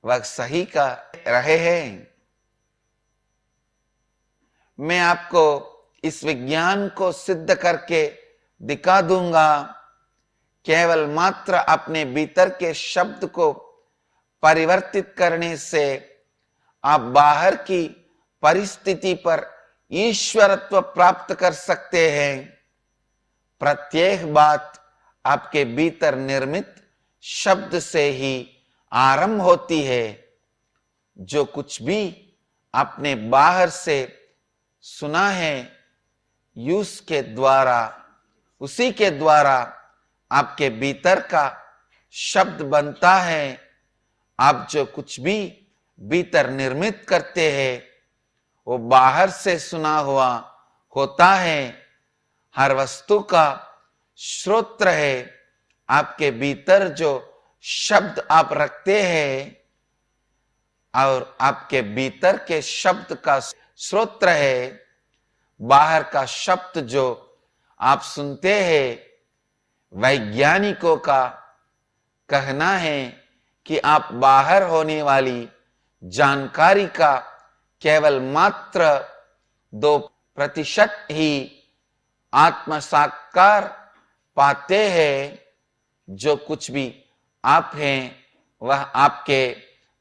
वह सही का रहे हैं। मैं आपको इस विज्ञान को सिद्ध करके दिखा दूंगा। केवल मात्र अपने भीतर के शब्द को परिवर्तित करने से आप बाहर की परिस्थिति पर ईश्वरत्व प्राप्त कर सकते हैं। प्रत्येक बात आपके भीतर निर्मित शब्द से ही आरंभ होती है। जो कुछ भी आपने बाहर से सुना है, उसी के द्वारा आपके भीतर का शब्द बनता है। आप जो कुछ भी भीतर निर्मित करते हैं, वो बाहर से सुना हुआ होता है। हर वस्तु का श्रोत्र है। आपके भीतर जो शब्द आप रखते हैं और आपके भीतर के शब्द का श्रोत्र है। बाहर का शब्द जो आप सुनते हैं, वैज्ञानिकों का कहना है कि आप बाहर होने वाली जानकारी का केवल मात्र 2% ही आत्म साकार पाते हैं। जो कुछ भी आप हैं वह आपके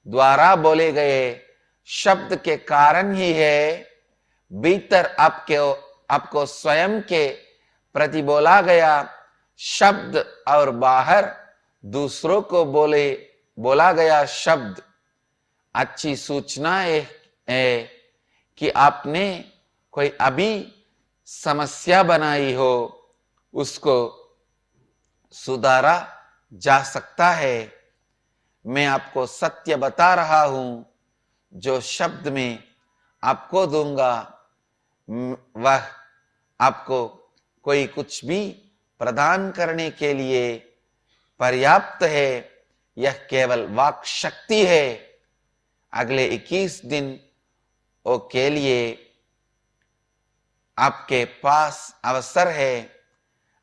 द्वारा बोले गए शब्द के कारण ही है। भीतर आपको स्वयं के प्रति बोला गया शब्द और बाहर दूसरों को बोला गया शब्द अच्छी सूचना है कि आपने कोई अभी समस्या बनाई हो, उसको सुधारा जा सकता है। मैं आपको सत्य बता रहा हूं, जो शब्द मैं आपको दूंगा वह आपको कोई कुछ भी प्रदान करने के लिए पर्याप्त है। यह केवल वाक शक्ति है। अगले 21 दिन के लिए आपके पास अवसर है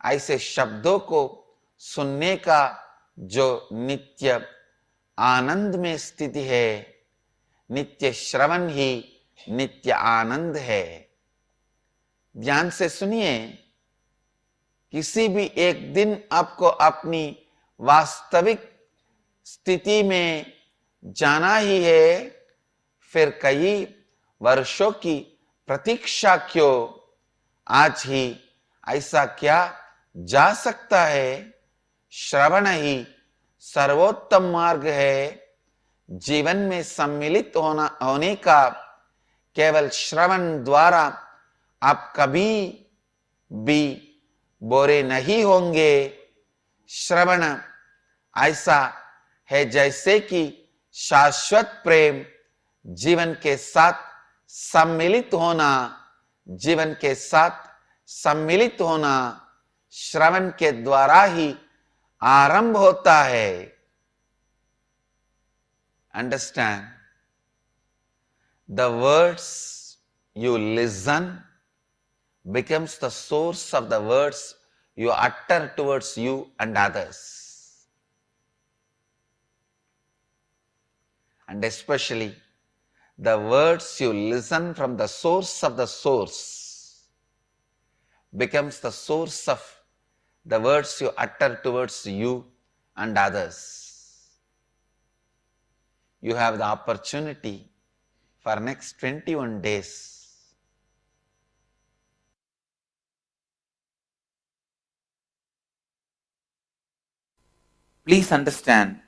ऐसे शब्दों को सुनने का जो नित्य आनंद में स्थिति है। नित्य श्रवण ही नित्य आनंद है। ध्यान से सुनिए। किसी भी एक दिन आपको अपनी वास्तविक स्थिति में जाना ही है, फिर कई वर्षों की प्रतीक्षा क्यों? आज ही ऐसा क्या जा सकता है? श्रवण ही सर्वोत्तम मार्ग है। जीवन में सम्मिलित होने का केवल श्रवण द्वारा आप कभी भी बोरे नहीं होंगे। श्रवण ऐसा है जैसे कि शाश्वत प्रेम, जीवन के साथ सम्मिलित होना। जीवन के साथ सम्मिलित होना श्रवण के द्वारा ही आरंभ होता है। Understand? The words you listen becomes the source of the words you utter towards you and others. And especially the words you listen from the source of the source becomes the source of the words you utter towards you and others. You have the opportunity for next 21 days. Please understand,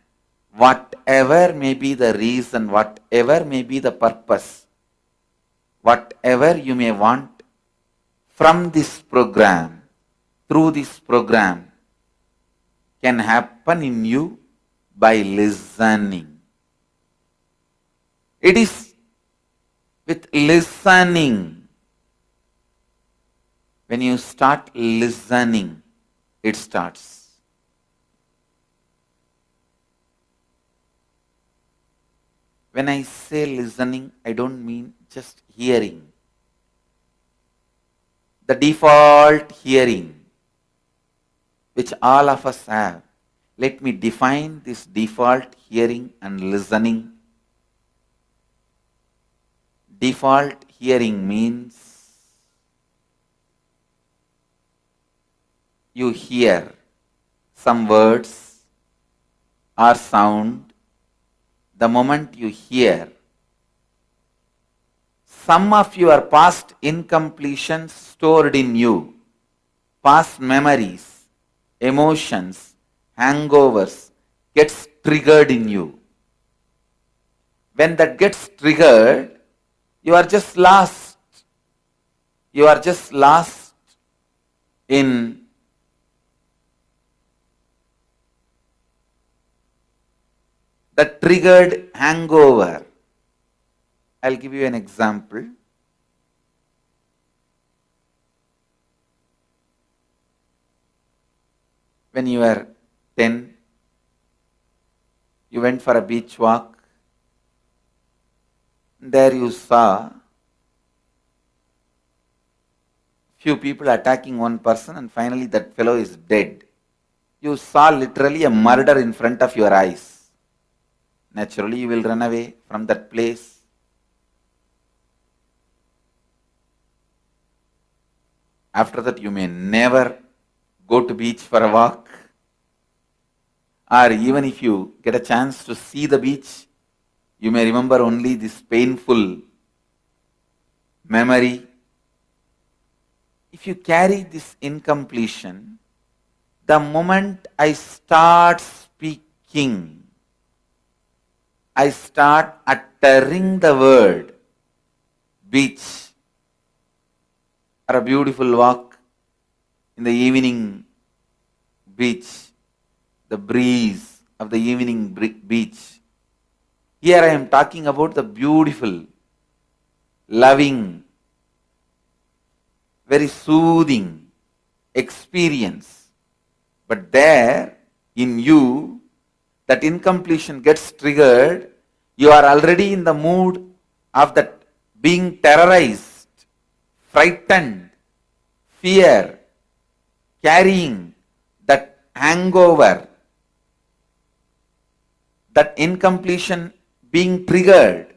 whatever may be the reason, whatever may be the purpose, whatever you may want from this program, through this program, can happen in you by listening. It is with listening. When you start listening, it starts. When I say listening, I don't mean just hearing. The default hearing, which all of us have. Let me define this default hearing and listening. Default hearing means you hear some words or sound. The moment you hear, some of your past incompletions stored in you, past memories, emotions, hangovers gets triggered in you. When that gets triggered, you are just lost. You are just lost in the triggered hangover. I'll give you an example. When you were 10, you went for a beach walk. There you saw few people attacking one person, and finally that fellow is dead. you saw literally a murder in front of your eyes. Naturally, you will run away from that place. After that, you may never go to beach for a walk. Or even if you get a chance to see the beach, you may remember only this painful memory. If you carry this incompletion, the moment I start speaking, I start uttering the word beach or a beautiful walk in the evening beach, the breeze of the evening beach. Here I am talking about the beautiful, loving, very soothing experience. But there in you, that incompletion gets triggered, you are already in the mood of that being terrorized, frightened, fear, carrying that hangover, that incompletion being triggered.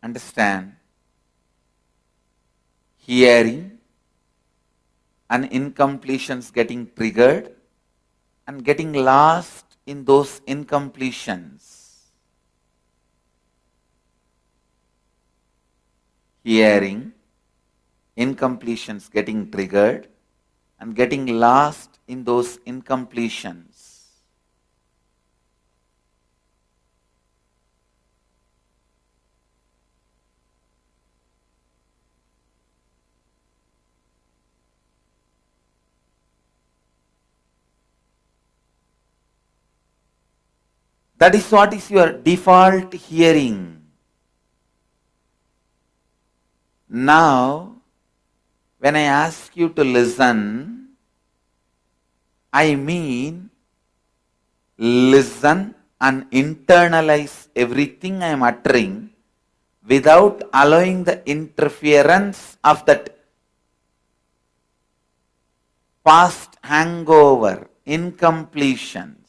Understand, hearing and incompletions getting triggered and getting lost in those incompletions. Hearing, incompletions getting triggered and getting lost in those incompletions. That is what is your default hearing. Now, when I ask you to listen, I mean listen and internalize everything I am uttering without allowing the interference of that past hangover, incompletions.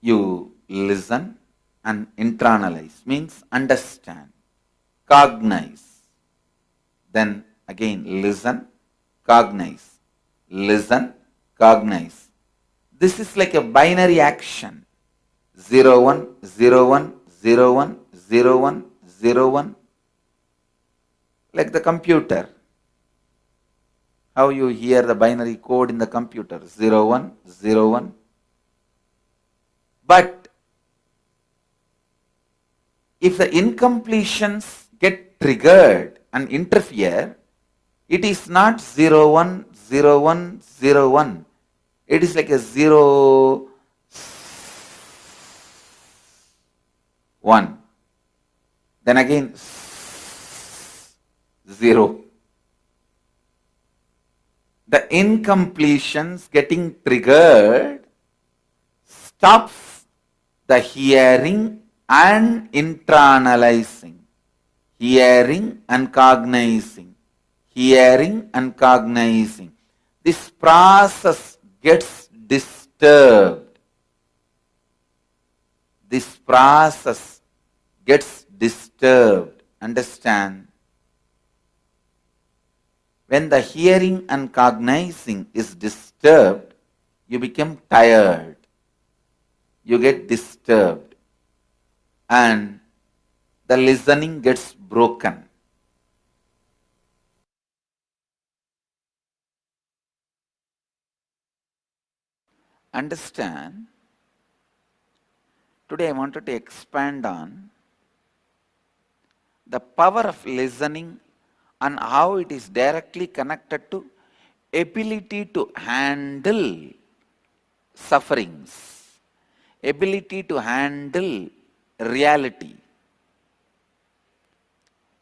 You listen and internalize, means understand, cognize. Then again listen, cognize, listen, cognize. This is like a binary action. 0, 1, 0, 1, 0, 1, 0, 1, 0, 1. Like the computer. How you hear the binary code in the computer. 0, 1, 0, 1. But if the incompletions get triggered and interfere, it is not 0, 1, 0, 1, 0, 1. It is like a 0, 1. Then again 0. The incompletions getting triggered stops the hearing and internalizing, hearing and cognizing, hearing and cognizing. This process gets disturbed. This process gets disturbed. Understand? When the hearing and cognizing is disturbed, you become tired. You get disturbed. And the listening gets broken. Understand? Today I wanted to expand on the power of listening and how it is directly connected to ability to handle sufferings, ability to handle reality.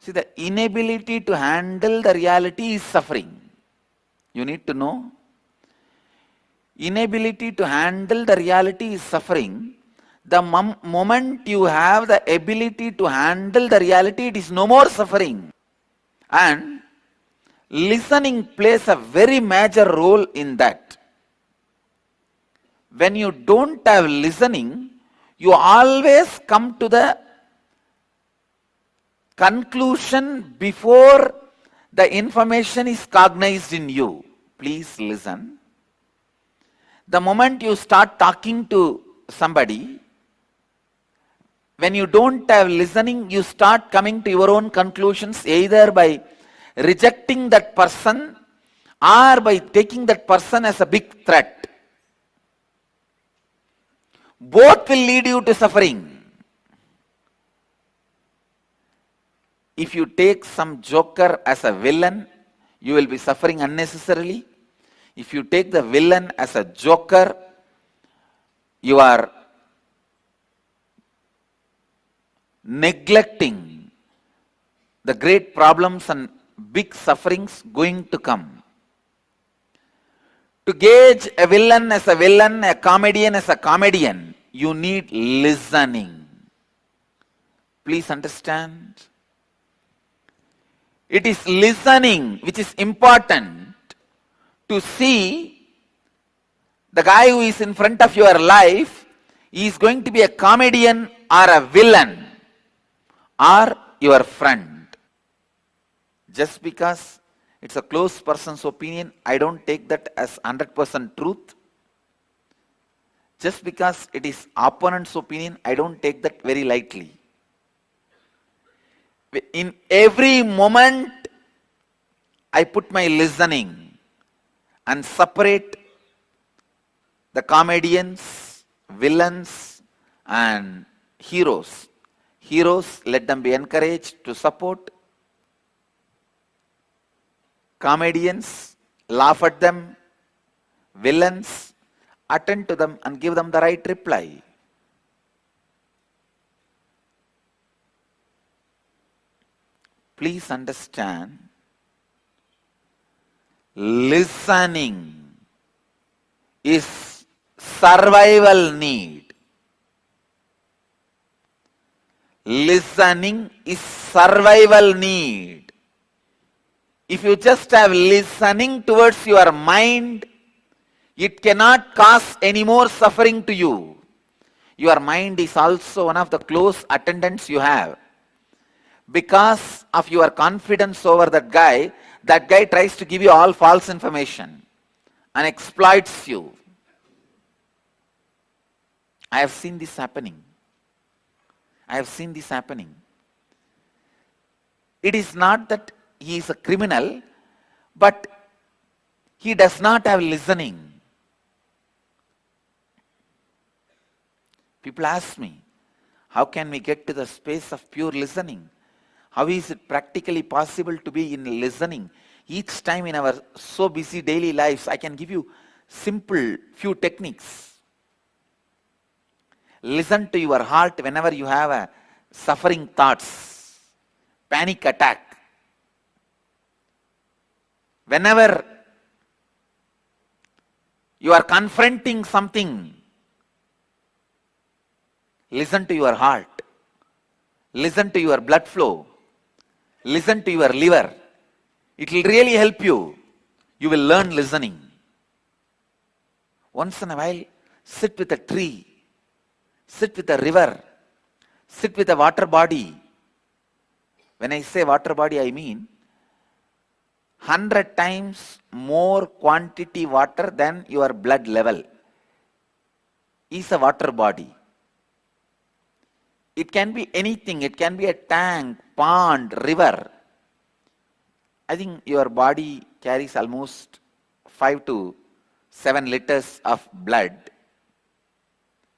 See, the inability to handle the reality is suffering. You need to know. Inability to handle the reality is suffering. The moment you have the ability to handle the reality, it is no more suffering. And listening plays a very major role in that. When you don't have listening, you always come to the conclusion before the information is cognized in you. Please listen. The moment you start talking to somebody, when you don't have listening, you start coming to your own conclusions either by rejecting that person or by taking that person as a big threat. Both will lead you to suffering. If you take some joker as a villain, you will be suffering unnecessarily. If you take the villain as a joker, you are neglecting the great problems and big sufferings going to come. To gauge a villain as a villain, a comedian as a comedian, you need listening. Please understand. It is listening which is important to see the guy who is in front of your life is going to be a comedian or a villain or your friend. Just because it's a close person's opinion, I don't take that as 100% truth. Just because it is opponent's opinion, I don't take that very lightly. In every moment, I put my listening and separate the comedians, villains, and heroes. Heroes, let them be encouraged to support. Comedians, laugh at them. Villains, attend to them and give them the right reply. Please understand, listening is survival need. Listening is survival need. If you just have listening towards your mind, it cannot cause any more suffering to you. Your mind is also one of the close attendants you have. Because of your confidence over that guy tries to give you all false information and exploits you. I have seen this happening. I have seen this happening. It is not that he is a criminal, but he does not have listening. People ask me, how can we get to the space of pure listening? How is it practically possible to be in listening? Each time in our so busy daily lives, I can give you simple few techniques. Listen to your heart whenever you have a suffering thoughts, panic attack. Whenever you are confronting something, listen to your heart. Listen to your blood flow. Listen to your liver. It will really help you. You will learn listening. Once in a while, sit with a tree. Sit with a river. Sit with a water body. When I say water body, I mean 100 times more quantity water than your blood level is a water body. It can be anything. It can be a tank, pond, river. I think your body carries almost 5 to 7 liters of blood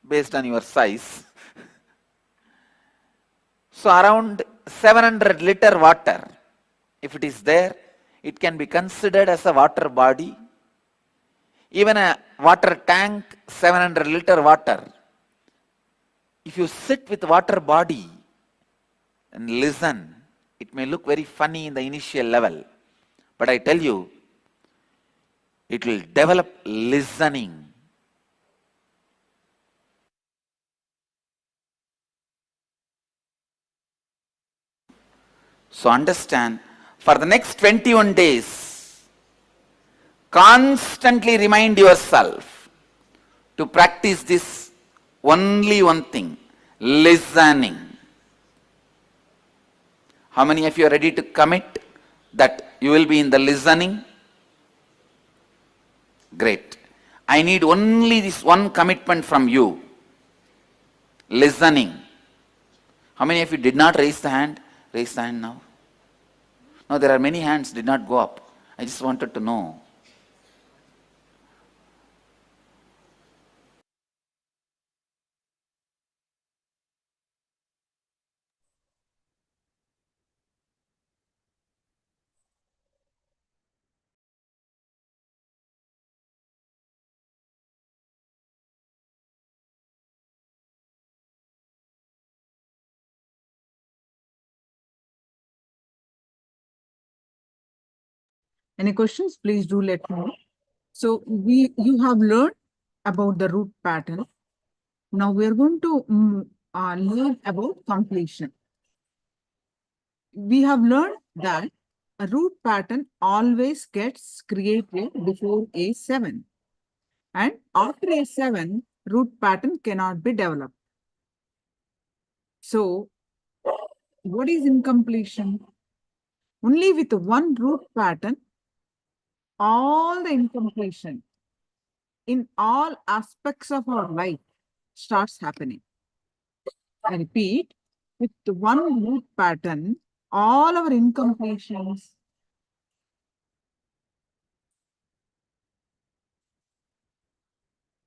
based on your size. So around 700 liter water if it is there, it can be considered as a water body. Even a water tank, 700-liter water. If you sit with water body and listen, it may look very funny in the initial level. But I tell you, it will develop listening. So understand, for the next 21 days, constantly remind yourself to practice this only one thing, listening. How many of you are ready to commit that you will be in the listening? Great. I need only this one commitment from you. Listening. How many of you did not raise the hand? Raise the hand now. No, there are many hands did not go up. I just wanted to know. Any questions? Please do let me know. So you have learned about the root pattern. Now we are going to learn about completion. We have learned that a root pattern always gets created before A7. And after A7, root pattern cannot be developed. So what is incompletion? Only with one root pattern, all the incompletion in all aspects of our life starts happening. I repeat, with one root pattern, all our incompletions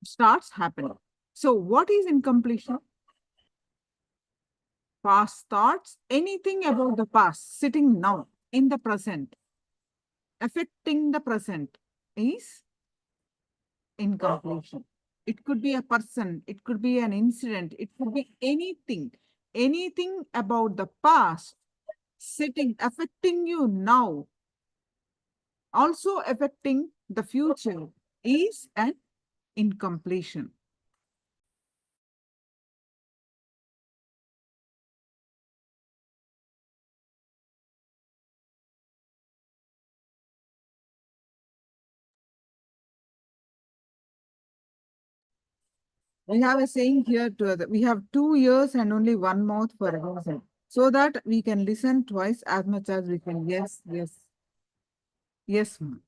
starts happening. So what is incompletion? Past thoughts, anything about the past, sitting now in the present, affecting the present is incompletion. It could be a person, it could be an incident, it could be anything about the past, sitting, affecting you now, also affecting the future is an incompletion. We have a saying here we have 2 ears and only one mouth for a reason, so that we can listen twice as much as we can. Yes, ma'am.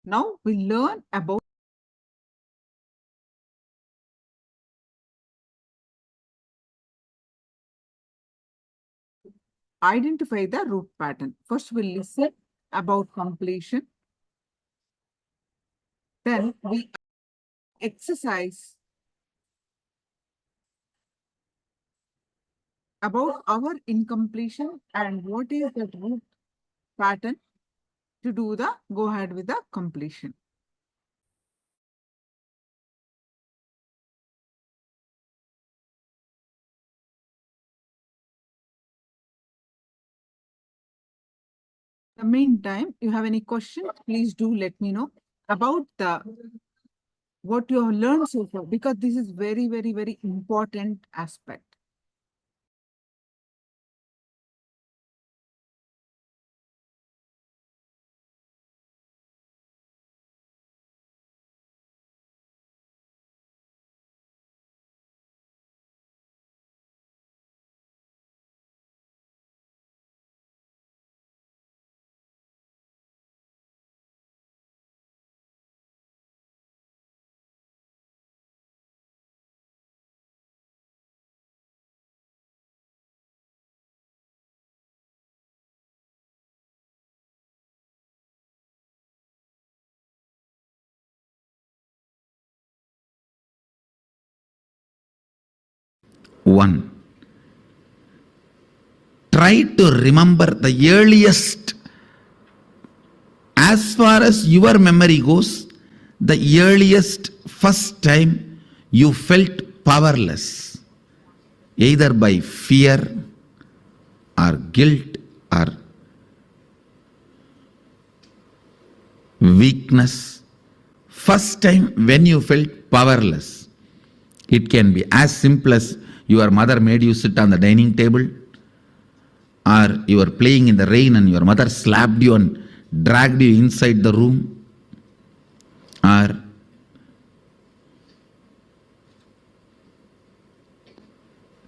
Now we learn about identify the root pattern. First, we'll listen about completion. Then we exercise about our incompletion and what is the root pattern to go ahead with the completion. In the meantime, you have any questions, please do let me know about what you have learned so far, because this is very, very, very important aspect. 1. Try to remember the earliest, as far as your memory goes, the earliest first time you felt powerless, either by fear or guilt or weakness. First time when you felt powerless. It can be as simple as your mother made you sit on the dining table, or you were playing in the rain and your mother slapped you and dragged you inside the room, or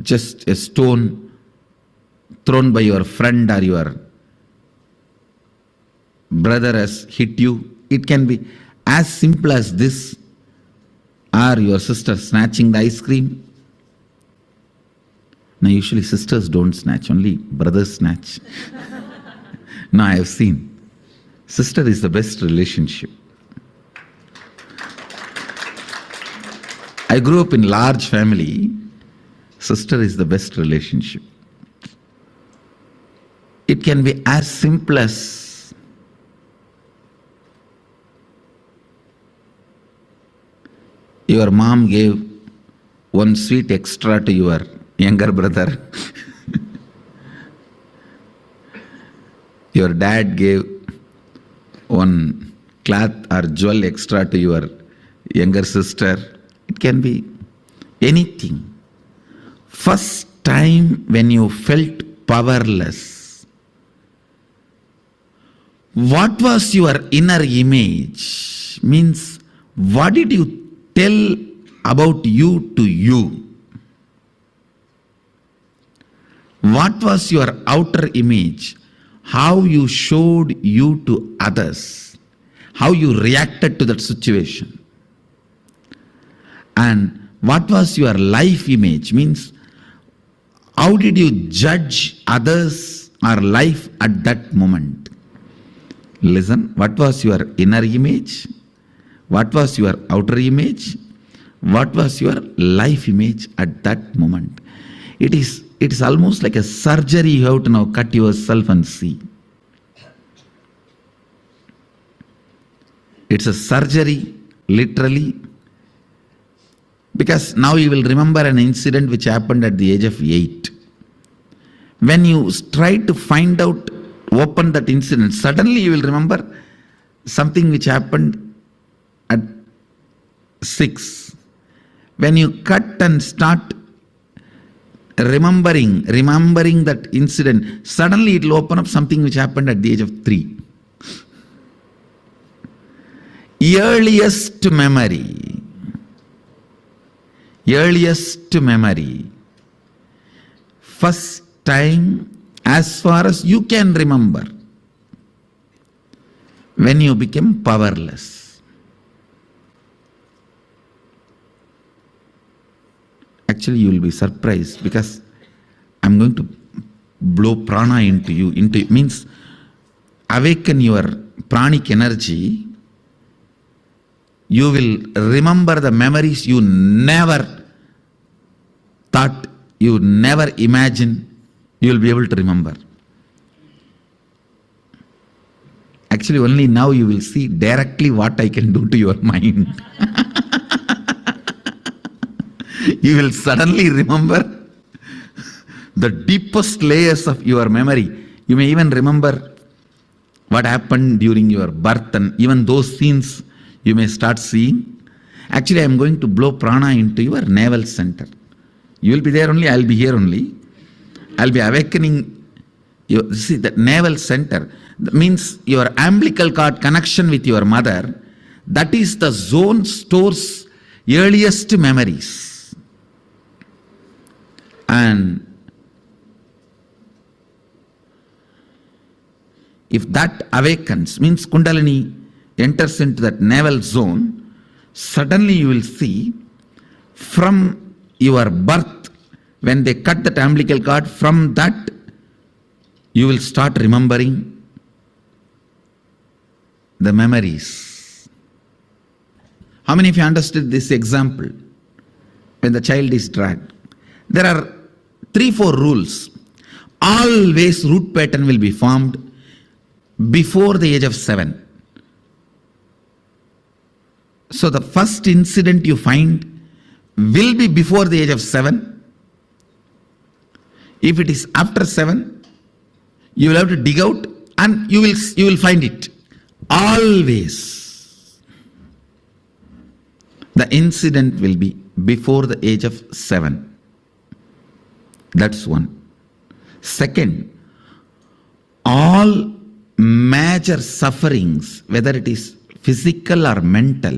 just a stone thrown by your friend or your brother has hit you. It can be as simple as this, or your sister snatching the ice cream. Now usually sisters don't snatch, only brothers snatch. Now I have seen. Sister is the best relationship. I grew up in large family. Sister is the best relationship. It can be as simple as your mom gave one sweet extra to your younger brother. Your dad gave one cloth or jewel extra to your younger sister. It can be anything. First time when you felt powerless, what was your inner image? Means, what did you tell about you to you? What was your outer image? How you showed you to others? How you reacted to that situation? And what was your life image? Means, how did you judge others or life at that moment? Listen, what was your inner image? What was your outer image? What was your life image at that moment? It is almost like a surgery. You have to now cut yourself and see. It's a surgery, literally, because now you will remember an incident which happened at the age of 8. When you try to find out, open that incident, suddenly you will remember something which happened at 6. When you cut and start remembering that incident, suddenly it will open up something which happened at the age of 3. Earliest memory. First time, as far as you can remember, when you became powerless. Actually, you will be surprised, because I'm going to blow prana into you. Means awaken your pranic energy. You will remember the memories you never thought, you never imagined. You will be able to remember. Actually, only now you will see directly what I can do to your mind. You will suddenly remember the deepest layers of your memory. You may even remember what happened during your birth, and even those scenes you may start seeing. Actually, I am going to blow prana into your navel center. You will be there only, I will be here only. I will be awakening you. See, that navel center, that means your umbilical cord connection with your mother. That is the zone stores earliest memories. And if that awakens, means Kundalini enters into that navel zone, suddenly you will see from your birth, when they cut that umbilical cord, from that you will start remembering the memories. How many of you understood this example? When the child is dragged, there are 3-4 rules. Always root pattern will be formed before the age of 7. So the first incident you find will be before the age of 7. If it is after 7, you will have to dig out and you will find it. Always the incident will be before the age of 7. That's one. Second, all major sufferings, whether it is physical or mental,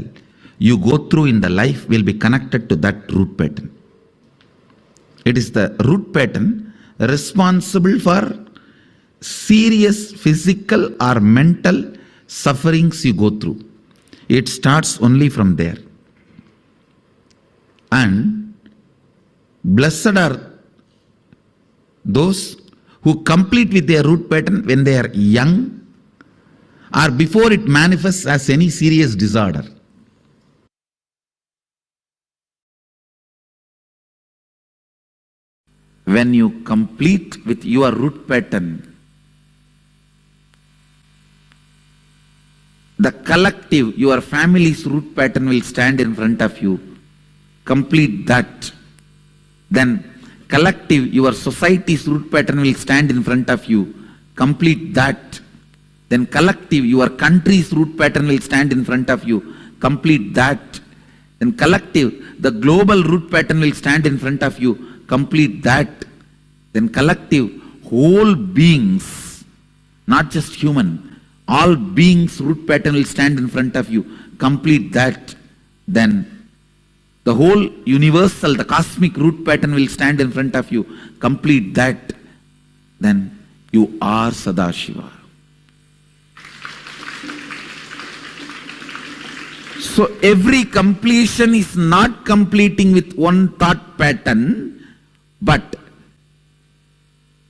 you go through in the life will be connected to that root pattern. It is the root pattern responsible for serious physical or mental sufferings you go through. It starts only from there. And blessed are those who complete with their root pattern when they are young or before it manifests as any serious disorder. When you complete with your root pattern, the collective, your family's root pattern will stand in front of you. Complete that. Then collective, your society's root pattern will stand in front of you. Complete that. Then collective, your country's root pattern will stand in front of you. Complete that. Then collective, the global root pattern will stand in front of you. Complete that. Then collective, whole beings, not just human, all beings root pattern will stand in front of you. Complete that. Then the whole universal, the cosmic root pattern will stand in front of you. Complete that. Then you are Sadashiva. So every completion is not completing with one thought pattern, but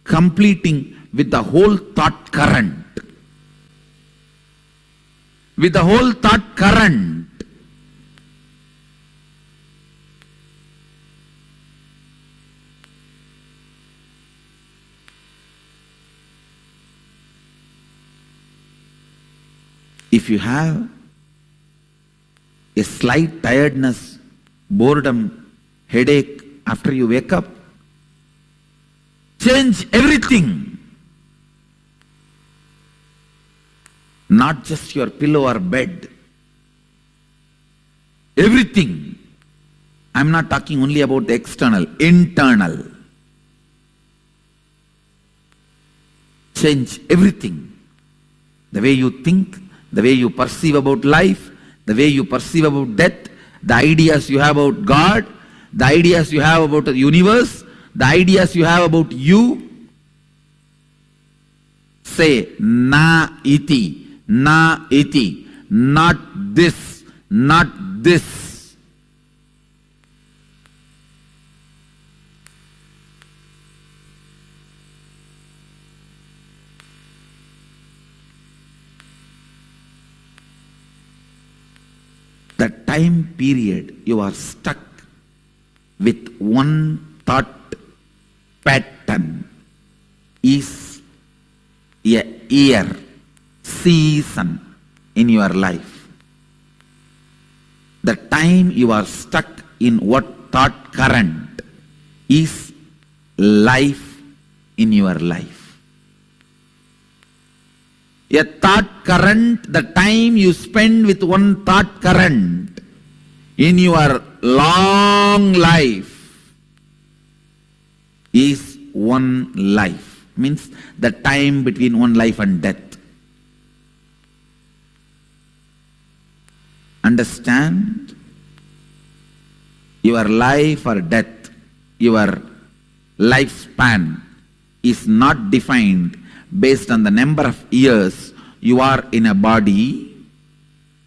completing with the whole thought current. With the whole thought current. If you have a slight tiredness, boredom, headache after you wake up, change everything. Not just your pillow or bed. Everything. I'm not talking only about the external, internal. Change everything. The way you think, the way you perceive about life, the way you perceive about death, the ideas you have about God, the ideas you have about the universe, the ideas you have about you. Say, na iti, not this, not this. The time period you are stuck with one thought pattern is a year, season in your life. The time you are stuck in what thought current is life in your life. A thought current, the time you spend with one thought current in your long life is one life. Means the time between one life and death. Understand? Your life or death, your lifespan is not defined based on the number of years you are in a body.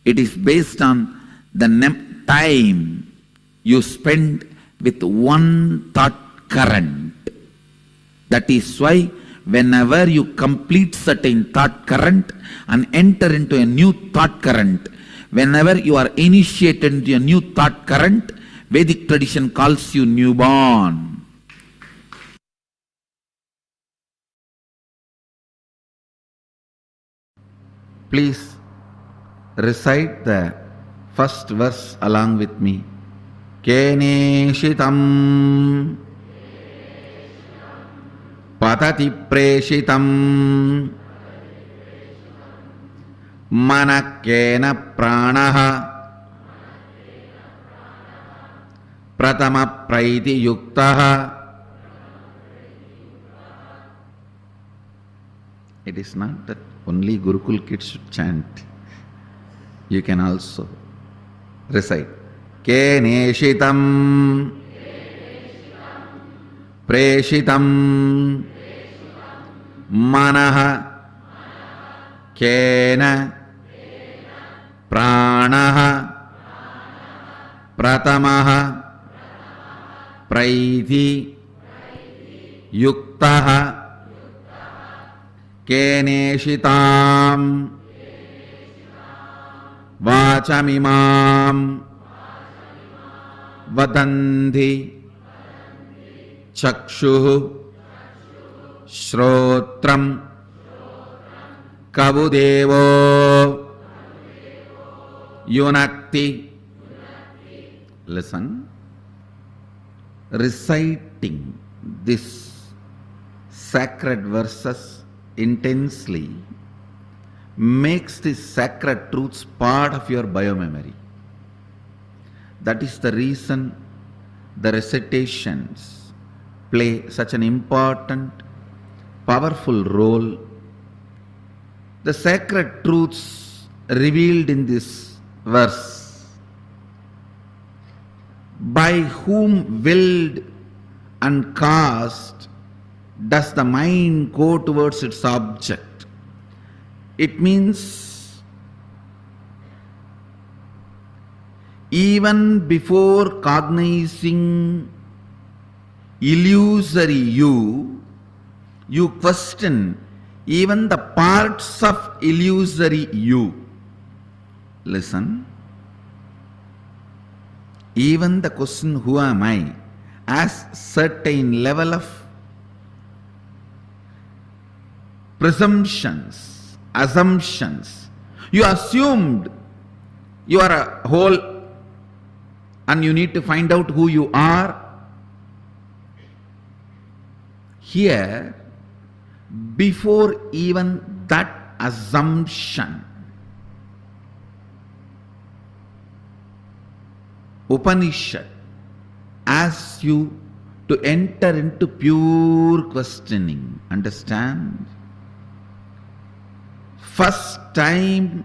It is based on the time you spend with one thought current. That is why whenever you complete certain thought current and enter into a new thought current, whenever you are initiated into a new thought current, Vedic tradition calls you newborn. Please recite the first verse along with me. Keneshitam patati preshitam manakena pranaha pratama praiti yuktaha. It is not that only Gurukul kids should chant. You can also recite. Keneshitam preshitam manaha kena pranaha pratamaha praiti yuktaha keneshitam vachamimam vadanti chakshuh shrotram kabudevo yunakti. Listen. Reciting this sacred verses intensely makes these sacred truths part of your biomemory. That is the reason the recitations play such an important, powerful role. The sacred truths revealed in this verse, by whom willed and caused does the mind go towards its object? It means even before cognizing illusory you question even the parts of illusory you. Listen. Even the question, who am I, has certain level of presumptions, assumptions. You assumed you are a whole and you need to find out who you are. Here, before even that assumption, Upanishad asks you to enter into pure questioning. Understand? First time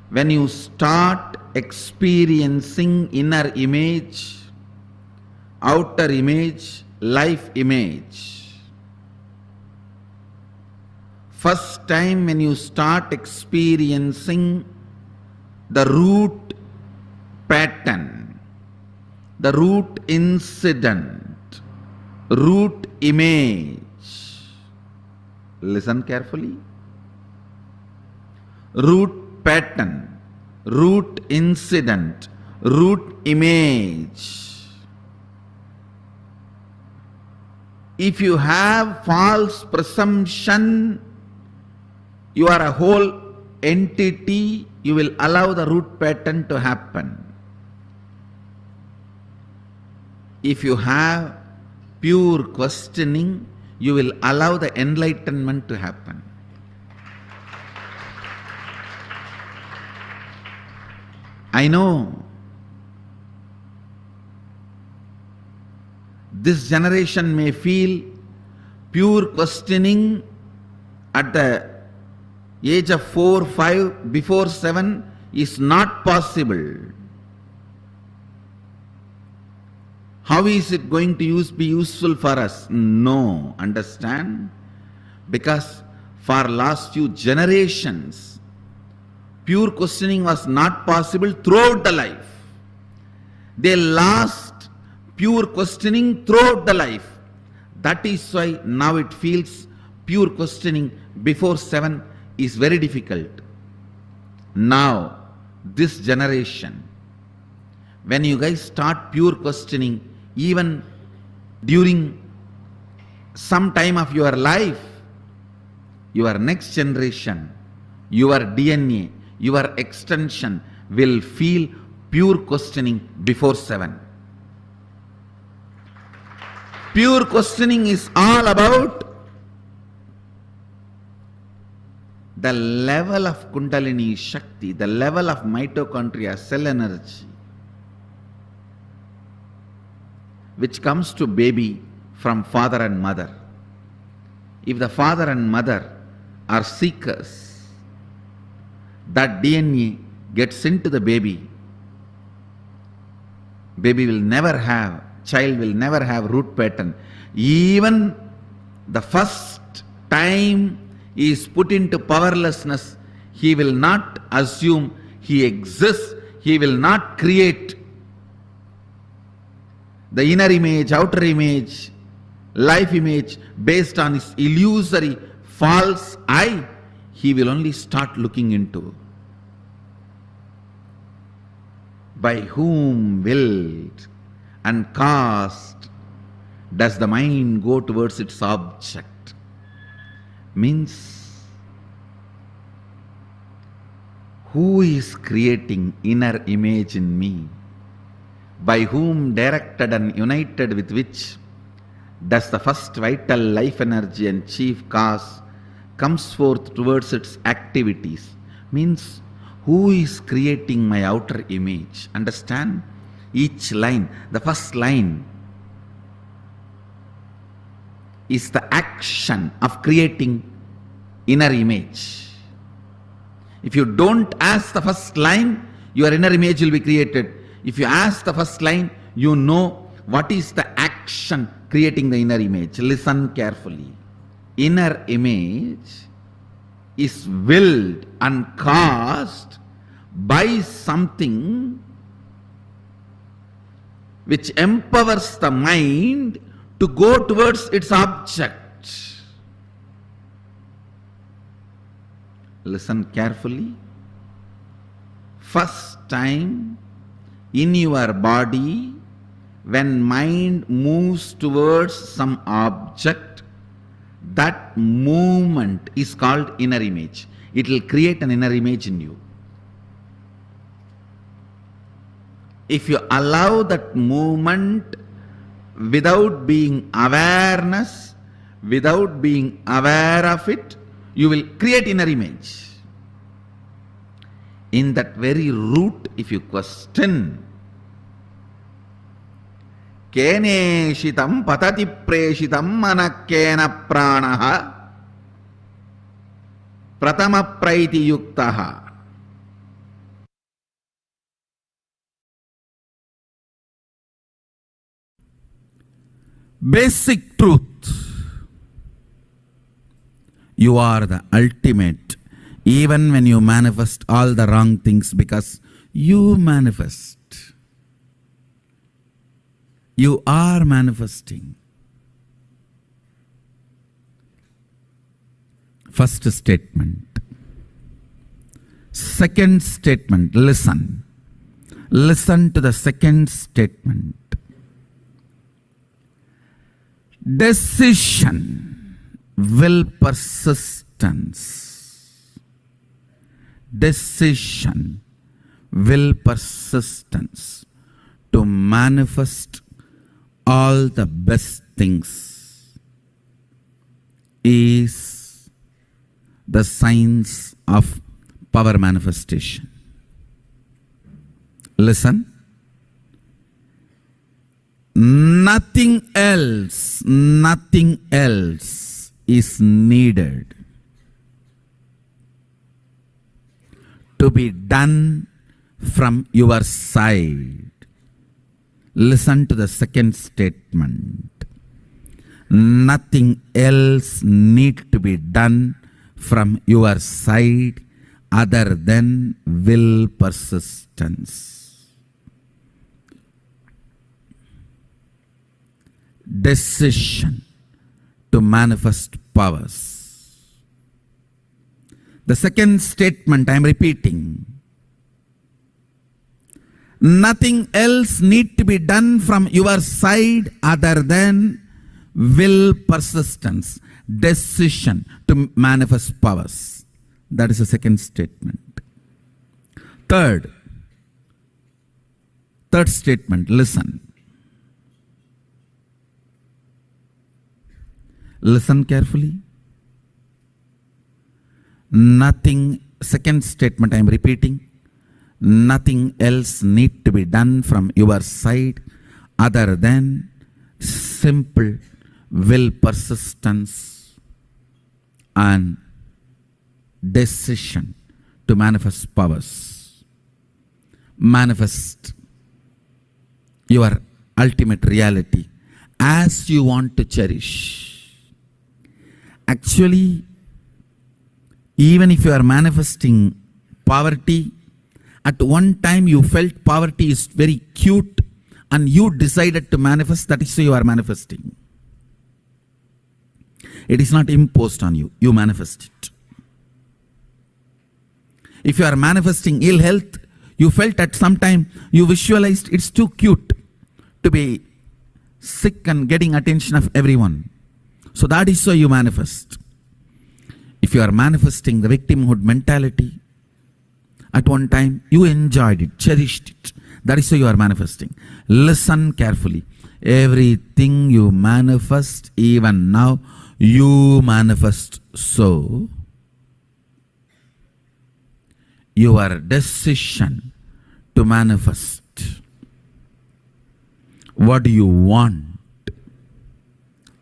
when you start experiencing inner image, outer image, life image. First time when you start experiencing the root pattern, the root incident, root image. Listen carefully. Root pattern, root incident, root image. If you have false presumption, you are a whole entity, you will allow the root pattern to happen. If you have pure questioning, you will allow the enlightenment to happen. I know this generation may feel pure questioning at the age of 4, 5, before 7 is not possible. How is it going to be useful for us? No, understand? Because for last few generations, pure questioning was not possible throughout the life. They lost pure questioning throughout the life. That is why now it feels pure questioning before 7 is very difficult. Now, this generation, when you guys start pure questioning, even during some time of your life, your next generation your DNA, your extension will feel pure questioning before 7. Pure questioning is all about the level of Kundalini Shakti, the level of mitochondria, cell energy, which comes to baby from father and mother. If the father and mother are seekers, that DNA gets into the baby. Baby will never have, child will never have root pattern. Even the first time he is put into powerlessness, he will not assume he exists, he will not create the inner image, outer image, life image based on his illusory false I. He will only start looking into by whom willed and caused does the mind go towards its object. Means, who is creating inner image in me? By whom directed and united with which does the first vital life energy and chief cause comes forth towards its activities? Means, who is creating my outer image? Understand? Each line, the first line is the action of creating inner image. If you don't ask the first line, your inner image will be created. If you ask the first line, you know what is the action creating the inner image. Listen carefully. Inner image is willed and caused by something which empowers the mind to go towards its object. Listen carefully. First time in your body, when mind moves towards some object, that movement is called inner image. It will create an inner image in you. If you allow that movement without being awareness, without being aware of it, you will create inner image. In that very root, if you question, Kene shitam patati preshitam manakena pranaha pratama praiti yuktaha. Basic truth. You are the ultimate, even when you manifest all the wrong things, because you manifest. You are manifesting. First statement. Second statement, listen. Listen to the second statement. Decision, will persistence. Decision, will persistence to manifest all the best things is the science of power manifestation. Listen. Nothing else is needed to be done from your side. Listen to the second statement. Nothing else need to be done from your side other than will persistence. Decision to manifest powers. The second statement I am repeating. Nothing else need to be done from your side other than will persistence. Decision to manifest powers. That is the second statement. Third statement, listen. Listen carefully. Nothing, second statement I am repeating, nothing else need to be done from your side other than simple will persistence and decision to manifest powers. Manifest your ultimate reality as you want to cherish. Actually, even if you are manifesting poverty, at one time you felt poverty is very cute and you decided to manifest, that is why you are manifesting. It is not imposed on you, you manifest it. If you are manifesting ill health, you felt at some time, you visualized it's too cute to be sick and getting attention of everyone. So that is why you manifest. If you are manifesting the victimhood mentality, at one time you enjoyed it, cherished it. That is why you are manifesting. Listen carefully. Everything you manifest, even now, you manifest so. Your decision to manifest what you want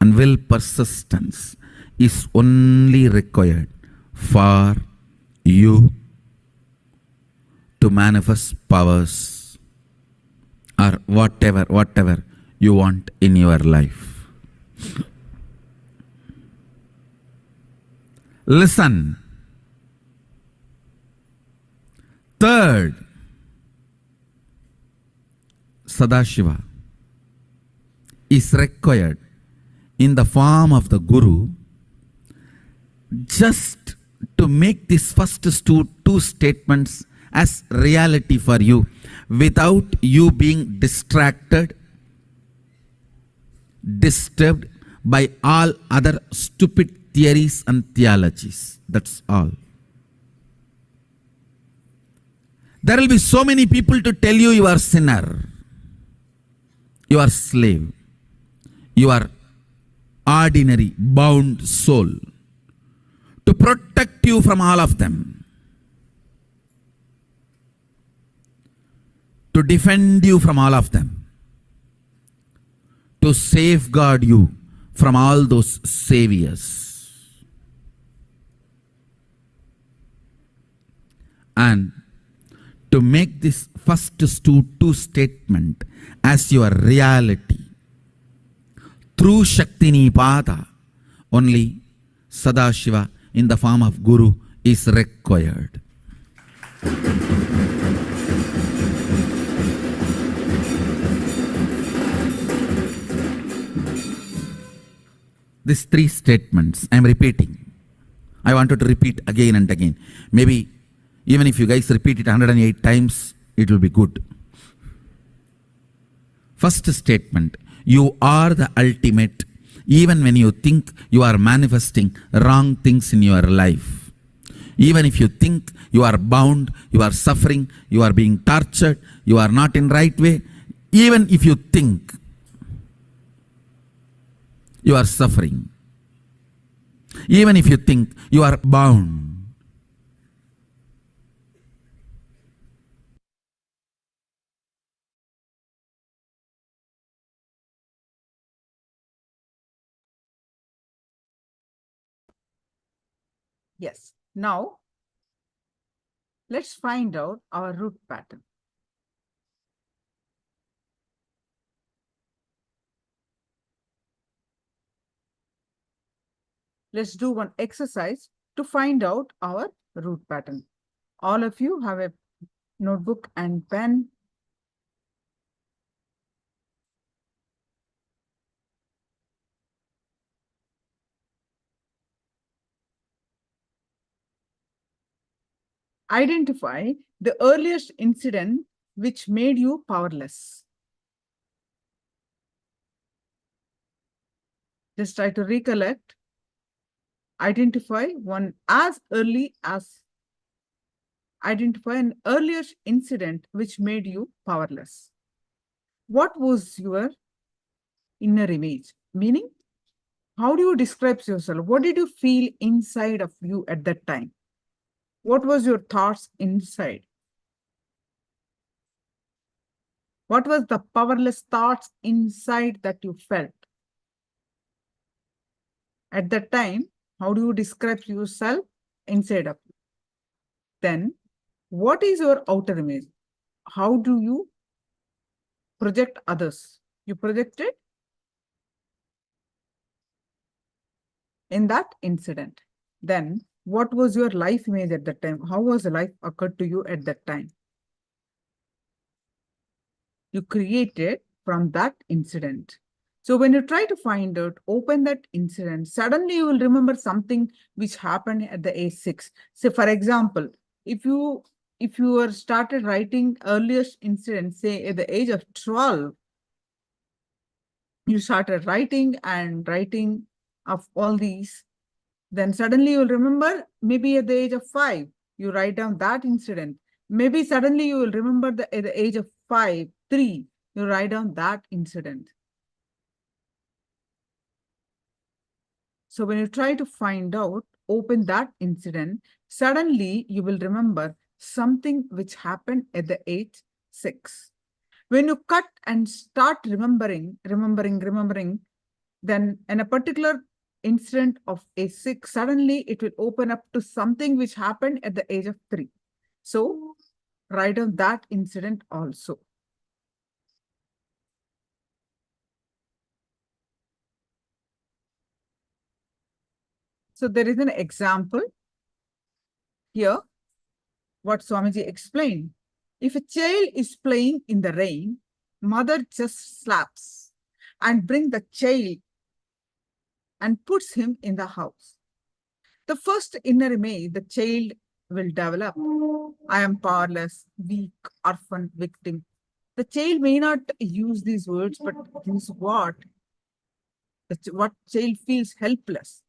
and will persistence is only required for you to manifest powers or whatever you want in your life. Listen. Third, Sadashiva is required in the form of the Guru just to make these first two statements as reality for you without you being distracted, disturbed by all other stupid theories and theologies. That's all. There will be so many people to tell you are sinner, you are slave, you are ordinary bound soul, to protect you from all of them, to defend you from all of them, to safeguard you from all those saviors. And to make this first two statement as your reality through Shakti Nipada, only Sadashiva in the form of Guru is required. These three statements I am repeating. I wanted to repeat again and again. Maybe even if you guys repeat it 108 times, it will be good. First statement, you are the ultimate, even when you think you are manifesting wrong things in your life. Even if you think you are bound, you are suffering, you are being tortured, you are not in right way, even if you think you are suffering, even if you think you are bound, Yes. Now, let's find out our root pattern. Let's do one exercise to find out our root pattern. All of you have a notebook and pen. Identify the earliest incident which made you powerless. Just try to recollect identify an earlier incident which made you powerless. What was your inner image? Meaning, how do you describe yourself? What did you feel inside of you at that time? What was your thoughts inside? What was the powerless thoughts inside that you felt? At that time, how do you describe yourself inside of you? Then, what is your outer image? How do you project others? You projected in that incident. Then, what was your life image at that time? How was life occurred to you at that time? You created from that incident. So when you try to find out, open that incident, suddenly you will remember something which happened at the age 6. So for example, if you were started writing earliest incident, say at the age of 12, you started writing of all these, then suddenly you'll remember maybe at the age of 5, you write down that incident. Maybe suddenly you will remember at the age of 5, 3, you write down that incident. So when you try to find out, open that incident, suddenly you will remember something which happened at the age 6. When you cut and start remembering, then in a particular incident of age 6, suddenly it will open up to something which happened at the age of 3. So write down that incident also. So there is an example here, what Swamiji explained. If a child is playing in the rain, mother just slaps and bring the child and puts him in the house. The first inner image the child will develop: I am powerless, weak, orphan, victim. The child may not use these words, but this is what child feels: helpless.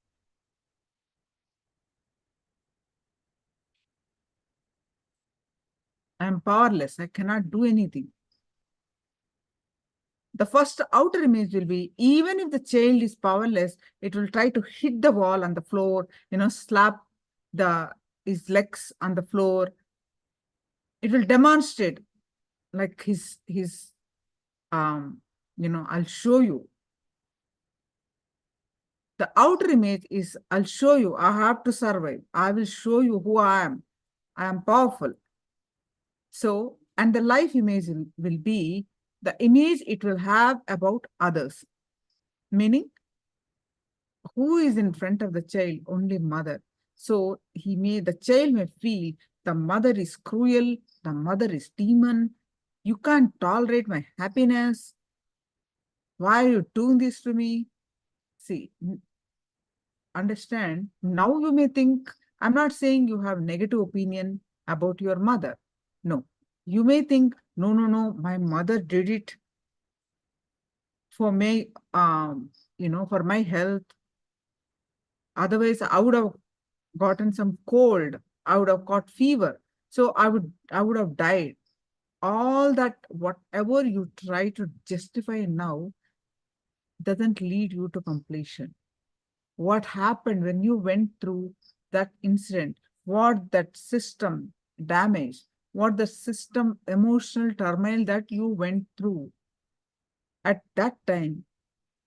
I am powerless, I cannot do anything. The first outer image will be, even if the child is powerless, it will try to hit the wall on the floor, slap his legs on the floor. It will demonstrate like I'll show you. The outer image is, I'll show you, I have to survive. I will show you who I am. I am powerful. So, and the life image will be the image it will have about others. Meaning, who is in front of the child? Only mother. So the child may feel the mother is cruel, the mother is demon. You can't tolerate my happiness. Why are you doing this to me? See, understand, now you may think, I'm not saying you have negative opinion about your mother. No, you may think, no, my mother did it for me, for my health. Otherwise, I would have gotten some cold. I would have caught fever. So I would have died. All that, whatever you try to justify now, doesn't lead you to completion. What happened when you went through that incident, what that system damaged, what the system emotional turmoil that you went through, at that time,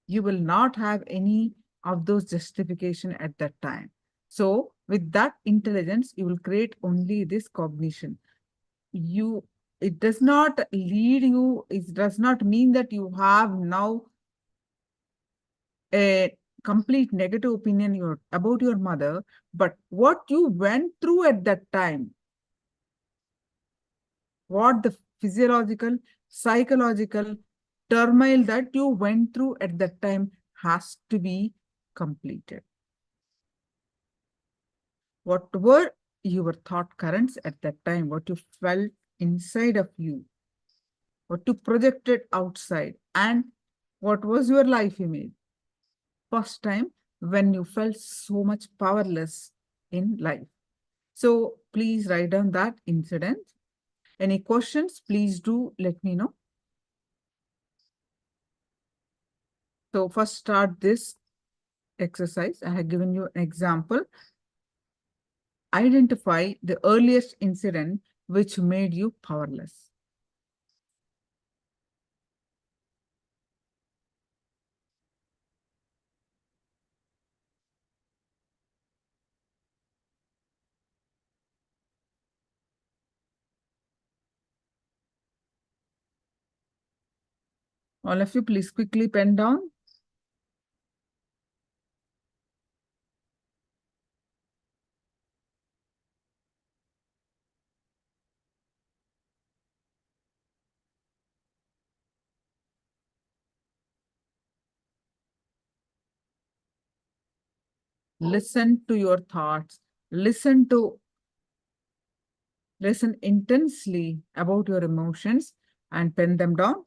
you will not have any of those justification at that time. So with that intelligence, you will create only this cognition. It does not lead you, it does not mean that you have now a complete negative opinion about your mother, but what you went through at that time, what the physiological, psychological turmoil that you went through at that time has to be completed. What were your thought currents at that time, what you felt inside of you, what you projected outside, and what was your life image? First time, when you felt so much powerless in life? So please write down that incident. Any questions, please do let me know. So first start this exercise. I have given you an example. Identify the earliest incident which made you powerless. All of you, please quickly pen down. Listen to your thoughts. Listen intensely about your emotions and pen them down.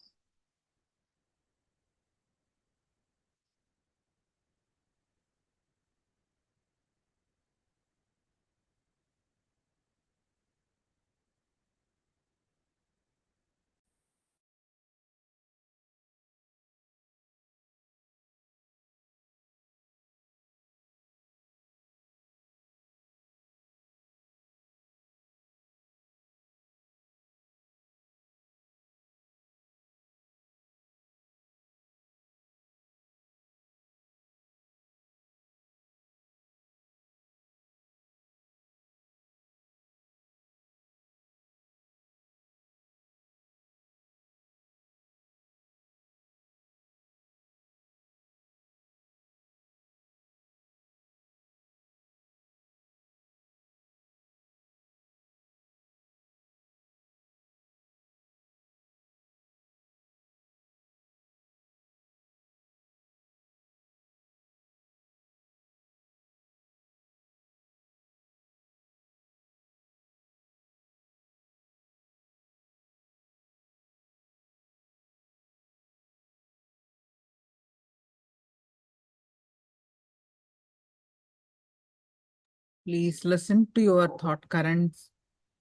Please listen to your thought currents.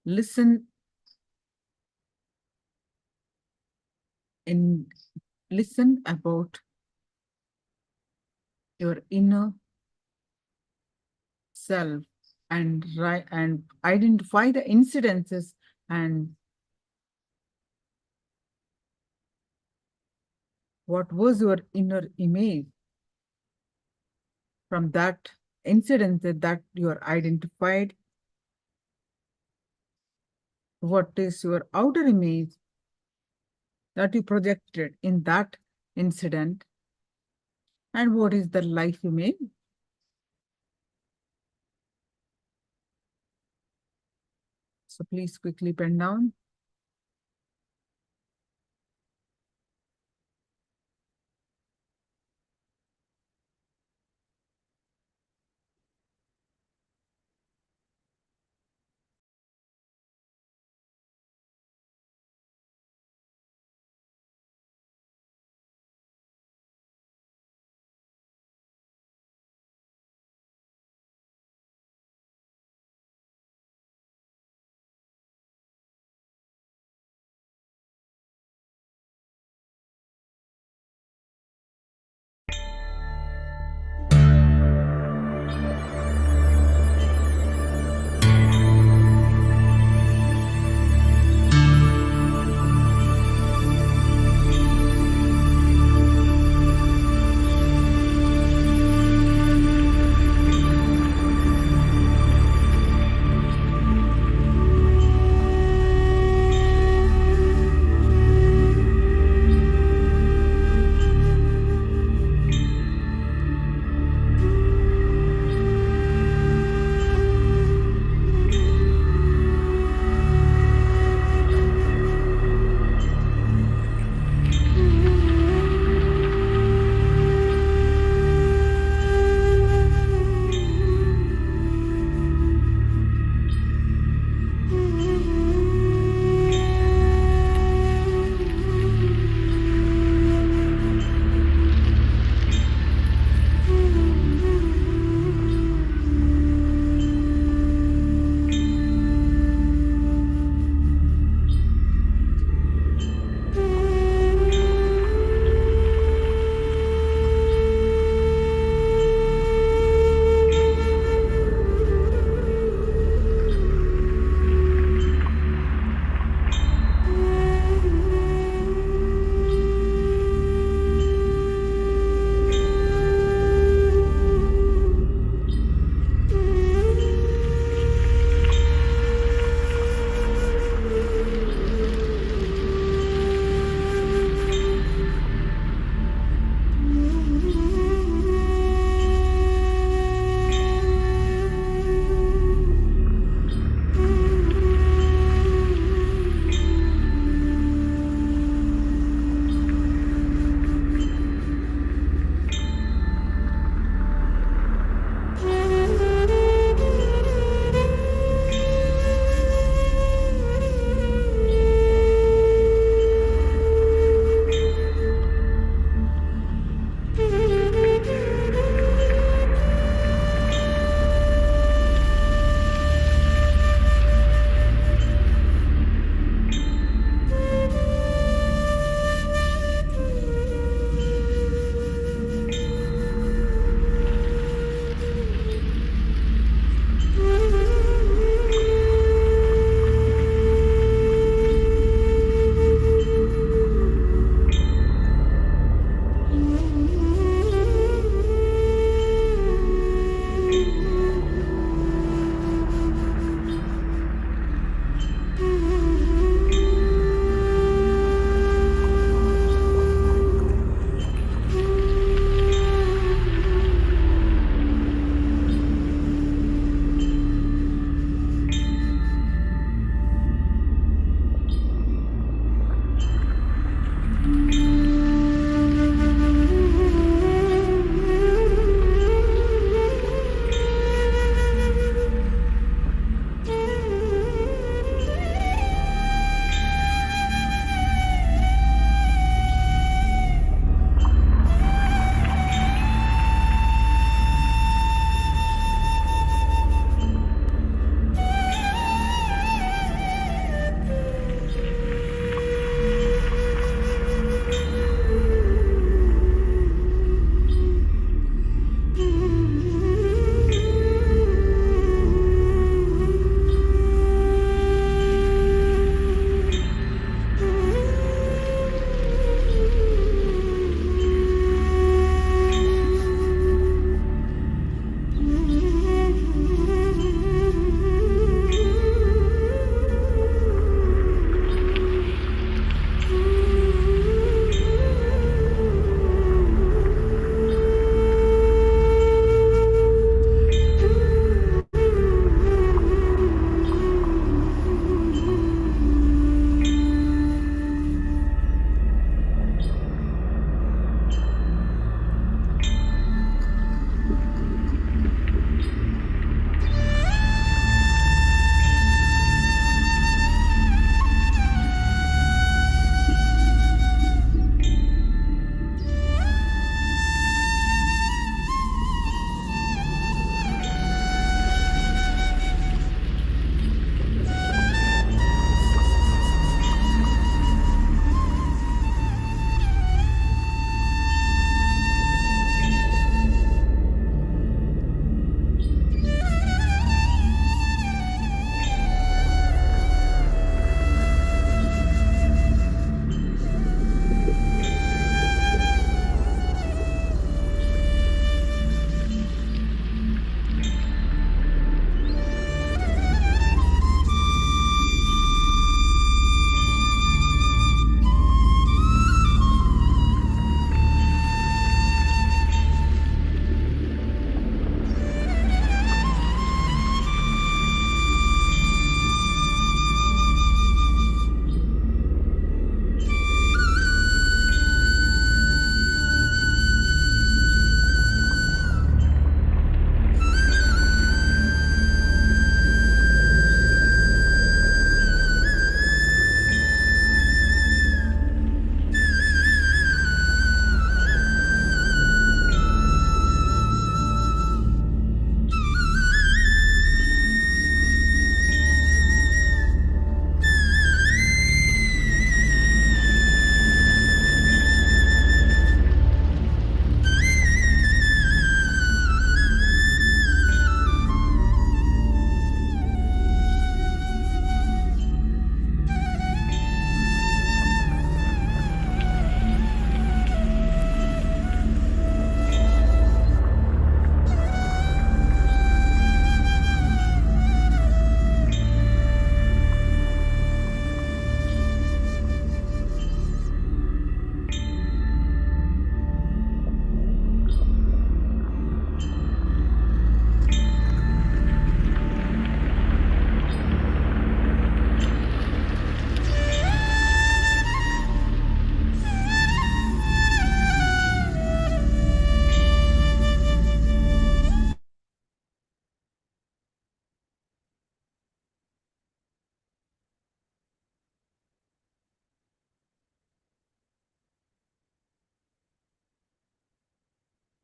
Listen about your inner self and identify the incidences and what was your inner image from that incident that you are identified. What is your outer image that you projected in that incident, and what is the life image? So please quickly pen down.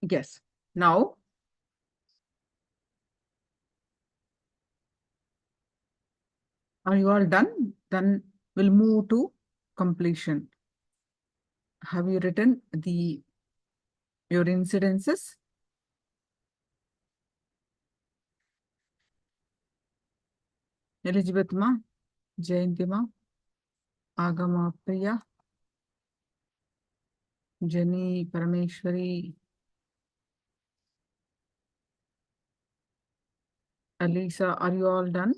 Yes. Now, are you all done? Then we'll move to completion. Have you written your incidences? Elizabeth ma, Jayanti ma, Agama Priya, Jenny, Parameshwari, Alisa, are you all done?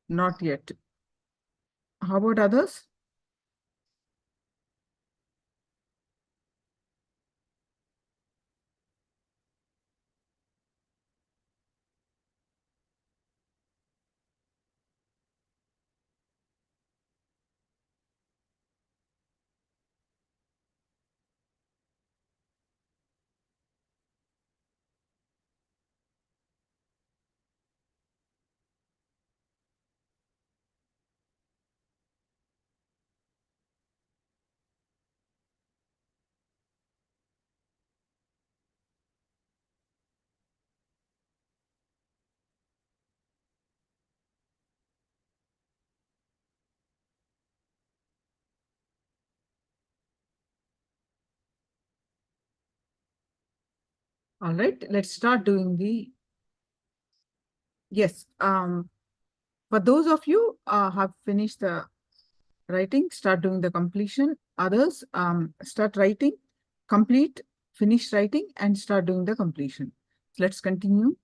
Not yet. How about others? All right, let's start doing yes. For those of you have finished the writing, start doing the completion. Others, start writing, complete, finish writing, and start doing the completion. Let's continue.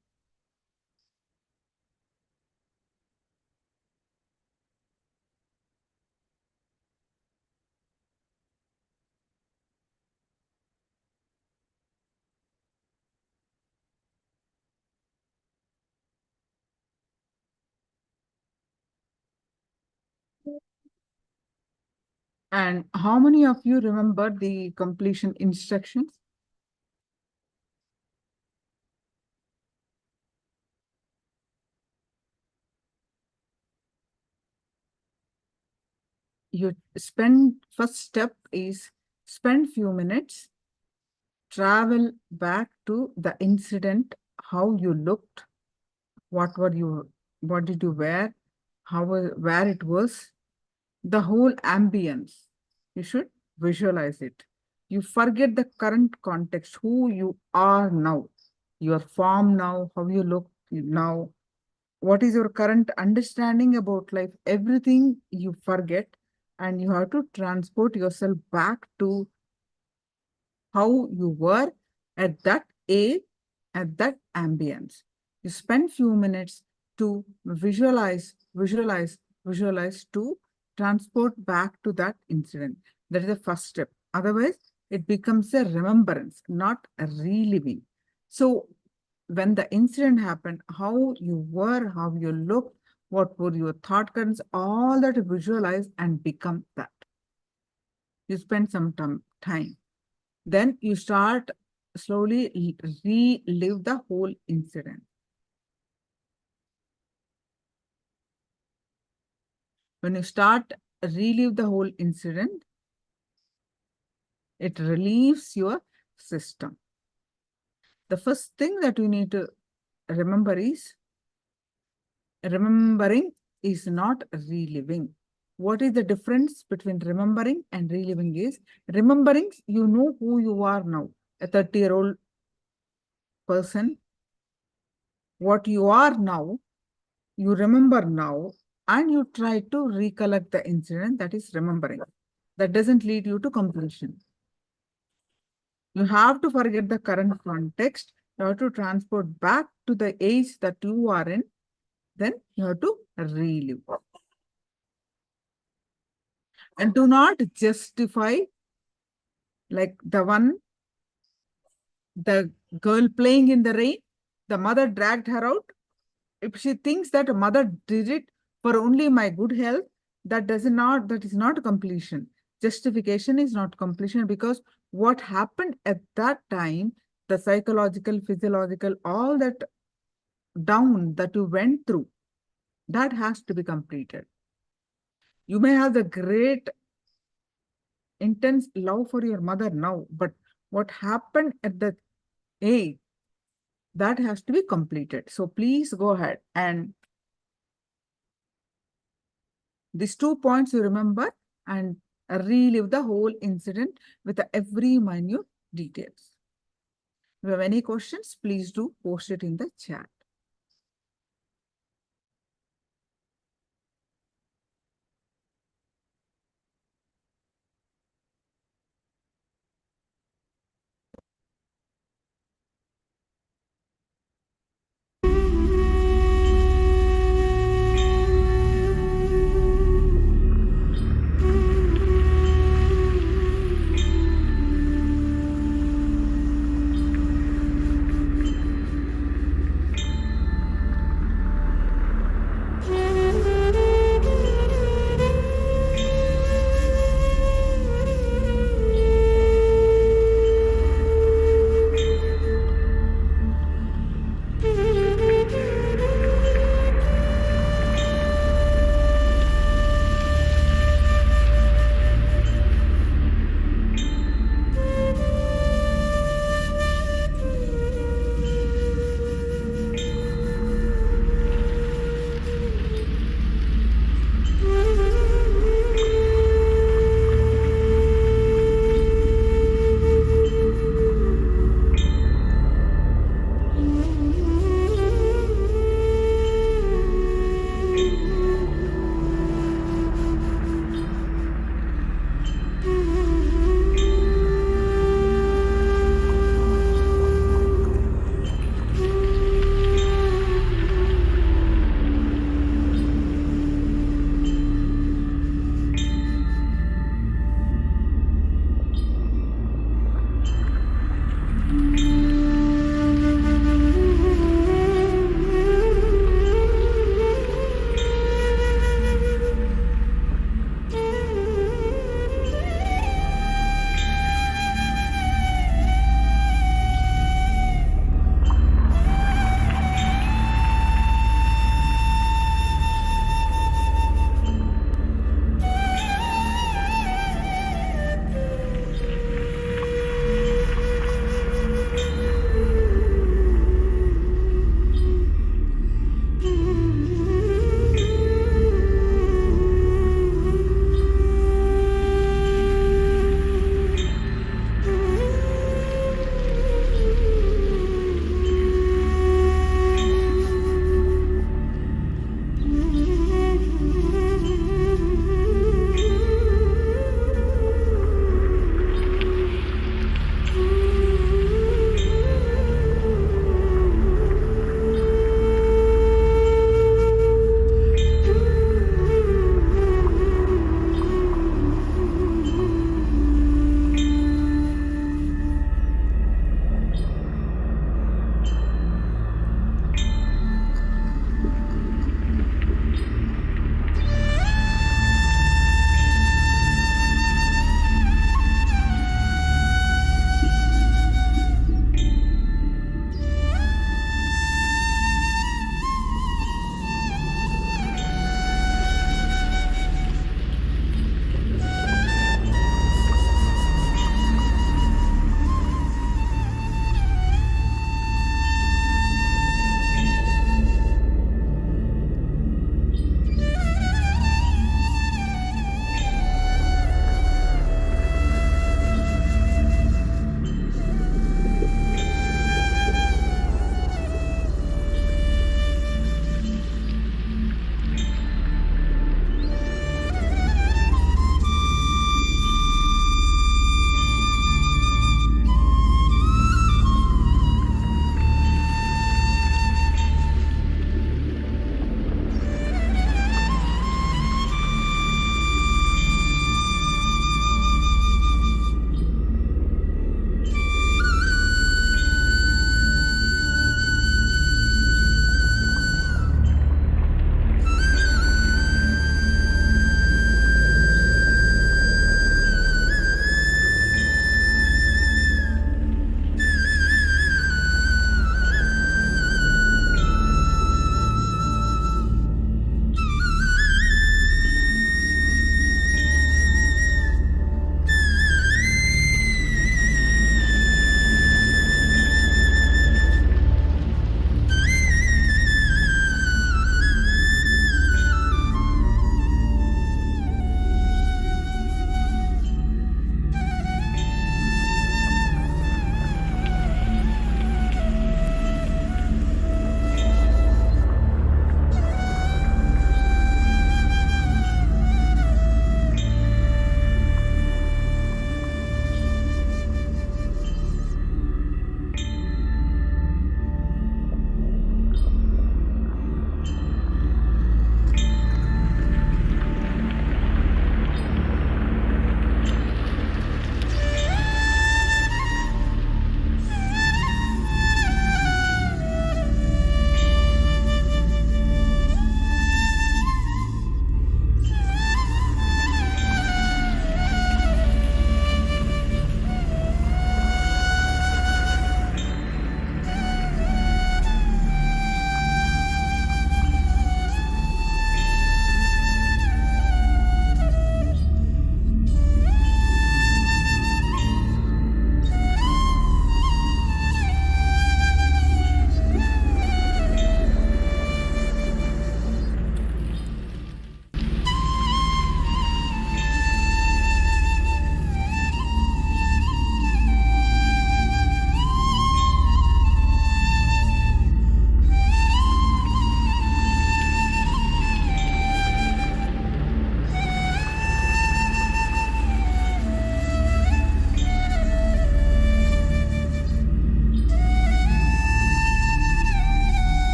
And how many of you remember the completion instructions? First step is spend few minutes, travel back to the incident, how you looked, what did you wear, where it was, the whole ambience. You should visualize it. You forget the current context, who you are now, your form now, how you look now, what is your current understanding about life, everything you forget, and you have to transport yourself back to how you were at that age, at that ambience. You spend few minutes to visualize to transport back to that incident. That is the first step. Otherwise, it becomes a remembrance, not a reliving. So when the incident happened, how you were, how you looked, what were your thought currents, all that visualize and become that. You spend some time. Then you start slowly relive the whole incident. When you start relive the whole incident, it relieves your system. The first thing that you need to remember is remembering is not reliving. What is the difference between remembering and reliving is remembering, you know who you are now, a 30-year-old person. What you are now, you remember now, and you try to recollect the incident, that is remembering. That doesn't lead you to completion. You have to forget the current context. You have to transport back to the age that you are in. Then you have to relive. And do not justify like the girl playing in the rain, the mother dragged her out. If she thinks that a mother did it for only my good health, that is not completion. Justification is not completion, because what happened at that time, the psychological, physiological, all that down that you went through, that has to be completed. You may have the great intense love for your mother now, but what happened at the age, that has to be completed. So please go ahead and these 2 points you remember and relive the whole incident with every minute details. If you have any questions, please do post it in the chat.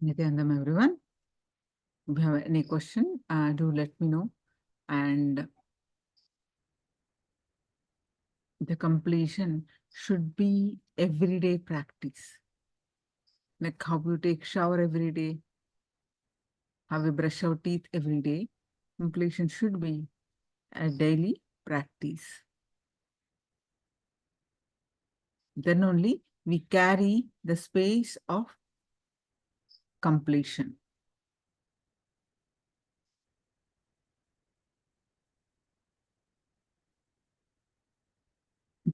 Nithyananda, everyone. If you have any question, do let me know. And the completion should be everyday practice. Like how you take shower every day, how we brush our teeth every day. Completion should be a daily practice. Then only we carry the space of completion.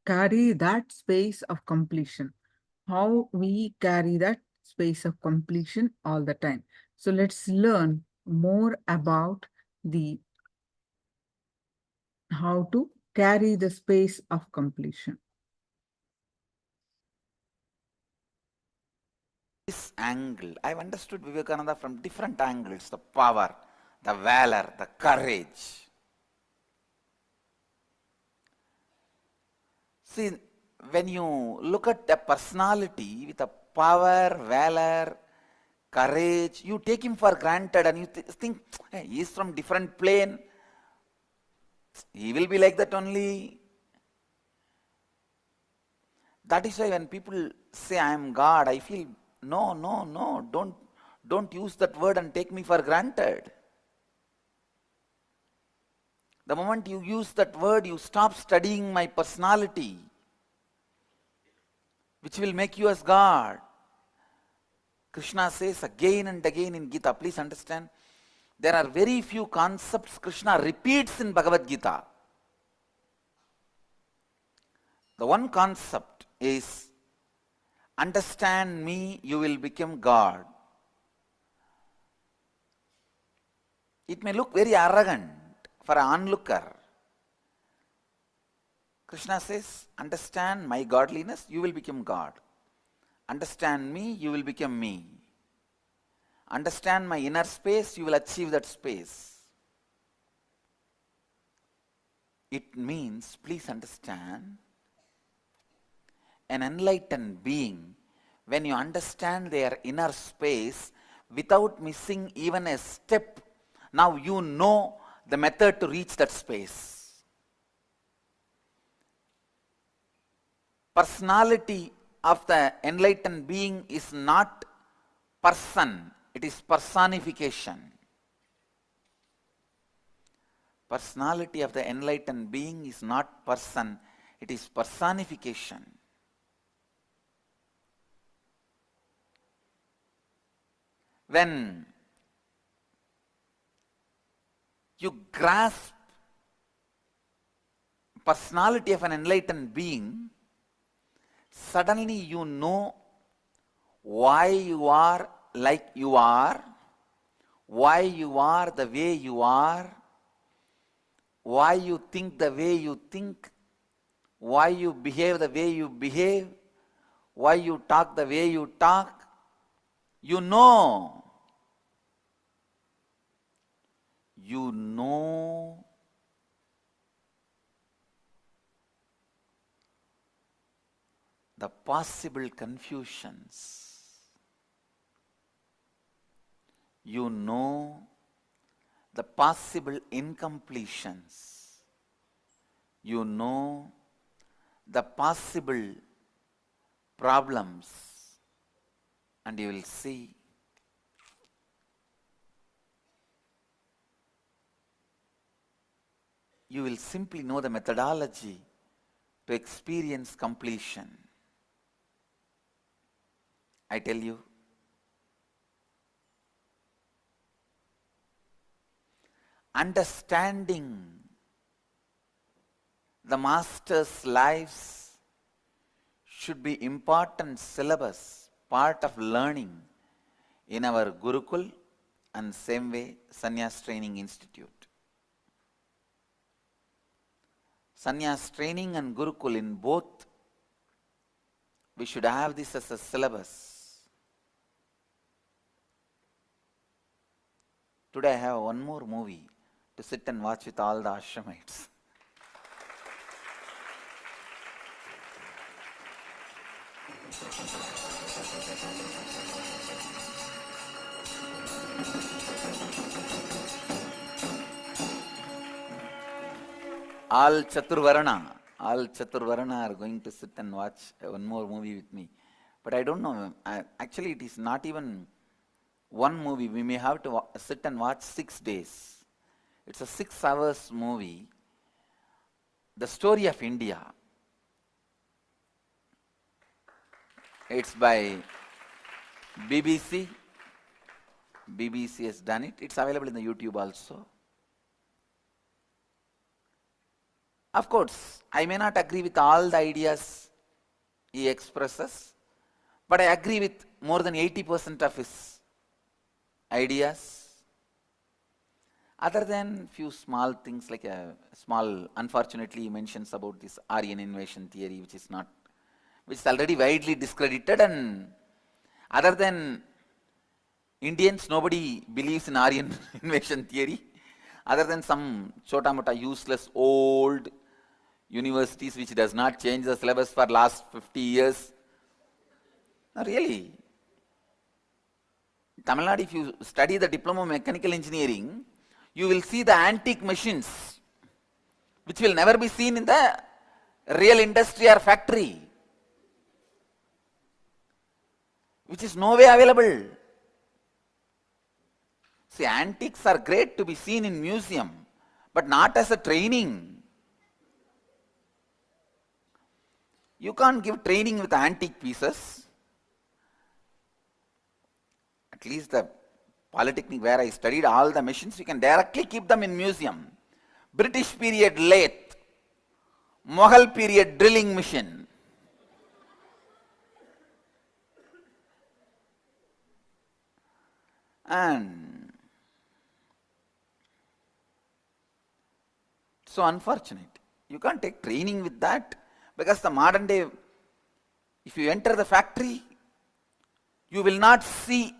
Carry that space of completion. How we carry that space of completion all the time. So let's learn more about the how to carry the space of completion. This angle, I've understood Vivekananda from different angles, the power, the valor, the courage. See, when you look at a personality with a power, valor, courage, you take him for granted and you think, hey, he is from different plane. He will be like that only. That is why when people say I am God, I feel, no, don't use that word and take me for granted. The moment you use that word, you stop studying my personality, which will make you as God. Krishna says again and again in Gita, please understand, there are very few concepts Krishna repeats in Bhagavad Gita. The one concept is, understand me, you will become God. It may look very arrogant for an onlooker. Krishna says, understand my godliness, you will become God. Understand me, you will become me. Understand my inner space, you will achieve that space. It means, please understand, an enlightened being, when you understand their inner space without missing even a step, now you know the method to reach that space. Personality of the enlightened being is not person, it is personification. Personality of the enlightened being is not person, it is personification. When you grasp personality of an enlightened being, suddenly you know why you are like you are, why you are the way you are, why you think the way you think, why you behave the way you behave, why you talk the way you talk. You know. You know. The possible confusions. You know the possible incompletions. You know the possible problems, and you will see you will simply know the methodology to experience completion. I tell you, understanding the master's lives should be important syllabus, part of learning in our Gurukul and same way Sannyas Training Institute. Sannyas Training and Gurukul, in both, we should have this as a syllabus. Today I have one more movie to sit and watch with all the ashramites. All Chaturvarna are going to sit and watch one more movie with me. But I don't know, actually it is not even one movie. We may have to sit and watch 6 days. It's a 6 hours movie. The Story of India. It's by BBC. BBC has done it. It's available in the YouTube also. Of course, I may not agree with all the ideas he expresses, but I agree with more than 80% of his ideas. Other than few small things like unfortunately he mentions about this Aryan invasion theory, which is already widely discredited, and other than Indians, nobody believes in Aryan invasion theory, other than some chota-mota useless old universities which does not change the syllabus for last 50 years. No, really. In Tamil Nadu, if you study the diploma of mechanical engineering, you will see the antique machines which will never be seen in the real industry or factory, which is no way available. See, antiques are great to be seen in museum, but not as a training. You can't give training with antique pieces. At least the Polytechnic where I studied all the machines, you can directly keep them in museum. British period lathe, Mughal period drilling machine. And so unfortunate. You can't take training with that, because the modern day, if you enter the factory, you will not see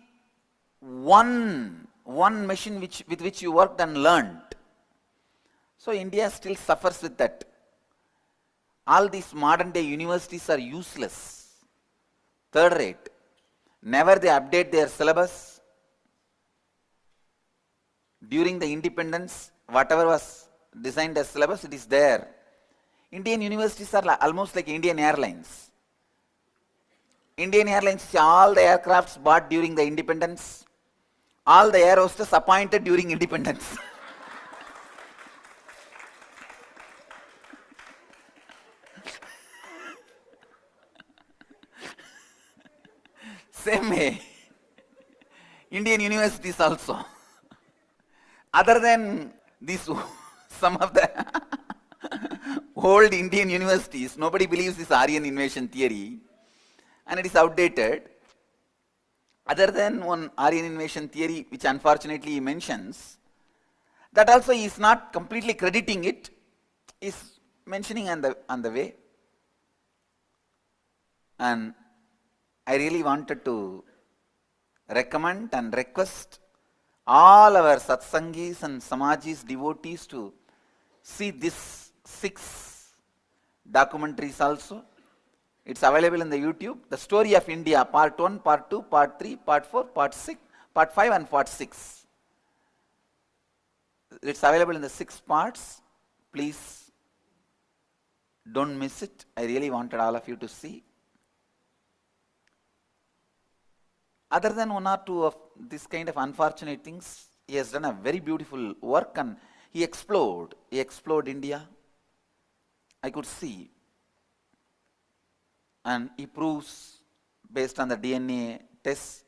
one machine with which you worked and learned. So India still suffers with that. All these modern day universities are useless, third rate. Never they update their syllabus. During the independence, whatever was designed as syllabus, it is there. Indian universities are almost like Indian Airlines. Indian Airlines, all the aircrafts bought during the independence, all the air hostess appointed during independence. Same way, Indian universities also. Other than these, some of the old Indian universities, nobody believes this Aryan invasion theory, and it is outdated. Other than one Aryan invasion theory, which unfortunately he mentions, that also he is not completely crediting it, is mentioning on the way. And I really wanted to recommend and request all our satsangis and samajis, devotees, to see these 6 documentaries also. It's available in the YouTube. The Story of India, Part 1, Part 2, Part 3, Part 4, Part 6, Part 5 and Part 6. It's available in the 6 parts. Please don't miss it. I really wanted all of you to see. Other than 1 or 2 of this kind of unfortunate things, he has done a very beautiful work, and he explored India. I could see. And he proves, based on the DNA test,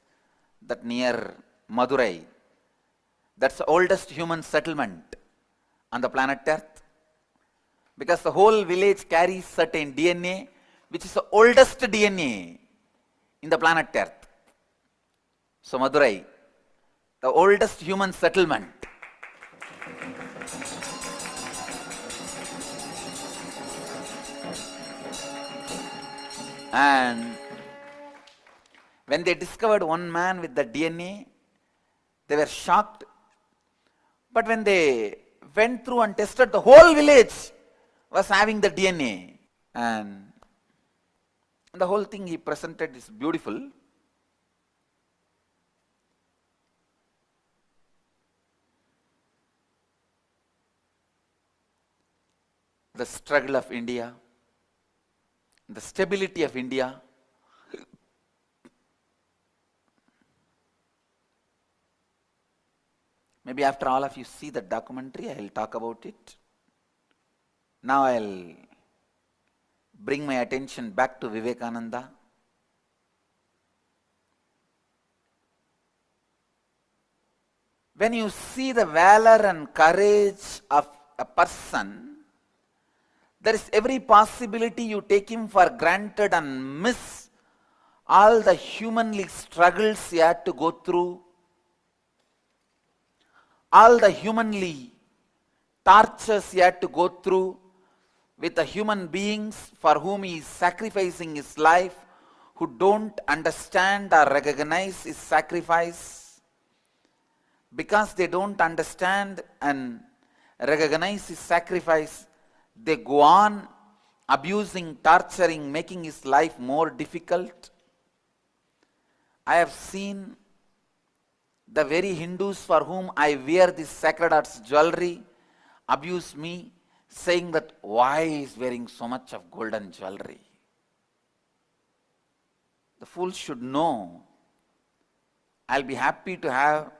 that near Madurai, that's the oldest human settlement on the planet Earth. Because the whole village carries certain DNA, which is the oldest DNA in the planet Earth. So Madurai, the oldest human settlement. And when they discovered one man with the DNA, they were shocked. But when they went through and tested, the whole village was having the DNA. And the whole thing he presented is beautiful. the struggle of India, the stability of India. Maybe after all of you see the documentary, I will talk about it. Now I will bring my attention back to Vivekananda. When you see the valor and courage of a person, there is every possibility you take him for granted and miss all the humanly struggles he had to go through, all the humanly tortures he had to go through with the human beings for whom he is sacrificing his life, who don't understand or recognize his sacrifice. Because they don't understand and recognize his sacrifice, they go on abusing, torturing, making his life more difficult. I have seen the very Hindus for whom I wear this sacred arts jewelry abuse me, saying that why he is wearing so much of golden jewelry. The fool should know I'll be happy to have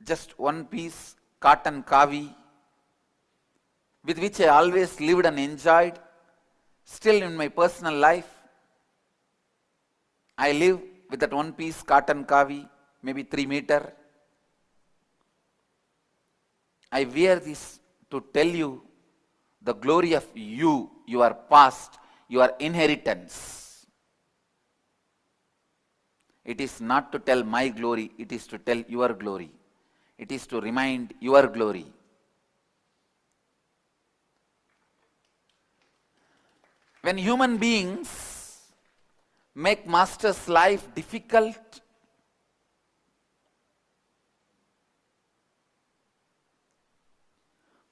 just one piece cotton kavi with which I always lived and enjoyed. Still in my personal life, I live with that one piece cotton kavi, maybe 3 meter. I wear this to tell you the glory of you, your past, your inheritance. It is not to tell my glory, it is to tell your glory. It is to remind your glory. When human beings make master's life difficult,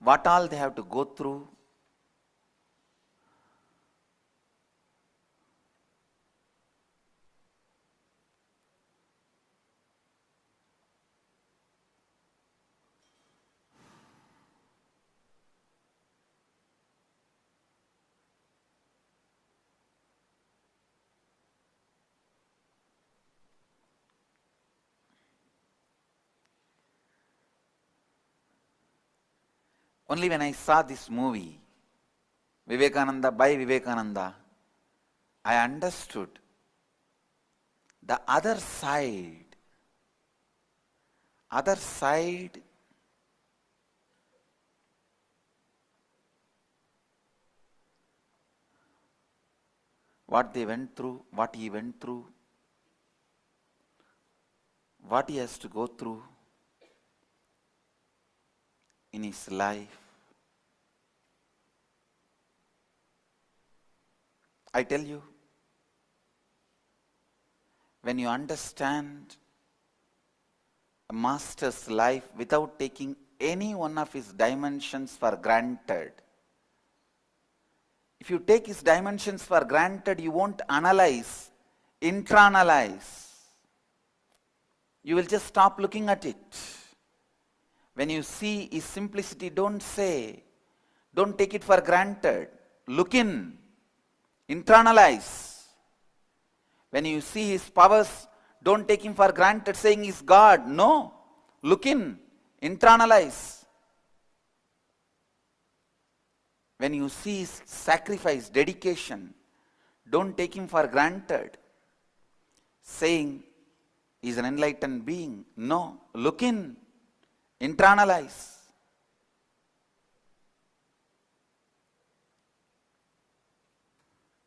what all they have to go through, only when I saw this movie, Vivekananda by Vivekananda, I understood the other side. What they went through, what he went through, what he has to go through in his life. I tell you, when you understand a master's life without taking any one of his dimensions for granted, if you take his dimensions for granted, you won't analyze, internalize. You will just stop looking at it. When you see his simplicity, don't say, don't take it for granted. Look in, internalize. When you see his powers, don't take him for granted saying he's God. No, look in, internalize. When you see his sacrifice, dedication, don't take him for granted saying he's an enlightened being. No, look in, internalize.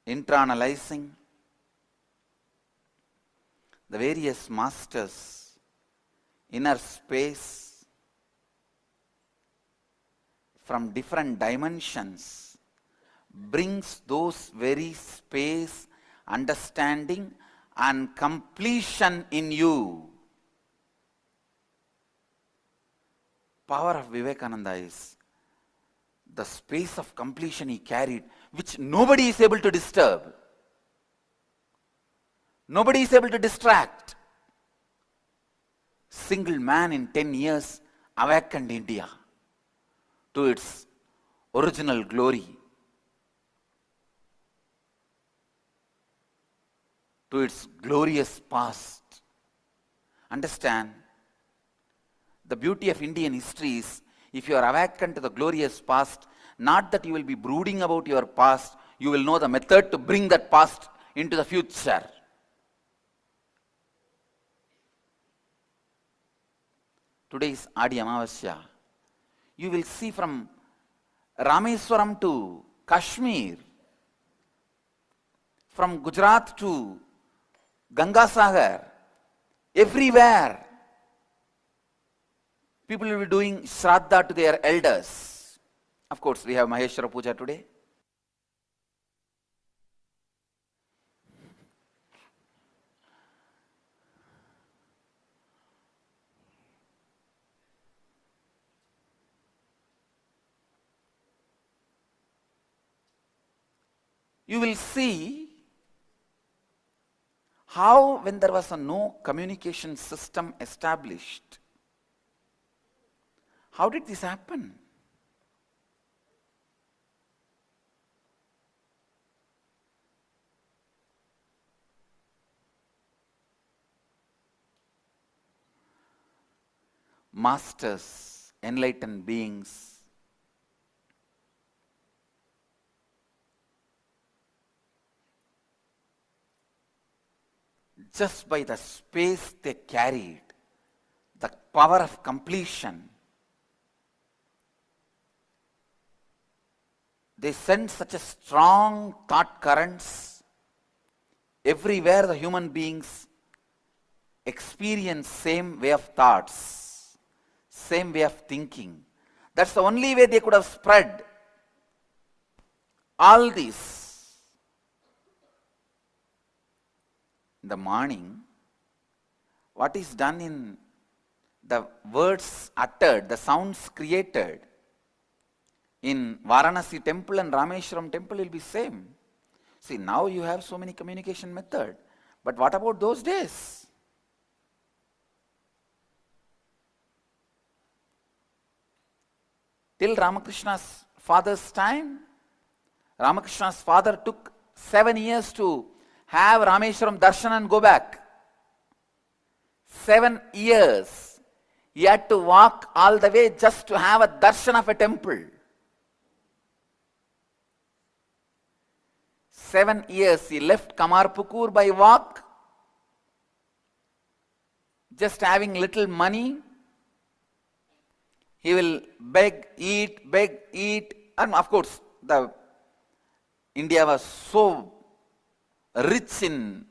Internalizing the various masters' inner space from different dimensions brings those very space, understanding and completion in you. Power of Vivekananda is the space of completion he carried, which nobody is able to disturb. Nobody is able to distract. Single man in 10 years awakened India to its original glory, to its glorious past. Understand, the beauty of Indian history is, if you are awakened to the glorious past, not that you will be brooding about your past, you will know the method to bring that past into the future. Today is Adi Amavasya. You will see from Rameswaram to Kashmir, from Gujarat to Gangasagar, everywhere people will be doing Shraddha to their elders. Of course, we have Maheshwara Puja today. You will see how, when there was no communication system established, how did this happen? Masters, enlightened beings, just by the space they carried, the power of completion, they sent such a strong thought currents. Everywhere the human beings experience same way of thoughts, same way of thinking. That's the only way they could have spread all these. In the morning, what is done in the words uttered, the sounds created in Varanasi temple and Rameshwaram temple will be same. See, now you have so many communication method, but what about those days? Till Ramakrishna's father's time, Ramakrishna's father took 7 years to have Rameshwaram darshan and go back. 7 years. He had to walk all the way just to have a darshan of a temple. 7 years he left Kamarpukur by walk, just having little money. He will beg, eat, and of course, India was so rich in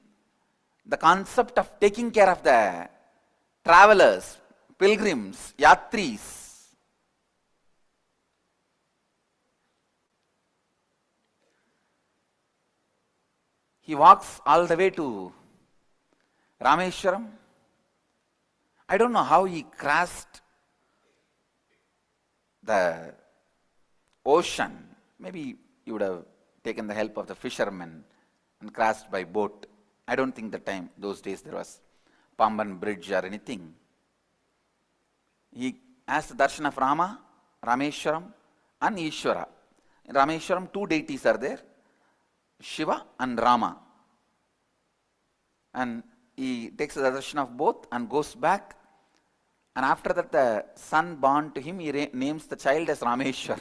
the concept of taking care of the travelers, pilgrims, yatris. He walks all the way to Rameshwaram. I don't know how he crossed the ocean. Maybe he would have taken the help of the fishermen and crossed by boat. I don't think those days there was Pamban bridge or anything. He asked the darshan of Rama, Rameshwaram and Ishwara. In Rameshwaram, 2 deities are there, Shiva and Rama. And he takes the darshan of both and goes back. And after that, the son born to him, he names the child as Rameshwar.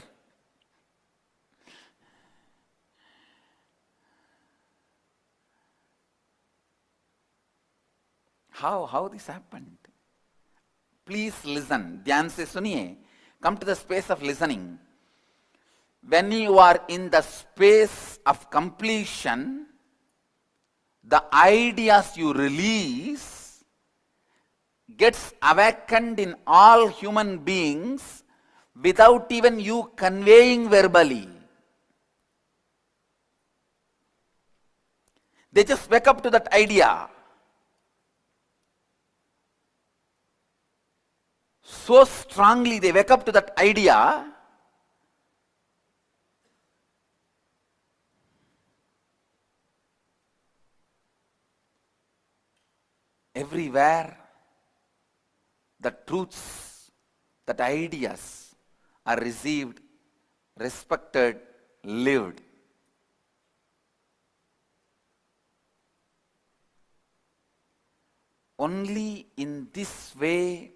How this happened? Please listen. Dhyan se suniye. Come to the space of listening. When you are in the space of completion, the ideas you release gets awakened in all human beings without even you conveying verbally. They just wake up to that idea. So strongly they wake up to that idea, everywhere the truths, that ideas are received respected, lived. Only in this way,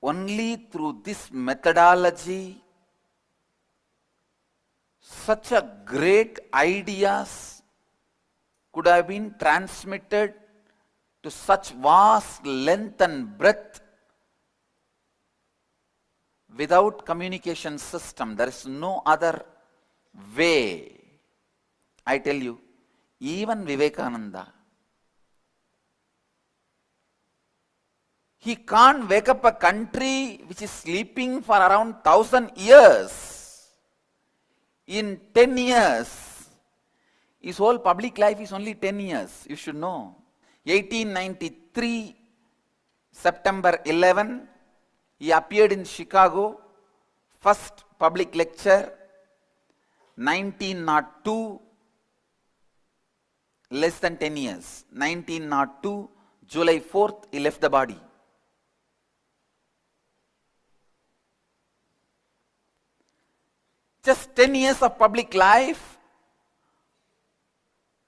only through this methodology, such a great ideas could have been transmitted to such vast length and breadth without communication system. There is no other way. I tell you, even Vivekananda, he can't wake up a country which is sleeping for around 1000 years in 10 years. His whole public life is only 10 years, you should know. 1893, September 11, he appeared in Chicago, first public lecture. 1902, less than 10 years. 1902, July 4th, he left the body. Just 10 years of public life.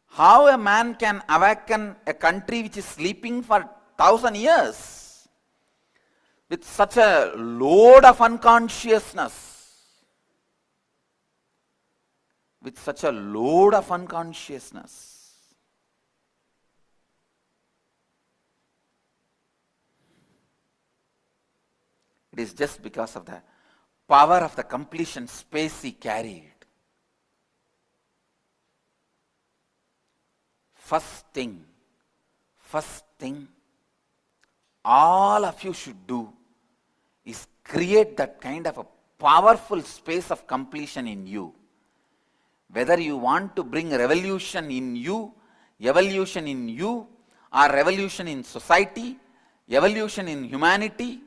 How a man can awaken a country which is sleeping for 1000 years with such a load of unconsciousness? With such a load of unconsciousness. It is just because of the power of the completion space he carried. First thing, all of you should do is create that kind of a powerful space of completion in you. Whether you want to bring revolution in you, evolution in you, or revolution in society, evolution in humanity,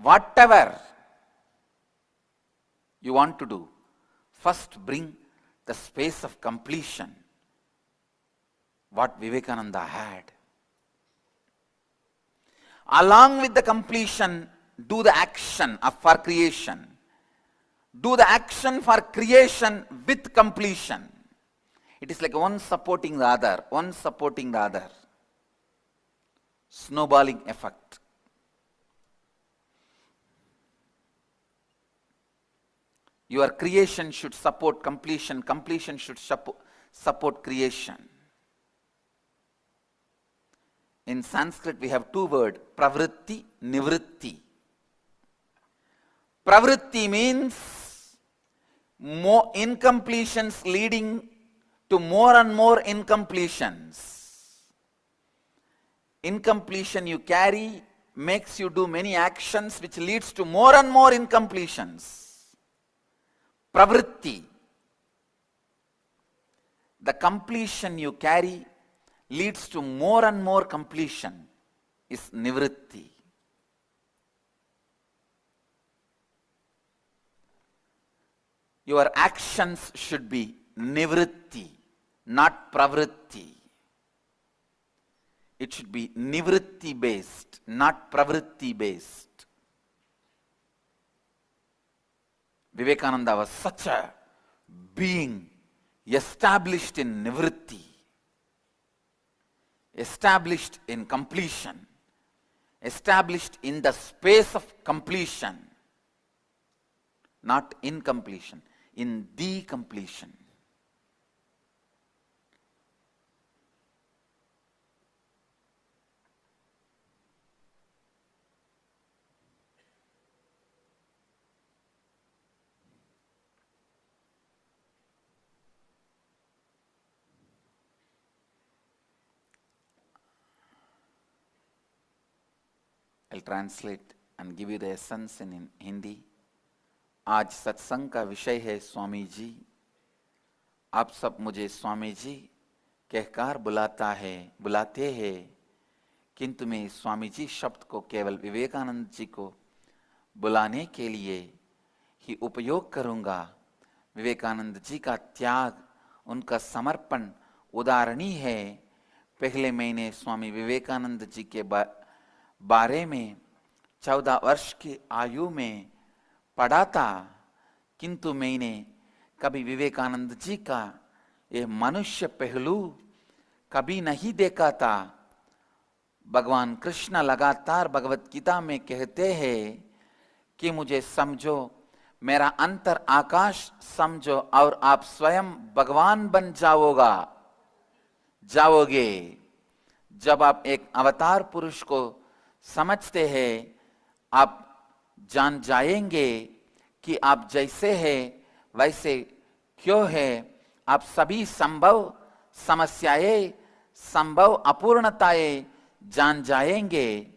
whatever you want to do, first bring the space of completion, what Vivekananda had. Along with the completion, do the action for creation. Do the action for creation with completion. It is like one supporting the other, one supporting the other. Snowballing effect. Your creation should support completion, completion should support creation. In Sanskrit we have two words, pravritti, nivritti. Pravritti means more incompletions leading to more and more incompletions. Incompletion you carry makes you do many actions which leads to more and more incompletions. Pravritti. The completion you carry leads to more and more completion is nivritti. Your actions should be nivritti, not pravritti. It should be nivritti based, not pravritti based. Vivekananda was such a being established in nivritti, established in completion, established in the space of completion, not incompletion, in the completion. I'll translate and give you the essence in Hindi. आज सत्संग का विषय है स्वामी जी, आप सब मुझे स्वामी जी कहकर बुलाते हैं, किंतु मैं स्वामी जी शब्द को केवल विवेकानंद जी को बुलाने के लिए ही उपयोग करूंगा। विवेकानंद जी का त्याग, उनका समर्पण उदाहरणीय है। पहले मैंने स्वामी विवेकानंद जी के बारे में 14 वर्ष की आयु में पढ़ा था, किंतु मैंने कभी विवेकानंद जी का ये मनुष्य पहलू कभी नहीं देखा था। भगवान कृष्ण लगातार भगवत गीता में कहते हैं कि मुझे समझो, मेरा अंतर आकाश समझो और आप स्वयं भगवान बन जाओगे। जब आप एक अवतार पुरुष को समझते हैं, आप जान जाएंगे कि आप जैसे हैं वैसे क्यों है। आप सभी संभव समस्याएं, संभव अपूर्णताएं जान जाएंगे।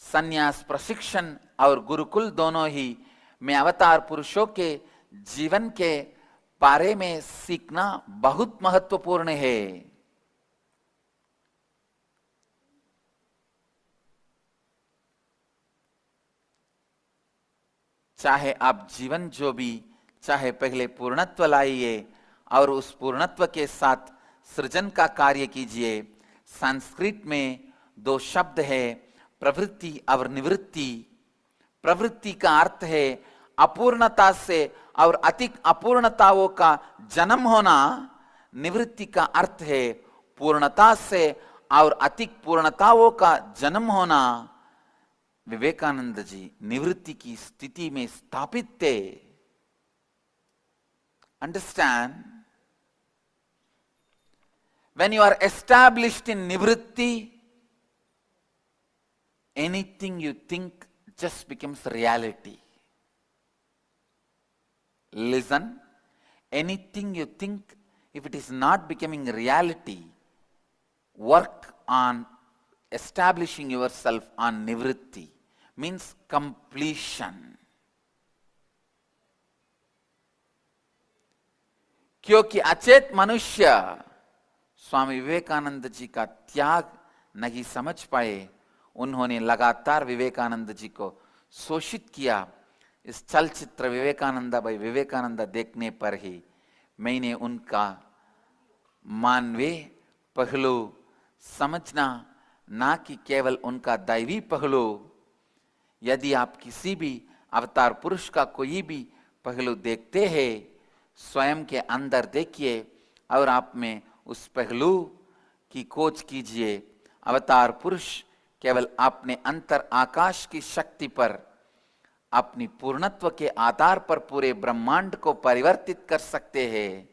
संन्यास प्रशिक्षण और गुरुकुल दोनों ही में अवतार पुरुषों के जीवन के बारे में सीखना बहुत महत्वपूर्ण है। चाहे आप जीवन जो भी, चाहे पहले पूर्णत्व लाइए और उस पूर्णत्व के साथ सृजन का कार्य कीजिए। संस्कृत में दो शब्द है, प्रवृत्ति और निवृत्ति। प्रवृत्ति का अर्थ है अपूर्णता से और अधिक अपूर्णताओं का जन्म होना। निवृत्ति का अर्थ है पूर्णता से और अधिक पूर्णताओं का जन्म होना। विवेकानंद जी निवृत्ति की स्थिति में स्थापित थे। Understand, when you are established in nivritti, anything you think just becomes reality. Listen, anything you think, if it is not becoming reality, work on establishing yourself on nivritti, means completion. क्योंकि अचेत मनुष्य स्वामी विवेकानंद जी का त्याग नहीं समझ पाए। उन्होंने लगातार विवेकानंद जी को शोषित किया। इस चलचित्र विवेकानंदा बाई विवेकानंदा देखने पर ही मैंने उनका मानवीय पहलू समझना, ना कि केवल उनका दैवी पहलू। यदि आप किसी भी अवतार पुरुष का कोई भी पहलू देखते हैं, स्वयं के अंदर देखिए और आप में उस पहलू की खोज कीजिए। अवतार पुरुष केवल अपने अंतर आकाश की शक्ति पर, अपनी पूर्णत्व के आधार पर पूरे ब्रह्मांड को परिवर्तित कर सकते हैं।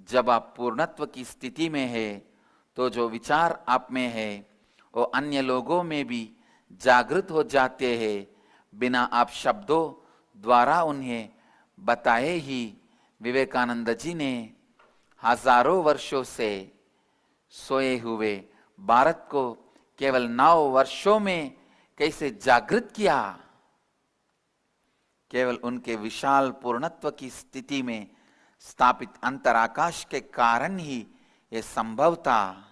जब आप पूर्णत्व की स्थिति में है, तो जो विचार आप में है वो अन्य लोगों में भी जागृत हो जाते हैं, बिना आप शब्दों द्वारा उन्हें बताए ही। विवेकानंद जी ने हजारों वर्षों से सोए हुए भारत को केवल 9 वर्षों में कैसे जागृत किया। केवल उनके विशाल पूर्णत्व की स्थिति में स्थापित अंतराकाश के कारण ही यह संभव था।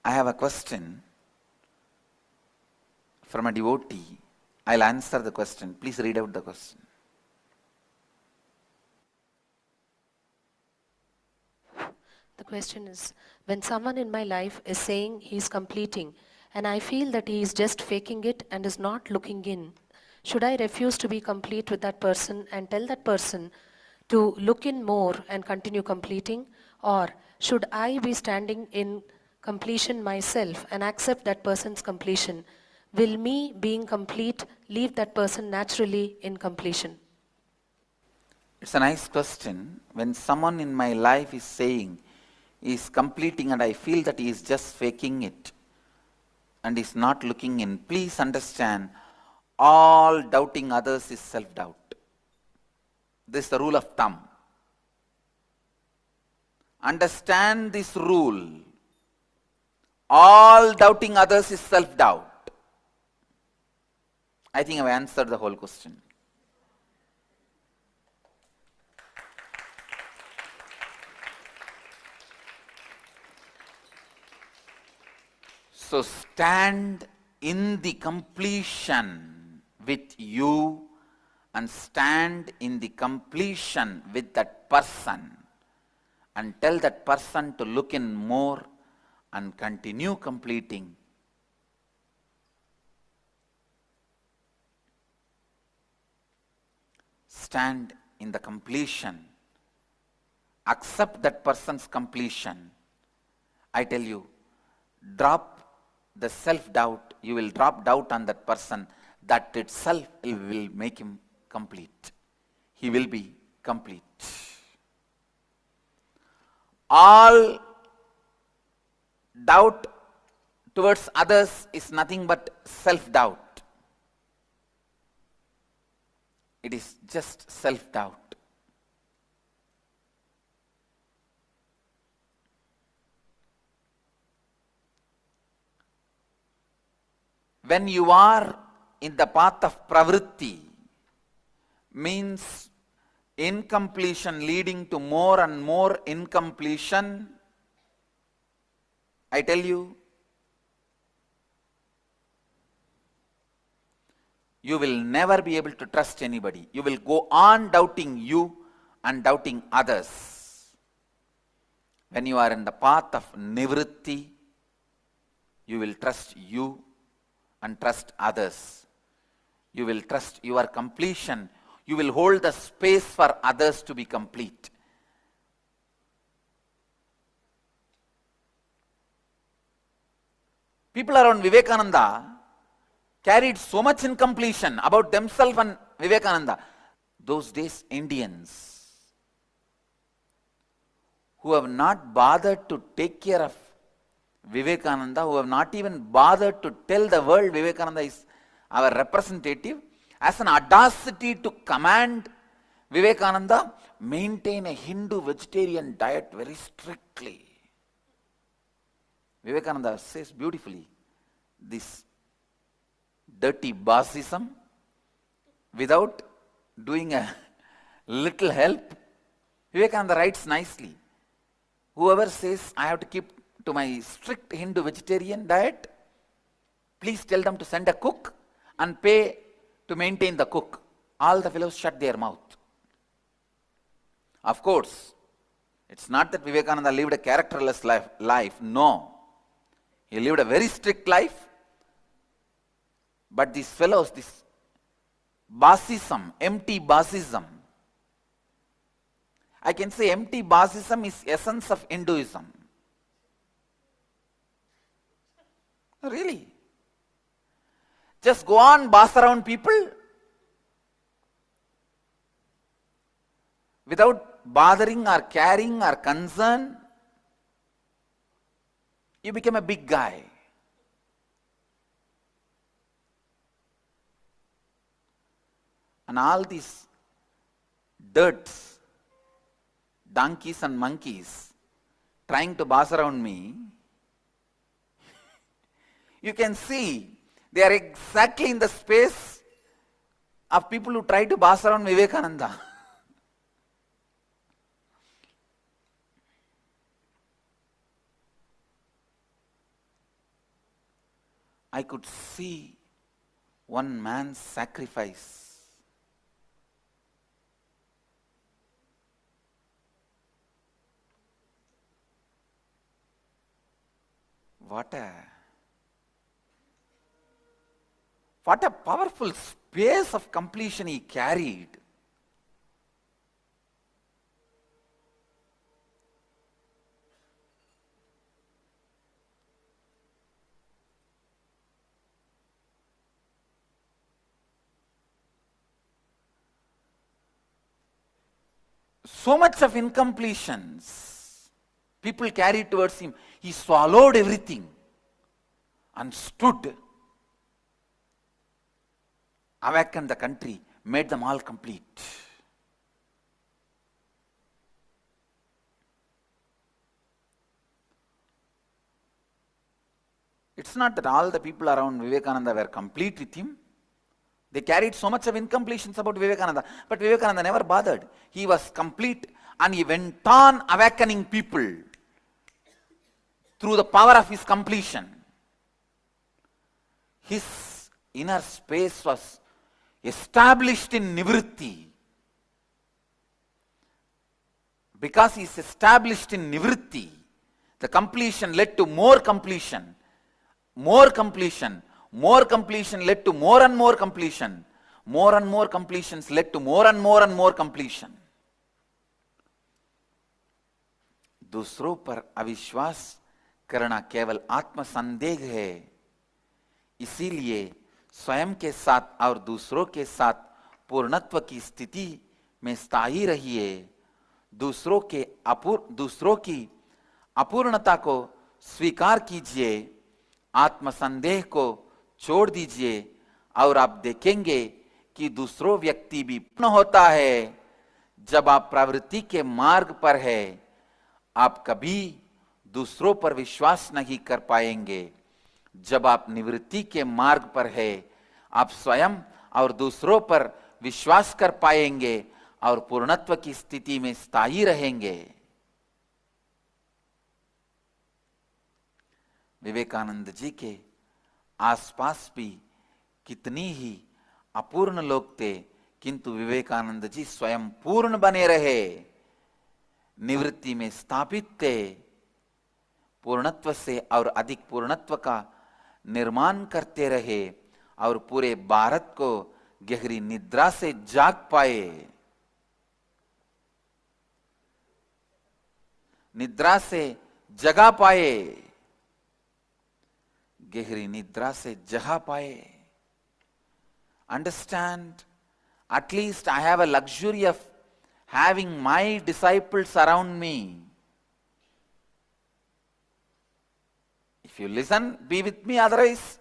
I have a question from a devotee. I'll answer the question. Please read out the question. The question is, when someone in my life is saying he's completing and I feel that he is just faking it and is not looking in, should I refuse to be complete with that person and tell that person to look in more and continue completing? Or should I be standing in completion myself and accept that person's completion? Will me being complete leave that person naturally in completion? It's a nice question. When someone in my life is saying he is completing and I feel that he is just faking it and is not looking in, please understand, all doubting others is self-doubt. This is the rule of thumb. Understand this rule. All doubting others is self-doubt. I think I've answered the whole question. So stand in the completion with you and stand in the completion with that person. and tell that person to look in more and continue completing. Stand in the completion. Accept that person's completion. I tell you, drop the self-doubt. You will drop doubt on that person. That itself will make him complete. He will be complete. All doubt towards others is nothing but self-doubt. It is just self-doubt. When you are in the path of pravritti, means incompletion leading to more and more incompletion, I tell you, you will never be able to trust anybody. You will go on doubting you and doubting others. When you are in the path of nivritti, you will trust you and trust others. You will trust your completion. You will hold the space for others to be complete. People around Vivekananda carried so much incompletion about themselves and Vivekananda. Those days, Indians who have not bothered to take care of Vivekananda, who have not even bothered to tell the world Vivekananda is our representative, as an audacity to command Vivekananda, maintain a Hindu vegetarian diet very strictly. Vivekananda says beautifully, this dirty bossism, without doing a little help, Vivekananda writes nicely, whoever says I have to keep to my strict Hindu vegetarian diet, please tell them to send a cook and pay to maintain the cook. All the fellows shut their mouth. Of course, it's not that Vivekananda lived a characterless life. No. He lived a very strict life. But these fellows, this Basism, empty Basism, I can say empty Basism is essence of Hinduism. Really. Just go on boss around people without bothering or caring or concern. You become a big guy. And all these dirts, donkeys and monkeys trying to boss around me, you can see they are exactly in the space of people who try to boss around Vivekananda. I could see one man's sacrifice. What a powerful space of completion he carried. So much of incompletions people carried towards him. He swallowed everything and stood, awakened the country, made them all complete. It's not that all the people around Vivekananda were complete with him. They carried so much of incompletions about Vivekananda, but Vivekananda never bothered. He was complete and he went on awakening people through the power of his completion. His inner space was established in nivritti, Because he is established in nivritti, the completion led to more completion. More completion. More completion led to more and more completion. More and more completions led to more and more completion. दूसरों पर अविश्वास करना केवल आत्म संदेह है। इसीलिए स्वयं के साथ और दूसरों के साथ पूर्णत्व की स्थिति में स्थायी रहिए। दूसरों की अपूर्णता को स्वीकार कीजिए, आत्मसंदेह को छोड़ दीजिए और आप देखेंगे कि दूसरों व्यक्ति भी पूर्ण होता है। जब आप प्रवृत्ति के मार्ग पर है, आप कभी दूसरों पर विश्वास नहीं कर पाएंगे। जब आप निवृत्ति के मार्ग पर है, आप स्वयं और दूसरों पर विश्वास कर पाएंगे और पूर्णत्व की स्थिति में स्थायी रहेंगे। विवेकानंद जी के आसपास भी कितनी ही अपूर्ण लोग थे, किंतु विवेकानंद जी स्वयं पूर्ण बने रहे, निवृत्ति में स्थापित थे, पूर्णत्व से और अधिक पूर्णत्व का निर्माण करते रहे और पूरे भारत को गहरी निद्रा से जाग पाए। निद्रा से जगा पाए, गहरी निद्रा से जगा पाए। Understand, at least I have a luxury of having my disciples around me. If you listen, be with me, otherwise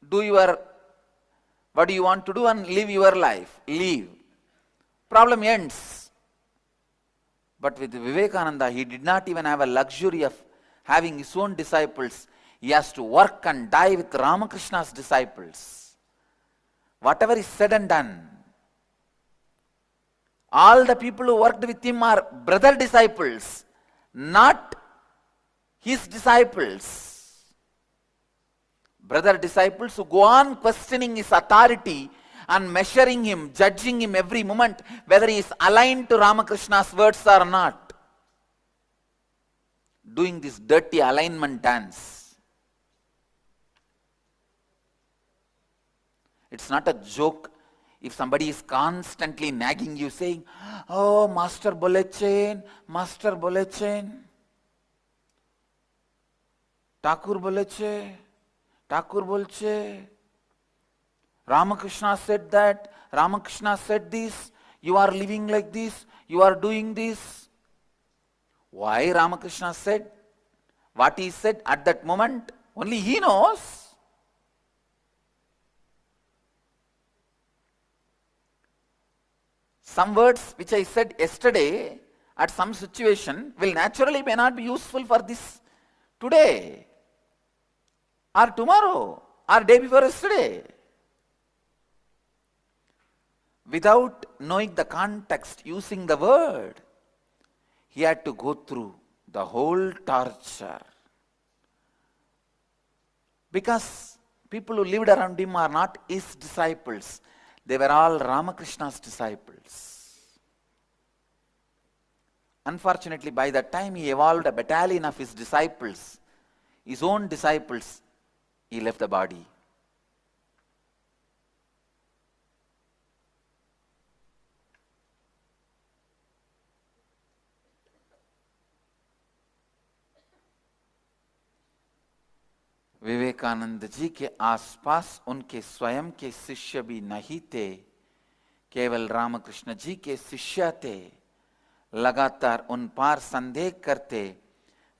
do what you want to do and live your life. Leave. Problem ends. But with Vivekananda, he did not even have a luxury of having his own disciples. He has to work and die with Ramakrishna's disciples. Whatever is said and done, all the people who worked with him are brother disciples, not his disciples. Brother disciples who go on questioning his authority and measuring him, judging him every moment, whether he is aligned to Ramakrishna's words or not. Doing this dirty alignment dance. It's not a joke if somebody is constantly nagging you saying, "Oh, Master Bolechen, Master Bolechen, Thakur Boleche, Thakur Bolche, Ramakrishna said that, Ramakrishna said this, you are living like this, you are doing this." Why Ramakrishna said what he said at that moment? Only he knows. Some words which I said yesterday at some situation will naturally may not be useful for this today or tomorrow or day before yesterday. Without knowing the context, using the word, he had to go through the whole torture. Because people who lived around him are not his disciples. They were all Ramakrishna's disciples. Unfortunately, by that time he evolved a battalion of his disciples, his own disciples. He left the body. Vivekananda ji के आसपास उनके स्वयं के शिष्य भी नहीं थे, केवल रामकृष्ण जी के शिष्य थे। लगातार उन पर संदेह करते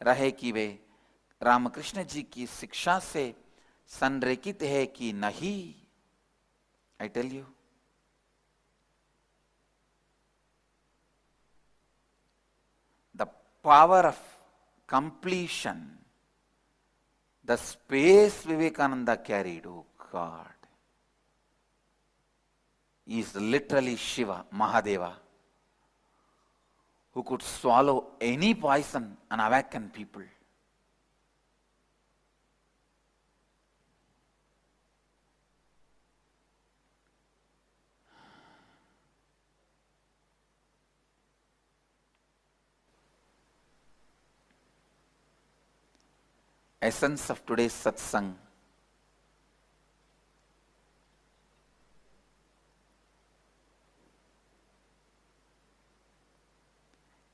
रहे कि वे रामकृष्ण जी की शिक्षा से संरेखित है कि नहीं। I tell you, the power of completion, the space Vivekananda carried, oh God, is literally Shiva, Mahadeva, who could swallow any poison and awaken people. essence of today's satsang.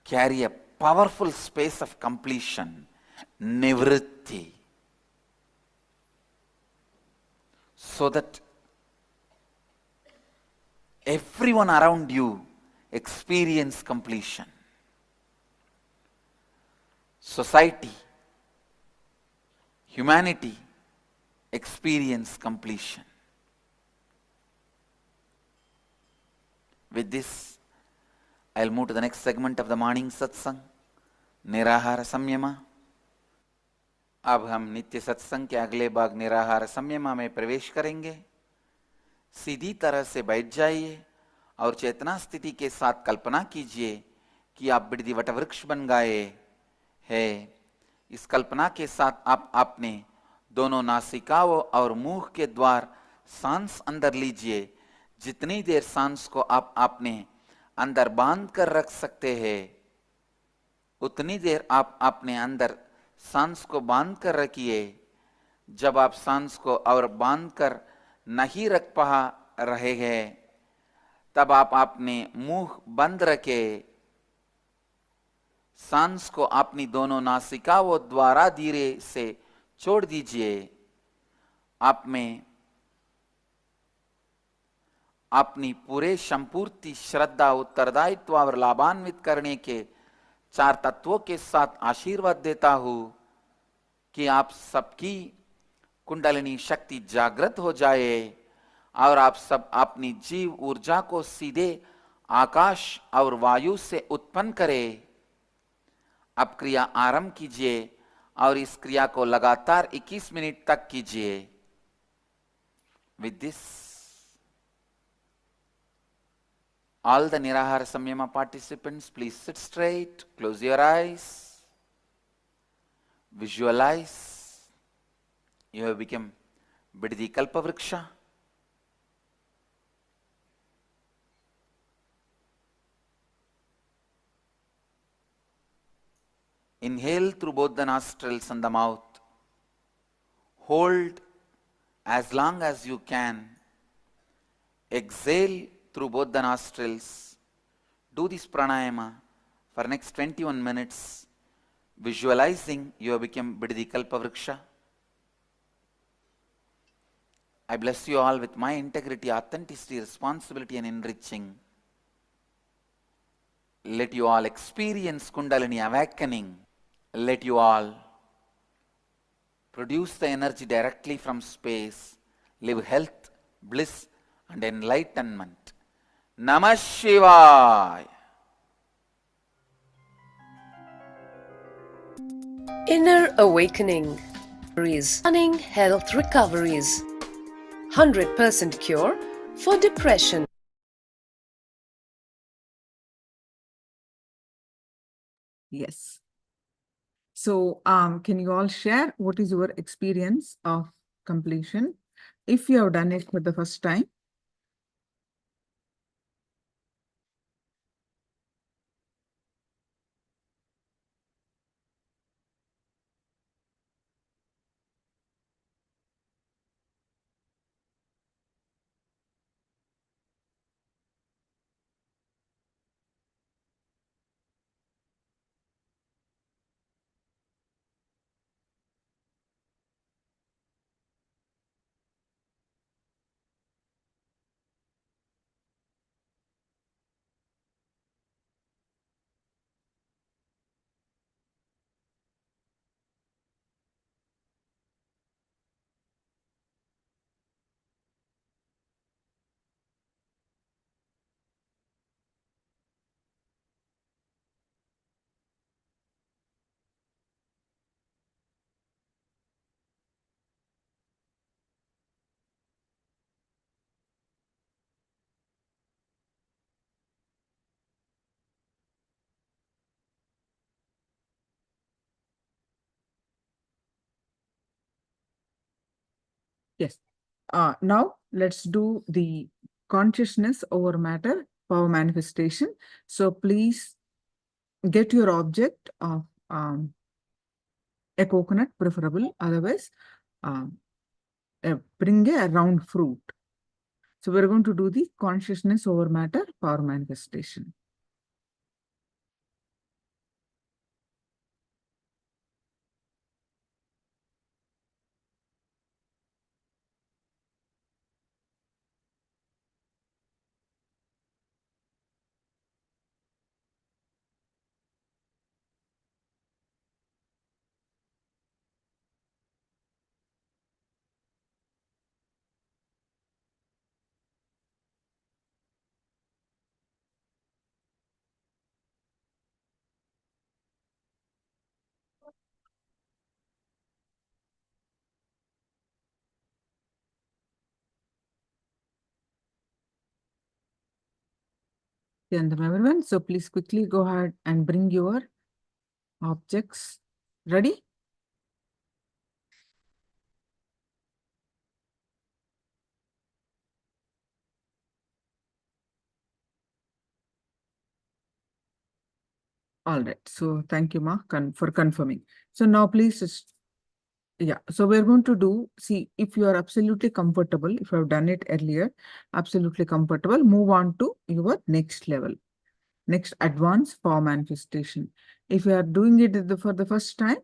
Carry a powerful space of completion, nivritti, so that everyone around you experience completion. Society, humanity experience completion. With this, I'll move to the next segment of the morning satsang, निराहार संयमा. अब हम नित्य सत्संग के अगले भाग निराहार संयमा में प्रवेश करेंगे. सीधी तरह से बैठ जाइए और चेतना स्थिति के साथ कल्पना कीजिए कि आप बिरदी वटवृक्ष बन गए हैं. इस कल्पना के साथ आप अपने दोनों नासिकाओं और मुंह के द्वार सांस अंदर लीजिए. जितनी देर सांस को आप अपने अंदर बांध कर रख सकते हैं, उतनी देर आप अपने अंदर सांस को बांध कर रखिए. जब आप सांस को और बांध कर नहीं रख पा रहे हैं, तब आप अपने मुंह बंद रखें. सांस को अपनी दोनों नासिकाओं द्वारा धीरे से छोड़ दीजिए. आप में अपनी पूरे संपूर्ति श्रद्धा, उत्तरदायित्व और लाभान्वित करने के 4 तत्वों के साथ आशीर्वाद देता हूं कि आप सबकी कुंडलिनी शक्ति जागृत हो जाए और आप सब अपनी जीव ऊर्जा को सीधे आकाश और वायु से उत्पन्न करें. अब क्रिया आरंभ कीजिए और इस क्रिया को लगातार 21 मिनट तक कीजिए. With this, all the Nirahara Samyama participants, please sit straight, close your eyes, visualize you have become Biddi Kalpavriksha. Inhale through both the nostrils and the mouth. Hold as long as you can. Exhale through both the nostrils. Do this pranayama for next 21 minutes, visualizing you have become Biddi Kalpavriksha. I bless you all with my integrity, authenticity, responsibility and enriching. Let you all experience Kundalini awakening. Let you all produce the energy directly from space. Live health, bliss and enlightenment. Namah Shivaya. Inner awakening. Stunning health recoveries. 100% cure for depression. Yes. So, can you all share what is your experience of completion? If you have done it for the first time. Yes. Now let's do the consciousness over matter power manifestation. So please get your object of a coconut preferable, otherwise bring a round fruit. So we're going to do the consciousness over matter power manifestation. Everyone, so please quickly go ahead and bring your objects. Ready? All right. So thank you, Ma, for confirming. So now please just, yeah. So we're going to do, see, if you are absolutely comfortable, if you have done it earlier, absolutely comfortable, move on to your next level. Next, advanced power manifestation. If you are doing it for the first time,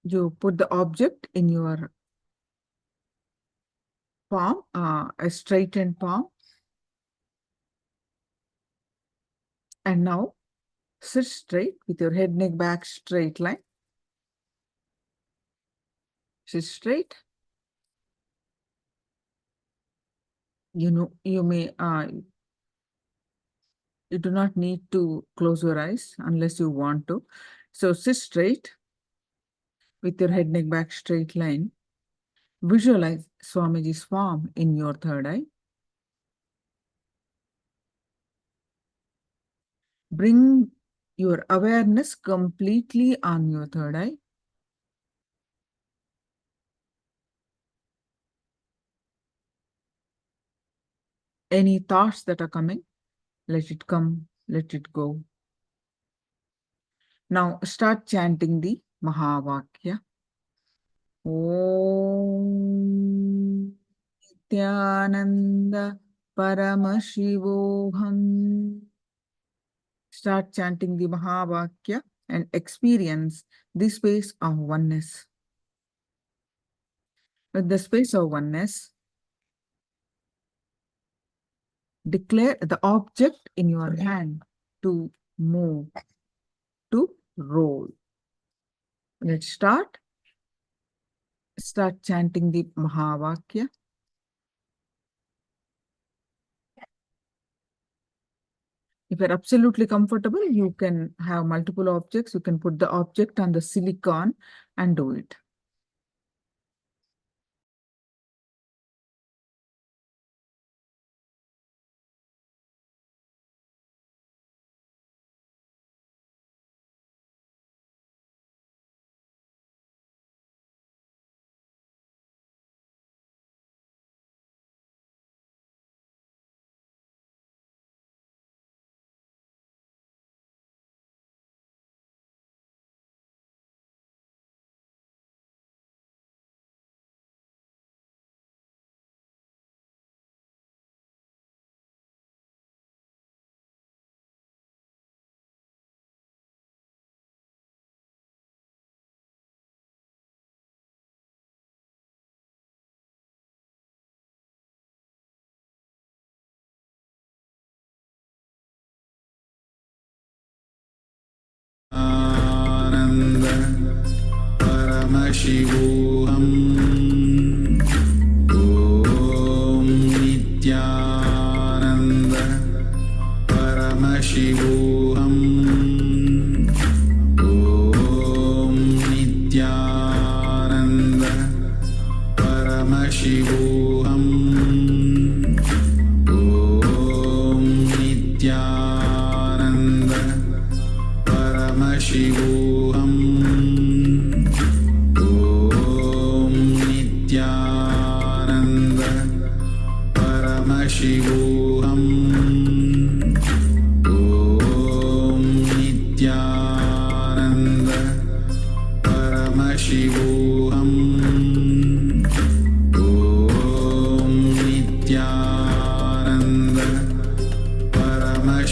you put the object in your palm, a straightened palm. And now sit straight with your head, neck, back, straight line. Sit straight. You know, you may, you do not need to close your eyes unless you want to. So sit straight with your head, neck, back, straight line. Visualize Swamiji's form in your third eye. Bring your awareness completely on your third eye. Any thoughts that are coming, let it come, let it go. Now start chanting the Mahavakya. Om Nithyananda Paramashivoham. Start chanting the Mahavakya and experience the space of oneness. With the space of oneness, declare the object in your hand to move, to roll. Let's start. Start chanting the Mahavakya. If you're absolutely comfortable, you can have multiple objects. You can put the object on the silicon and do it. Paramashivoham Om Nithyananda Paramashivoham Om Nithyananda Paramashivoham Om Nithyananda Paramashivoham Paramashivoham Om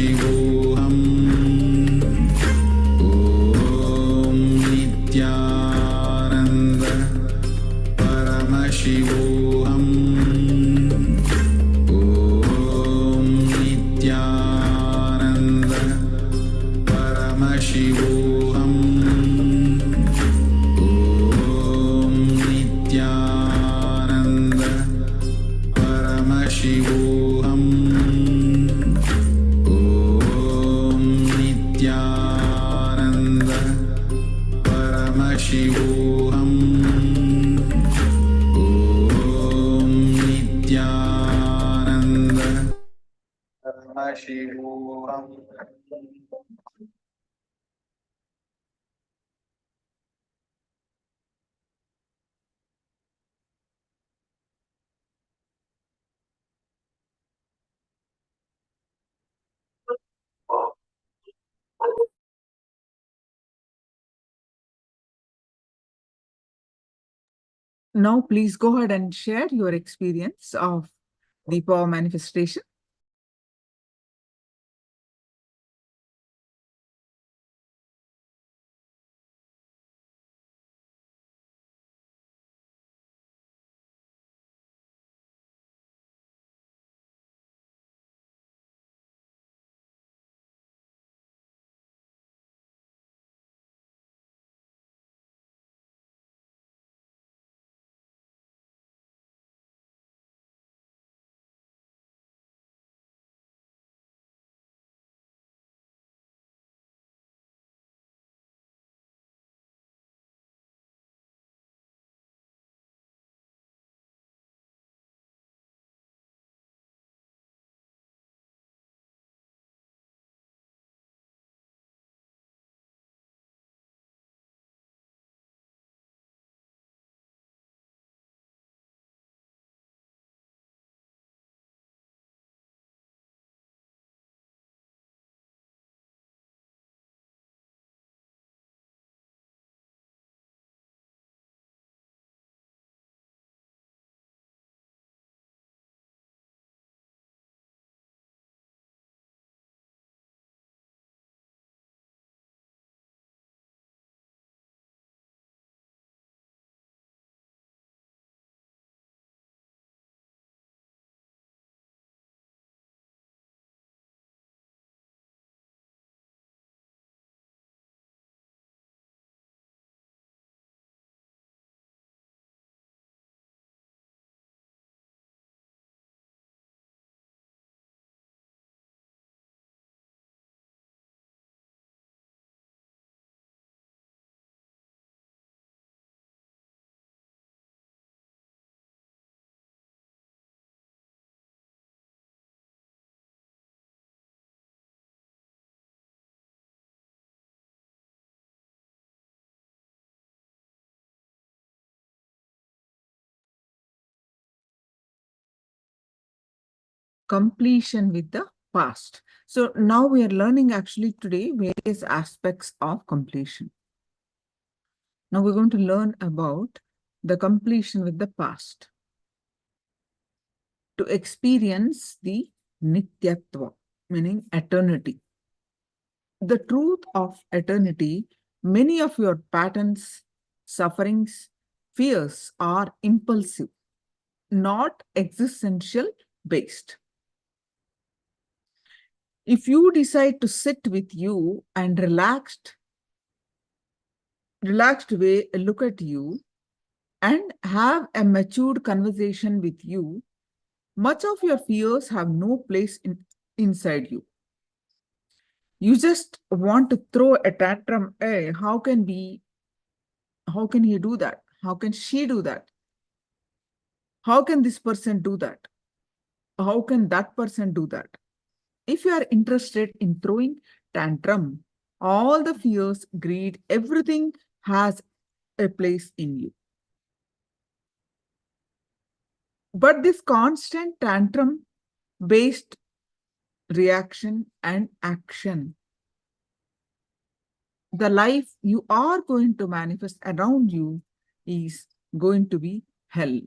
Paramashivoham. Om Nithyananda. Paramashivoham. Om Nithyananda. Paramashivoham. Om Nithyananda. Paramashivoham. Om Nithyananda. Paramashivoham. Om Nithyananda. Paramashivoham. Now, please go ahead and share your experience of the power manifestation. Completion with the past. So now we are learning actually today various aspects of completion. Now we're going to learn about the completion with the past. To experience the Nityatva, meaning eternity. The truth of eternity, many of your patterns, sufferings, fears are impulsive, not existential based. If you decide to sit with you and relaxed way look at you and have a matured conversation with you, much of your fears have no place inside you. You just want to throw a tantrum. Hey, how can he do that? How can she do that? How can this person do that? How can that person do that? If you are interested in throwing tantrum, all the fears, greed, everything has a place in you. But this constant tantrum-based reaction and action, the life you are going to manifest around you is going to be hell.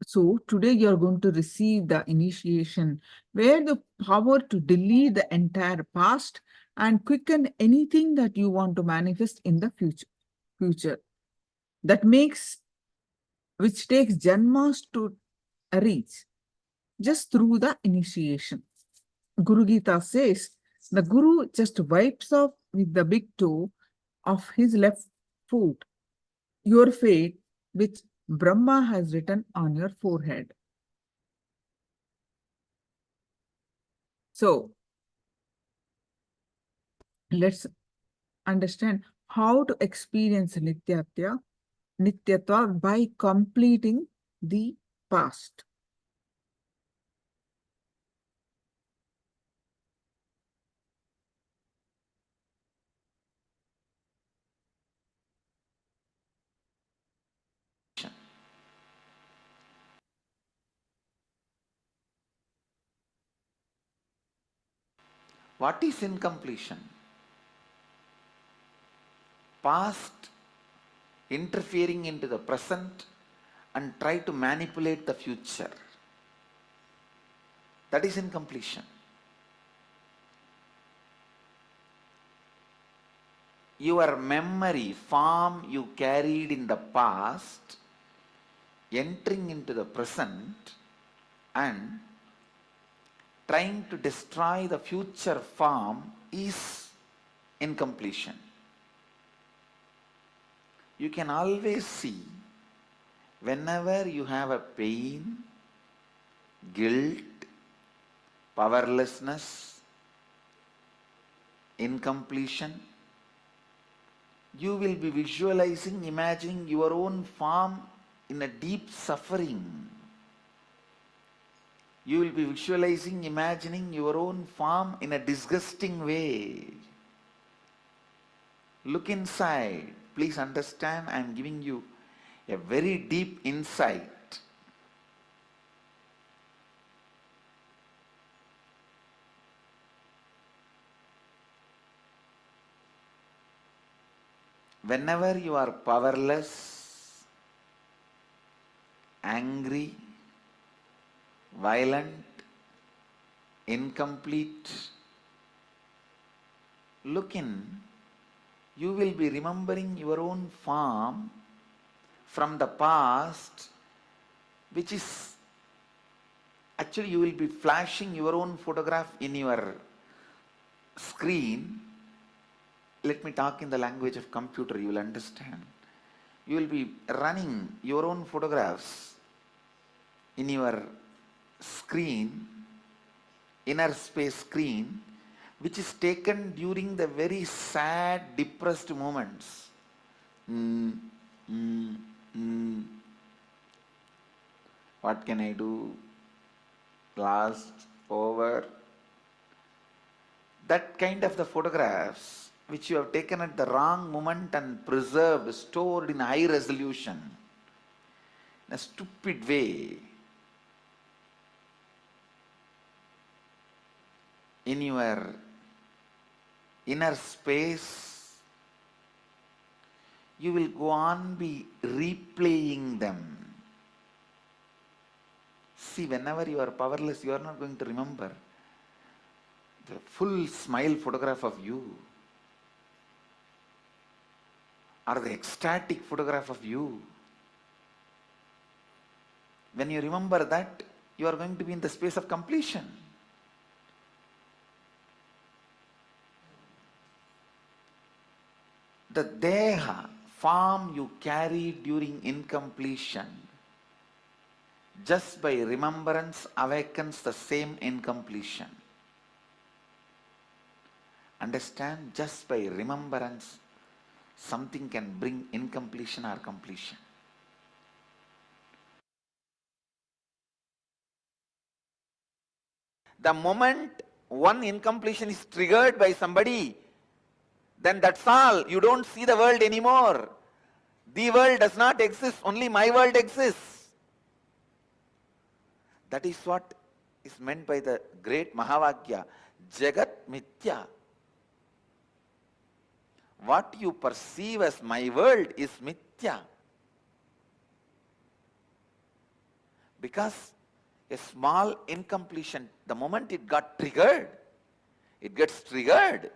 So today you are going to receive the initiation where the power to delete the entire past and quicken anything that you want to manifest in the future. That which takes janmas to reach just through the initiation. Guru Gita says, the Guru just wipes off with the big toe of his left foot your fate, which Brahma has written on your forehead. So, let's understand how to experience Nityatva by completing the past. What is incompletion? Past interfering into the present and try to manipulate the future. That is incompletion. Your memory, form you carried in the past, entering into the present and trying to destroy the future form is incompletion. You can always see whenever you have a pain, guilt, powerlessness, incompletion, you will be visualizing, imagining your own form in a deep suffering. You will be visualizing, imagining your own form in a disgusting way. Look inside. Please understand, I am giving you a very deep insight. Whenever you are powerless, angry, violent, incomplete, look in, you will be remembering your own form from the past, which is actually you will be flashing your own photograph in your screen. Let me talk in the language of computer, you will understand. You will be running your own photographs in your screen, inner space screen, which is taken during the very sad, depressed moments. What can I do? Lost, over. That kind of the photographs which you have taken at the wrong moment and preserved, stored in high resolution, in a stupid way, in your inner space, you will go on be replaying them. See, whenever you are powerless, you are not going to remember the full smile photograph of you or the ecstatic photograph of you. When you remember that, you are going to be in the space of completion. The deha, form you carry during incompletion, just by remembrance awakens the same incompletion. Understand? Just by remembrance, something can bring incompletion or completion. The moment one incompletion is triggered by somebody, then that's all. You don't see the world anymore. The world does not exist, only my world exists. That is what is meant by the great Mahavakya, Jagat Mithya. What you perceive as my world is Mithya. Because a small incompletion, the moment it got triggered, it gets triggered.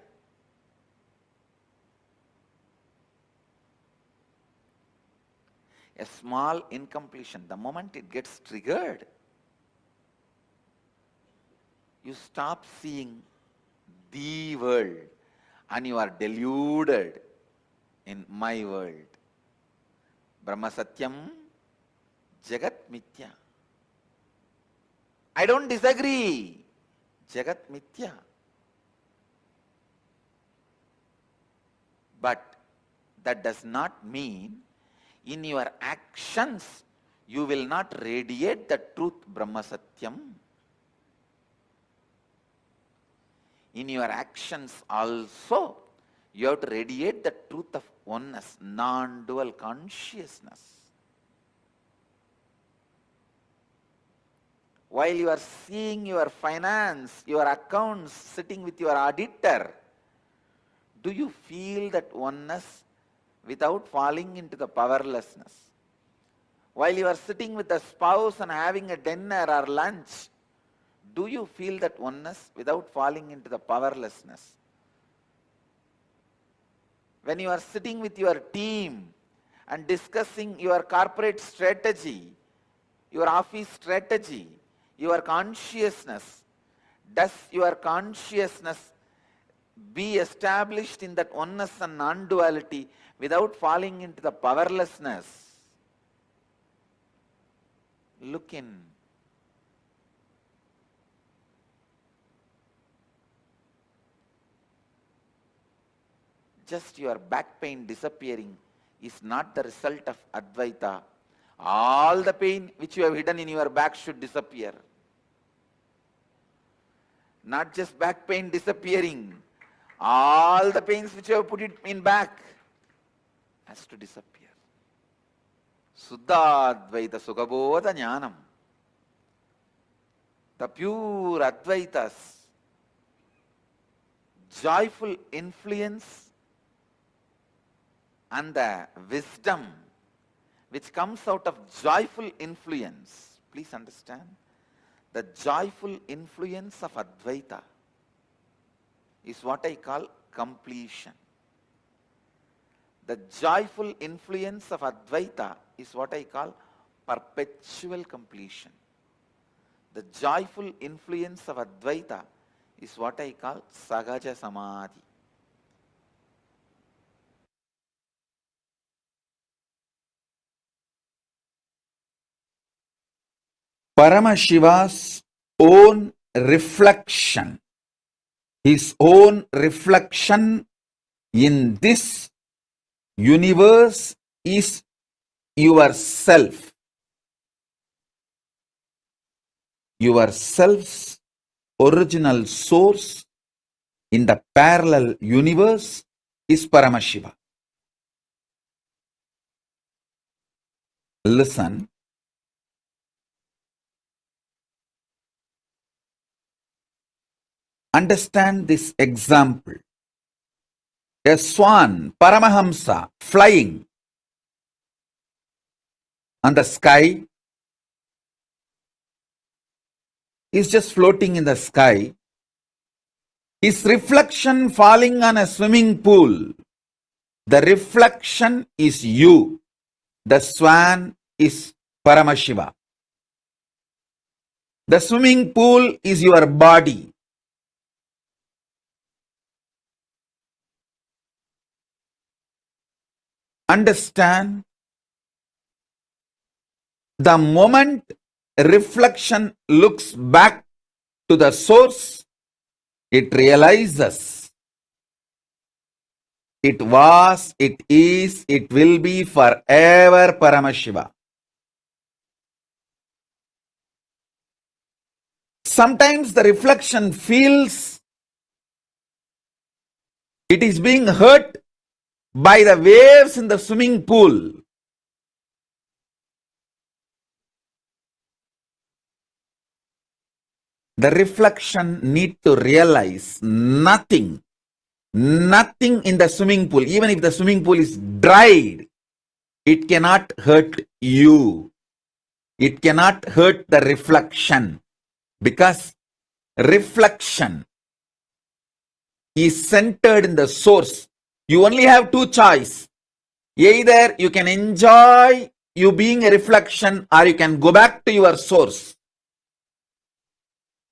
A small incompletion, the moment it gets triggered, you stop seeing the world and you are deluded in my world. Brahma Satyam, Jagat Mithya. I don't disagree. Jagat Mithya. But that does not mean in your actions you will not radiate the truth Brahma Satyam. In your actions also you have to radiate the truth of oneness, non-dual consciousness. While you are seeing your finance, your accounts, sitting with your auditor, do you feel that oneness without falling into the powerlessness? While you are sitting with a spouse and having a dinner or lunch, do you feel that oneness without falling into the powerlessness? When you are sitting with your team and discussing your corporate strategy, your office strategy, your consciousness, does your consciousness be established in that oneness and non-duality without falling into the powerlessness? Look in. Just your back pain disappearing is not the result of Advaita. All the pain which you have hidden in your back should disappear. Not just back pain disappearing. All the pains which you have put it in back has to disappear. Suddha Advaita Sugabodha Jnanam. The pure Advaitas, joyful influence and the wisdom which comes out of joyful influence. Please understand, the joyful influence of Advaita is what I call completion. The joyful influence of Advaita is what I call perpetual completion. The joyful influence of Advaita is what I call Sagaja Samadhi. Paramashiva's own reflection, his own reflection in this universe is yourself. Yourself's original source in the parallel universe is Paramashiva. Listen. Understand this example. A swan, Paramahamsa, flying on the sky, is just floating in the sky. His reflection falling on a swimming pool. The reflection is you. The swan is Paramashiva. The swimming pool is your body. Understand, the moment reflection looks back to the source, it realizes it was, it is, it will be forever Paramashiva. Sometimes the reflection feels it is being hurt by the waves in the swimming pool. The reflection need to realize nothing in the swimming pool, even if the swimming pool is dried, it cannot hurt you. It cannot hurt the reflection because reflection is centered in the source. You only have two choices. Either you can enjoy you being a reflection or you can go back to your source.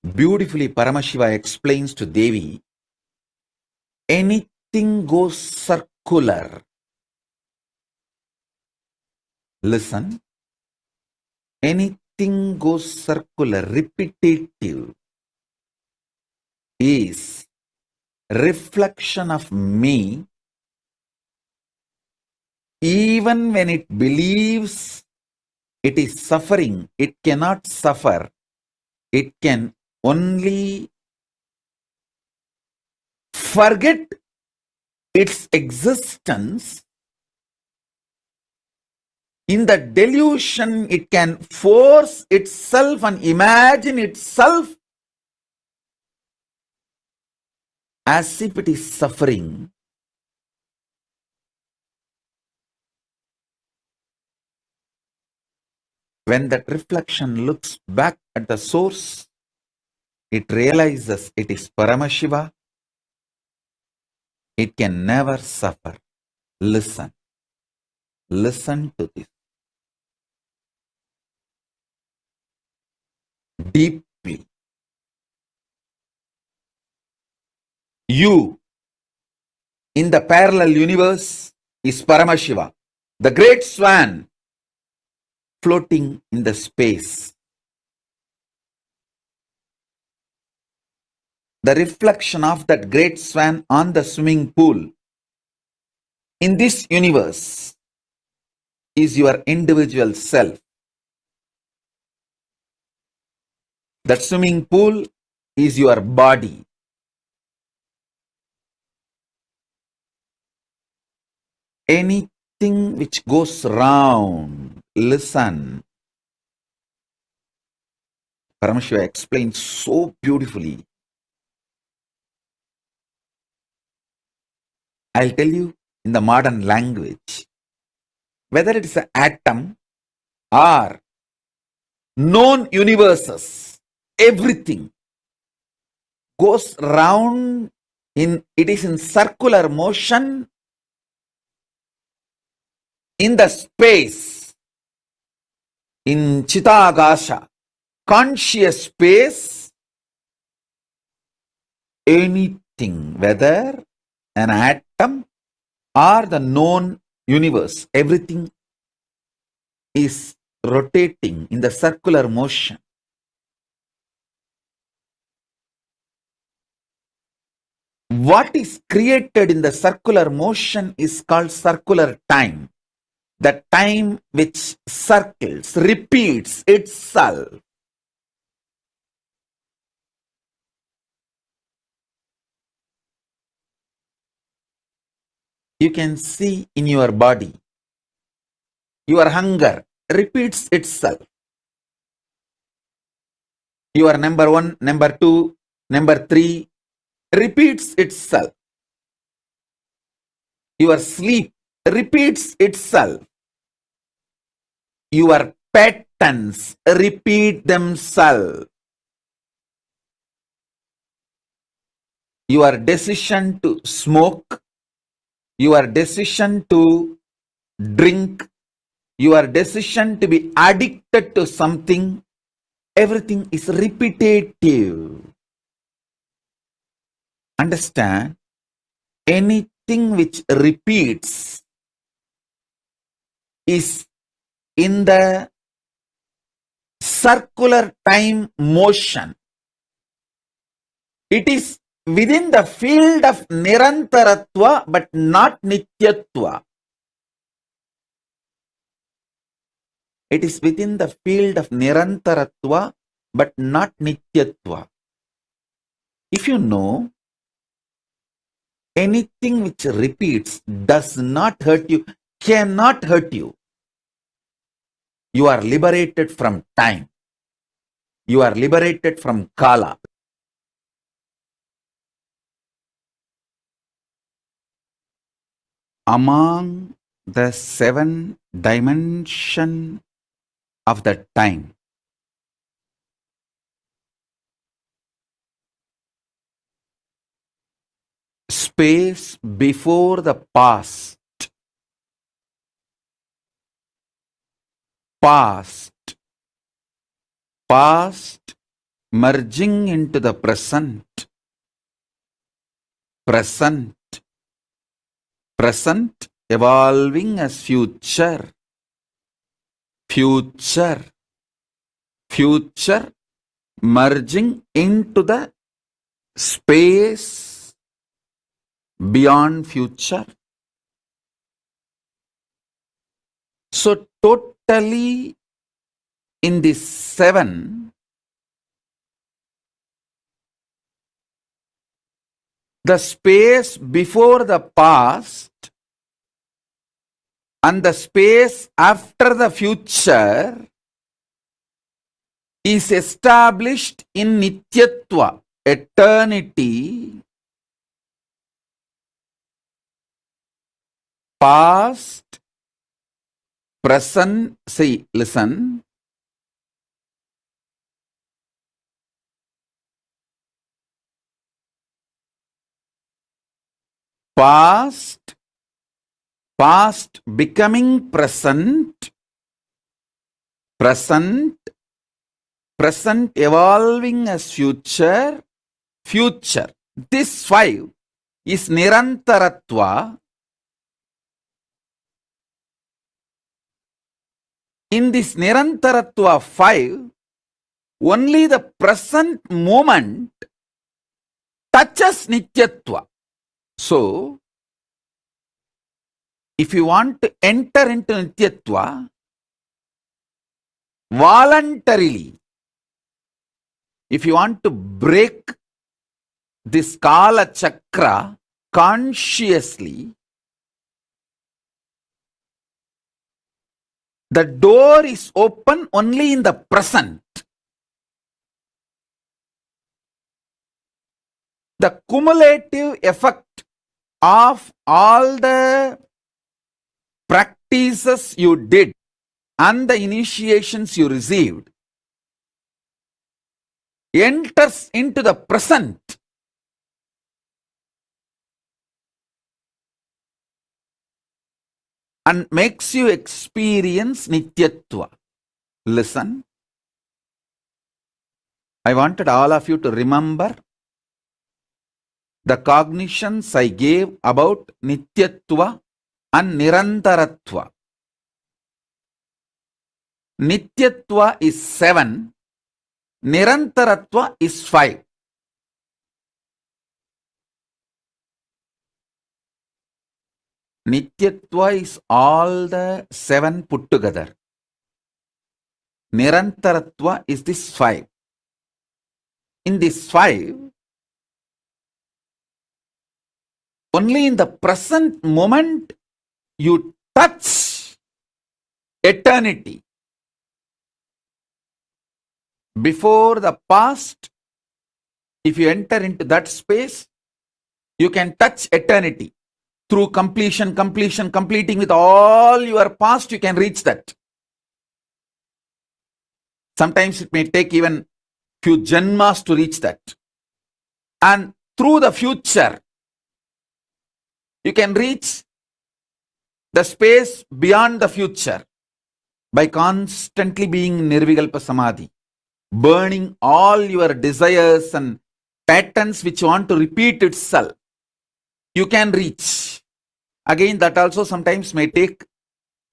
Beautifully, Paramashiva explains to Devi, anything goes circular. Listen, anything goes circular, repetitive is reflection of me, even when it believes it is suffering, it cannot suffer. It can only forget its existence. In the delusion, it can force itself and imagine itself as if it is suffering. When that reflection looks back at the source, it realizes it is Paramashiva. It can never suffer. Listen. Listen to this deeply. You in the parallel universe is Paramashiva, the great swan floating in the space. The reflection of that great swan on the swimming pool in this universe is your individual self. That swimming pool is your body. Anything which goes round, listen. Paramashiva explains so beautifully. I'll tell you in the modern language, whether it is an atom or known universes, everything goes round it is in circular motion in the space, in Chitagasha, conscious space. Anything, whether an atom or the known universe, everything is rotating in the circular motion. What is created in the circular motion is called circular time. The time which circles, repeats itself. You can see in your body, your hunger repeats itself. Your number 1, number 2, number 3 repeats itself. Your sleep repeats itself. Your patterns repeat themselves. Your decision to smoke, your decision to drink, your decision to be addicted to something, everything is repetitive. Understand? Anything which repeats is in the circular time motion. It is within the field of Nirantaratva but not Nityatva. It is within the field of Nirantaratva but not Nityatva. If you know, anything which repeats does not hurt you, cannot hurt you. You are liberated from time. You are liberated from Kala. Among the 7 dimension of the time. Space before the past. Past. Past merging into the present. Present. Present evolving as future. Future. Future merging into the space beyond future. So totally in the 7, the space before the past and the space after the future is established in Nityatva, eternity, past, present, see, listen, past, past becoming present, present, present evolving as future, future. This 5 is Nirantaratva. In this Nirantaratva 5, only the present moment touches Nityatva. So, if you want to enter into Nityatva, voluntarily, if you want to break this Kala Chakra consciously, the door is open only in the present. The cumulative effect of all the practices you did and the initiations you received enters into the present. And makes you experience Nityatva. Listen. I wanted all of you to remember the cognitions I gave about Nityatva and Nirantaratva. Nityatva is 7, Nirantaratva is 5. Nityatva is all the 7 put together. Nirantaratva is this 5. In this 5, only in the present moment you touch eternity. Before the past, if you enter into that space, you can touch eternity. Through completing with all your past, you can reach that. Sometimes it may take even few janmas to reach that. And through the future, you can reach the space beyond the future by constantly being Nirvikalpa Samadhi, burning all your desires and patterns which want to repeat itself. You can reach. Again, that also sometimes may take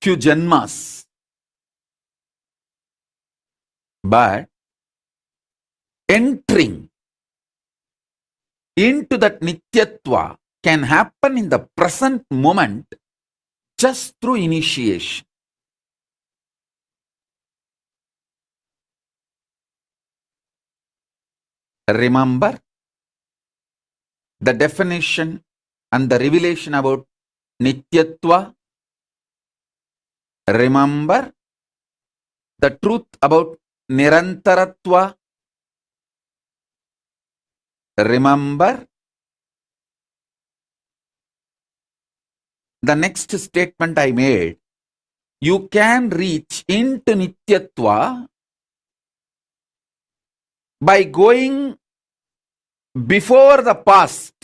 few janmas. But entering into that Nityatva can happen in the present moment just through initiation. Remember the definition and the revelation about Nityatva. Remember the truth about Nirantaratva. Remember the next statement I made. you can reach into Nityatva by going before the past.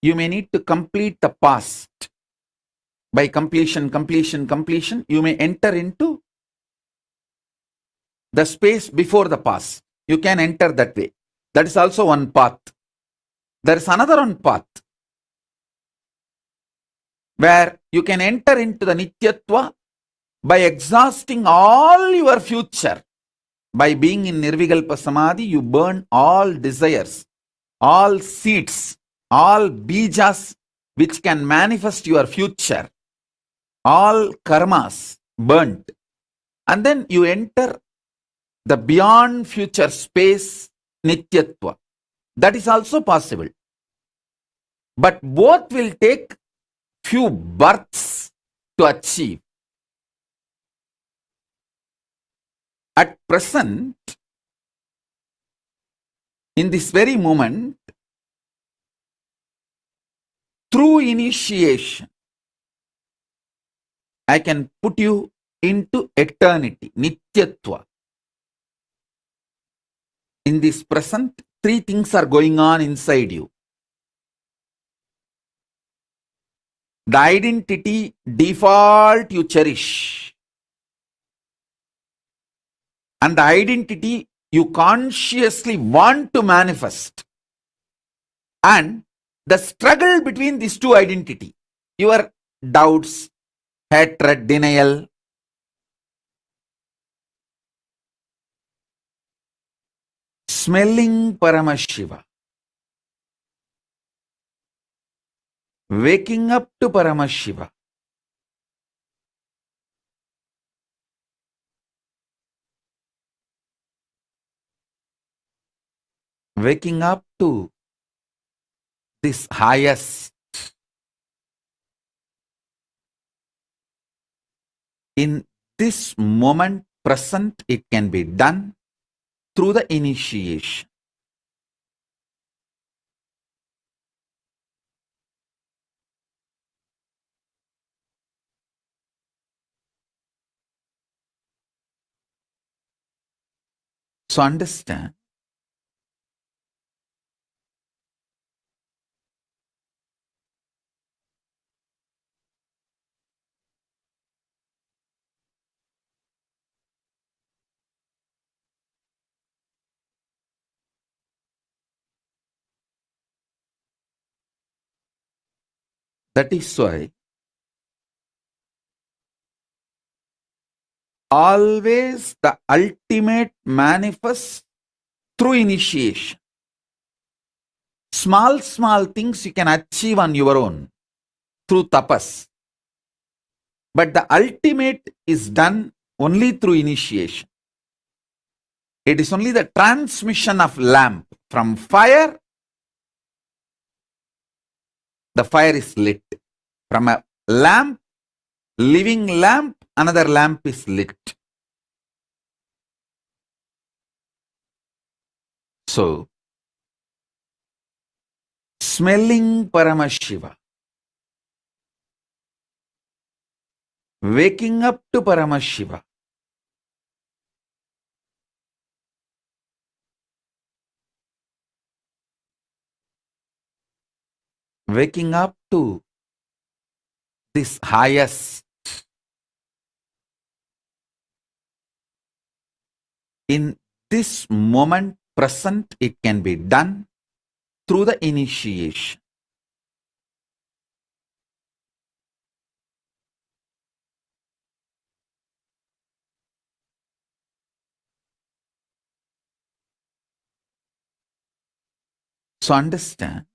You may need to complete the past. By completion, you may enter into the space before the past. You can enter that way. That is also one path. There is another one path where you can enter into the Nityatva by exhausting all your future. By being in Nirvikalpa Samadhi, you burn all desires, all seeds, all bijas which can manifest your future, all karmas burnt. And then you enter the beyond future space, Nityatva. That is also possible. But both will take few births to achieve. At present, in this very moment, through initiation, I can put you into eternity, Nityatva. In this present, three things are going on inside you. The identity default you cherish. And the identity you consciously want to manifest. And the struggle between these two identities, your doubts, hatred, denial. Smelling Paramashiva. Waking up to Paramashiva. Waking up to this highest. In this moment present, it can be done through the initiation. So understand, that is why always the ultimate manifests through initiation. Small things you can achieve on your own through tapas. But the ultimate is done only through initiation. It is only the transmission of lamp from fire. The fire is lit. From a lamp, living lamp, another lamp is lit. So, smelling Paramashiva, waking up to Paramashiva, waking up to this highest. In this moment present, it can be done through the initiation. So understand,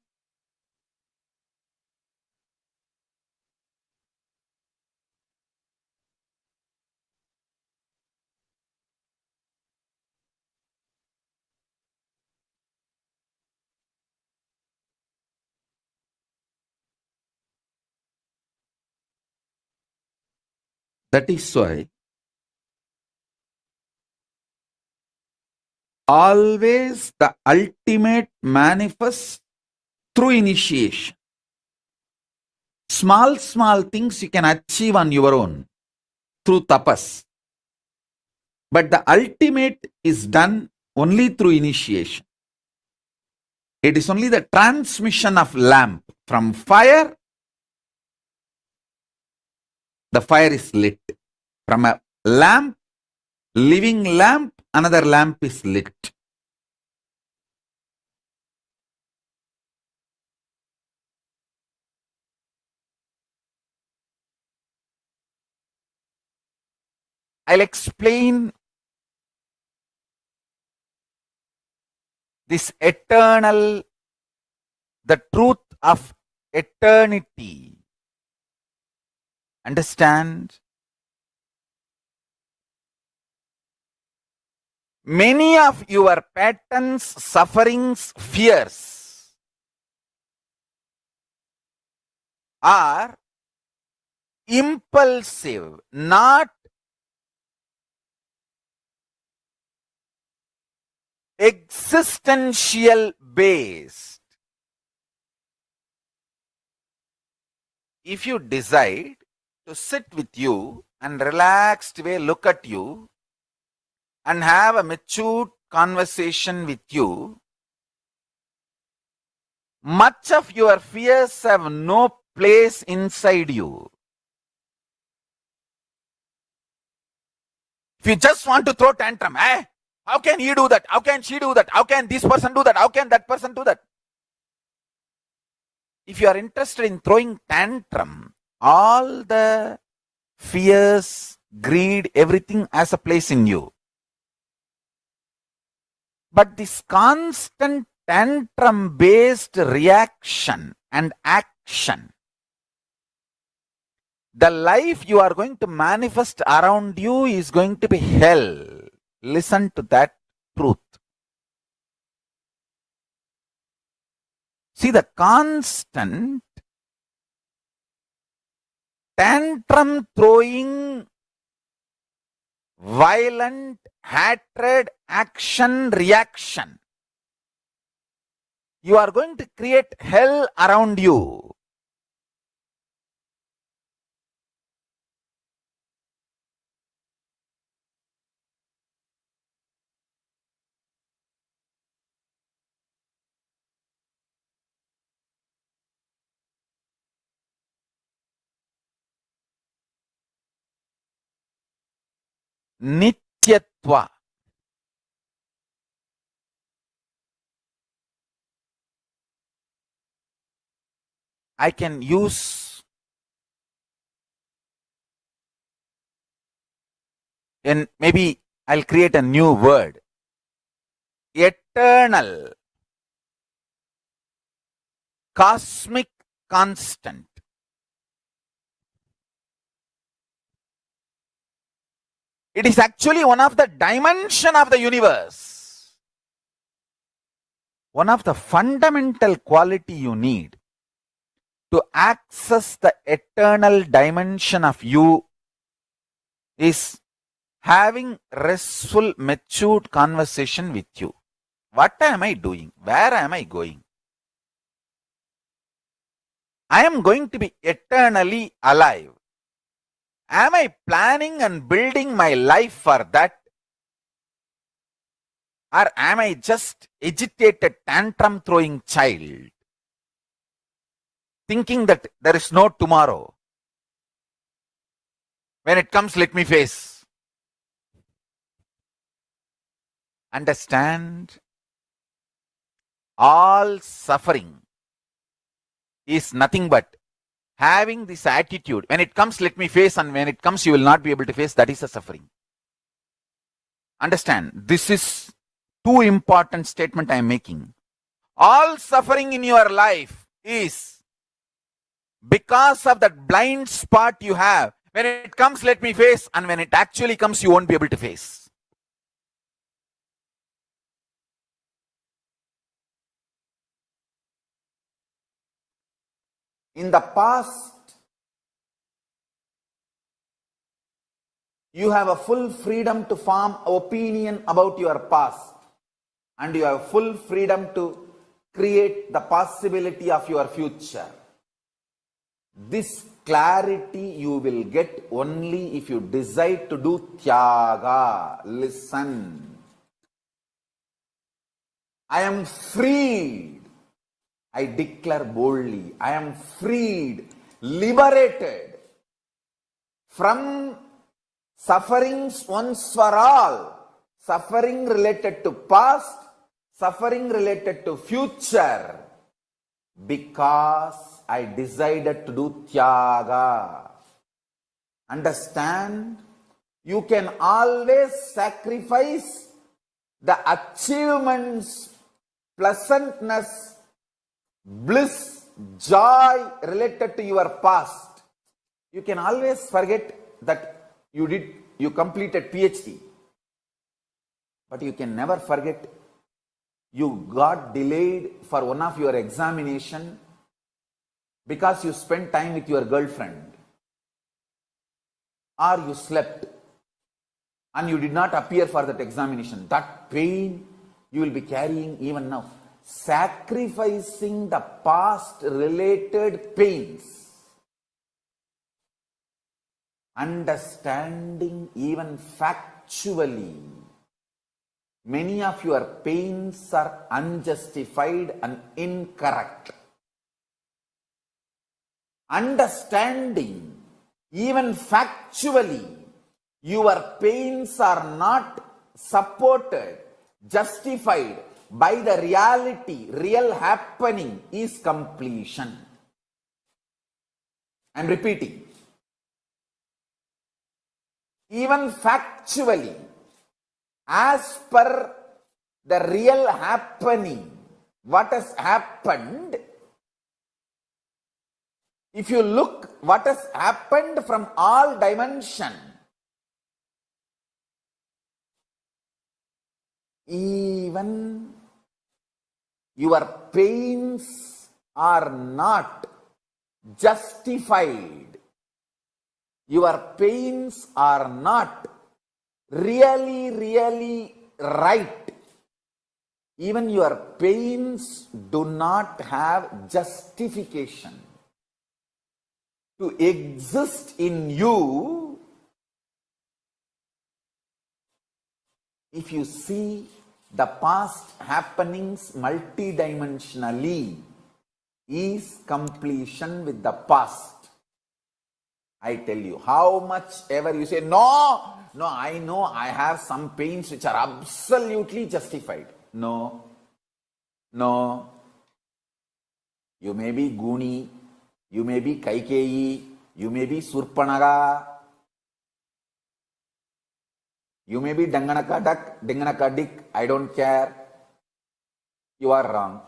that is why always the ultimate manifests through initiation. Small things you can achieve on your own through tapas. But the ultimate is done only through initiation. It is only the transmission of lamp from fire. The fire is lit. From a lamp, living lamp, another lamp is lit. I'll explain this eternal, the truth of eternity. Understand? Many of your patterns, sufferings, fears are impulsive, not existential based. If you decide to sit with you and relaxed way look at you and have a matured conversation with you, much of your fears have no place inside you. If you just want to throw tantrum, how can he do that? How can she do that? How can this person do that? How can that person do that? If you are interested in throwing tantrum, all the fears, greed, everything has a place in you. But this constant tantrum-based reaction and action, the life you are going to manifest around you is going to be hell. Listen to that truth. See, the constant tantrum throwing, violent hatred, action, reaction, you are going to create hell around you. Nityatva. I can use and maybe I'll create a new word. Eternal, cosmic constant. It is actually one of the dimension of the universe. One of the fundamental quality you need to access the eternal dimension of you is having restful, matured conversation with you. What am I doing? Where am I going? I am going to be eternally alive. Am I planning and building my life for that? Or am I just agitated, tantrum throwing child, thinking that there is no tomorrow? When it comes, let me face. Understand? All suffering is nothing but having this attitude. When it comes, let me face, and when it comes, you will not be able to face. That is a suffering. Understand? This is two important statement I am making. All suffering in your life is because of that blind spot you have. When it comes, let me face, and when it actually comes, you won't be able to face. In the past, you have a full freedom to form opinion about your past, and you have full freedom to create the possibility of your future. This clarity you will get only if you decide to do tyaga. Listen. I am freed. I declare boldly, I am freed, liberated from sufferings once for all. Suffering related to past, suffering related to future. Because I decided to do tyaga. Understand? You can always sacrifice the achievements, pleasantness, bliss, joy related to your past. You can always forget that you completed PhD. But you can never forget you got delayed for one of your examination because you spent time with your girlfriend, or you slept and you did not appear for that examination. That pain you will be carrying even now. Sacrificing the past related pains, understanding even factually, many of your pains are unjustified and incorrect. Understanding even factually, your pains are not supported, justified by the reality, real happening is completion. I am repeating. Even factually, as per the real happening, what has happened, if you look what has happened from all dimensions, even your pains are not justified. Your pains are not really right. Even your pains do not have justification to exist in you. If you see the past happenings multidimensionally, is completion with the past. I tell you, how much ever you say, no, I know I have some pains which are absolutely justified. No. You may be Guni, you may be Kaikeyi, you may be Surpanaga, you may be Danganaka duck, Danganaka dick, I don't care. You are wrong.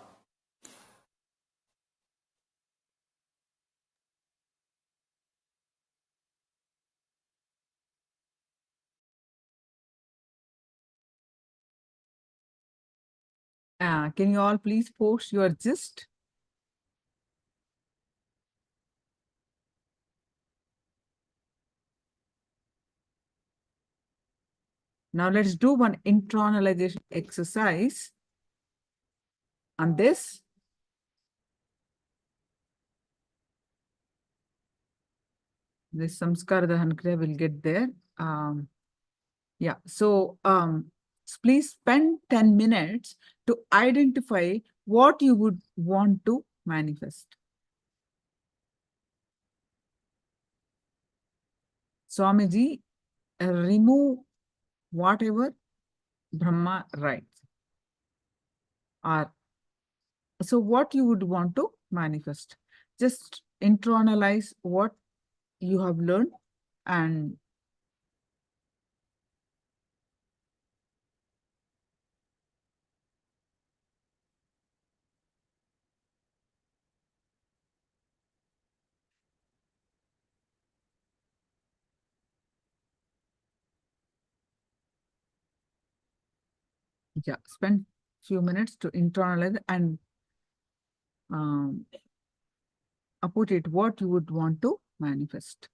Can you all please post your gist? Now let's do one internalization exercise on this. This samskara dahan will get there. Yeah, so please spend 10 minutes to identify what you would want to manifest. Swamiji, remove whatever Brahma writes. So what you would want to manifest. Just internalize what you have learned and yeah, spend few minutes to internalize and put it what you would want to manifest.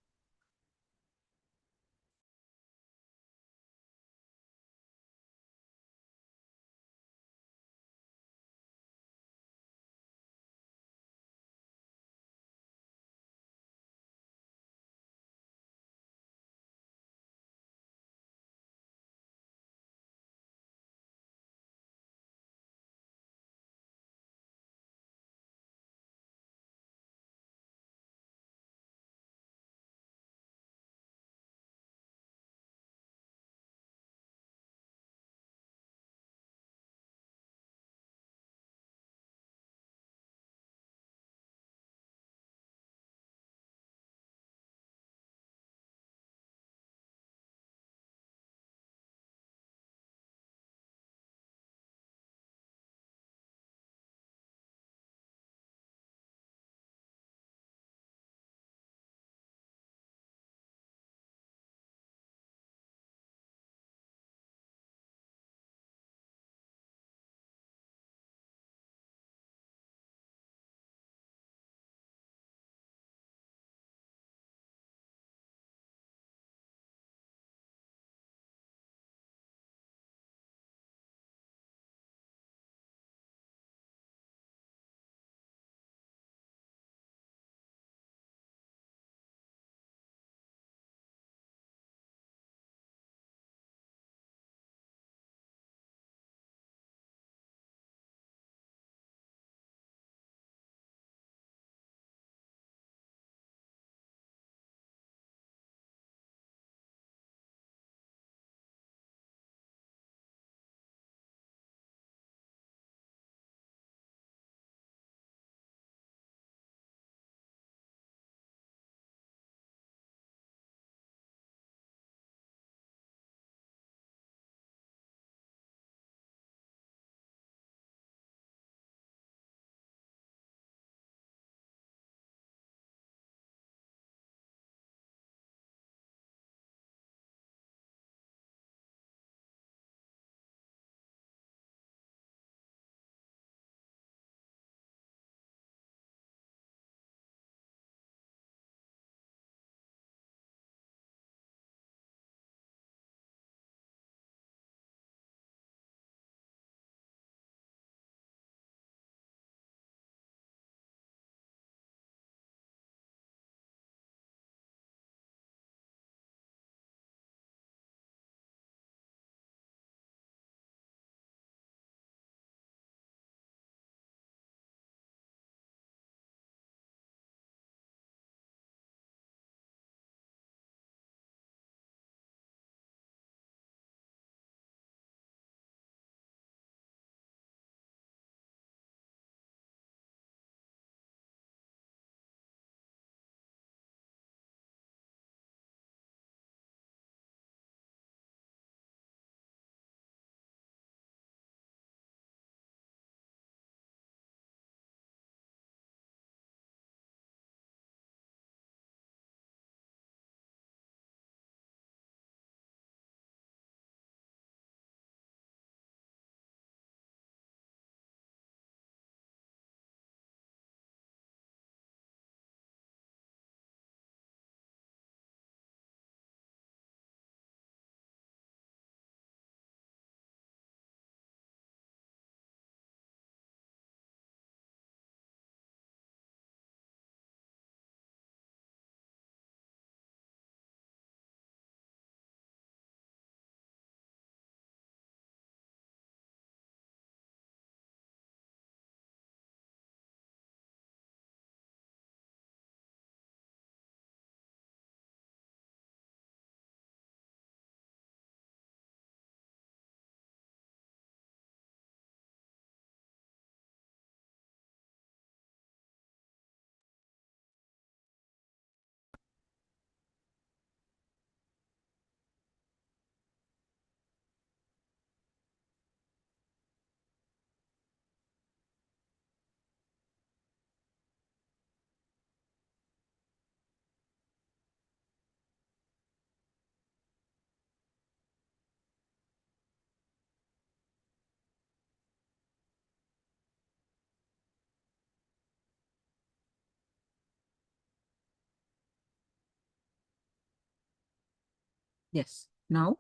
Yes. Now,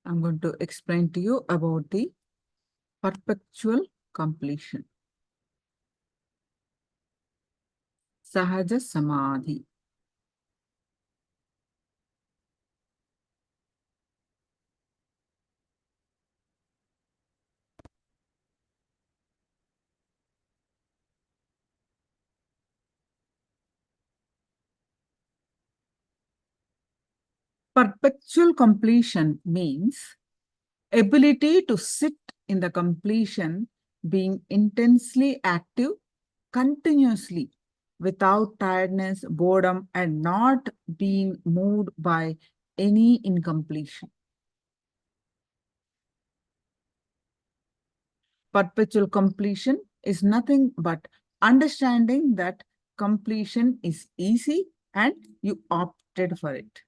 I'm going to explain to you about the perpetual completion. Sahaja Samadhi. Perpetual completion means ability to sit in the completion, being intensely active continuously without tiredness, boredom, and not being moved by any incompletion. Perpetual completion is nothing but understanding that completion is easy and you opted for it.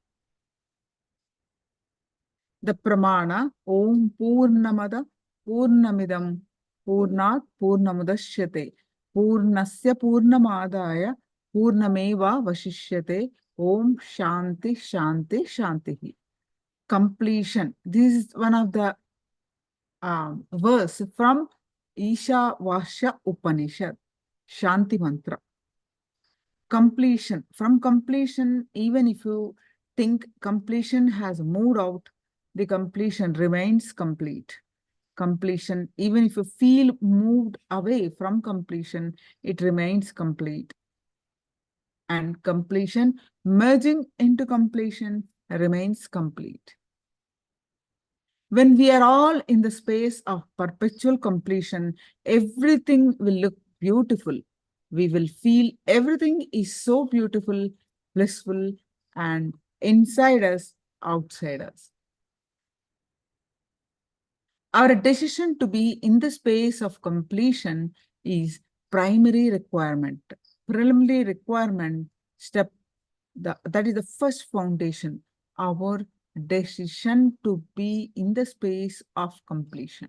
The pramana Om Purnamada Purnamidam Purnat Purnamudashyate Purnasya Purnamadaya Purnameva Vashishyate Om Shanti Shanti Shanti. Completion. This is one of the verse from Isha Vasya Upanishad, Shanti Mantra. Completion. From completion, even if you think completion has moved out, the completion remains complete. Completion, even if you feel moved away from completion, it remains complete. And completion merging into completion remains complete. When we are all in the space of perpetual completion, everything will look beautiful. We will feel everything is so beautiful, blissful, and inside us, outside us. Our decision to be in the space of completion is primary requirement, preliminary requirement step. That is the first foundation, our decision to be in the space of completion.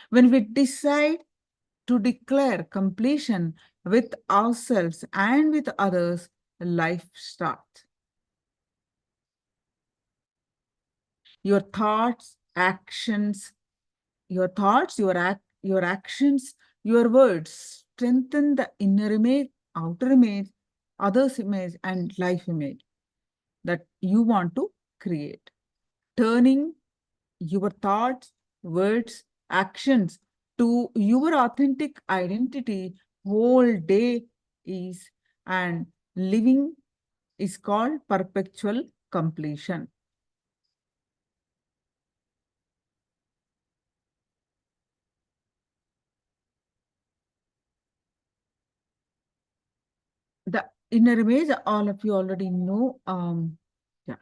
When we decide to declare completion with ourselves and with others, life starts. Your thoughts, actions, your actions, your words strengthen the inner image, outer image, others' image, and life image that you want to create. Turning your thoughts, words, actions to your authentic identity whole day is, and living is called perpetual completion. The inner image, all of you already know. Yeah.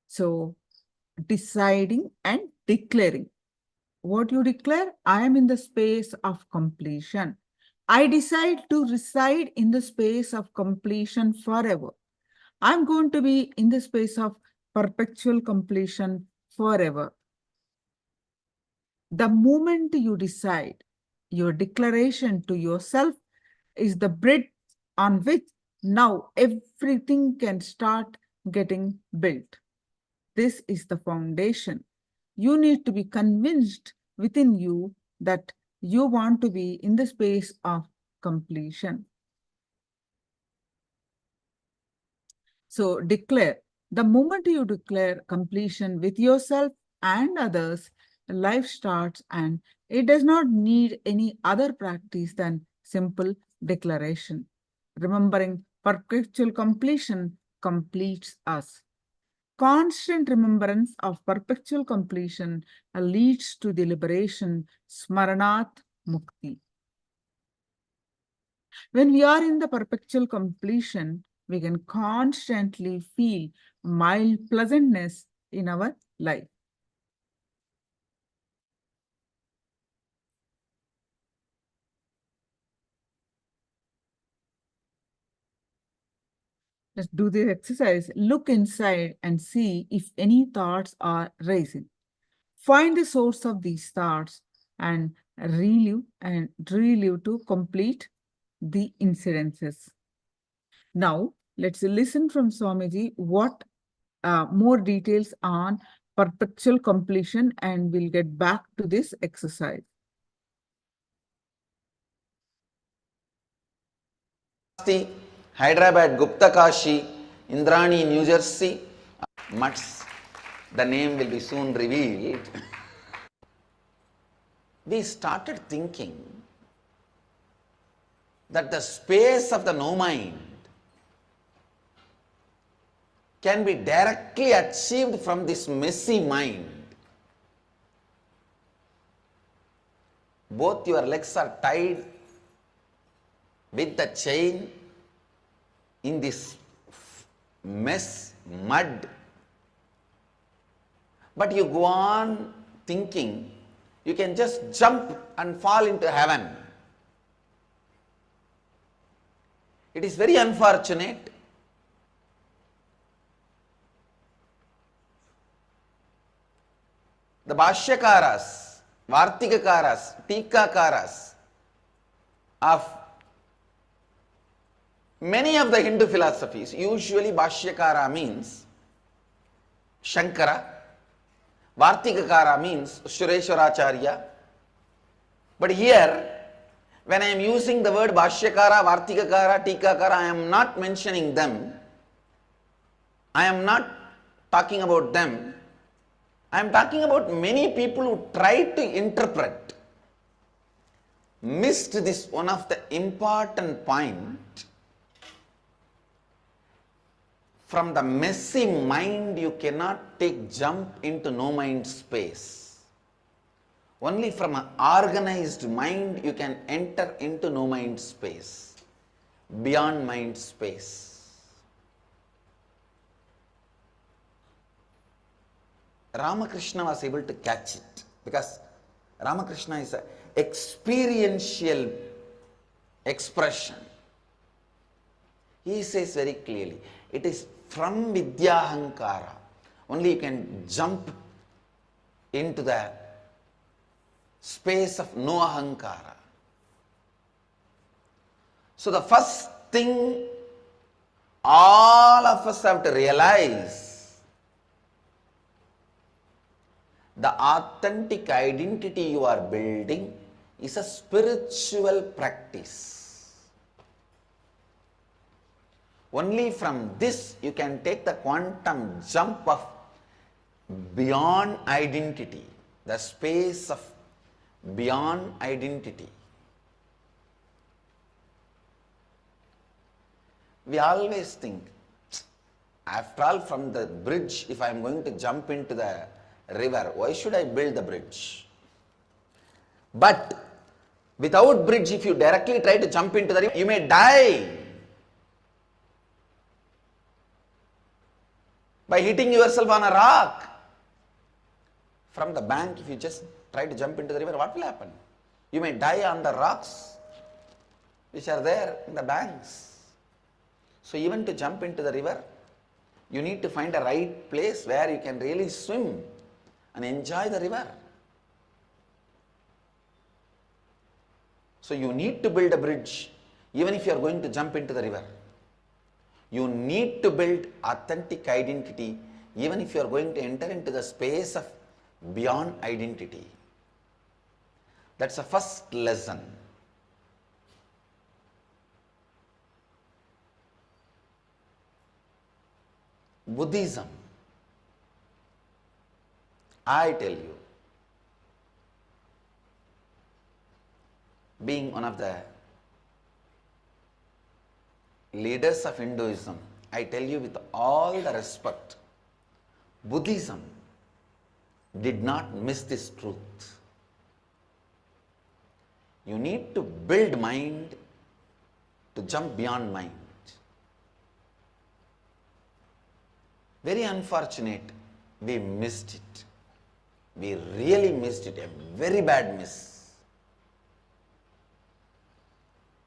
So deciding and declaring. What you declare? I am in the space of completion. I decide to reside in the space of completion forever. I'm going to be in the space of perpetual completion forever. The moment you decide, your declaration to yourself is the bridge on which now everything can start getting built. This is the foundation. You need to be convinced within you that you want to be in the space of completion. So declare. The moment you declare completion with yourself and others, life starts, and it does not need any other practice than simple declaration. Remembering perpetual completion completes us. Constant remembrance of perpetual completion leads to the liberation, Smaranat Mukti. When we are in the perpetual completion, we can constantly feel mild pleasantness in our life. Let's do the exercise. Look inside and see if any thoughts are rising. Find the source of these thoughts and relive to complete the incidences. Now, let's listen from Swamiji what more details on perpetual completion, and we'll get back to this exercise. Hyderabad, Gupta Kashi, Indrani, New Jersey, Mutts. The name will be soon revealed. We started thinking that the space of the no mind can be directly achieved from this messy mind. Both your legs are tied with the chain in this mess, mud. But you go on thinking you can just jump and fall into heaven. It is very unfortunate. The Bhashyakaras, Vartikakaras, Tikakaras of many of the Hindu philosophies, usually Bhashyakara means Shankara, Vartikakara means Sureshwaracharya. But here, when I am using the word Bhashyakara, Vartikakara, Tikakara, I am not mentioning them. I am not talking about them. I am talking about many people who tried to interpret, missed this one of the important point. From the messy mind, you cannot jump into no mind space. Only from an organized mind, you can enter into no mind space, beyond mind space. Ramakrishna was able to catch it because Ramakrishna is an experiential expression. He says very clearly, it is from Vidyahankara. Only you can jump into the space of no ahankara. So the first thing all of us have to realize, the authentic identity you are building is a spiritual practice. Only from this you can take the quantum jump of beyond identity, the space of beyond identity. We always think, after all, from the bridge, if I am going to jump into the river, why should I build the bridge? But without bridge, if you directly try to jump into the river, you may die by hitting yourself on a rock. From the bank, if you just try to jump into the river, what will happen? You may die on the rocks which are there in the banks. So even to jump into the river, you need to find a right place where you can really swim and enjoy the river. So you need to build a bridge even if you are going to jump into the river. You need to build authentic identity even if you are going to enter into the space of beyond identity. That's the first lesson. Buddhism, I tell you, being one of the leaders of Hinduism, I tell you with all the respect, Buddhism did not miss this truth. You need to build mind to jump beyond mind. Very unfortunate, we missed it. We really missed it, a very bad miss.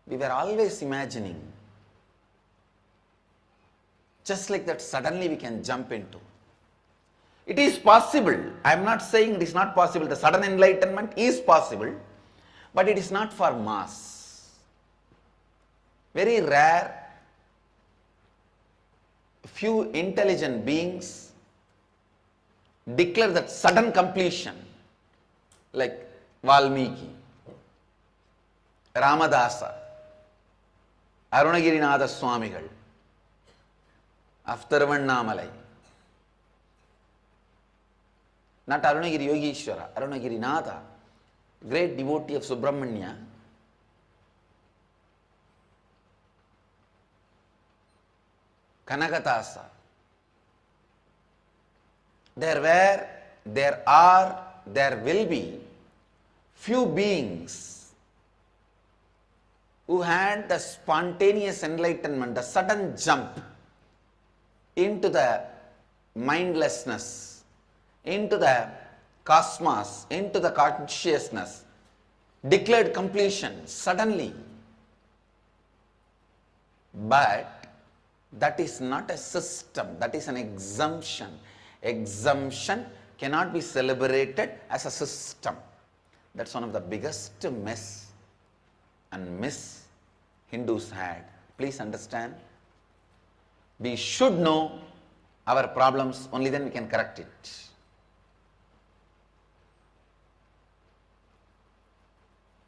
We were always imagining, just like that suddenly we can jump into. It is possible. I am not saying it is not possible. The sudden enlightenment is possible, but it is not for mass. Very rare, few intelligent beings declare that sudden completion, like Valmiki, Ramadasa, Arunagirinatha Swamigal, of Thiruvannamalai. Not Arunagiri Yogeshwara, Arunagirinatha, great devotee of Subramanya. Kanagatasa. There will be few beings who had the spontaneous enlightenment, the sudden jump into the mindlessness, into the cosmos, into the consciousness, declared completion suddenly. But that is not a system, that is an exemption. Exemption cannot be celebrated as a system. That's one of the biggest mess and miss Hindus had. Please understand. We should know our problems, only then we can correct it.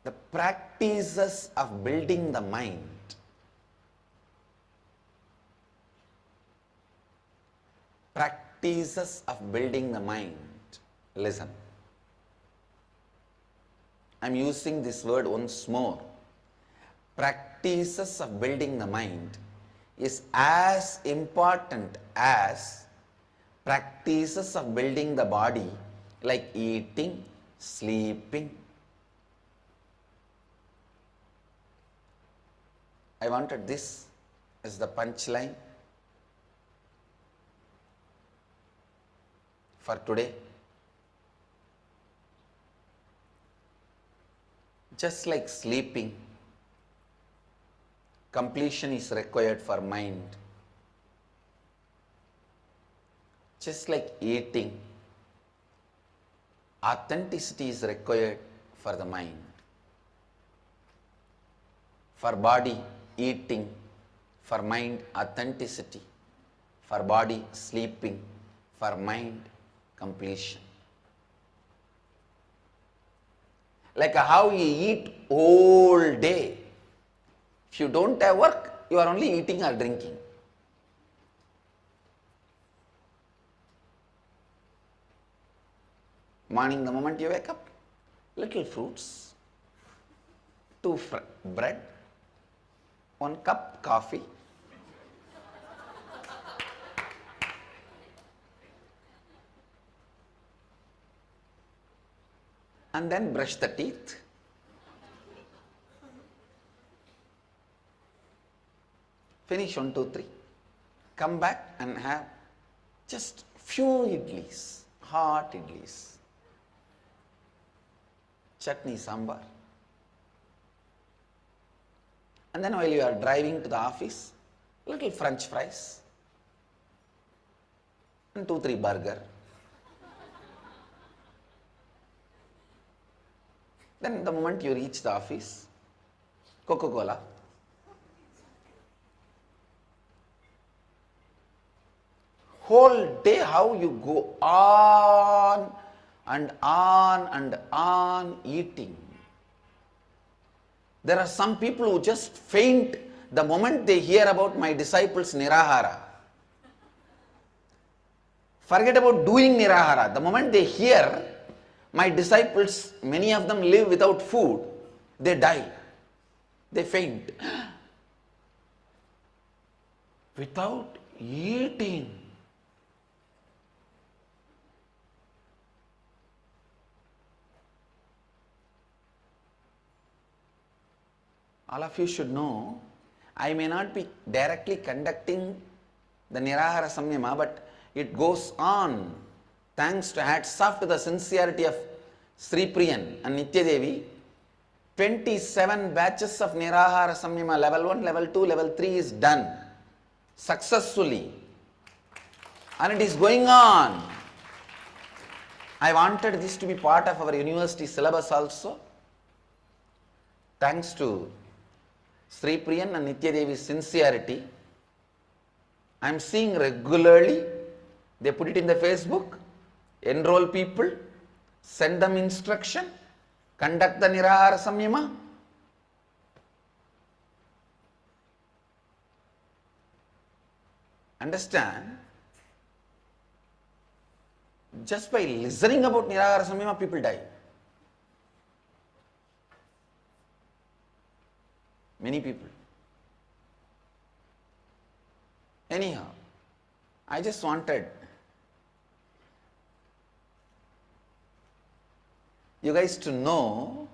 The practices of building the mind. Practices of building the mind. Listen. I am using this word once more. Practices of building the mind is as important as practices of building the body, like eating, sleeping. I wanted this as the punchline for today. Just like sleeping, completion is required for mind. Just like eating, authenticity is required for the mind. For body, eating; for mind, authenticity; for body, sleeping; for mind, completion. Like how you eat all day. If you don't have work, you are only eating or drinking. Morning, the moment you wake up, little fruits, 2 bread, 1 cup coffee, and then brush the teeth. Finish 1, 2, 3. Come back and have just few idlis, hot idlis, chutney, sambar. And then while you are driving to the office, little French fries and 2, 3 burger. Then the moment you reach the office, Coca-Cola. Whole day how you go on and on and on eating. There are some people who just faint the moment they hear about my disciples Nirahara. Forget about doing Nirahara. The moment they hear my disciples, many of them live without food, they die. They faint. Without eating. All of you should know, I may not be directly conducting the Nirahara Samyama, but it goes on. Thanks to hats off to the sincerity of Sri Priyan and Nitya Devi, 27 batches of Nirahara Samyama level 1, level 2, level 3 is done successfully. And it is going on. I wanted this to be part of our university syllabus also. Thanks to Sri Priyan and Nitya Devi's sincerity, I am seeing regularly, they put it in the Facebook, enroll people, send them instruction, conduct the Nirahara Samyama. Understand? Just by listening about Nirahara Samyama, people die. Many people. Anyhow, I just wanted you guys to know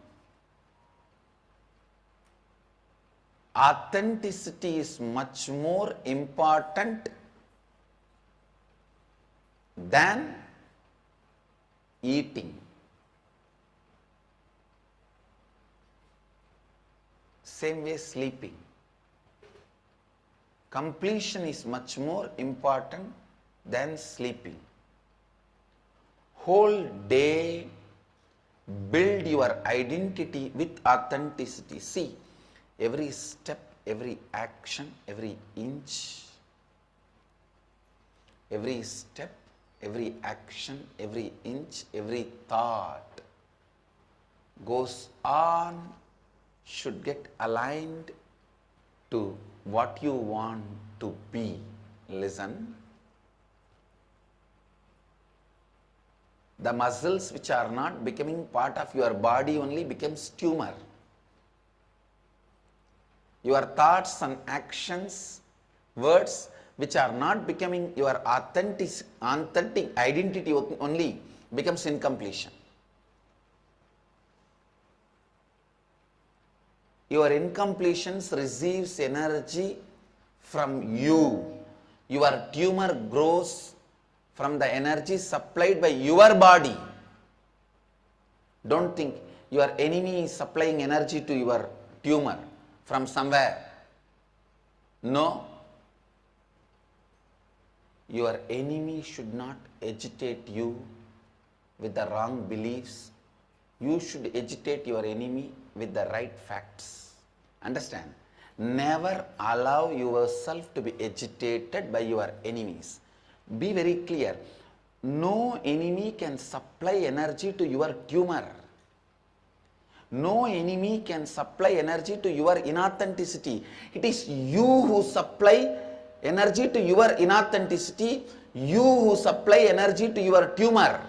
authenticity is much more important than eating. Same way sleeping. Completion is much more important than sleeping. Whole day build your identity with authenticity. See, every step, every action, every inch, every step, every action, every inch, every thought goes on, should get aligned to what you want to be. Listen. The muscles which are not becoming part of your body only becomes tumor. Your thoughts and actions, words which are not becoming your authentic identity only becomes incompletion. Your incompletions receives energy from you. Your tumor grows from the energy supplied by your body. Don't think your enemy is supplying energy to your tumor from somewhere. No. Your enemy should not agitate you with the wrong beliefs. You should agitate your enemy with the right facts. Understand? Never allow yourself to be agitated by your enemies. Be very clear. No enemy can supply energy to your tumor. No enemy can supply energy to your inauthenticity. It is you who supply energy to your inauthenticity. You who supply energy to your tumor.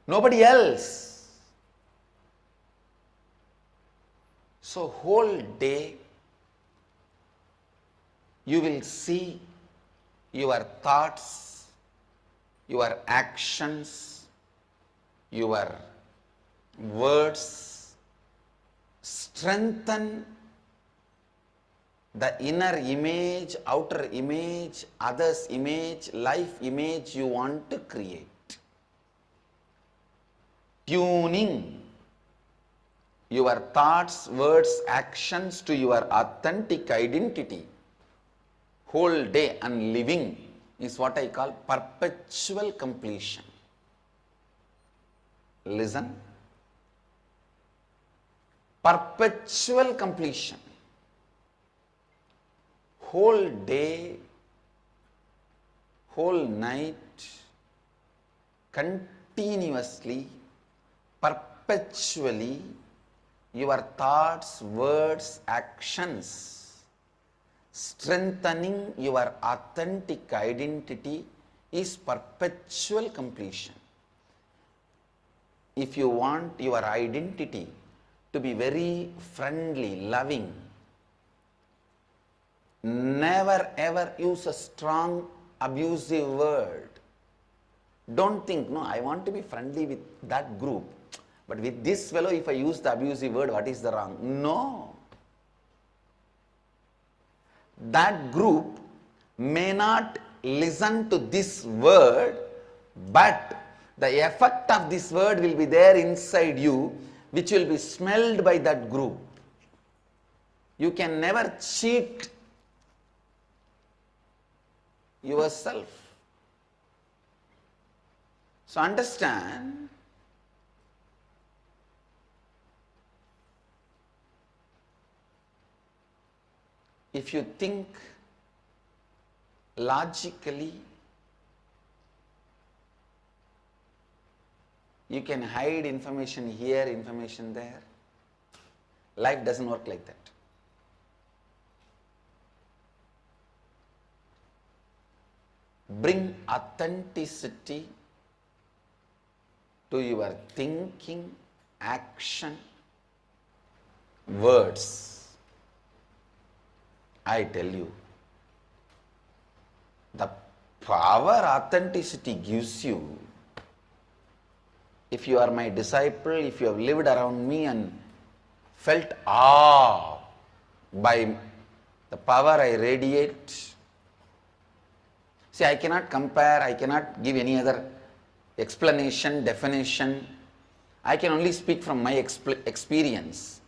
Nobody else. So whole day you will see your thoughts, your actions, your words strengthen the inner image, outer image, others image, life image you want to create. Tuning your thoughts, words, actions to your authentic identity whole day and living is what I call perpetual completion. Listen. Perpetual completion. Whole day, whole night, continuously, perpetually, your thoughts, words, actions, strengthening your authentic identity is perpetual completion. If you want your identity to be very friendly, loving, never ever use a strong abusive word. Don't think, no, I want to be friendly with that group. But with this fellow, if I use the abusive word, what is the wrong? No. That group may not listen to this word, but the effect of this word will be there inside you, which will be smelled by that group. You can never cheat yourself. So understand, if you think logically you can hide information here, information there. Life doesn't work like that. Bring authenticity to your thinking, action, words. I tell you, the power authenticity gives you, if you are my disciple, if you have lived around me and felt awe by the power I radiate. See, I cannot compare, I cannot give any other explanation, definition. I can only speak from my experience.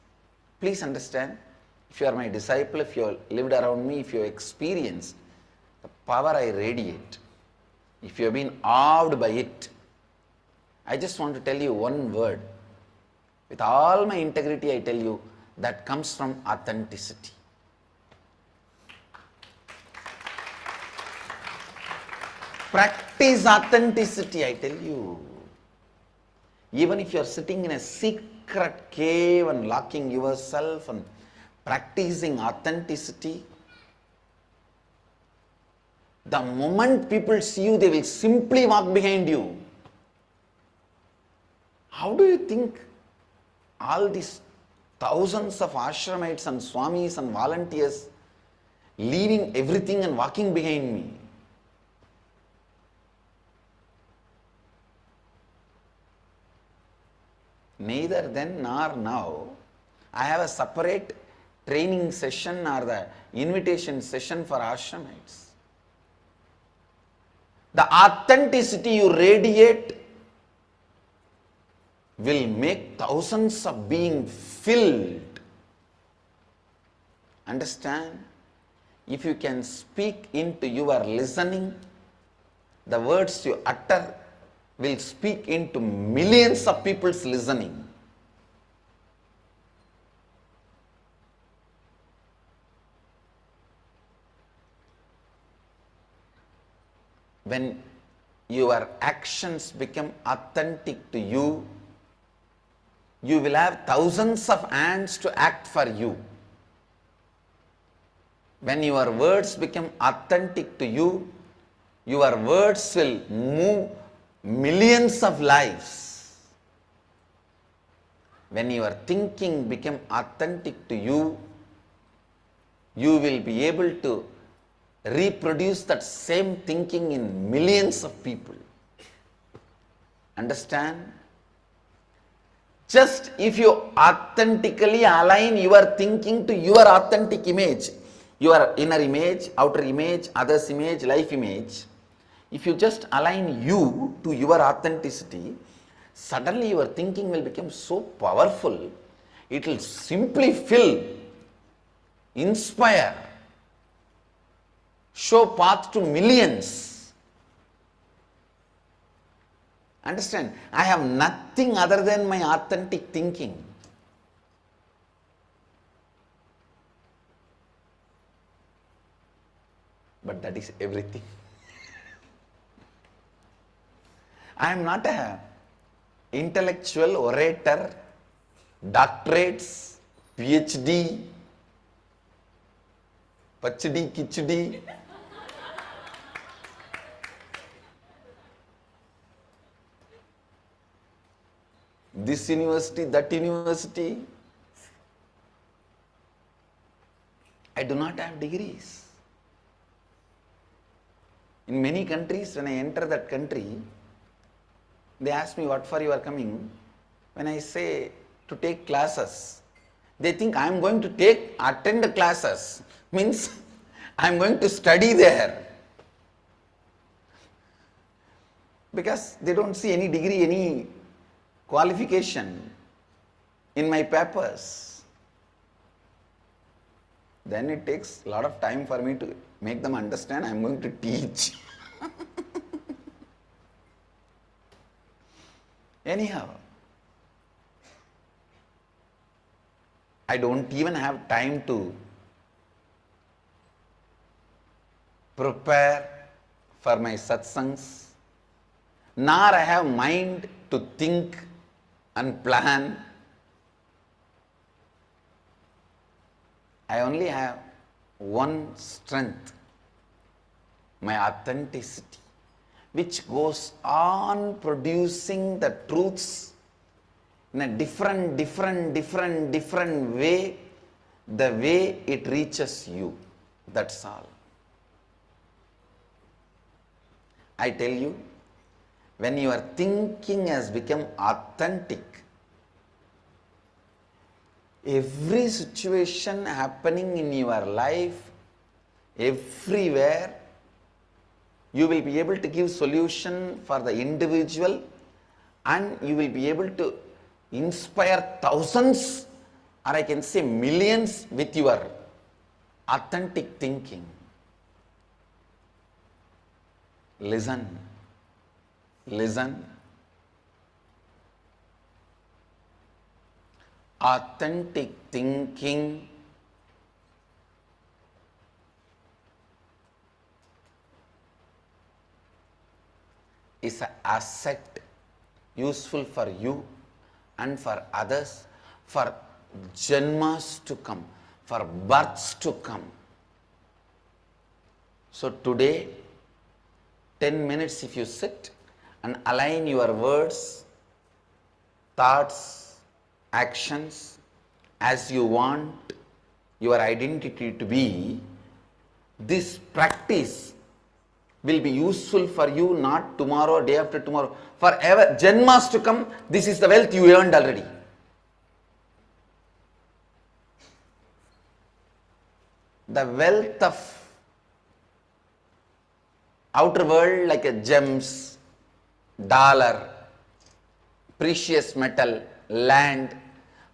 Please understand, if you are my disciple, if you have lived around me, if you have experienced the power I radiate, if you have been awed by it, I just want to tell you one word. With all my integrity, I tell you, that comes from authenticity. Practice authenticity, I tell you. Even if you are sitting in a secret cave and locking yourself and practicing authenticity, the moment people see you, they will simply walk behind you. How do you think all these thousands of ashramites and swamis and volunteers leaving everything and walking behind me? Neither then nor now. I have a separate training session or the invitation session for ashramites. The authenticity you radiate will make thousands of beings filled. Understand? If you can speak into your listening, the words you utter will speak into millions of people's listening. When your actions become authentic to you, you will have thousands of hands to act for you. When your words become authentic to you, your words will move millions of lives. When your thinking become authentic to you, you will be able to reproduce that same thinking in millions of people. Understand? Just if you authentically align your thinking to your authentic image, your inner image, outer image, others' image, life image, if you just align you to your authenticity, suddenly your thinking will become so powerful, it will simply fill, inspire, show path to millions. Understand? I have nothing other than my authentic thinking. But that is everything. I am not a intellectual orator, doctorates, PhD, Pachdi, Kichdi. This university, that university. I do not have degrees. In many countries, when I enter that country, they ask me what for you are coming. When I say to take classes, they think I am going to attend classes. Means I am going to study there. Because they don't see any degree, any qualification in my papers. Then it takes a lot of time for me to make them understand I am going to teach. Anyhow, I don't even have time to prepare for my satsangs, nor I have mind to think and plan. I only have one strength, my authenticity, which goes on producing the truths in a different way, the way it reaches you. That's all. I tell you, when your thinking has become authentic, every situation happening in your life, everywhere, you will be able to give solution for the individual, and you will be able to inspire thousands, or I can say millions, with your authentic thinking. Listen. Authentic thinking is an asset useful for you and for others, for janmas to come, for births to come. So today, 10 minutes if you sit and align your words, thoughts, actions as you want your identity to be, this practice will be useful for you, not tomorrow, day after tomorrow, forever, janmas to come. This is the wealth you earned already. The wealth of outer world, like a gems, dollar, precious metal, land,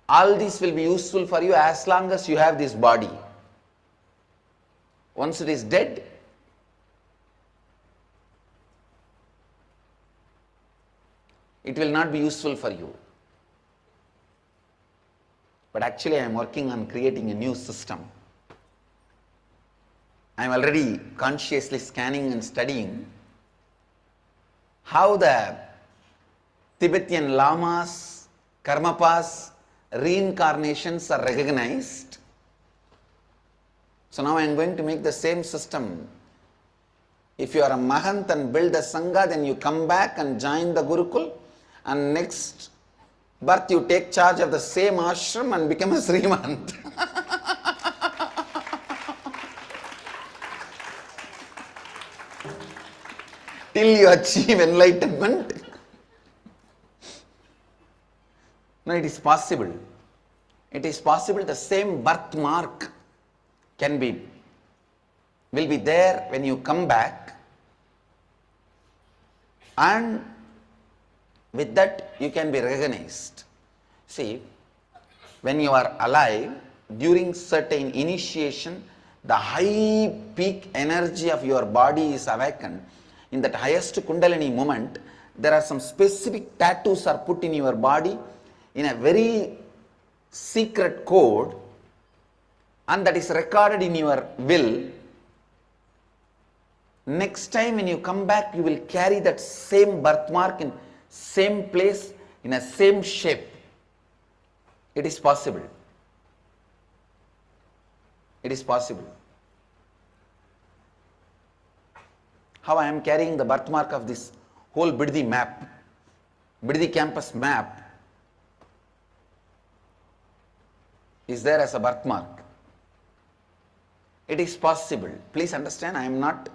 all these will be useful for you as long as you have this body. Once it is dead, it will not be useful for you. But actually I am working on creating a new system. I am already consciously scanning and studying how the Tibetan lamas, karmapas, reincarnations are recognized. So now I am going to make the same system. If you are a Mahant and build a Sangha, then you come back and join the Gurukul, and next birth you take charge of the same ashram and become a Srimant. Till you achieve enlightenment. No, it is possible. It is possible. The same birthmark will be there when you come back, and with that you can be recognized. See, when you are alive, during certain initiation, the high peak energy of your body is awakened. In that highest Kundalini moment, there are some specific tattoos are put in your body in a very secret code, and that is recorded in your will. Next time when you come back, you will carry that same birthmark in same place, in a same shape. It is possible. It is possible. How I am carrying the birthmark of this whole Biddi map, Biddi campus map is there as a birthmark. It is possible. Please understand, I am not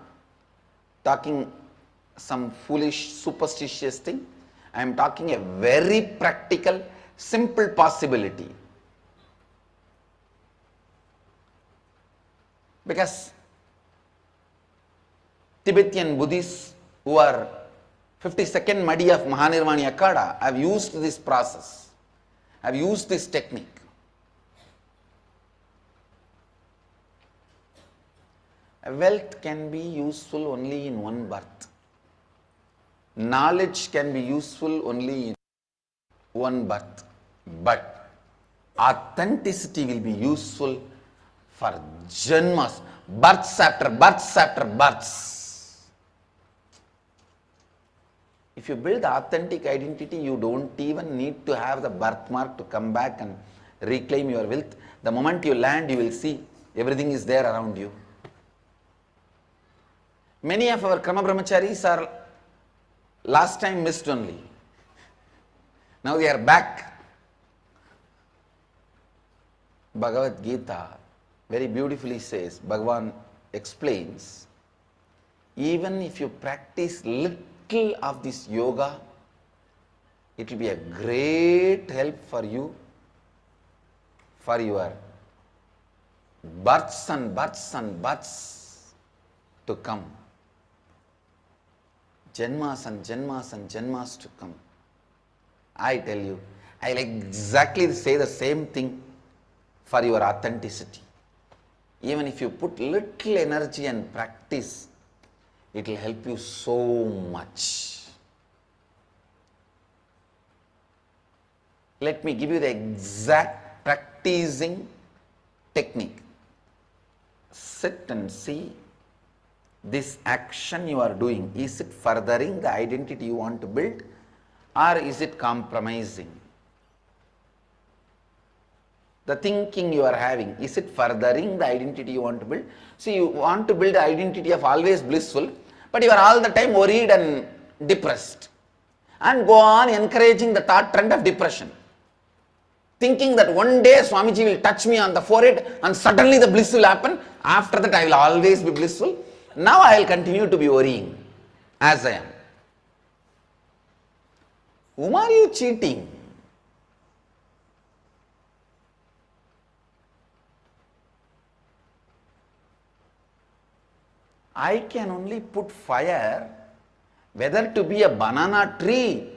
talking some foolish, superstitious thing. I am talking a very practical, simple possibility. Because Tibetan Buddhists who are 52nd Madi of Mahanirvani Akada have used this process, have used this technique. Wealth can be useful only in one birth. Knowledge can be useful only in one birth. But authenticity will be useful for janmas, births after births after births. If you build authentic identity, you don't even need to have the birthmark to come back and reclaim your wealth. The moment you land, you will see everything is there around you. Many of our Krama Brahmacharis are last time missed only. Now they are back. Bhagavad Gita very beautifully says, Bhagavan explains, even if you practice little of this yoga, it will be a great help for you, for your births and births and births to come. Janmas and janmas and janmas to come. I tell you, I will exactly say the same thing for your authenticity. Even if you put little energy and practice, it will help you so much. Let me give you the exact practicing technique. Sit and see this action you are doing. Is it furthering the identity you want to build, or is it compromising? The thinking you are having, is it furthering the identity you want to build? See, you want to build the identity of always blissful, but you are all the time worried and depressed, and go on encouraging the thought trend of depression, thinking that one day Swamiji will touch me on the forehead and suddenly the bliss will happen. After that I will always be blissful. Now I will continue to be worrying as I am. Whom are you cheating? I can only put fire, whether to be a banana tree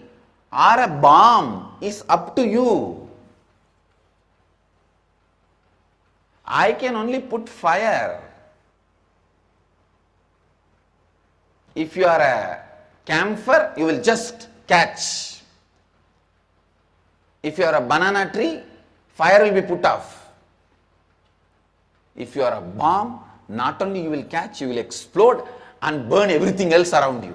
or a bomb is up to you. I can only put fire. If you are a camphor, you will just catch. If you are a banana tree, fire will be put off. If you are a bomb, not only you will catch, you will explode and burn everything else around you.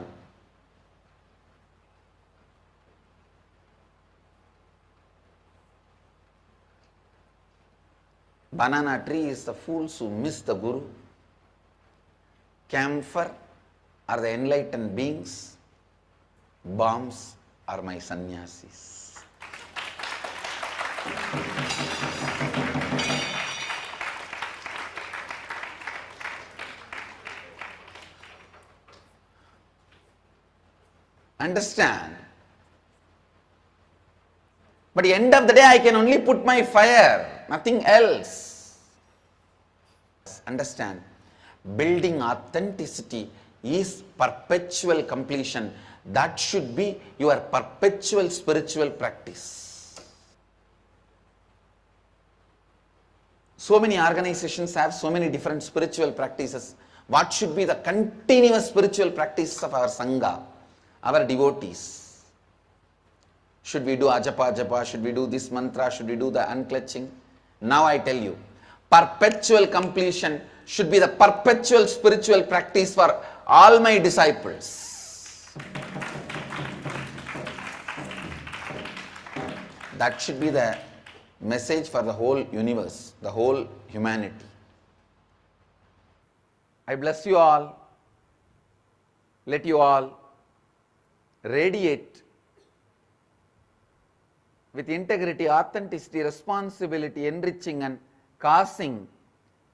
Banana tree is the fools who miss the Guru. Camphor are the enlightened beings. Bombs are my sannyasis. Understand? But at the end of the day, I can only put my fire, nothing else. Understand? Building authenticity is perpetual completion. That should be your perpetual spiritual practice. So many organizations have so many different spiritual practices. What should be the continuous spiritual practice of our Sangha, our devotees? Should we do ajapa japa? Should we do this mantra? Should we do the unclutching? Now I tell you, perpetual completion should be the perpetual spiritual practice for all my disciples. That should be the message for the whole universe, the whole humanity. I bless you all. Let you all radiate with integrity, authenticity, responsibility, enriching and causing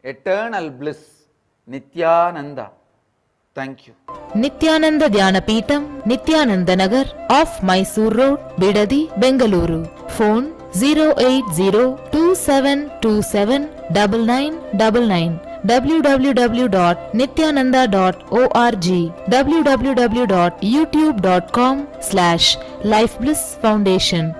eternal bliss. Nithyananda. Thank you. Nithyananda Dhyanapītam, Nithyananda Nagar, off Mysore Road, Bidadi, Bengaluru. Phone 08027279999. www.nithyananda.org. www.youtube.com/lifeblissfoundation.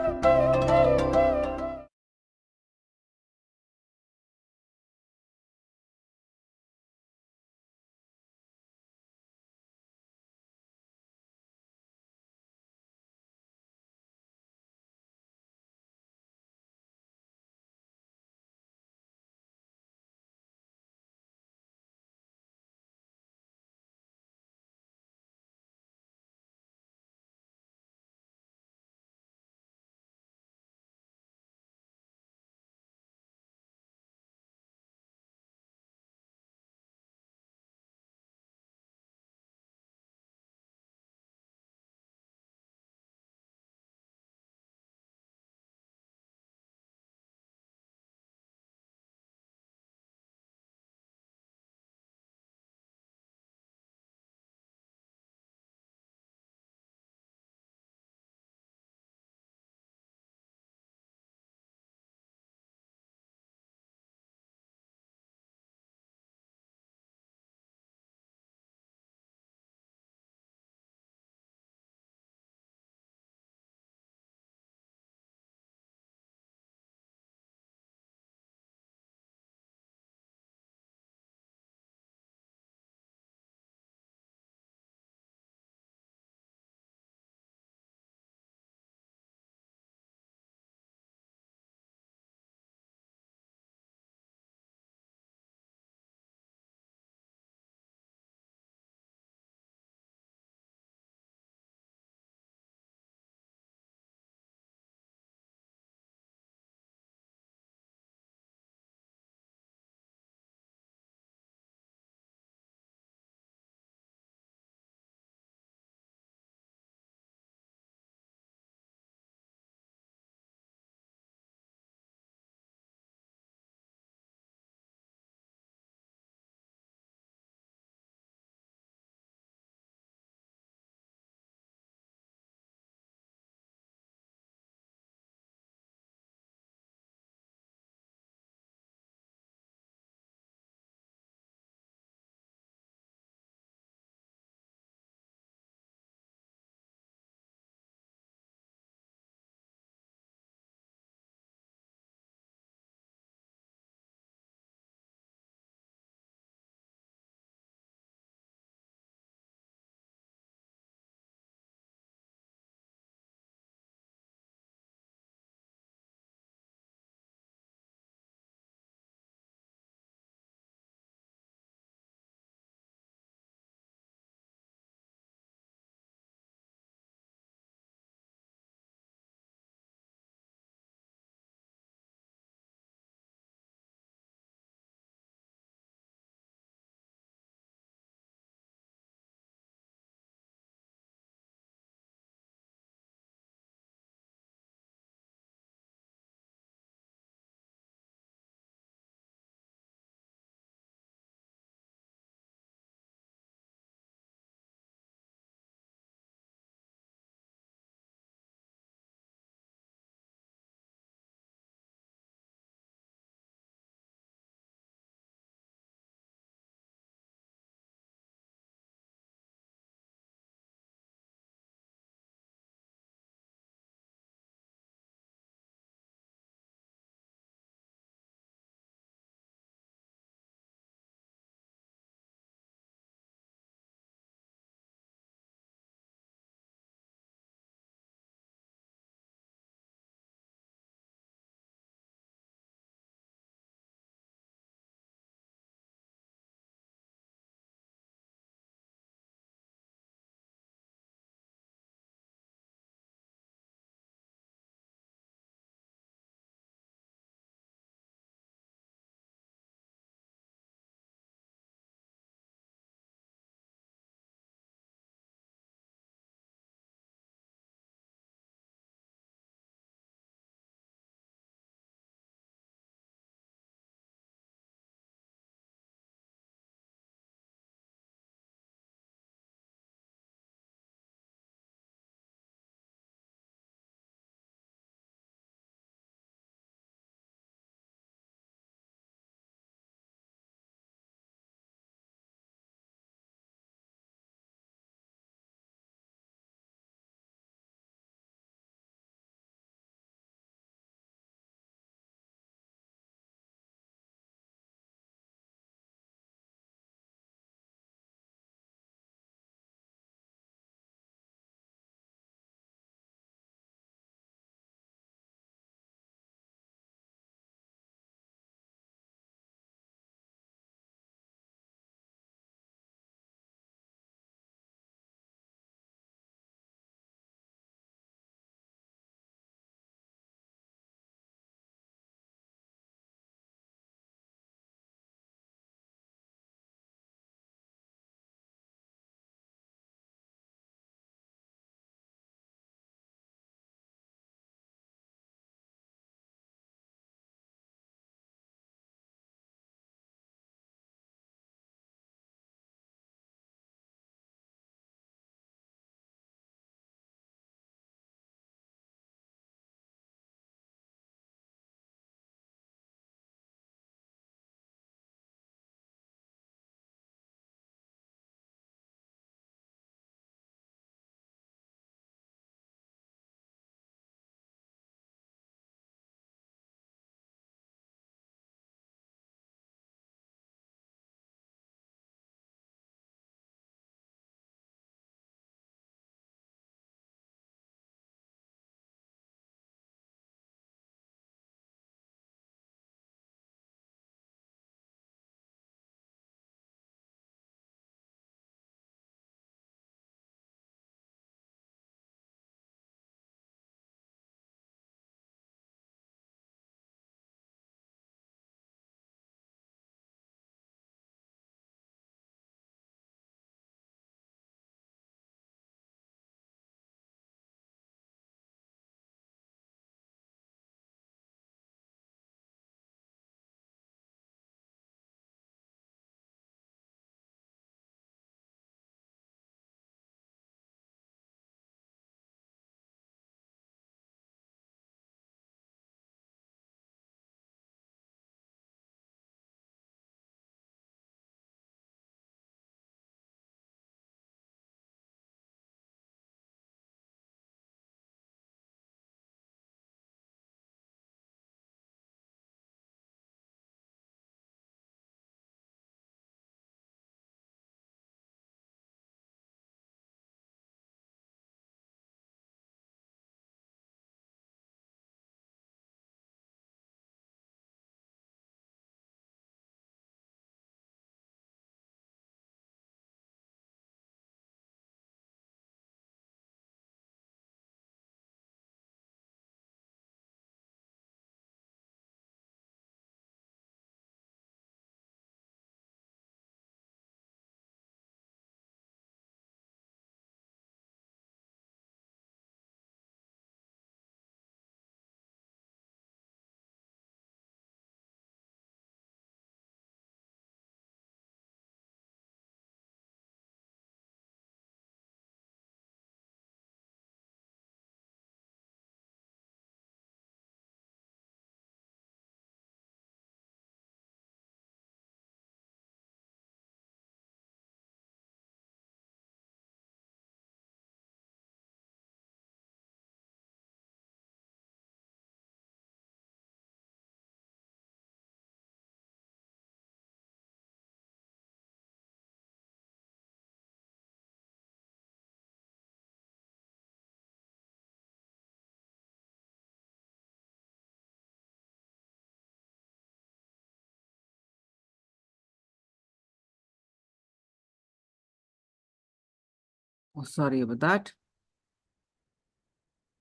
Oh, sorry about that.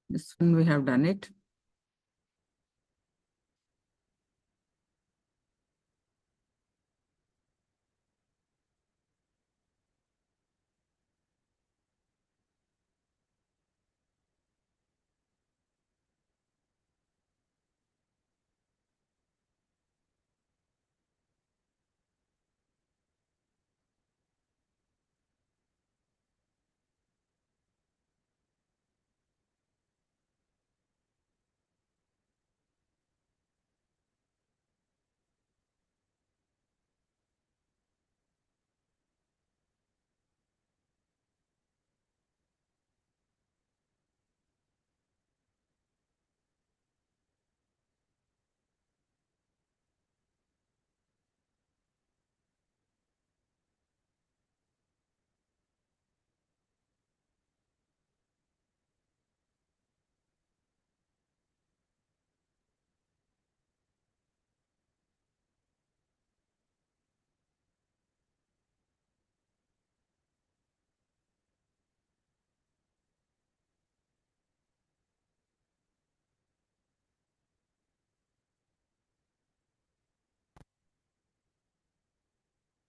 This one we have done it.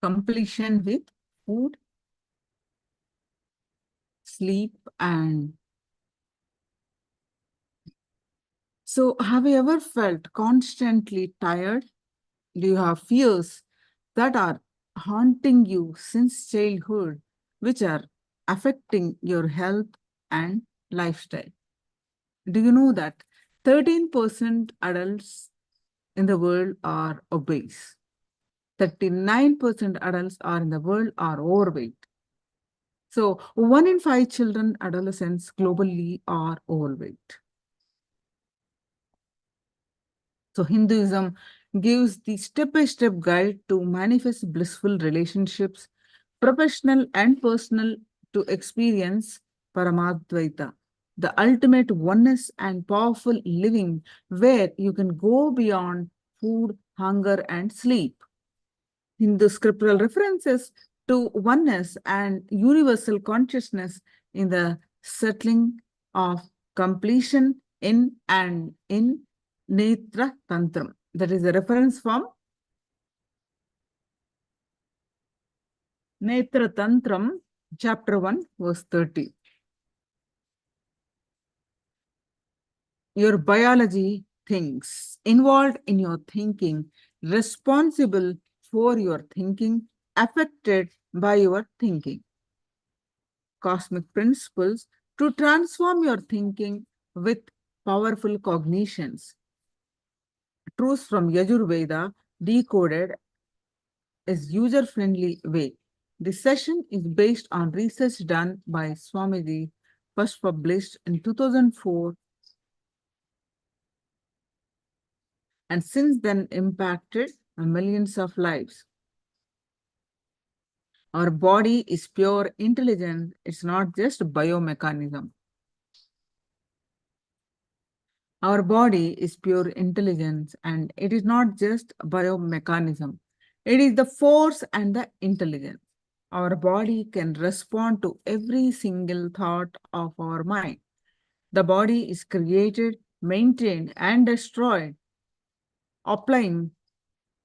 Completion with food, sleep, and so have you ever felt constantly tired? Do you have fears that are haunting you since childhood, which are affecting your health and lifestyle? Do you know that 13% adults in the world are obese? 39% adults are in the world are overweight. So 1 in 5 children, adolescents globally are overweight. So Hinduism gives the step-by-step guide to manifest blissful relationships, professional and personal, to experience Paramadvaita, the ultimate oneness and powerful living where you can go beyond food, hunger, and sleep. Hindu scriptural references to oneness and universal consciousness in the settling of completion in and in Netra Tantram. That is a reference from Netra Tantram, chapter 1, verse 30. Your biology thinks, involved in your thinking, responsible for your thinking, affected by your thinking. Cosmic principles to transform your thinking with powerful cognitions. Truths from Yajurveda decoded is user-friendly way. This session is based on research done by Swamiji, first published in 2004, and since then impacted millions of lives. Our body is pure intelligence. It's not just biomechanism. Our body is pure intelligence, and it is not just biomechanism. It is the force and the intelligence. Our body can respond to every single thought of our mind. The body is created, maintained, and destroyed, applying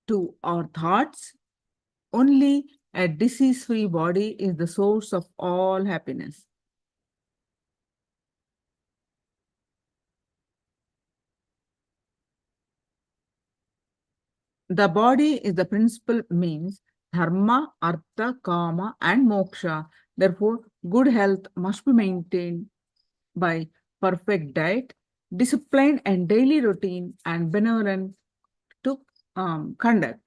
to our thoughts. Only a disease-free body is the source of all happiness. The body is the principal means, dharma, artha, kama, and moksha. Therefore, good health must be maintained by perfect diet, discipline and daily routine, and benevolent to conduct.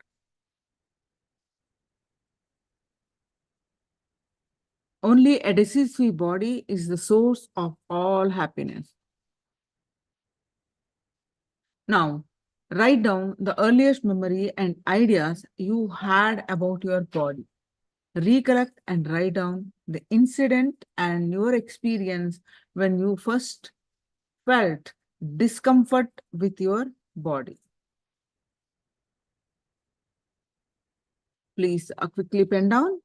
Only a disease-free body is the source of all happiness. Now, write down the earliest memory and ideas you had about your body. Recollect and write down the incident and your experience when you first felt discomfort with your body. Please quickly pen down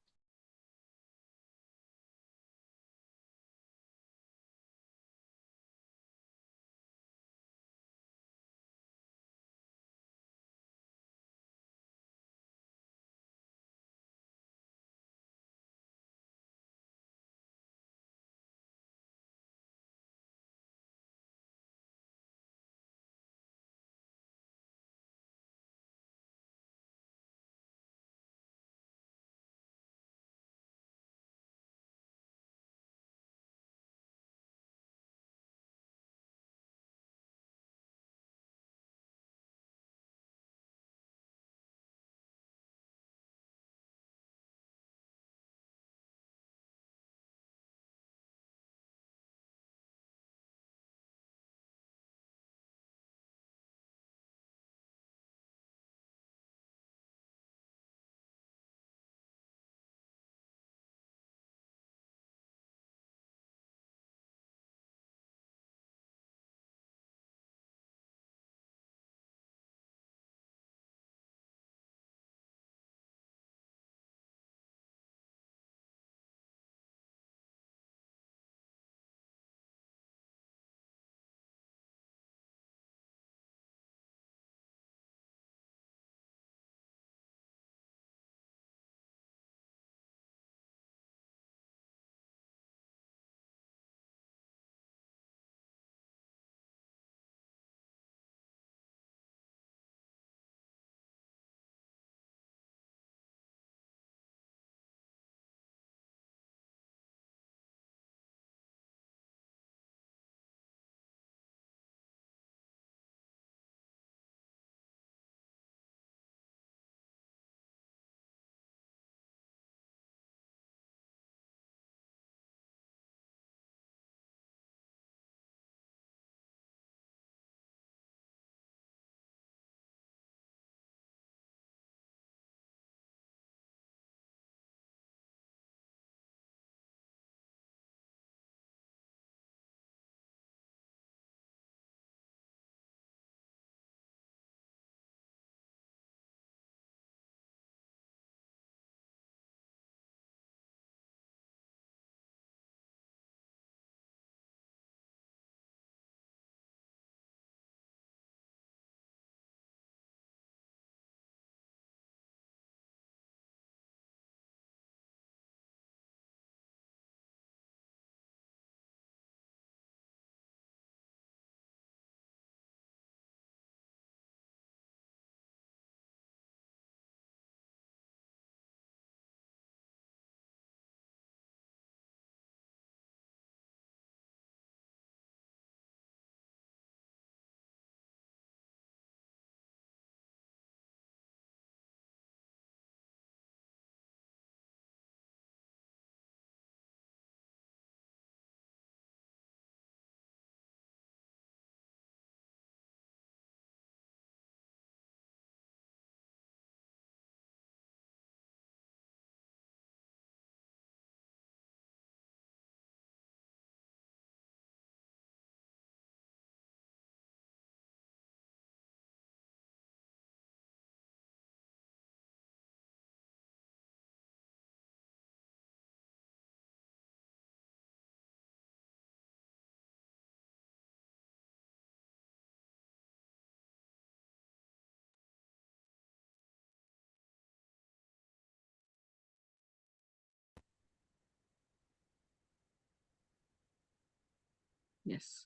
Yes.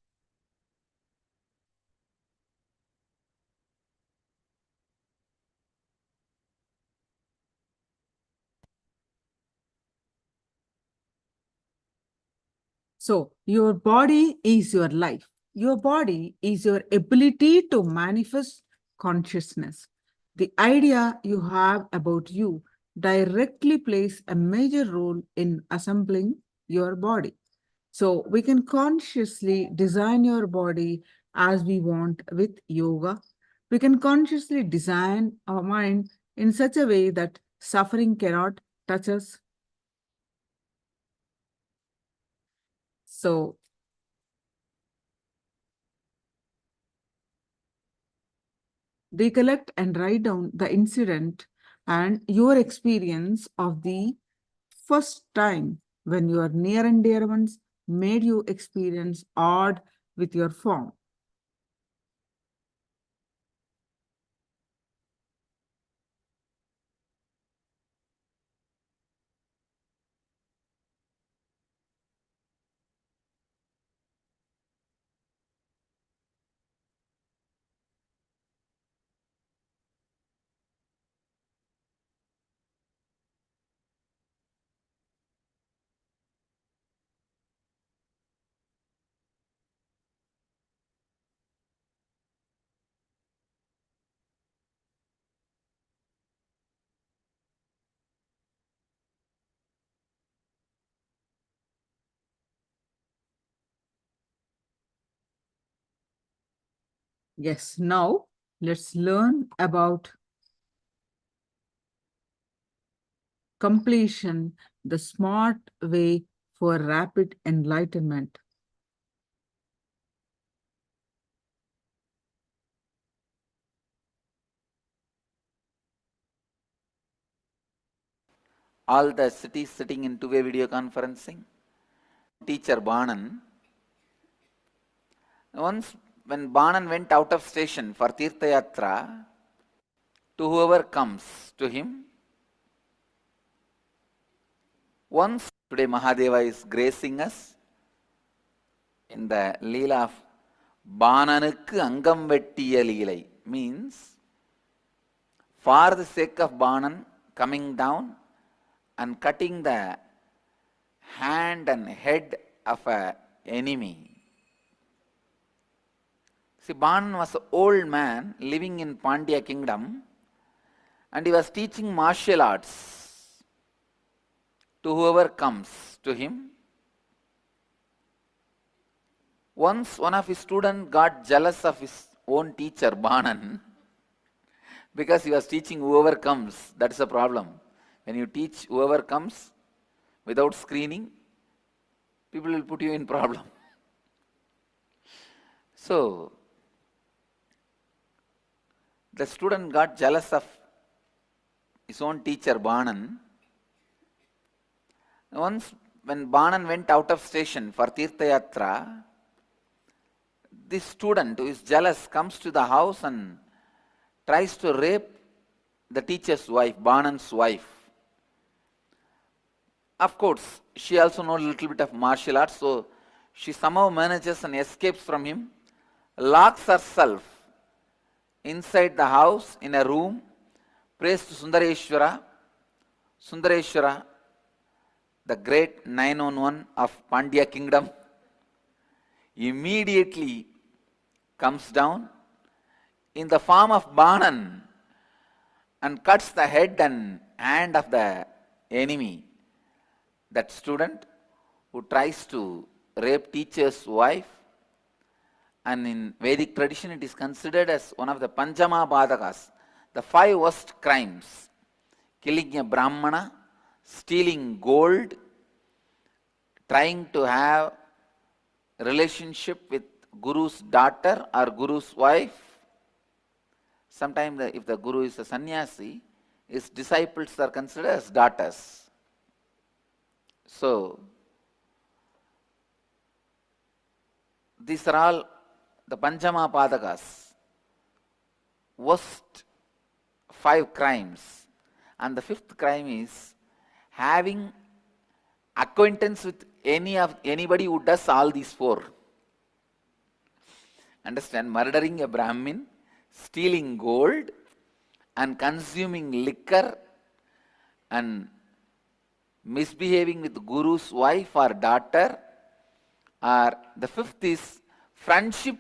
So, your body is your life. Your body is your ability to manifest consciousness. The idea you have about you directly plays a major role in assembling your body. So, we can consciously design your body as we want with yoga. We can consciously design our mind in such a way that suffering cannot touch us. So, recollect and write down the incident and your experience of the first time when your near and dear ones made you experience odd with your form. Yes, now let's learn about completion, the smart way for rapid enlightenment. All the cities sitting in two-way video conferencing. Teacher Banan. Once when Banan went out of station for Tirtha Yatra, to whoever comes to him, once today Mahadeva is gracing us in the Leela of Bananukku Angam Vettiya Leelai, means for the sake of Banan coming down and cutting the hand and head of an enemy. See, Banan was an old man living in Pandya kingdom and he was teaching martial arts to whoever comes to him. Once one of his students got jealous of his own teacher, Banan, because he was teaching whoever comes. That's a problem. When you teach whoever comes without screening, people will put you in problem. So, the student got jealous of his own teacher, Banan. Once when Banan went out of station for Tirtha Yatra, this student who is jealous comes to the house and tries to rape the teacher's wife, Banan's wife. Of course, she also knows a little bit of martial arts, so she somehow manages and escapes from him, locks herself inside the house in a room, prays to Sundareshwara. Sundareshwara, the great 911 of Pandya kingdom, immediately comes down in the form of Banan and cuts the head and hand of the enemy. That student who tries to rape teacher's wife, and in Vedic tradition it is considered as one of the Panchama Bhadakas, the 5 worst crimes: killing a Brahmana, stealing gold, trying to have relationship with Guru's daughter or Guru's wife. Sometimes if the Guru is a sannyasi, his disciples are considered as daughters. So, these are all the Panchama Padakas, worst 5 crimes. And the 5th crime is having acquaintance with anybody who does all these 4. Understand? Murdering a Brahmin, stealing gold, and consuming liquor, and misbehaving with Guru's wife or daughter. Or the fifth is friendship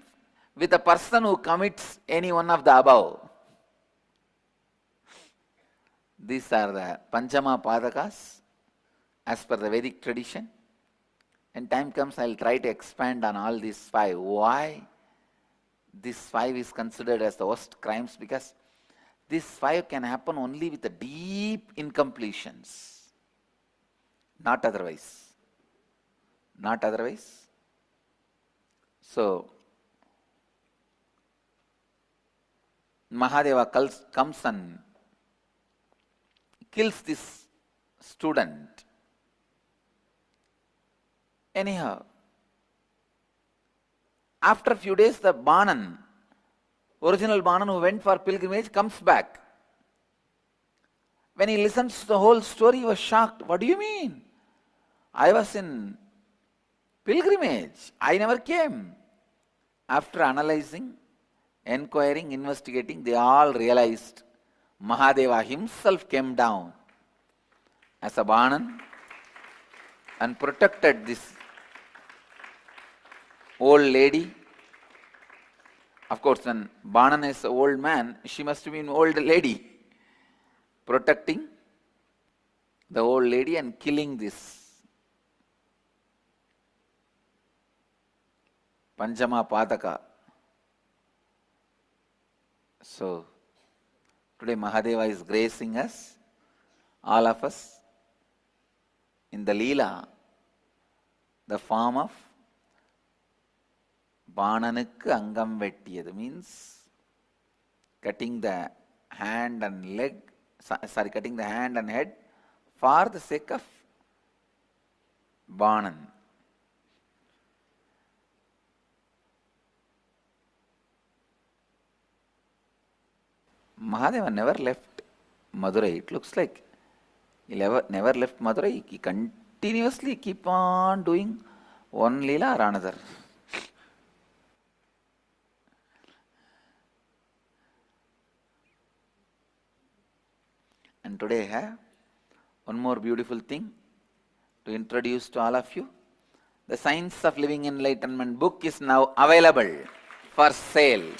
with a person who commits any one of the above. These are the Panchama Padakas as per the Vedic tradition. When time comes, I will try to expand on all these five. Why this five is considered as the worst crimes? Because these five can happen only with the deep incompletions, not otherwise. Not otherwise. So, Mahadeva comes and kills this student. Anyhow, after a few days, the Banan, original Banan who went for pilgrimage, comes back. When he listens to the whole story, he was shocked. What do you mean? I was in pilgrimage. I never came. After analyzing, inquiring, investigating, they all realized Mahadeva himself came down as a Banan and protected this old lady. Of course, when Banan is an old man, she must have been an old lady. Protecting the old lady and killing this Panchama Padaka. So, today Mahadeva is gracing us, all of us, in the Leela, the form of Bananukku Angam Vettiyadu, means cutting the hand and leg, cutting the hand and head for the sake of Banan. Mahadeva never left Madurai. It looks like he never left Madurai. He continuously keep on doing one Leela or another. And today I have one more beautiful thing to introduce to all of you. The Science of Living Enlightenment book is now available for sale.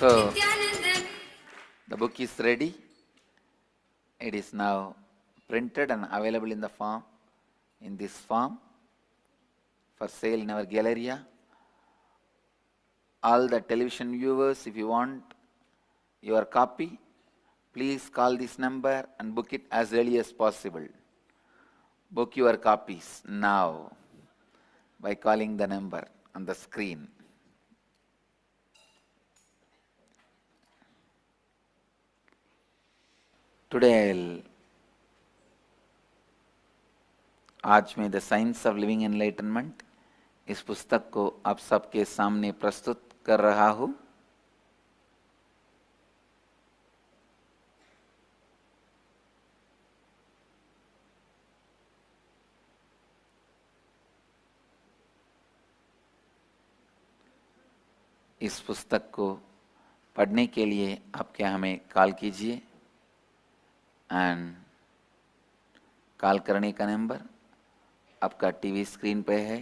So, the book is ready. It is now printed and available in this form for sale in our Galleria. All the television viewers, if you want your copy, please call this number and book it as early as possible. Book your copies now by calling the number on the screen. Today आज मैं the science of living enlightenment इस पुस्तक को आप सबके सामने प्रस्तुत कर रहा हूँ। इस पुस्तक को पढ़ने के लिए आप क्या हमें कॉल कीजिए एंड कॉल करने का नंबर आपका टीवी स्क्रीन पे है।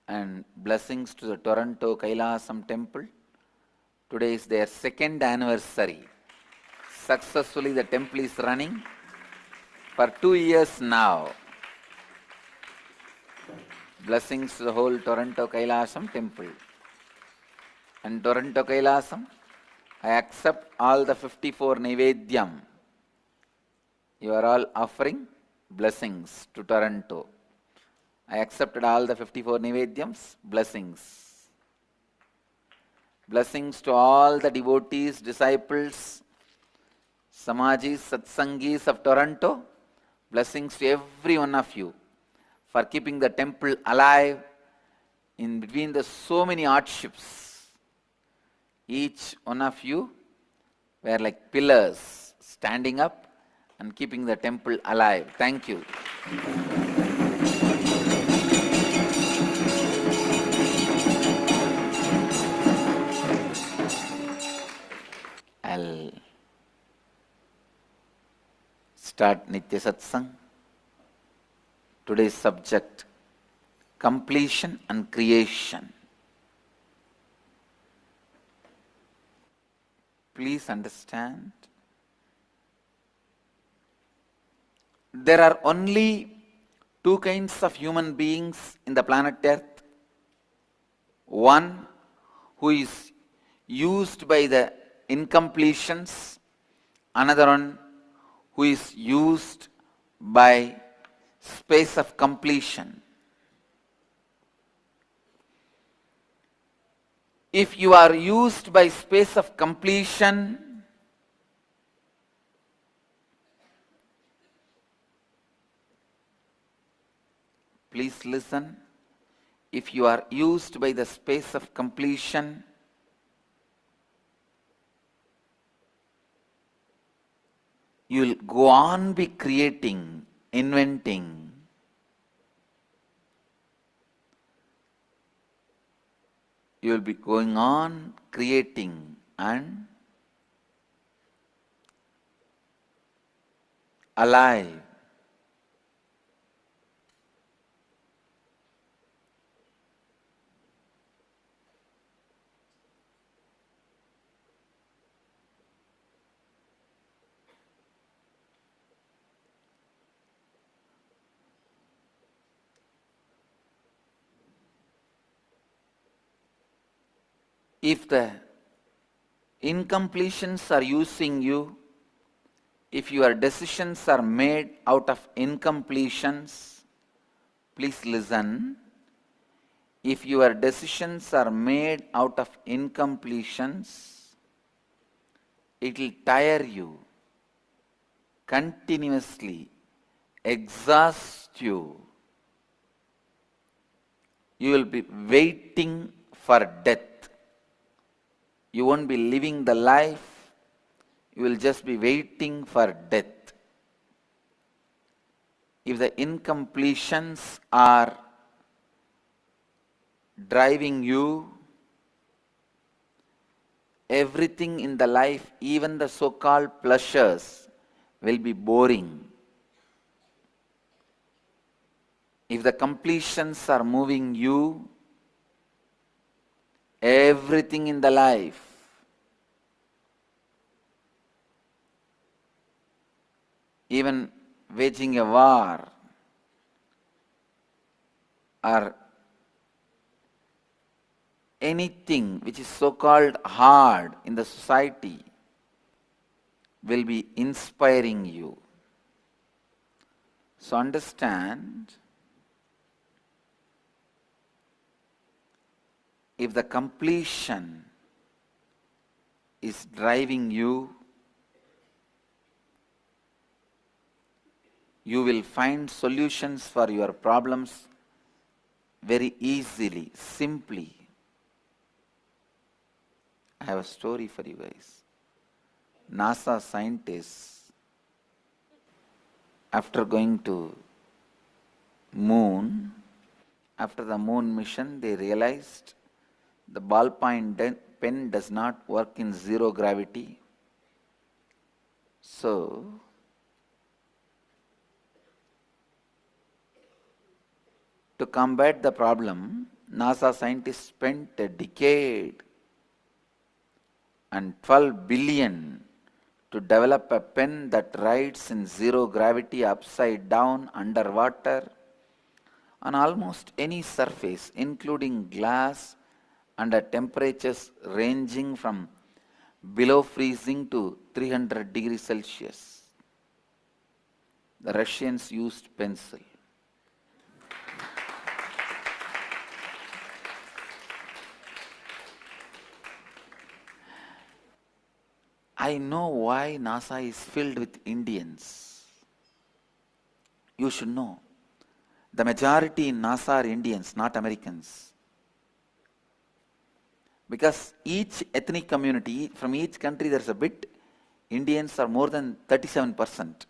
And blessings to the Toronto Kailasam temple. Today is their 2nd anniversary. Successfully the temple is running for 2 years now. Blessings to the whole Toronto Kailasam temple. And Toronto Kailasam I accept all the 54 Naivedyam. You are all offering blessings to Toronto. I accepted all the 54 Naivedyams, blessings. Blessings to all the devotees, disciples, Samajis, Satsangis of Toronto. Blessings to every one of you for keeping the temple alive in between the so many hardships. Each one of you were like pillars standing up and keeping the temple alive. Thank you. I'll start Nitya Satsang. Today's subject, completion and creation. Please understand, there are only two kinds of human beings in the planet Earth. One who is used by the incompletions, another one who is used by space of completion. If you are used by space of completion, please listen. If you are used by the space of completion, you will go on be creating, inventing. You will be going on creating and alive. If the incompletions are using you, if your decisions are made out of incompletions, please listen. If your decisions are made out of incompletions, it will tire you, continuously exhaust you. You will be waiting for death. You won't be living the life, you will just be waiting for death. If the incompletions are driving you, everything in the life, even the so-called pleasures, will be boring. If the completions are moving you, everything in the life, even waging a war or anything which is so-called hard in the society, will be inspiring you. So understand, if the completion is driving you, you will find solutions for your problems very easily, simply. I have a story for you guys. NASA scientists, after going to moon, after the moon mission, they realized the ballpoint pen does not work in zero gravity. So, to combat the problem, NASA scientists spent a decade and 12 billion to develop a pen that rides in zero gravity, upside down, underwater, on almost any surface, including glass, under temperatures ranging from below freezing to 300 degrees Celsius. The Russians used pencil. I know why NASA is filled with Indians. You should know. The majority in NASA are Indians, not Americans. Because each ethnic community, from each country there's a bit, Indians are more than 37%.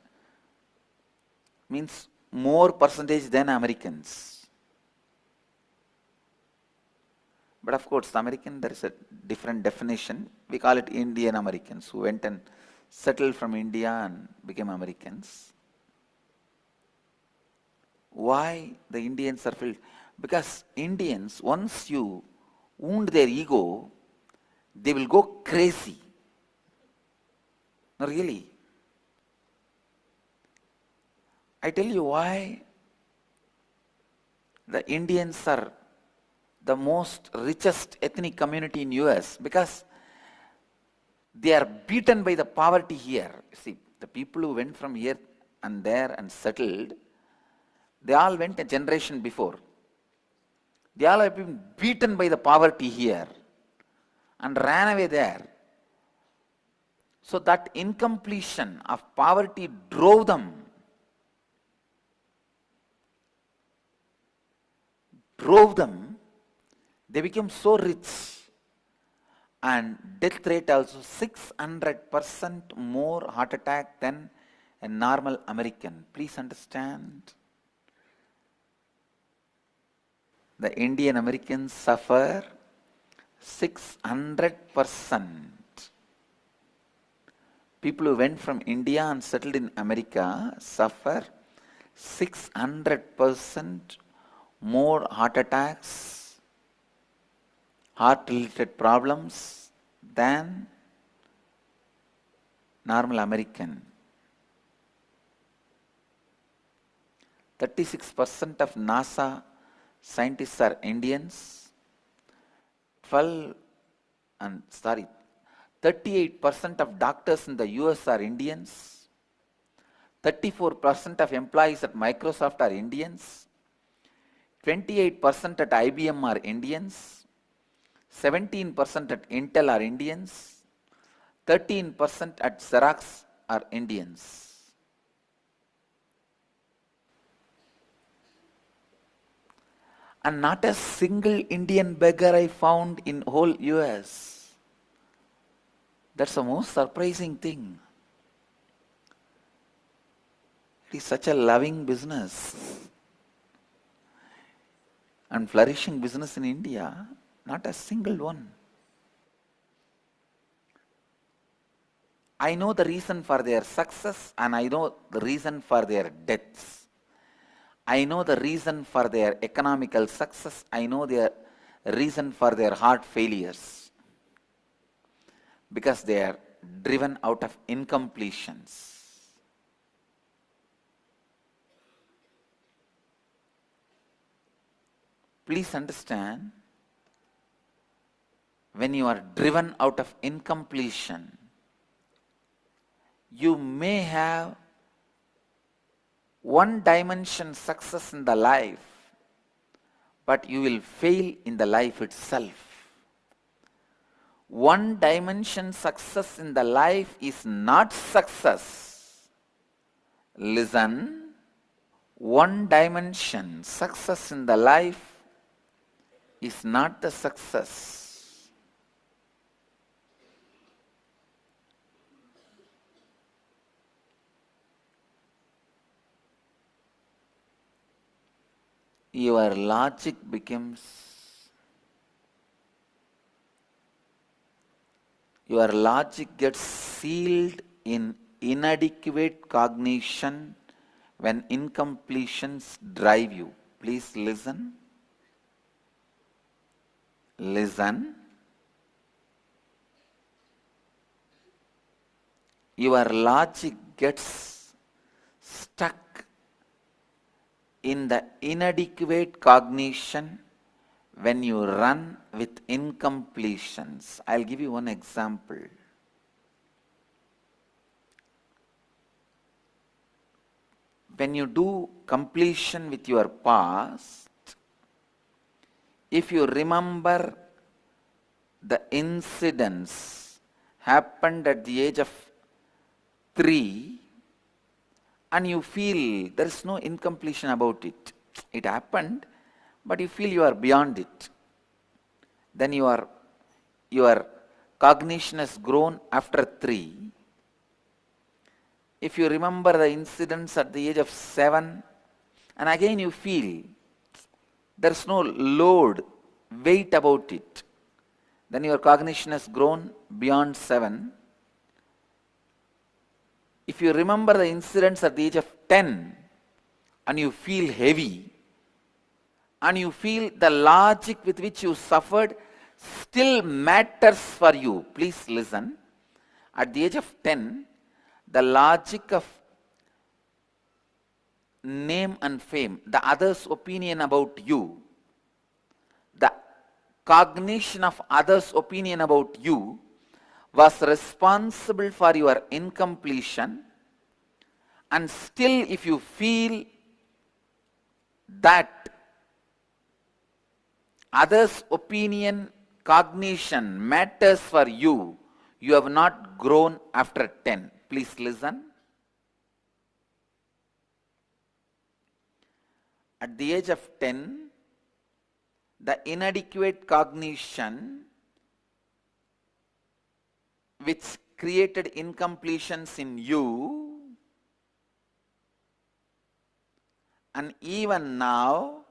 Means more percentage than Americans. But of course, the American, there is a different definition. We call it Indian Americans who went and settled from India and became Americans. Why the Indians are filled? Because Indians, once you wound their ego, they will go crazy. No, really. I tell you why the Indians are the most richest ethnic community in US, because they are beaten by the poverty here. See, the people who went from here and there and settled, they all went a generation before. They all have been beaten by the poverty here and ran away there. So that incompletion of poverty drove them. They became so rich, and death rate also 600% more heart attack than a normal American. Please understand. The Indian Americans suffer 600%. People who went from India and settled in America suffer 600% more heart attacks, heart-related problems than normal American. 36% of NASA scientists are Indians. 38% of doctors in the US are Indians. 34% of employees at Microsoft are Indians. 28% at IBM are Indians. 17% at Intel are Indians. 13% at Xerox are Indians. And not a single Indian beggar I found in whole US. That's the most surprising thing. It is such a loving business and flourishing business in India, not a single one. I know the reason for their success and I know the reason for their deaths. I know the reason for their economical success. I know the reason for their heart failures. Because they are driven out of incompletions. Please understand, when you are driven out of incompletion, you may have one dimension success in the life, but you will fail in the life itself. One dimension success in the life is not success. Listen, one dimension success in the life is not the success. Your logic becomes, your logic gets sealed in inadequate cognition when incompletions drive you. Please listen. Listen. Your logic gets stuck in the inadequate cognition when you run with incompletions. I'll give you one example. when you do completion with your past, if you remember the incidents happened at the age of 3 and you feel there is no incompletion about it, it happened, but you feel you are beyond it, then your cognition has grown after 3. If you remember the incidents at the age of 7 and again you feel there is no load, weight about it, then your cognition has grown beyond 7. If you remember the incidents at the age of 10 and you feel heavy and you feel the logic with which you suffered still matters for you, please listen. At the age of 10, the logic of name and fame, the other's opinion about you, the cognition of others' opinion about you was responsible for your incompletion, and still if you feel that others' opinion, cognition matters for you, you have not grown after 10. Please listen. At the age of 10, the inadequate cognition which created incompletions in you, and even now,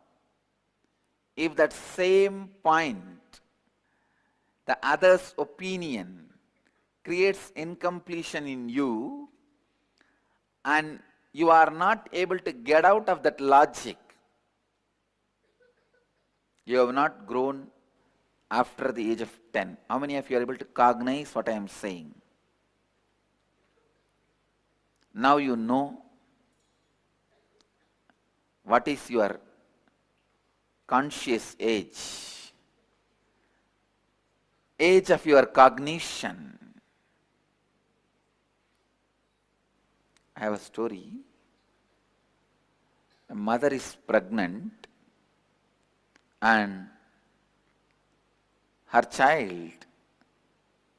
if that same point, the other's opinion, creates incompletion in you, and you are not able to get out of that logic, you have not grown after the age of 10. How many of you are able to cognize what I am saying? Now you know what is your conscious age, age of your cognition. I have a story. A mother is pregnant and her child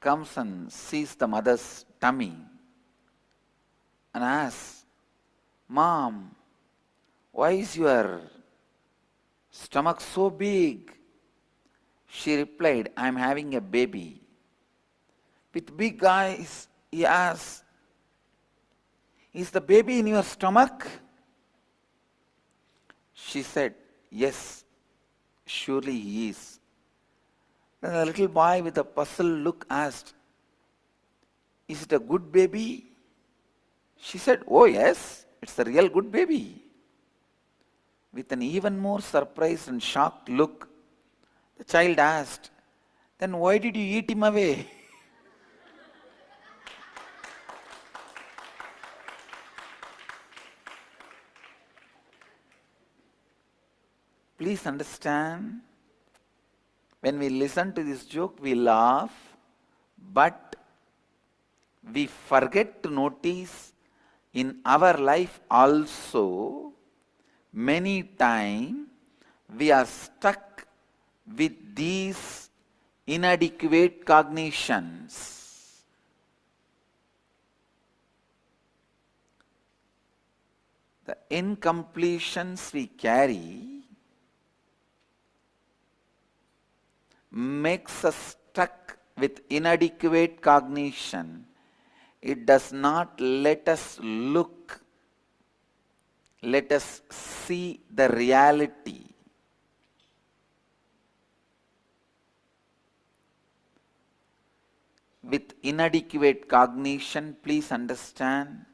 comes and sees the mother's tummy and asks, "Mom, why is your stomach so big?" She replied, "I am having a baby." With big eyes, he asked, "Is the baby in your stomach?" She said, "Yes, surely he is." Then the little boy with a puzzled look asked, "Is it a good baby?" She said, "Oh yes, it's a real good baby." With an even more surprised and shocked look, the child asked, "Then why did you eat him away?" Please understand, when we listen to this joke, we laugh, but we forget to notice in our life also, many times we are stuck with these inadequate cognitions. The incompletions we carry makes us stuck with inadequate cognition. It does not let us look, let us see the reality. With inadequate cognition, please understand,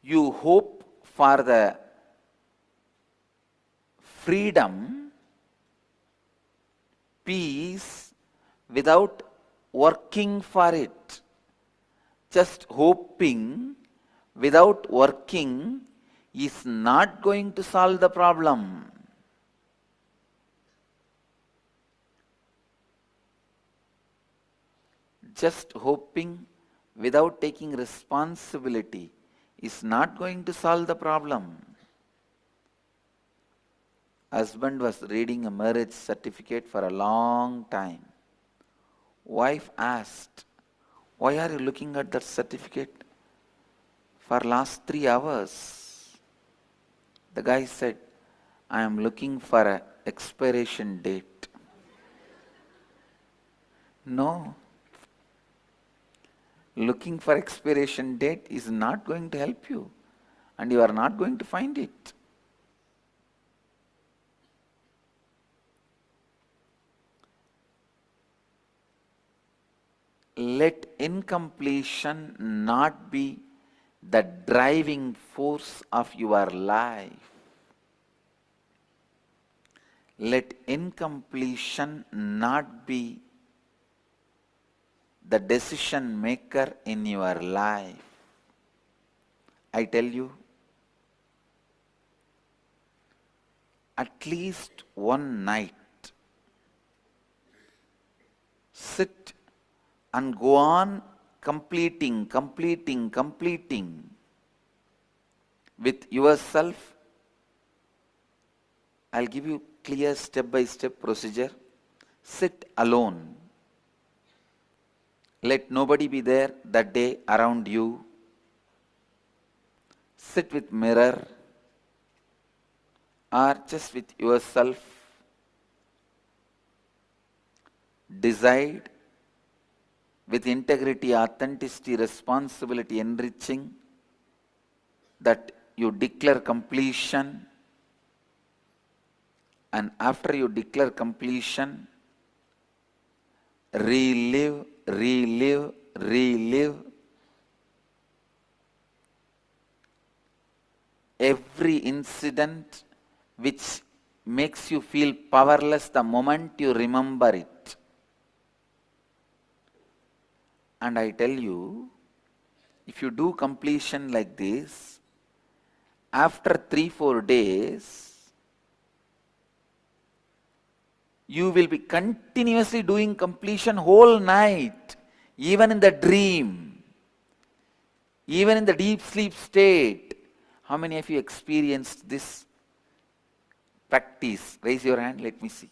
you hope for the freedom, peace, without working for it. Just hoping without working is not going to solve the problem. Just hoping without taking responsibility is not going to solve the problem. Husband was reading a marriage certificate for a long time. Wife asked, "Why are you looking at that certificate for last 3 hours?" The guy said, "I am looking for an expiration date." No. Looking for expiration date is not going to help you, and you are not going to find it. Let incompletion not be the driving force of your life. Let incompletion not be the decision maker in your life. I tell you, at least one night, sit and go on completing with yourself. I'll give you clear step-by-step procedure. Sit alone. Let nobody be there that day around you. Sit with mirror or just with yourself. Decide with integrity, authenticity, responsibility, enriching, that you declare completion, and after you declare completion, relive every incident which makes you feel powerless the moment you remember it. And I tell you, if you do completion like this, after 3-4 days, you will be continuously doing completion whole night, even in the dream, even in the deep sleep state. How many of you experienced this practice? Raise your hand, let me see.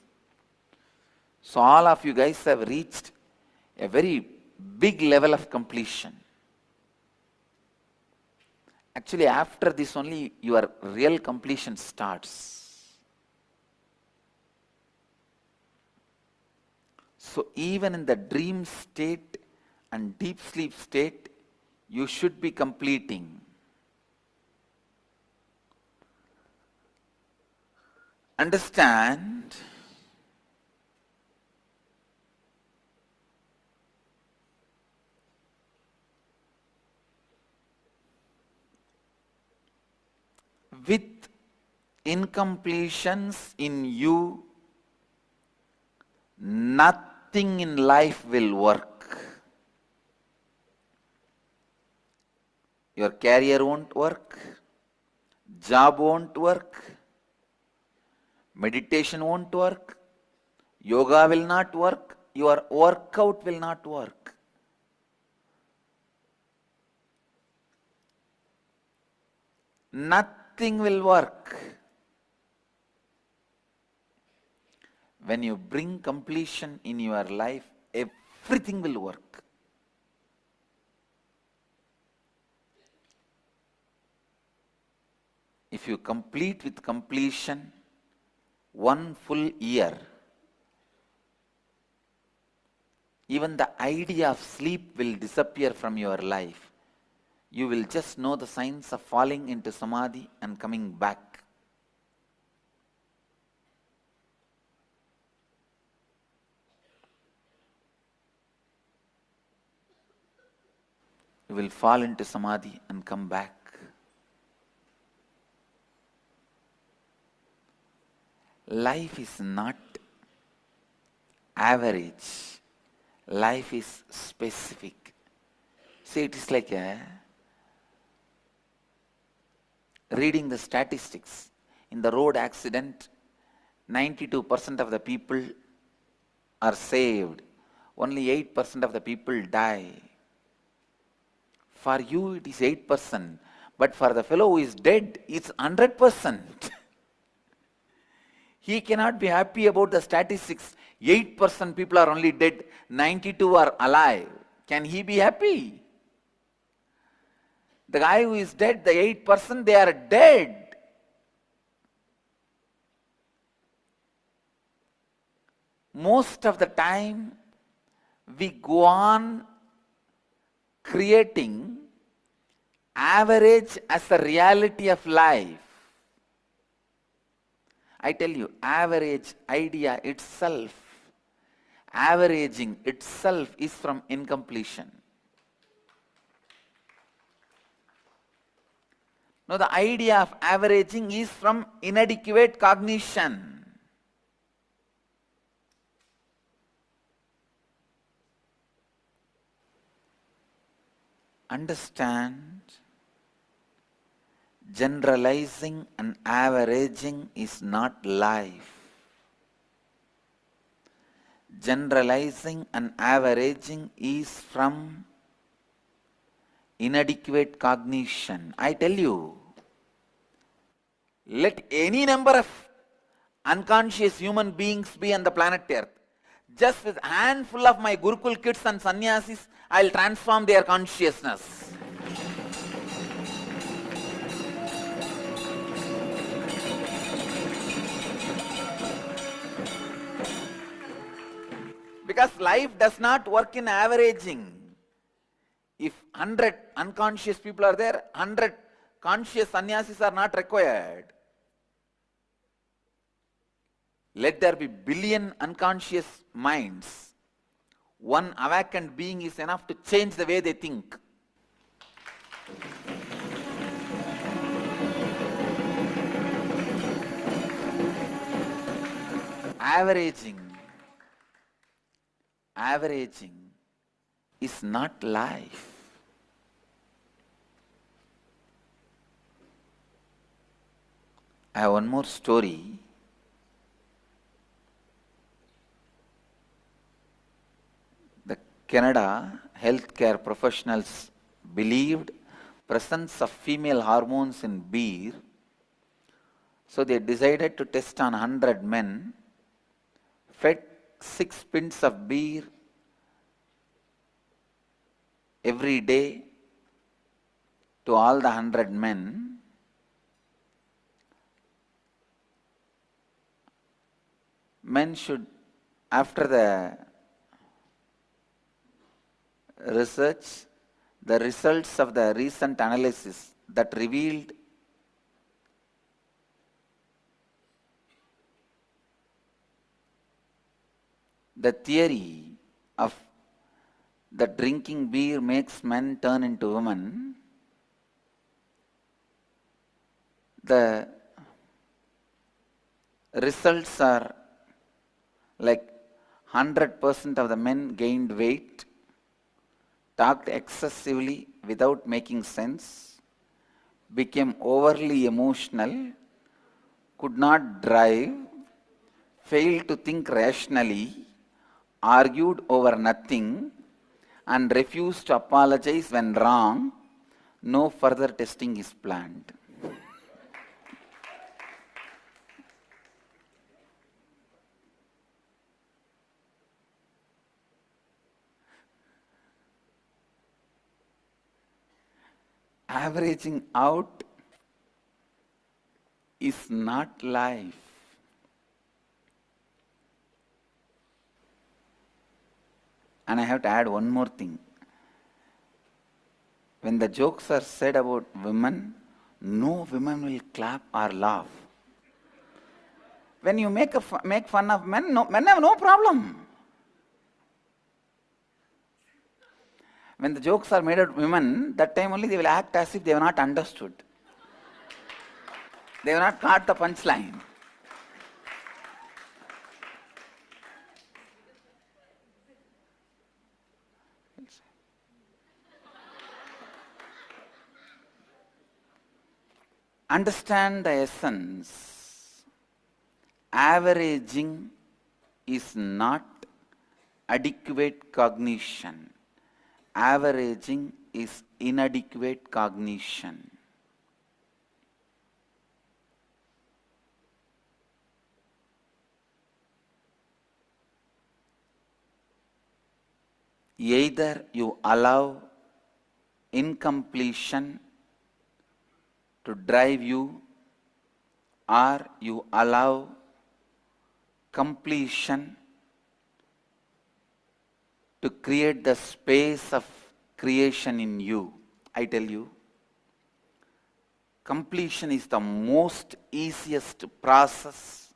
So all of you guys have reached a very big level of completion. Actually, after this only your real completion starts. So even in the dream state and deep sleep state, you should be completing. Understand, with incompletions in you, nothing in life will work. Your career won't work, job won't work, meditation won't work, yoga will not work, your workout will not work. Nothing will work. When you bring completion in your life, everything will work. If you complete with completion 1 full year, even the idea of sleep will disappear from your life. You will just know the signs of falling into samadhi and coming back. You will fall into samadhi and come back. Life is not average. Life is specific. See, it is like reading the statistics. In the road accident, 92% of the people are saved. Only 8% of the people die. For you, it is 8%. But for the fellow who is dead, it's 100%. He cannot be happy about the statistics. 8% people are only dead, 92 are alive. Can he be happy? The guy who is dead, the 8%, they are dead. Most of the time, we go on creating average as the reality of life. I tell you, average idea itself, averaging itself is from incompletion. Now, the idea of averaging is from inadequate cognition. Understand, generalizing and averaging is not life. Generalizing and averaging is from inadequate cognition. I tell you, let any number of unconscious human beings be on the planet Earth. Just with a handful of my Gurukul kids and sannyasis, I will transform their consciousness. Because life does not work in averaging. If 100 unconscious people are there, 100 conscious sannyasis are not required. Let there be billion unconscious minds. One awakened being is enough to change the way they think. Averaging is not life. I have one more story. The Canada healthcare professionals believed presence of female hormones in beer, so they decided to test on 100 men, fed 6 pints of beer every day to all the 100 men. Men should, after the research, the results of the recent analysis that revealed the theory of that drinking beer makes men turn into women, the results are like 100% of the men gained weight, talked excessively without making sense, became overly emotional, could not drive, failed to think rationally, argued over nothing, and refused to apologize when wrong. No further testing is planned. Averaging out is not life. And I have to add one more thing. When the jokes are said about women, no women will clap or laugh. When you make fun of men, men have no problem. When the jokes are made at women, that time only they will act as if they have not understood. They have not caught the punchline. Understand the essence. Averaging is not adequate cognition. Averaging is inadequate cognition. Either you allow incompletion to drive you, or you allow completion to create the space of creation in you. I tell you, completion is the most easiest process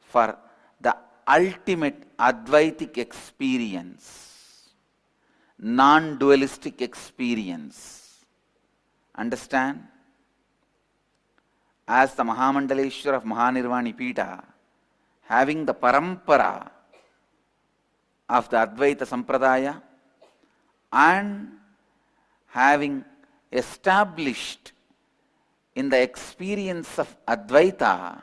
for the ultimate Advaitic experience, non-dualistic experience. Understand? As the Mahamandaleshwar of Mahanirvani Pita, having the parampara of the Advaita Sampradaya and having established in the experience of Advaita,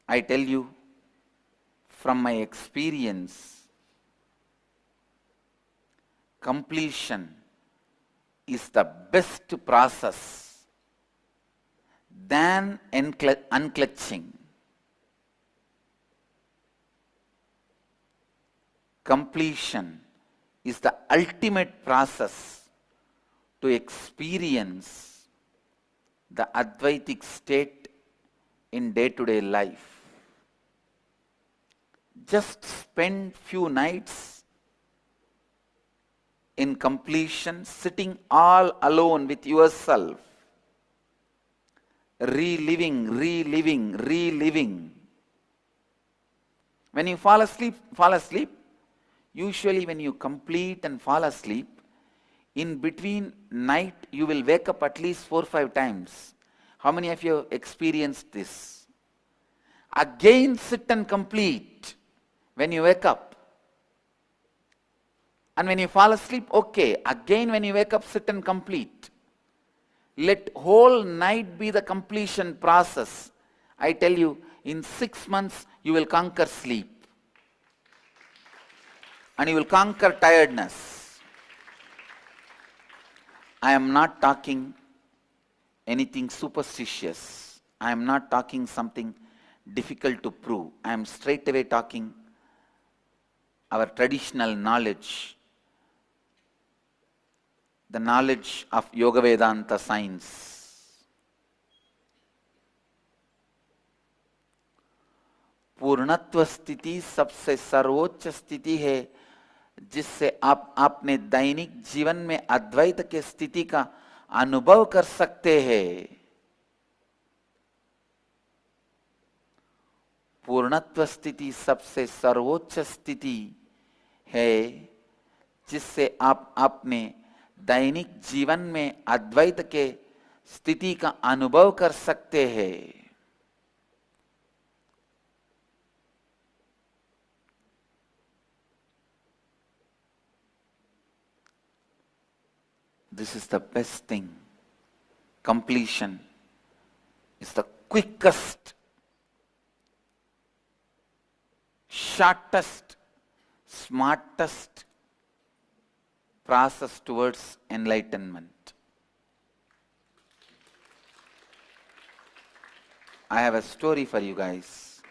I tell you from my experience, completion is the best process than unclutching. Completion is the ultimate process to experience the Advaitic state in day-to-day life. Just spend few nights in completion, sitting all alone with yourself, reliving. When you fall asleep, usually when you complete and fall asleep, in between night you will wake up at least 4 or 5 times. How many of you have experienced this? Again sit and complete when you wake up. And when you fall asleep, okay. Again when you wake up, sit and complete. Let whole night be the completion process. I tell you, in 6 months you will conquer sleep. And you will conquer tiredness. I am not talking anything superstitious. I am not talking something difficult to prove. I am straight away talking our traditional knowledge, the knowledge of Yoga Vedanta science. पूर्णत्व स्थिति सबसे सर्वोच्च स्थिति है जिससे आप अपने दैनिक जीवन में अद्वैत के स्थिति का अनुभव कर सकते हैं। पूर्णत्व स्थिति सबसे सर्वोच्च स्थिति है जिससे आप अपने दैनिक जीवन में अद्वैत के स्थिति का अनुभव कर सकते हैं। This is the best thing. Completion is the quickest, shortest, smartest process towards enlightenment. I have a story for you guys.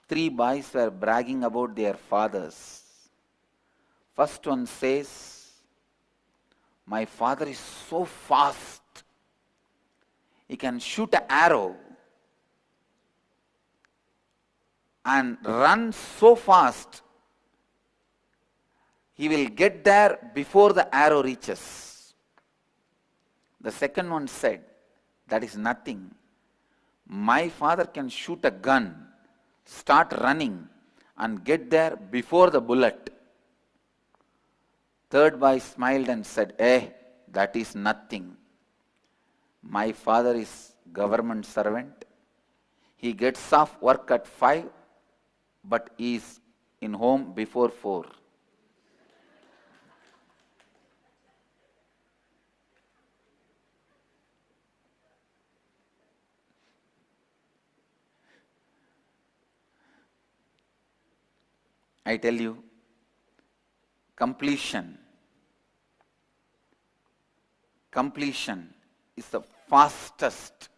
3 boys were bragging about their fathers. First one says, my father is so fast. He can shoot an arrow and run so fast. He will get there before the arrow reaches. The second one said, that is nothing. My father can shoot a gun, start running and get there before the bullet. Third boy smiled and said, that is nothing. My father is government servant. He gets off work at 5, but he is in home before 4. I tell you, completion is the fastest,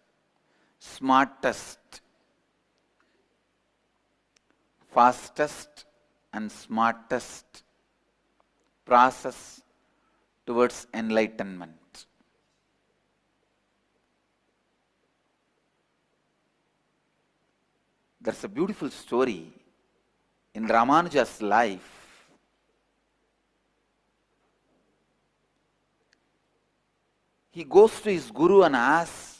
smartest, fastest and smartest process towards enlightenment. There's a beautiful story in Ramanuja's life. He goes to his guru and asks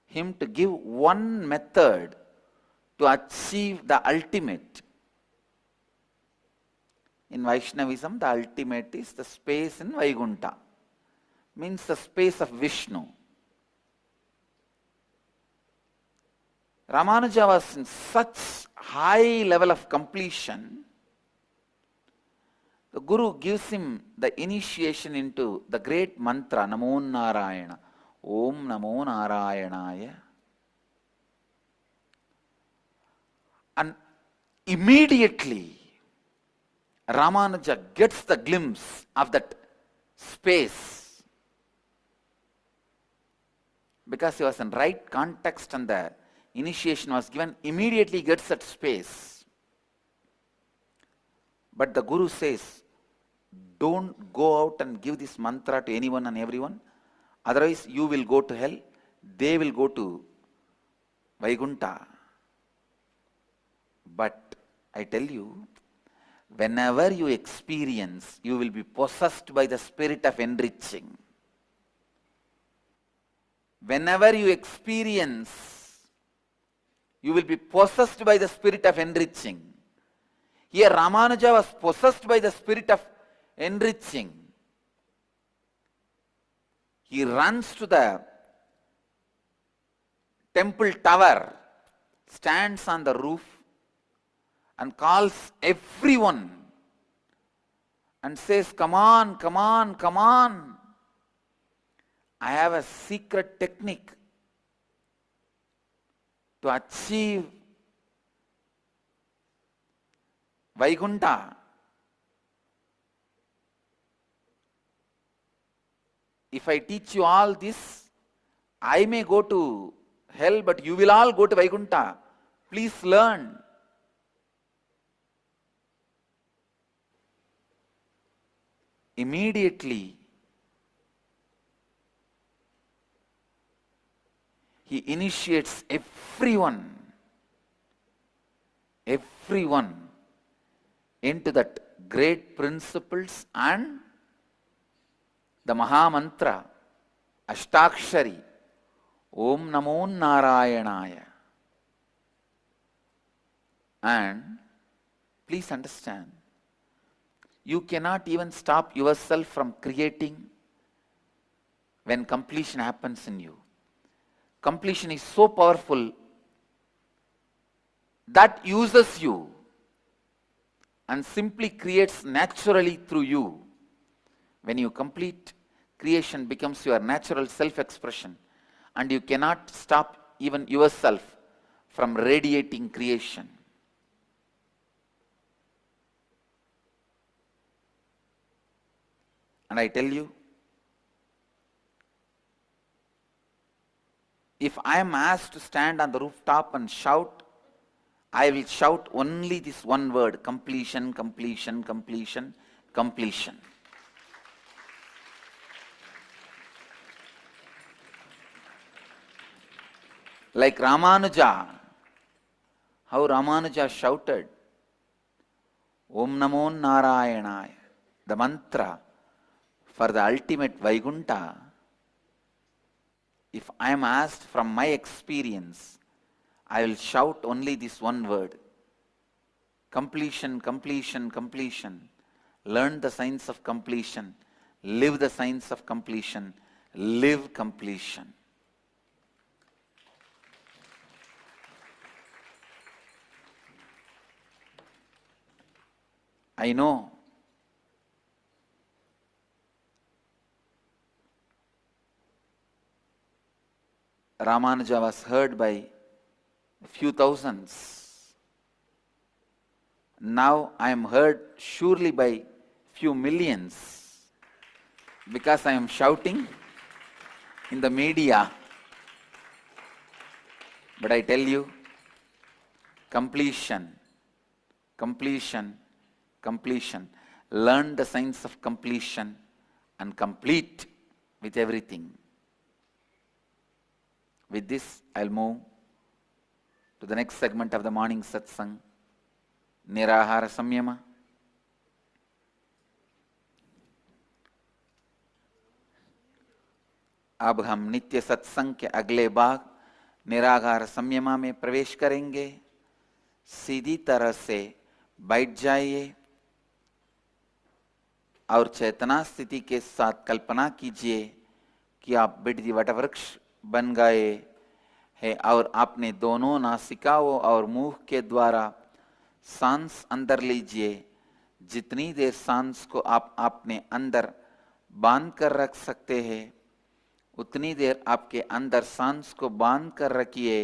him to give one method to achieve the ultimate. In Vaishnavism, the ultimate is the space in Vaikuntha, means the space of Vishnu. Ramanuja was in such high level of completion. The Guru gives him the initiation into the great mantra, Namo Narayana, Om Namo Narayanaya. And immediately, Ramanuja gets the glimpse of that space. Because he was in right context and the initiation was given, immediately gets that space. But the Guru says, don't go out and give this mantra to anyone and everyone. Otherwise, you will go to hell. They will go to Vaikuntha. But I tell you, whenever you experience, you will be possessed by the spirit of enriching. Whenever you experience, you will be possessed by the spirit of enriching. Here Ramanuja was possessed by the spirit of enriching. He runs to the temple tower, stands on the roof and calls everyone and says, come on, come on, come on. I have a secret technique to achieve Vaikuntha. If I teach you all this, I may go to hell, but you will all go to Vaikuntha. Please learn. Immediately, he initiates everyone into that great principles and the Maha Mantra, Ashtakshari, Om Namo Narayanaya. And please understand, you cannot even stop yourself from creating when completion happens in you. Completion is so powerful that uses you and simply creates naturally through you. When you complete, creation becomes your natural self-expression, and you cannot stop even yourself from radiating creation. And I tell you, if I am asked to stand on the rooftop and shout, I will shout only this one word, completion, completion, completion, completion. Like Ramanuja, how Ramanuja shouted, Om Namo Narayanaya, the mantra for the ultimate Vaikuntha. If I am asked from my experience, I will shout only this one word, completion, completion, completion. Learn the science of completion, live the science of completion, live completion. I know Ramanuja was heard by a few thousands. Now I am heard surely by few millions because I am shouting in the media. But I tell you, completion, completion, completion. Learn the science of completion and complete with everything. With this, I'll move to the next segment of the morning satsang, Nirahara Samyama. अब हम नित्य सत्संग के अगले भाग निराहार संयमा में प्रवेश करेंगे। सीधी तरह से बैठ जाइए और चेतना स्थिति के साथ कल्पना कीजिए कि आप बिडदी वटवृक्ष बन गए हैं और आपने दोनों नासिकाओं और मुंह के द्वारा सांस अंदर लीजिए। जितनी देर सांस को आप अपने अंदर बांध कर रख सकते हैं उतनी देर आपके अंदर सांस को बांध कर रखिए।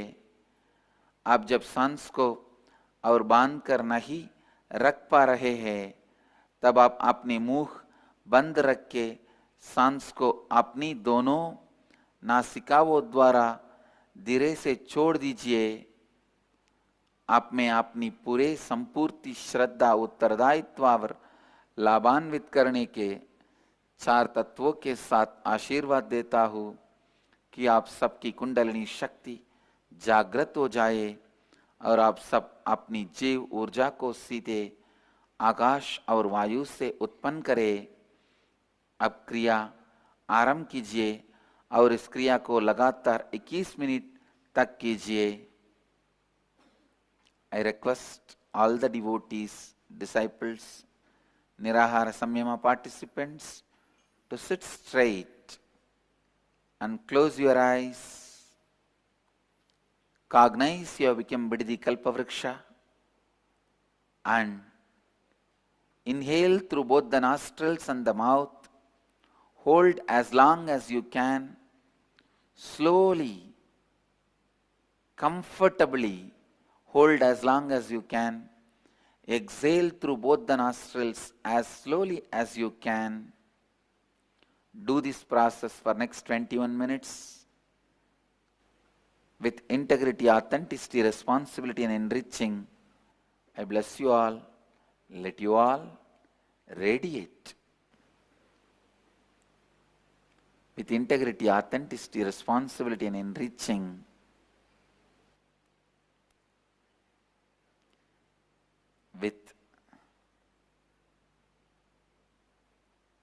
आप जब सांस को और बांध कर नहीं रख पा रहे हैं तब आप अपने मुंह बंद रख के सांस को अपनी दोनों नासिकाओं द्वारा धीरे से छोड़ दीजिए। आप में अपनी पूरे संपूर्ण श्रद्धा उत्तरदायित्व लाभान्वित करने के 4 तत्वों के साथ आशीर्वाद देता हूँ कि आप सबकी कुंडलिनी शक्ति जागृत हो जाए और आप सब अपनी जीव ऊर्जा को सीधे आकाश और वायु से उत्पन्न करें। अब क्रिया आरंभ कीजिए और इस क्रिया को लगातार 21 मिनट तक कीजिए। I request all the devotees, disciples, Nirahara Samyama participants to sit straight and close your eyes. Cognize you have become Bididi Kalpavriksha and inhale through both the nostrils and the mouth. Hold as long as you can. Slowly, comfortably hold as long as you can. Exhale through both the nostrils as slowly as you can. Do this process for next 21 minutes with integrity, authenticity, responsibility and enriching. I bless you all. Let you all radiate with integrity, authenticity, responsibility and enriching. With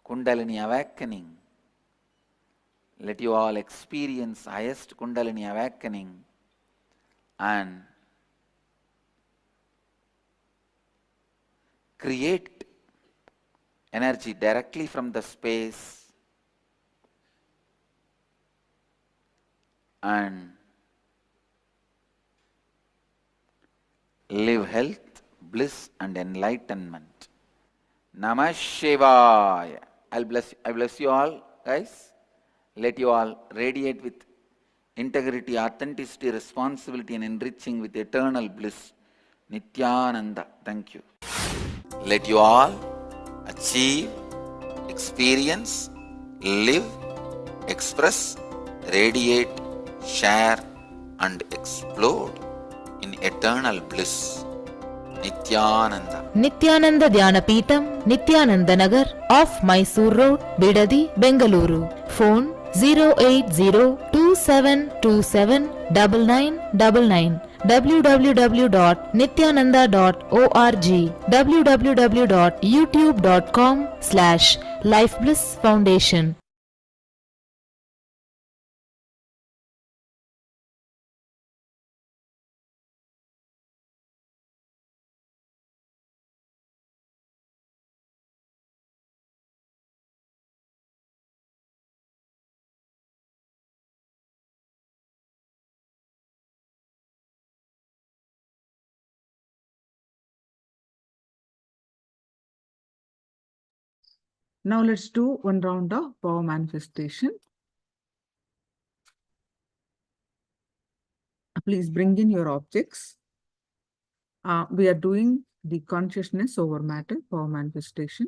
Kundalini awakening. Let you all experience highest Kundalini awakening and create energy directly from the space and live health, bliss and enlightenment. Namah Shivaya. I bless you all, guys. Let you all radiate with integrity, authenticity, responsibility and enriching with eternal bliss. Nithyananda. Thank you. Let you all achieve, experience, live, express, radiate, share and explode in eternal bliss. Nithyananda. Nithyananda Dhyanapītam, Nithyananda Nagar, off Mysore Road, Bidadi, Bengaluru. Phone 08027279999. www.nithyananda.org. www.youtube.com/Life Bliss Foundation. Now let's do one round of power manifestation. Please bring in your objects. We are doing the consciousness over matter power manifestation.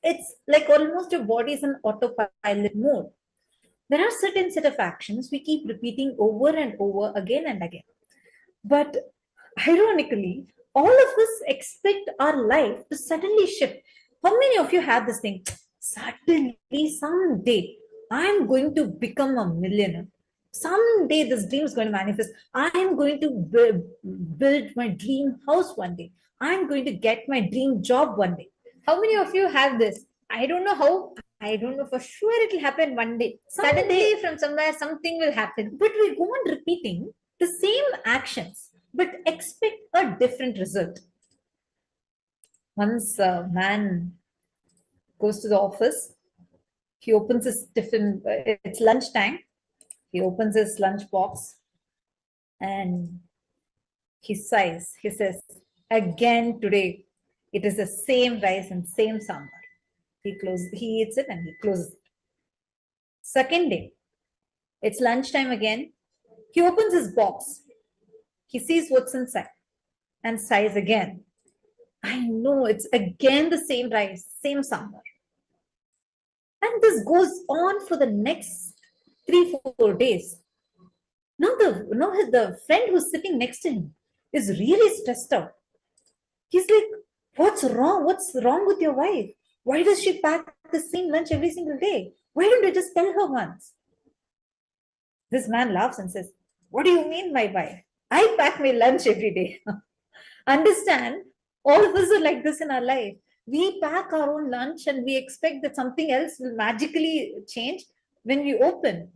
It's like almost your body is in autopilot mode. There are certain set of actions we keep repeating over and over again and again. But ironically, all of us expect our life to suddenly shift. How many of you have this thing? Suddenly, someday, I'm going to become a millionaire. Someday, this dream is going to manifest. I'm going to build my dream house one day. I'm going to get my dream job one day. How many of you have this? I don't know how. I don't know for sure it will happen one day. Suddenly, from somewhere, something will happen. But we go on repeating the same actions, but expect a different result. Once a man goes to the office, he opens his tiffin, it's lunchtime, he opens his lunch box and he sighs. He says, again today, it is the same rice and same sambar. He eats it and he closes it. Second day, it's lunchtime again. He opens his box. He sees what's inside and sighs again. I know it's again the same rice, same sambar. And this goes on for the next 3-4 days. Now the friend who's sitting next to him is really stressed out. He's like, what's wrong? What's wrong with your wife? Why does she pack the same lunch every single day? Why don't you just tell her once? This man laughs and says, what do you mean, my wife? I pack my lunch every day. Understand, all of us are like this in our life. We pack our own lunch and we expect that something else will magically change when we open.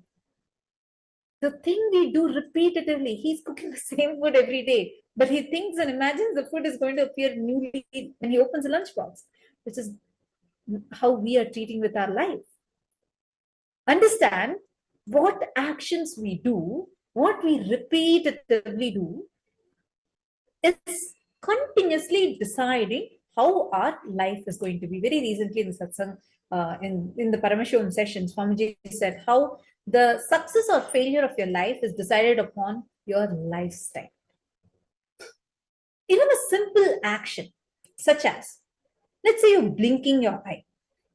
The thing we do repetitively, he's cooking the same food every day, but he thinks and imagines the food is going to appear newly when he opens a lunchbox, which is how we are treating with our life. Understand, what actions we do, what we repeatedly do, is continuously deciding how our life is going to be. Very recently in the satsang, in the Paramashivoham session, Swamiji said how the success or failure of your life is decided upon your lifestyle. Even a simple action, such as, let's say you're blinking your eye.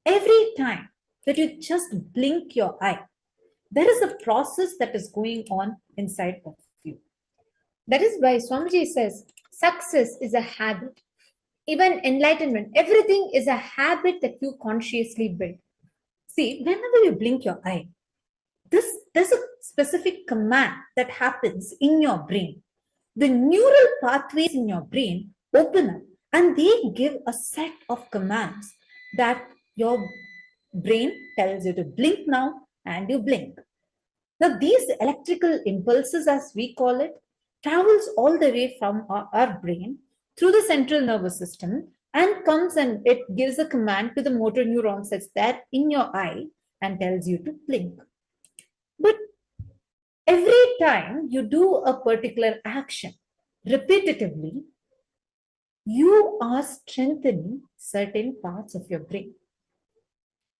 Every time that you just blink your eye, there is a process that is going on inside of you. That is why Swamiji says, success is a habit. Even enlightenment, everything is a habit that you consciously build. See, whenever you blink your eye, there's a specific command that happens in your brain. The neural pathways in your brain open up and they give a set of commands that your brain tells you to blink now, and you blink. Now, these electrical impulses, as we call it, travels all the way from our brain through the central nervous system and comes and it gives a command to the motor neurons that's there in your eye and tells you to blink. But every time you do a particular action repetitively, you are strengthening certain parts of your brain.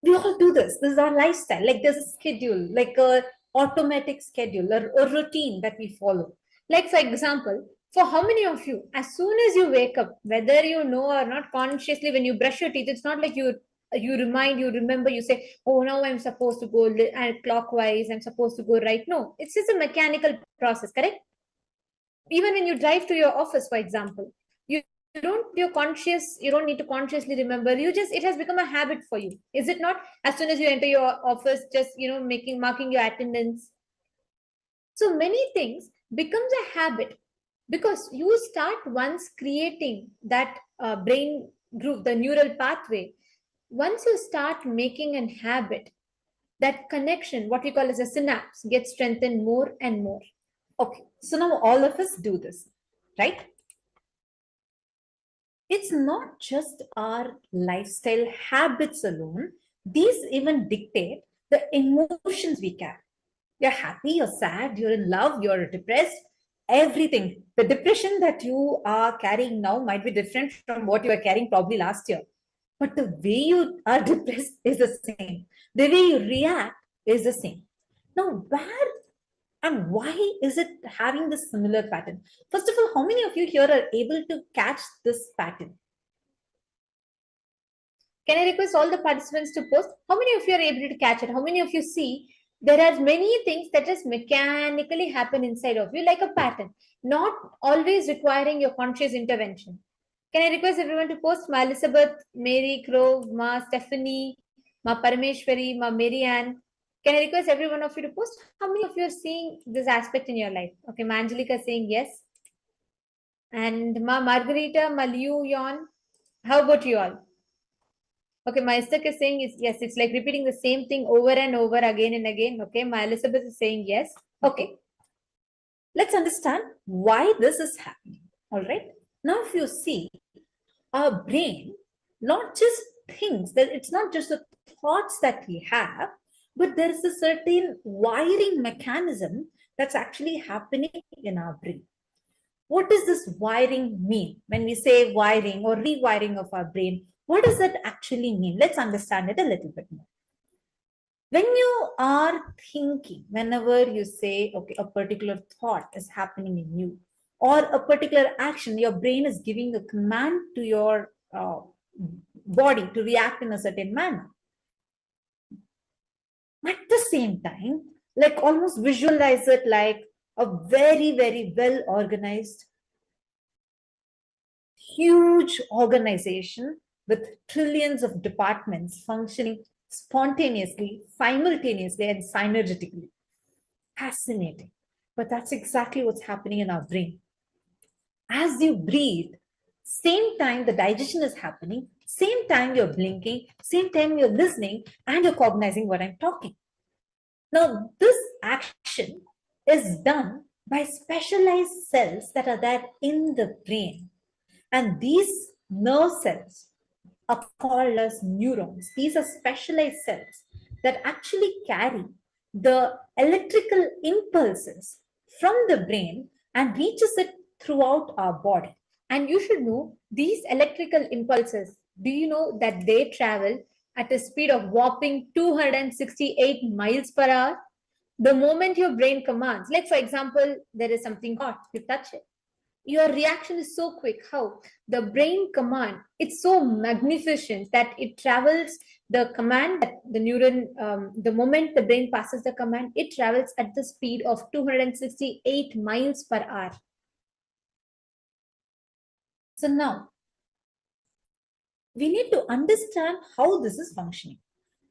We all do this. This is our lifestyle. Like there's a schedule, like a automatic schedule or a routine that we follow. Like for example, for how many of you, as soon as you wake up, whether you know or not consciously, when you brush your teeth, it's not like you remember, you say, oh, now I'm supposed to go clockwise, I'm supposed to go right. No, it's just a mechanical process, correct? Even when you drive to your office, for example, you don't need to consciously remember. It has become a habit for you. Is it not? As soon as you enter your office, just, marking your attendance. So many things becomes a habit because you start once creating that brain group, the neural pathway. Once you start making a habit, that connection, what we call as a synapse, gets strengthened more and more. Okay, so now all of us do this, right? It's not just our lifestyle habits alone. These even dictate the emotions we carry. You're happy, you're sad, you're in love, you're depressed, everything. The depression that you are carrying now might be different from what you were carrying probably last year. But the way you are depressed is the same. The way you react is the same. Now, where and why is it having this similar pattern? First of all, how many of you here are able to catch this pattern? Can I request all the participants to post? How many of you are able to catch it? How many of you see there are many things that just mechanically happen inside of you like a pattern, not always requiring your conscious intervention? Can I request everyone to post? Ma Elizabeth, Mary Crow, Ma Stephanie, Ma Parameshwari, Ma Mary Ann. Can I request every one of you to post? How many of you are seeing this aspect in your life? Okay, Ma Angelica is saying yes. And Ma Margarita, Ma Liu Yon. How about you all? Okay, my Isaac is saying is yes, it's like repeating the same thing over and over again and again. Okay, my Elizabeth is saying yes. Okay, let's understand why this is happening. All right, now if you see our brain, not just things, that it's not just the thoughts that we have, but there is a certain wiring mechanism that's actually happening in our brain. What does this wiring mean? When we say wiring or rewiring of our brain, what does that actually mean? Let's understand it a little bit more. When you are thinking, whenever you say, okay, a particular thought is happening in you, or a particular action, your brain is giving a command to your body to react in a certain manner. At the same time, like almost visualize it like a very, very well organized, huge organization with trillions of departments functioning spontaneously, simultaneously, and synergetically. Fascinating. But that's exactly what's happening in our brain. As you breathe, same time the digestion is happening, same time you're blinking, same time you're listening, and you're cognizing what I'm talking. Now, this action is done by specialized cells that are there in the brain. And these nerve cells are called as neurons. These are specialized cells that actually carry the electrical impulses from the brain and reaches it throughout our body. And you should know these electrical impulses, do you know that they travel at a speed of whopping 268 miles per hour? The moment your brain commands, like for example, there is something hot, you touch it. Your reaction is so quick. How? The brain command, it's so magnificent that it travels the command, that the neuron, the moment the brain passes the command, it travels at the speed of 268 miles per hour. So now, we need to understand how this is functioning.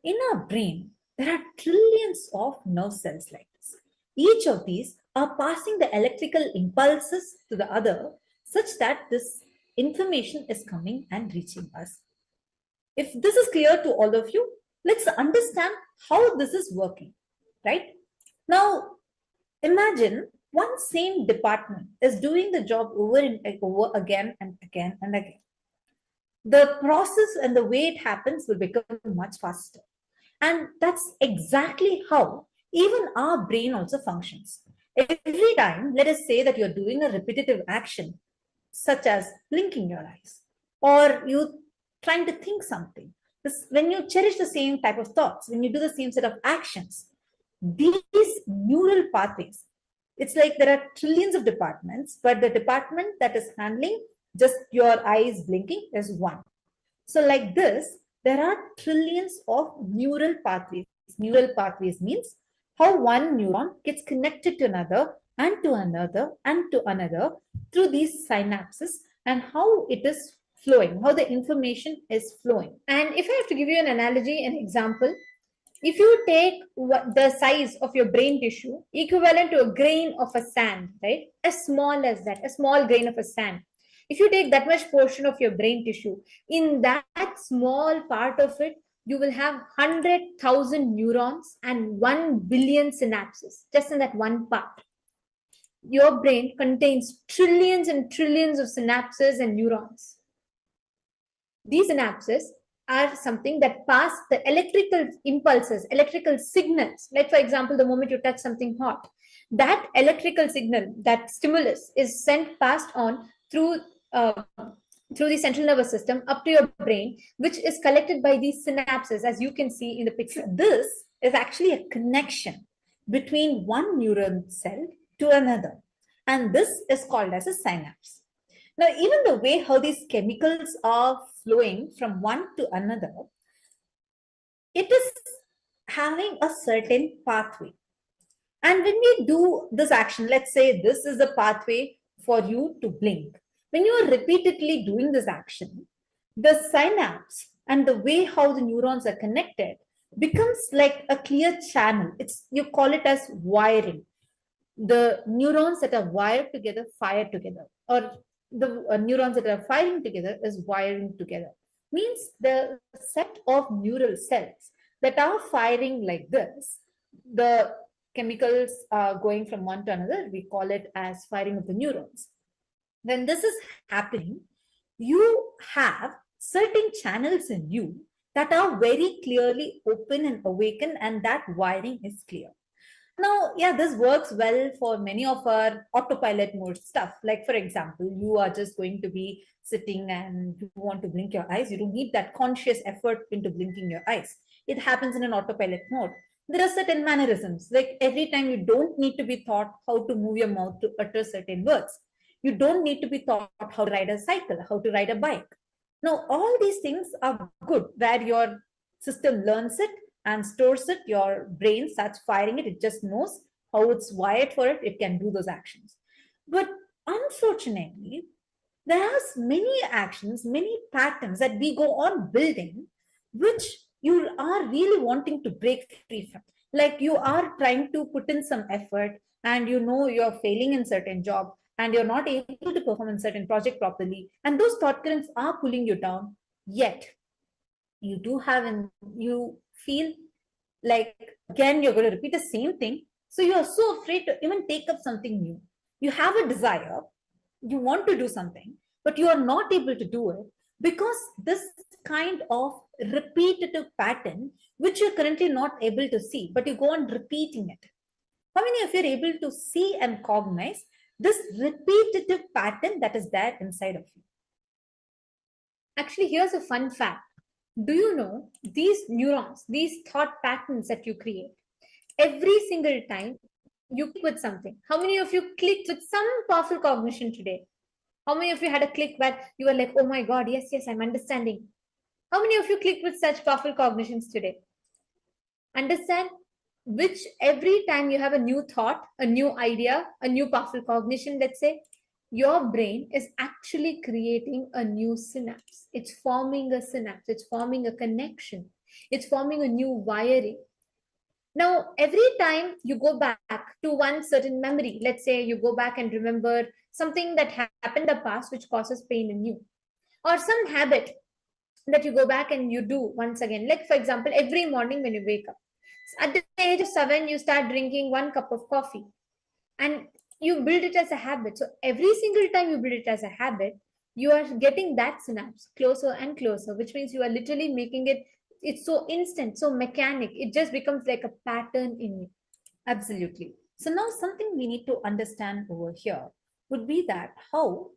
In our brain, there are trillions of nerve cells like this. Each of these are passing the electrical impulses to the other such that this information is coming and reaching us. If this is clear to all of you, let's understand how this is working, right? Now, imagine one same department is doing the job over and over again and again and again. The process and the way it happens will become much faster. And that's exactly how even our brain also functions. Every time, let us say that you're doing a repetitive action, such as blinking your eyes, or you trying to think something. When you cherish the same type of thoughts, when you do the same set of actions, these neural pathways, it's like there are trillions of departments, but the department that is handling just your eyes blinking is one. So like this, there are trillions of neural pathways. Neural pathways means how one neuron gets connected to another and to another and to another through these synapses, and how it is flowing, how the information is flowing. And if I have to give you an analogy, an example, if you take the size of your brain tissue equivalent to a grain of a sand, right? As small as that, a small grain of a sand. If you take that much portion of your brain tissue, in that small part of it, you will have 100,000 neurons and 1 billion synapses, just in that one part. Your brain contains trillions and trillions of synapses and neurons. These synapses are something that pass the electrical impulses, electrical signals. Like for example, the moment you touch something hot, that electrical signal, that stimulus is passed on through the central nervous system up to your brain, which is collected by these synapses, as you can see in the picture. This is actually a connection between one neuron cell to another, and this is called as a synapse. Now, even the way how these chemicals are flowing from one to another, it is having a certain pathway. And when we do this action, let's say this is the pathway for you to blink. When you are repeatedly doing this action, the synapse and the way how the neurons are connected becomes like a clear channel. You call it as wiring. The neurons that are wired together fire together, or the neurons that are firing together is wiring together. Means the set of neural cells that are firing like this, the chemicals are going from one to another, we call it as firing of the neurons. When this is happening, you have certain channels in you that are very clearly open and awakened, and that wiring is clear. Now, yeah, this works well for many of our autopilot mode stuff. Like, for example, you are just going to be sitting and you want to blink your eyes. You don't need that conscious effort into blinking your eyes. It happens in an autopilot mode. There are certain mannerisms. Like every time you don't need to be taught how to move your mouth to utter certain words. You don't need to be taught how to ride a cycle, how to ride a bike. Now, all these things are good where your system learns it and stores it, your brain starts firing it, it just knows how it's wired for it, it can do those actions. But unfortunately, there are many actions, many patterns that we go on building, which you are really wanting to break free from. Like you are trying to put in some effort and you know you're failing in certain job and you're not able to perform in certain project properly, and those thought currents are pulling you down, yet you do have, and you feel like again you're going to repeat the same thing, so you are so afraid to even take up something new. You have a desire, you want to do something, but you are not able to do it because this kind of repetitive pattern which you're currently not able to see, but you go on repeating it. How many of you are able to see and cognize this repetitive pattern that is there inside of you? Actually, here's a fun fact. Do you know these neurons, these thought patterns that you create, every single time you click with something? How many of you clicked with some powerful cognition today? How many of you had a click where you were like, oh my God, yes, I'm understanding? How many of you clicked with such powerful cognitions today? Understand which every time you have a new thought, a new idea, a new powerful cognition, let's say, your brain is actually creating a new synapse. It's forming a synapse. It's forming a connection. It's forming a new wiring. Now, every time you go back to one certain memory, let's say you go back and remember something that happened in the past which causes pain in you, or some habit that you go back and you do once again. Like, for example, every morning when you wake up, at the age of 7, you start drinking 1 cup of coffee and you build it as a habit. So every single time you build it as a habit, you are getting that synapse closer and closer, which means you are literally making it, it's so instant, so mechanic. It just becomes like a pattern in you. Absolutely. So now something we need to understand over here would be that how,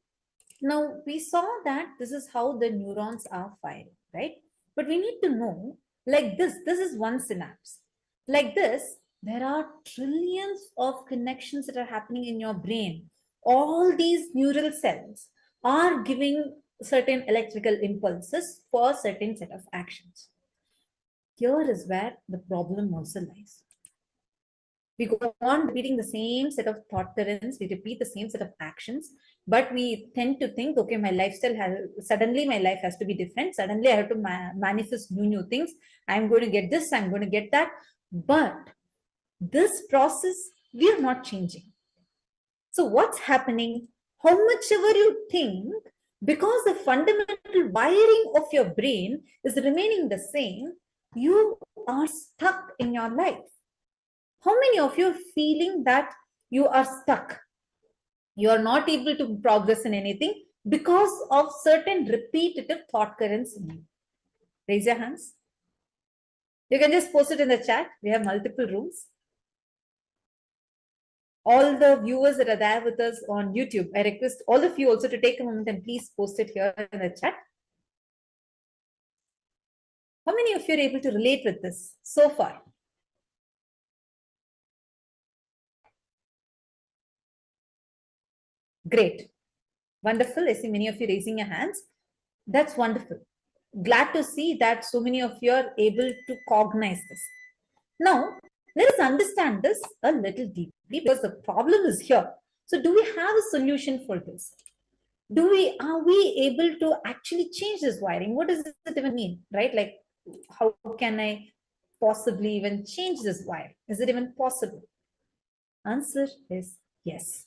now we saw that this is how the neurons are firing, right? But we need to know, like this is one synapse. Like this, there are trillions of connections that are happening in your brain. All these neural cells are giving certain electrical impulses for certain set of actions. Here is where the problem also lies. We go on repeating the same set of thought currents, we repeat the same set of actions, but we tend to think, okay, my lifestyle has, suddenly my life has to be different. Suddenly I have to manifest new things. I'm going to get this, I'm going to get that. But this process, we are not changing. So what's happening? How much ever you think, because the fundamental wiring of your brain is remaining the same, you are stuck in your life. How many of you are feeling that you are stuck? You are not able to progress in anything because of certain repetitive thought currents in you. Raise your hands. You can just post it in the chat. We have multiple rooms. All the viewers that are there with us on YouTube, I request all of you also to take a moment and please post it here in the chat. How many of you are able to relate with this so far? Great. Wonderful. I see many of you raising your hands. That's wonderful. Glad to see that so many of you are able to cognize this. Now, let us understand this a little deeply because the problem is here. So, do we have a solution for this? Are we able to actually change this wiring? What does it even mean, right? Like, how can I possibly even change this wire? Is it even possible? Answer is yes.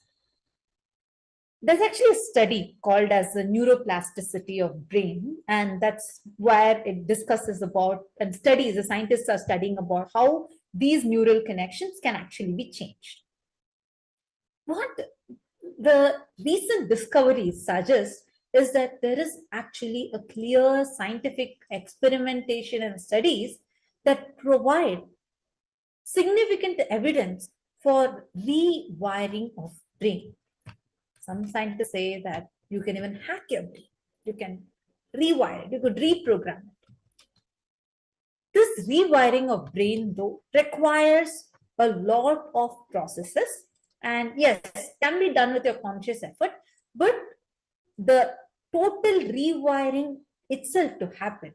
There's actually a study called as the neuroplasticity of brain, and that's where it discusses about and studies, the scientists are studying about how these neural connections can actually be changed. What the recent discoveries suggest is that there is actually a clear scientific experimentation and studies that provide significant evidence for rewiring of brain. Some scientists say that you can even hack your brain. You can rewire it. You could reprogram it. This rewiring of brain, though, requires a lot of processes. And yes, can be done with your conscious effort. But the total rewiring itself to happen,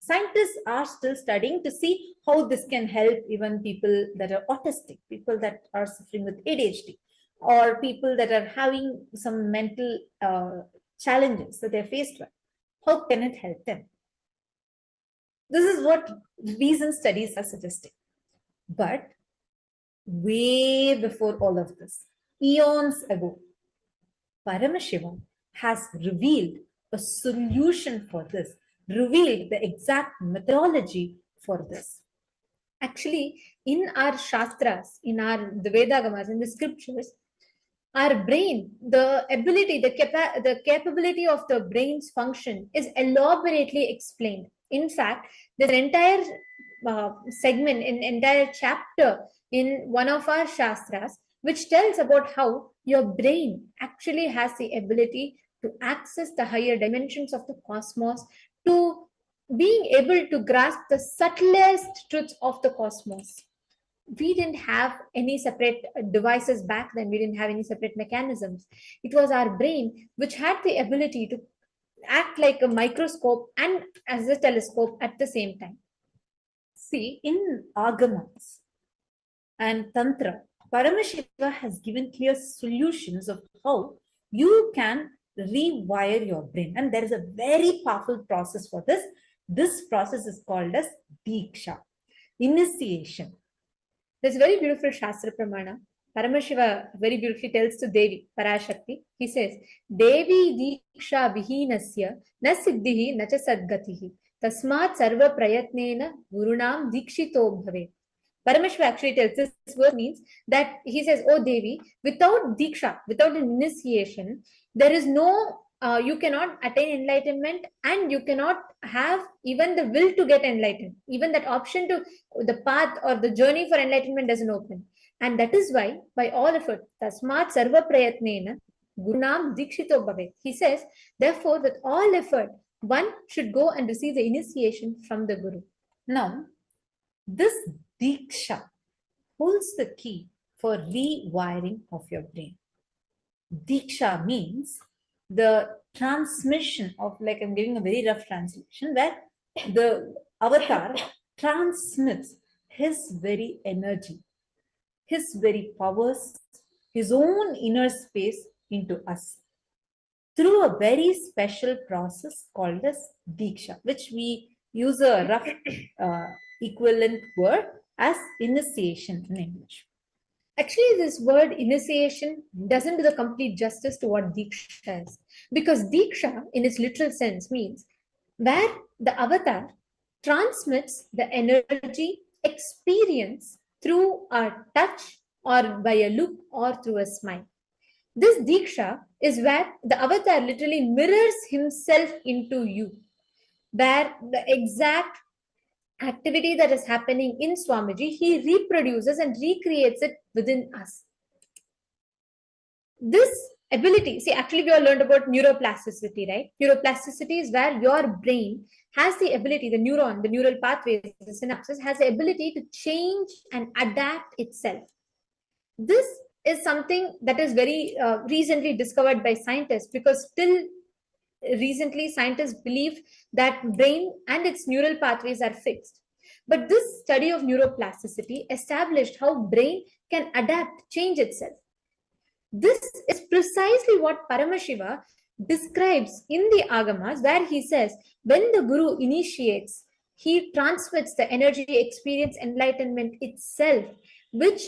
scientists are still studying to see how this can help even people that are autistic, people that are suffering with ADHD, or people that are having some mental challenges that they're faced with. How can it help them? This is what recent studies are suggesting. But way before all of this, eons ago, Paramashivoham has revealed a solution for this, revealed the exact methodology for this. Actually, in our Shastras, in the Vedagamas, in the scriptures, our brain, the ability, the capability of the brain's function is elaborately explained. In fact, there's an entire segment, an entire chapter in one of our Shastras, which tells about how your brain actually has the ability to access the higher dimensions of the cosmos, to being able to grasp the subtlest truths of the cosmos. We didn't have any separate devices back then. We didn't have any separate mechanisms. It was our brain which had the ability to act like a microscope and as a telescope at the same time. See, in Agamas and Tantra, Paramashiva has given clear solutions of how you can rewire your brain. And there is a very powerful process for this. This process is called as Diksha, initiation. There's a very beautiful Shastra Pramana. Paramashiva very beautifully tells to Devi, Parashakti. He says, Devi Diksha Vihinasya na siddhihi na cha sadgatihi tasmat sarva prayatnena gurunam dikshito bhave. Paramashiva actually tells this word means that he says, oh Devi, without Diksha, without an initiation, there is no, you cannot attain enlightenment and you cannot have even the will to get enlightened. Even that option to the path or the journey for enlightenment doesn't open. And that is why, by all effort, tasmat sarva prayatnena gurunam dikshito bhave. He says, therefore, with all effort, one should go and receive the initiation from the Guru. Now, this Diksha holds the key for rewiring of your brain. Diksha means the transmission of, like I'm giving a very rough translation, where the avatar transmits his very energy, his very powers, his own inner space into us through a very special process called as Diksha, which we use a rough equivalent word as initiation in English. Actually, this word initiation doesn't do the complete justice to what Diksha is. Because Diksha, in its literal sense, means where the avatar transmits the energy experience through a touch or by a look or through a smile. This Diksha is where the avatar literally mirrors himself into you, where the exact activity that is happening in Swamiji, he reproduces and recreates it within us. This ability, see, actually we all learned about neuroplasticity, right? Neuroplasticity is where your brain has the ability, the neuron, the neural pathways, the synapses has the ability to change and adapt itself. This is something that is very recently discovered by scientists, because till recently scientists believed that brain and its neural pathways are fixed. But this study of neuroplasticity established how brain can adapt, change itself. This is precisely what Paramashiva describes in the Agamas, where he says, when the Guru initiates, he transmits the energy, experience, enlightenment itself, which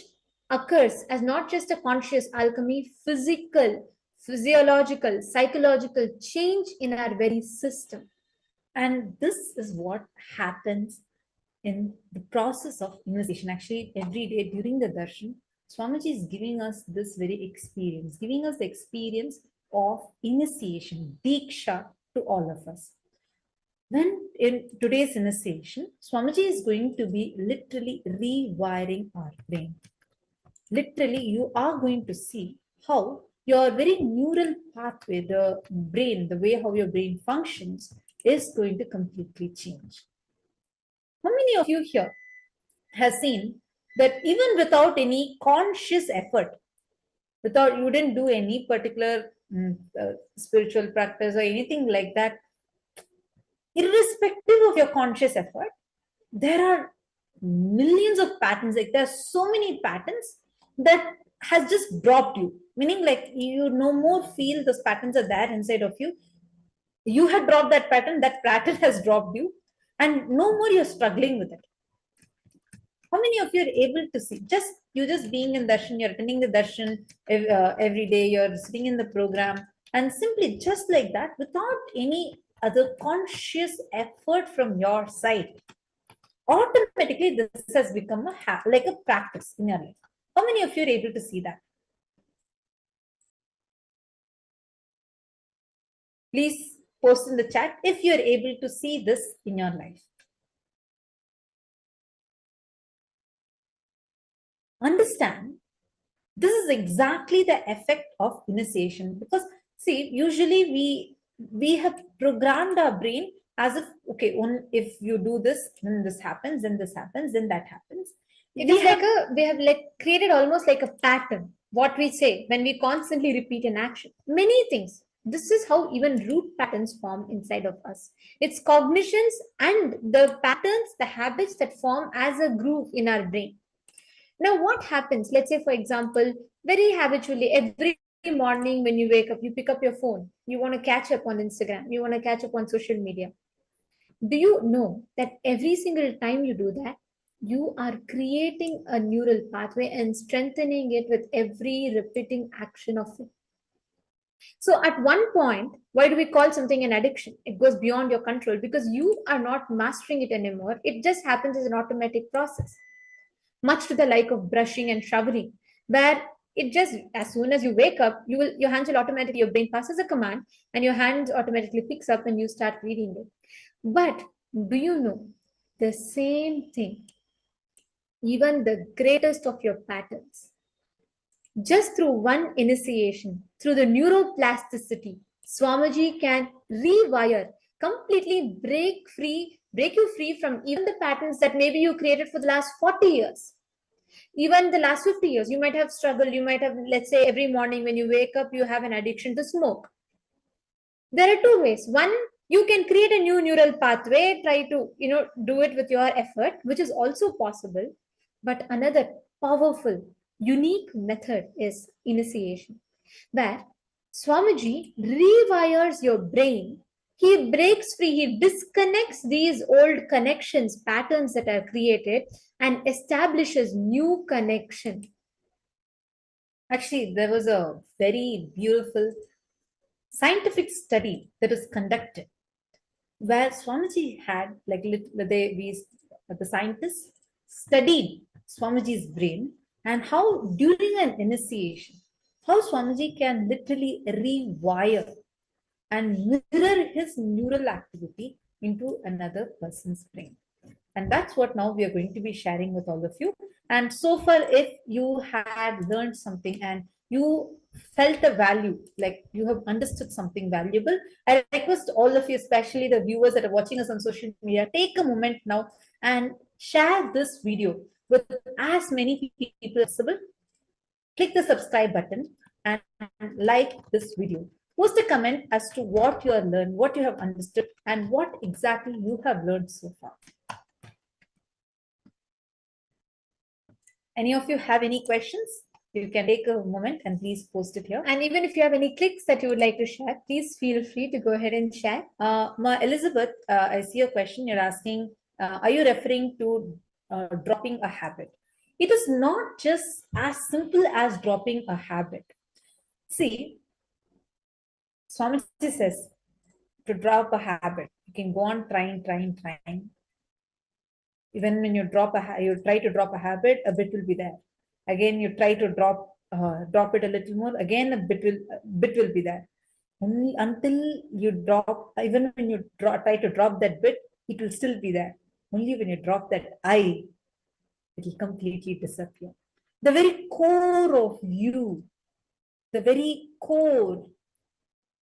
occurs as not just a conscious alchemy, physical, physiological, psychological change in our very system. And this is what happens in the process of initiation. Actually, every day during the darshan, Swamiji is giving us this very experience, giving us the experience of initiation, diksha to all of us. When in today's initiation, Swamiji is going to be literally rewiring our brain. Literally, you are going to see how your very neural pathway, the brain, the way how your brain functions, is going to completely change. How many of you here has seen that even without any conscious effort, without you didn't do any particular spiritual practice or anything like that, irrespective of your conscious effort, there are millions of patterns. Like there are so many patterns that has just dropped you, meaning like you no more feel those patterns are there inside of you. You had dropped that pattern has dropped you, and no more you're struggling with it. How many of you are able to see, you just being in darshan, you're attending the darshan every day, you're sitting in the program, and simply just like that, without any other conscious effort from your side, automatically this has become like a practice in your life. How many of you are able to see that? Please post in the chat if you're able to see this in your life. Understand, this is exactly the effect of initiation, because see, usually we have programmed our brain as if, okay, if you do this, then this happens, then this happens, then that happens. We have like created almost like a pattern, what we say when we constantly repeat an action. Many things. This is how even root patterns form inside of us. It's cognitions and the patterns, the habits that form as a groove in our brain. Now, what happens? Let's say, for example, very habitually, every morning when you wake up, you pick up your phone. You want to catch up on Instagram. You want to catch up on social media. Do you know that every single time you do that, you are creating a neural pathway and strengthening it with every repeating action of it? So at one point, why do we call something an addiction? It goes beyond your control because you are not mastering it anymore. It just happens as an automatic process. Much to the like of brushing and showering, where it just, as soon as you wake up, your hands will automatically, your brain passes a command and your hands automatically picks up and you start reading it. But do you know the same thing, even the greatest of your patterns, just through one initiation, through the neuroplasticity, Swamiji can rewire, completely break you free from even the patterns that maybe you created for the last 40 years. Even the last 50 years, you might have struggled. You might have, let's say, every morning when you wake up, you have an addiction to smoke. There are two ways. One, you can create a new neural pathway, try to, do it with your effort, which is also possible. But another powerful, unique method is initiation, where Swamiji rewires your brain. He breaks free, he disconnects these old connections, patterns that are created, and establishes new connection. Actually, there was a very beautiful scientific study that was conducted where Swamiji had, like, the scientists studied Swamiji's brain and how during an initiation, how Swamiji can literally rewire and mirror his neural activity into another person's brain. And that's what now we are going to be sharing with all of you. And so far, if you had learned something and you felt a value, like you have understood something valuable, I request all of you, especially the viewers that are watching us on social media, take a moment now and share this video with as many people as possible. Click the subscribe button and like this video. Post a comment as to what you have learned, what you have understood, and what exactly you have learned so far. Any of you have any questions? You can take a moment and please post it here. And even if you have any clicks that you would like to share, please feel free to go ahead and share. Elizabeth, I see a question you're asking. Are you referring to dropping a habit? It is not just as simple as dropping a habit. See, Swamiji says to drop a habit, you can go on trying. Even when you try to drop a habit, a bit will be there. Again, you try to drop it a little more. Again, a bit will be there. Only until you drop, even when you try to drop that bit, it will still be there. Only when you drop that I, it will completely disappear. The very core of you, the very core,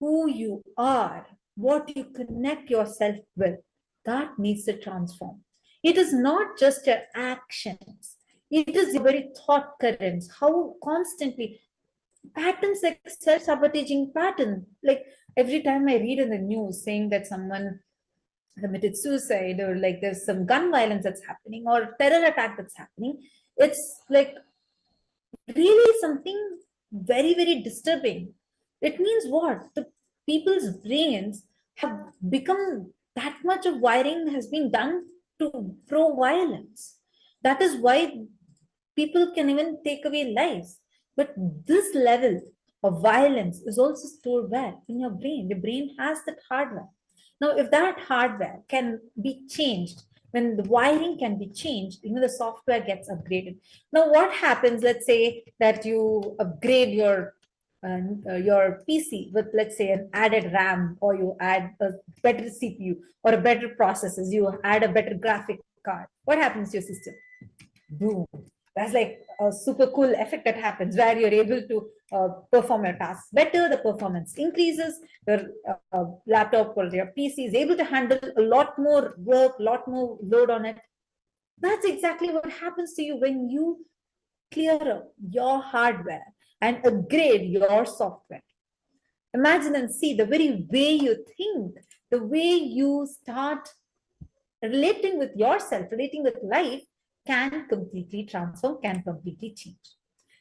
who you are, what you connect yourself with, that needs to transform. It is not just your actions. It is your very thought currents, how constantly patterns like self-sabotaging pattern. Like every time I read in the news saying that someone committed suicide or like there's some gun violence that's happening or terror attack that's happening, it's like really something very, very disturbing. It means what? The people's brains have become that much of wiring has been done to pro-violence. That is why people can even take away lives. But this level of violence is also stored where? In your brain. The brain has that hardware. Now, if that hardware can be changed, when the wiring can be changed, the software gets upgraded. Now, what happens? Let's say that you upgrade your PC with, let's say, an added RAM, or you add a better CPU or a better processors. You add a better graphic card. What happens to your system? Boom. That's like a super cool effect that happens where you're able to perform your tasks better, the performance increases, your laptop or your PC is able to handle a lot more work, a lot more load on it. That's exactly what happens to you when you clear up your hardware and upgrade your software. Imagine and see the very way you think, the way you start relating with yourself, relating with life, can completely transform, can completely change.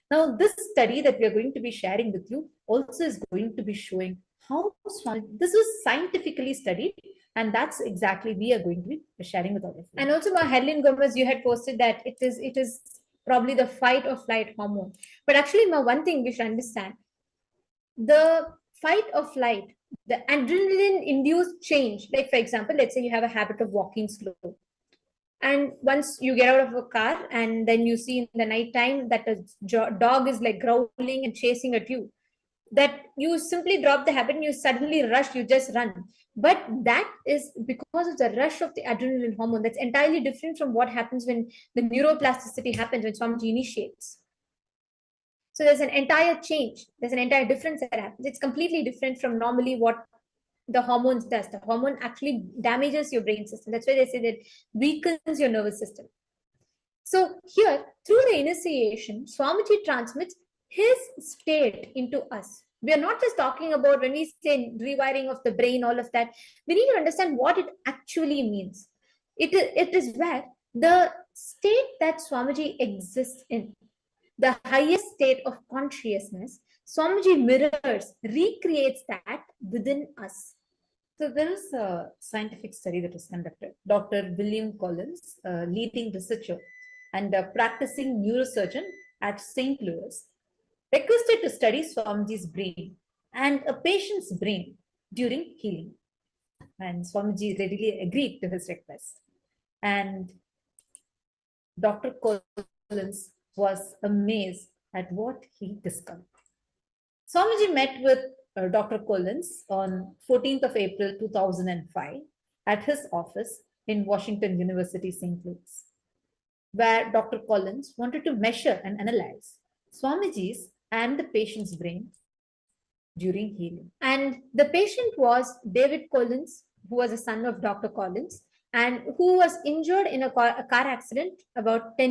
Now, this study that we are going to be sharing with you also is going to be showing how this was scientifically studied, and that's exactly we are going to be sharing with all of you. And also, Helen Gomez, you had posted that it is probably the fight or flight hormone. But actually, one thing we should understand, the fight or flight, the adrenaline-induced change, like for example, let's say you have a habit of walking slow. And once you get out of a car and then you see in the night time that a dog is like growling and chasing at you, that you simply drop the habit and you suddenly rush, you just run. But that is because of the rush of the adrenaline hormone. That's entirely different from what happens when the neuroplasticity happens, when Swamiji initiates. So there's an entire change. There's an entire difference that happens. It's completely different from normally what the hormones does. The hormone actually damages your brain system. That's why they say that weakens your nervous system. So here, through the initiation, Swamiji transmits his state into us. We are not just talking about when we say rewiring of the brain, all of that. We need to understand what it actually means. It is where the state that Swamiji exists in, the highest state of consciousness, Swamiji mirrors, recreates that within us. So there is a scientific study that was conducted. Dr. William Collins, a leading researcher and a practicing neurosurgeon at St. Louis, requested to study Swamiji's brain and a patient's brain during healing. And Swamiji readily agreed to his request. And Dr. Collins was amazed at what he discovered. Swamiji met with Dr. Collins on 14th of April 2005 at his office in Washington University, St. Louis, where Dr. Collins wanted to measure and analyze Swamiji's and the patient's brain during healing. And the patient was David Collins, who was a son of Dr. Collins and who was injured in a car accident about 10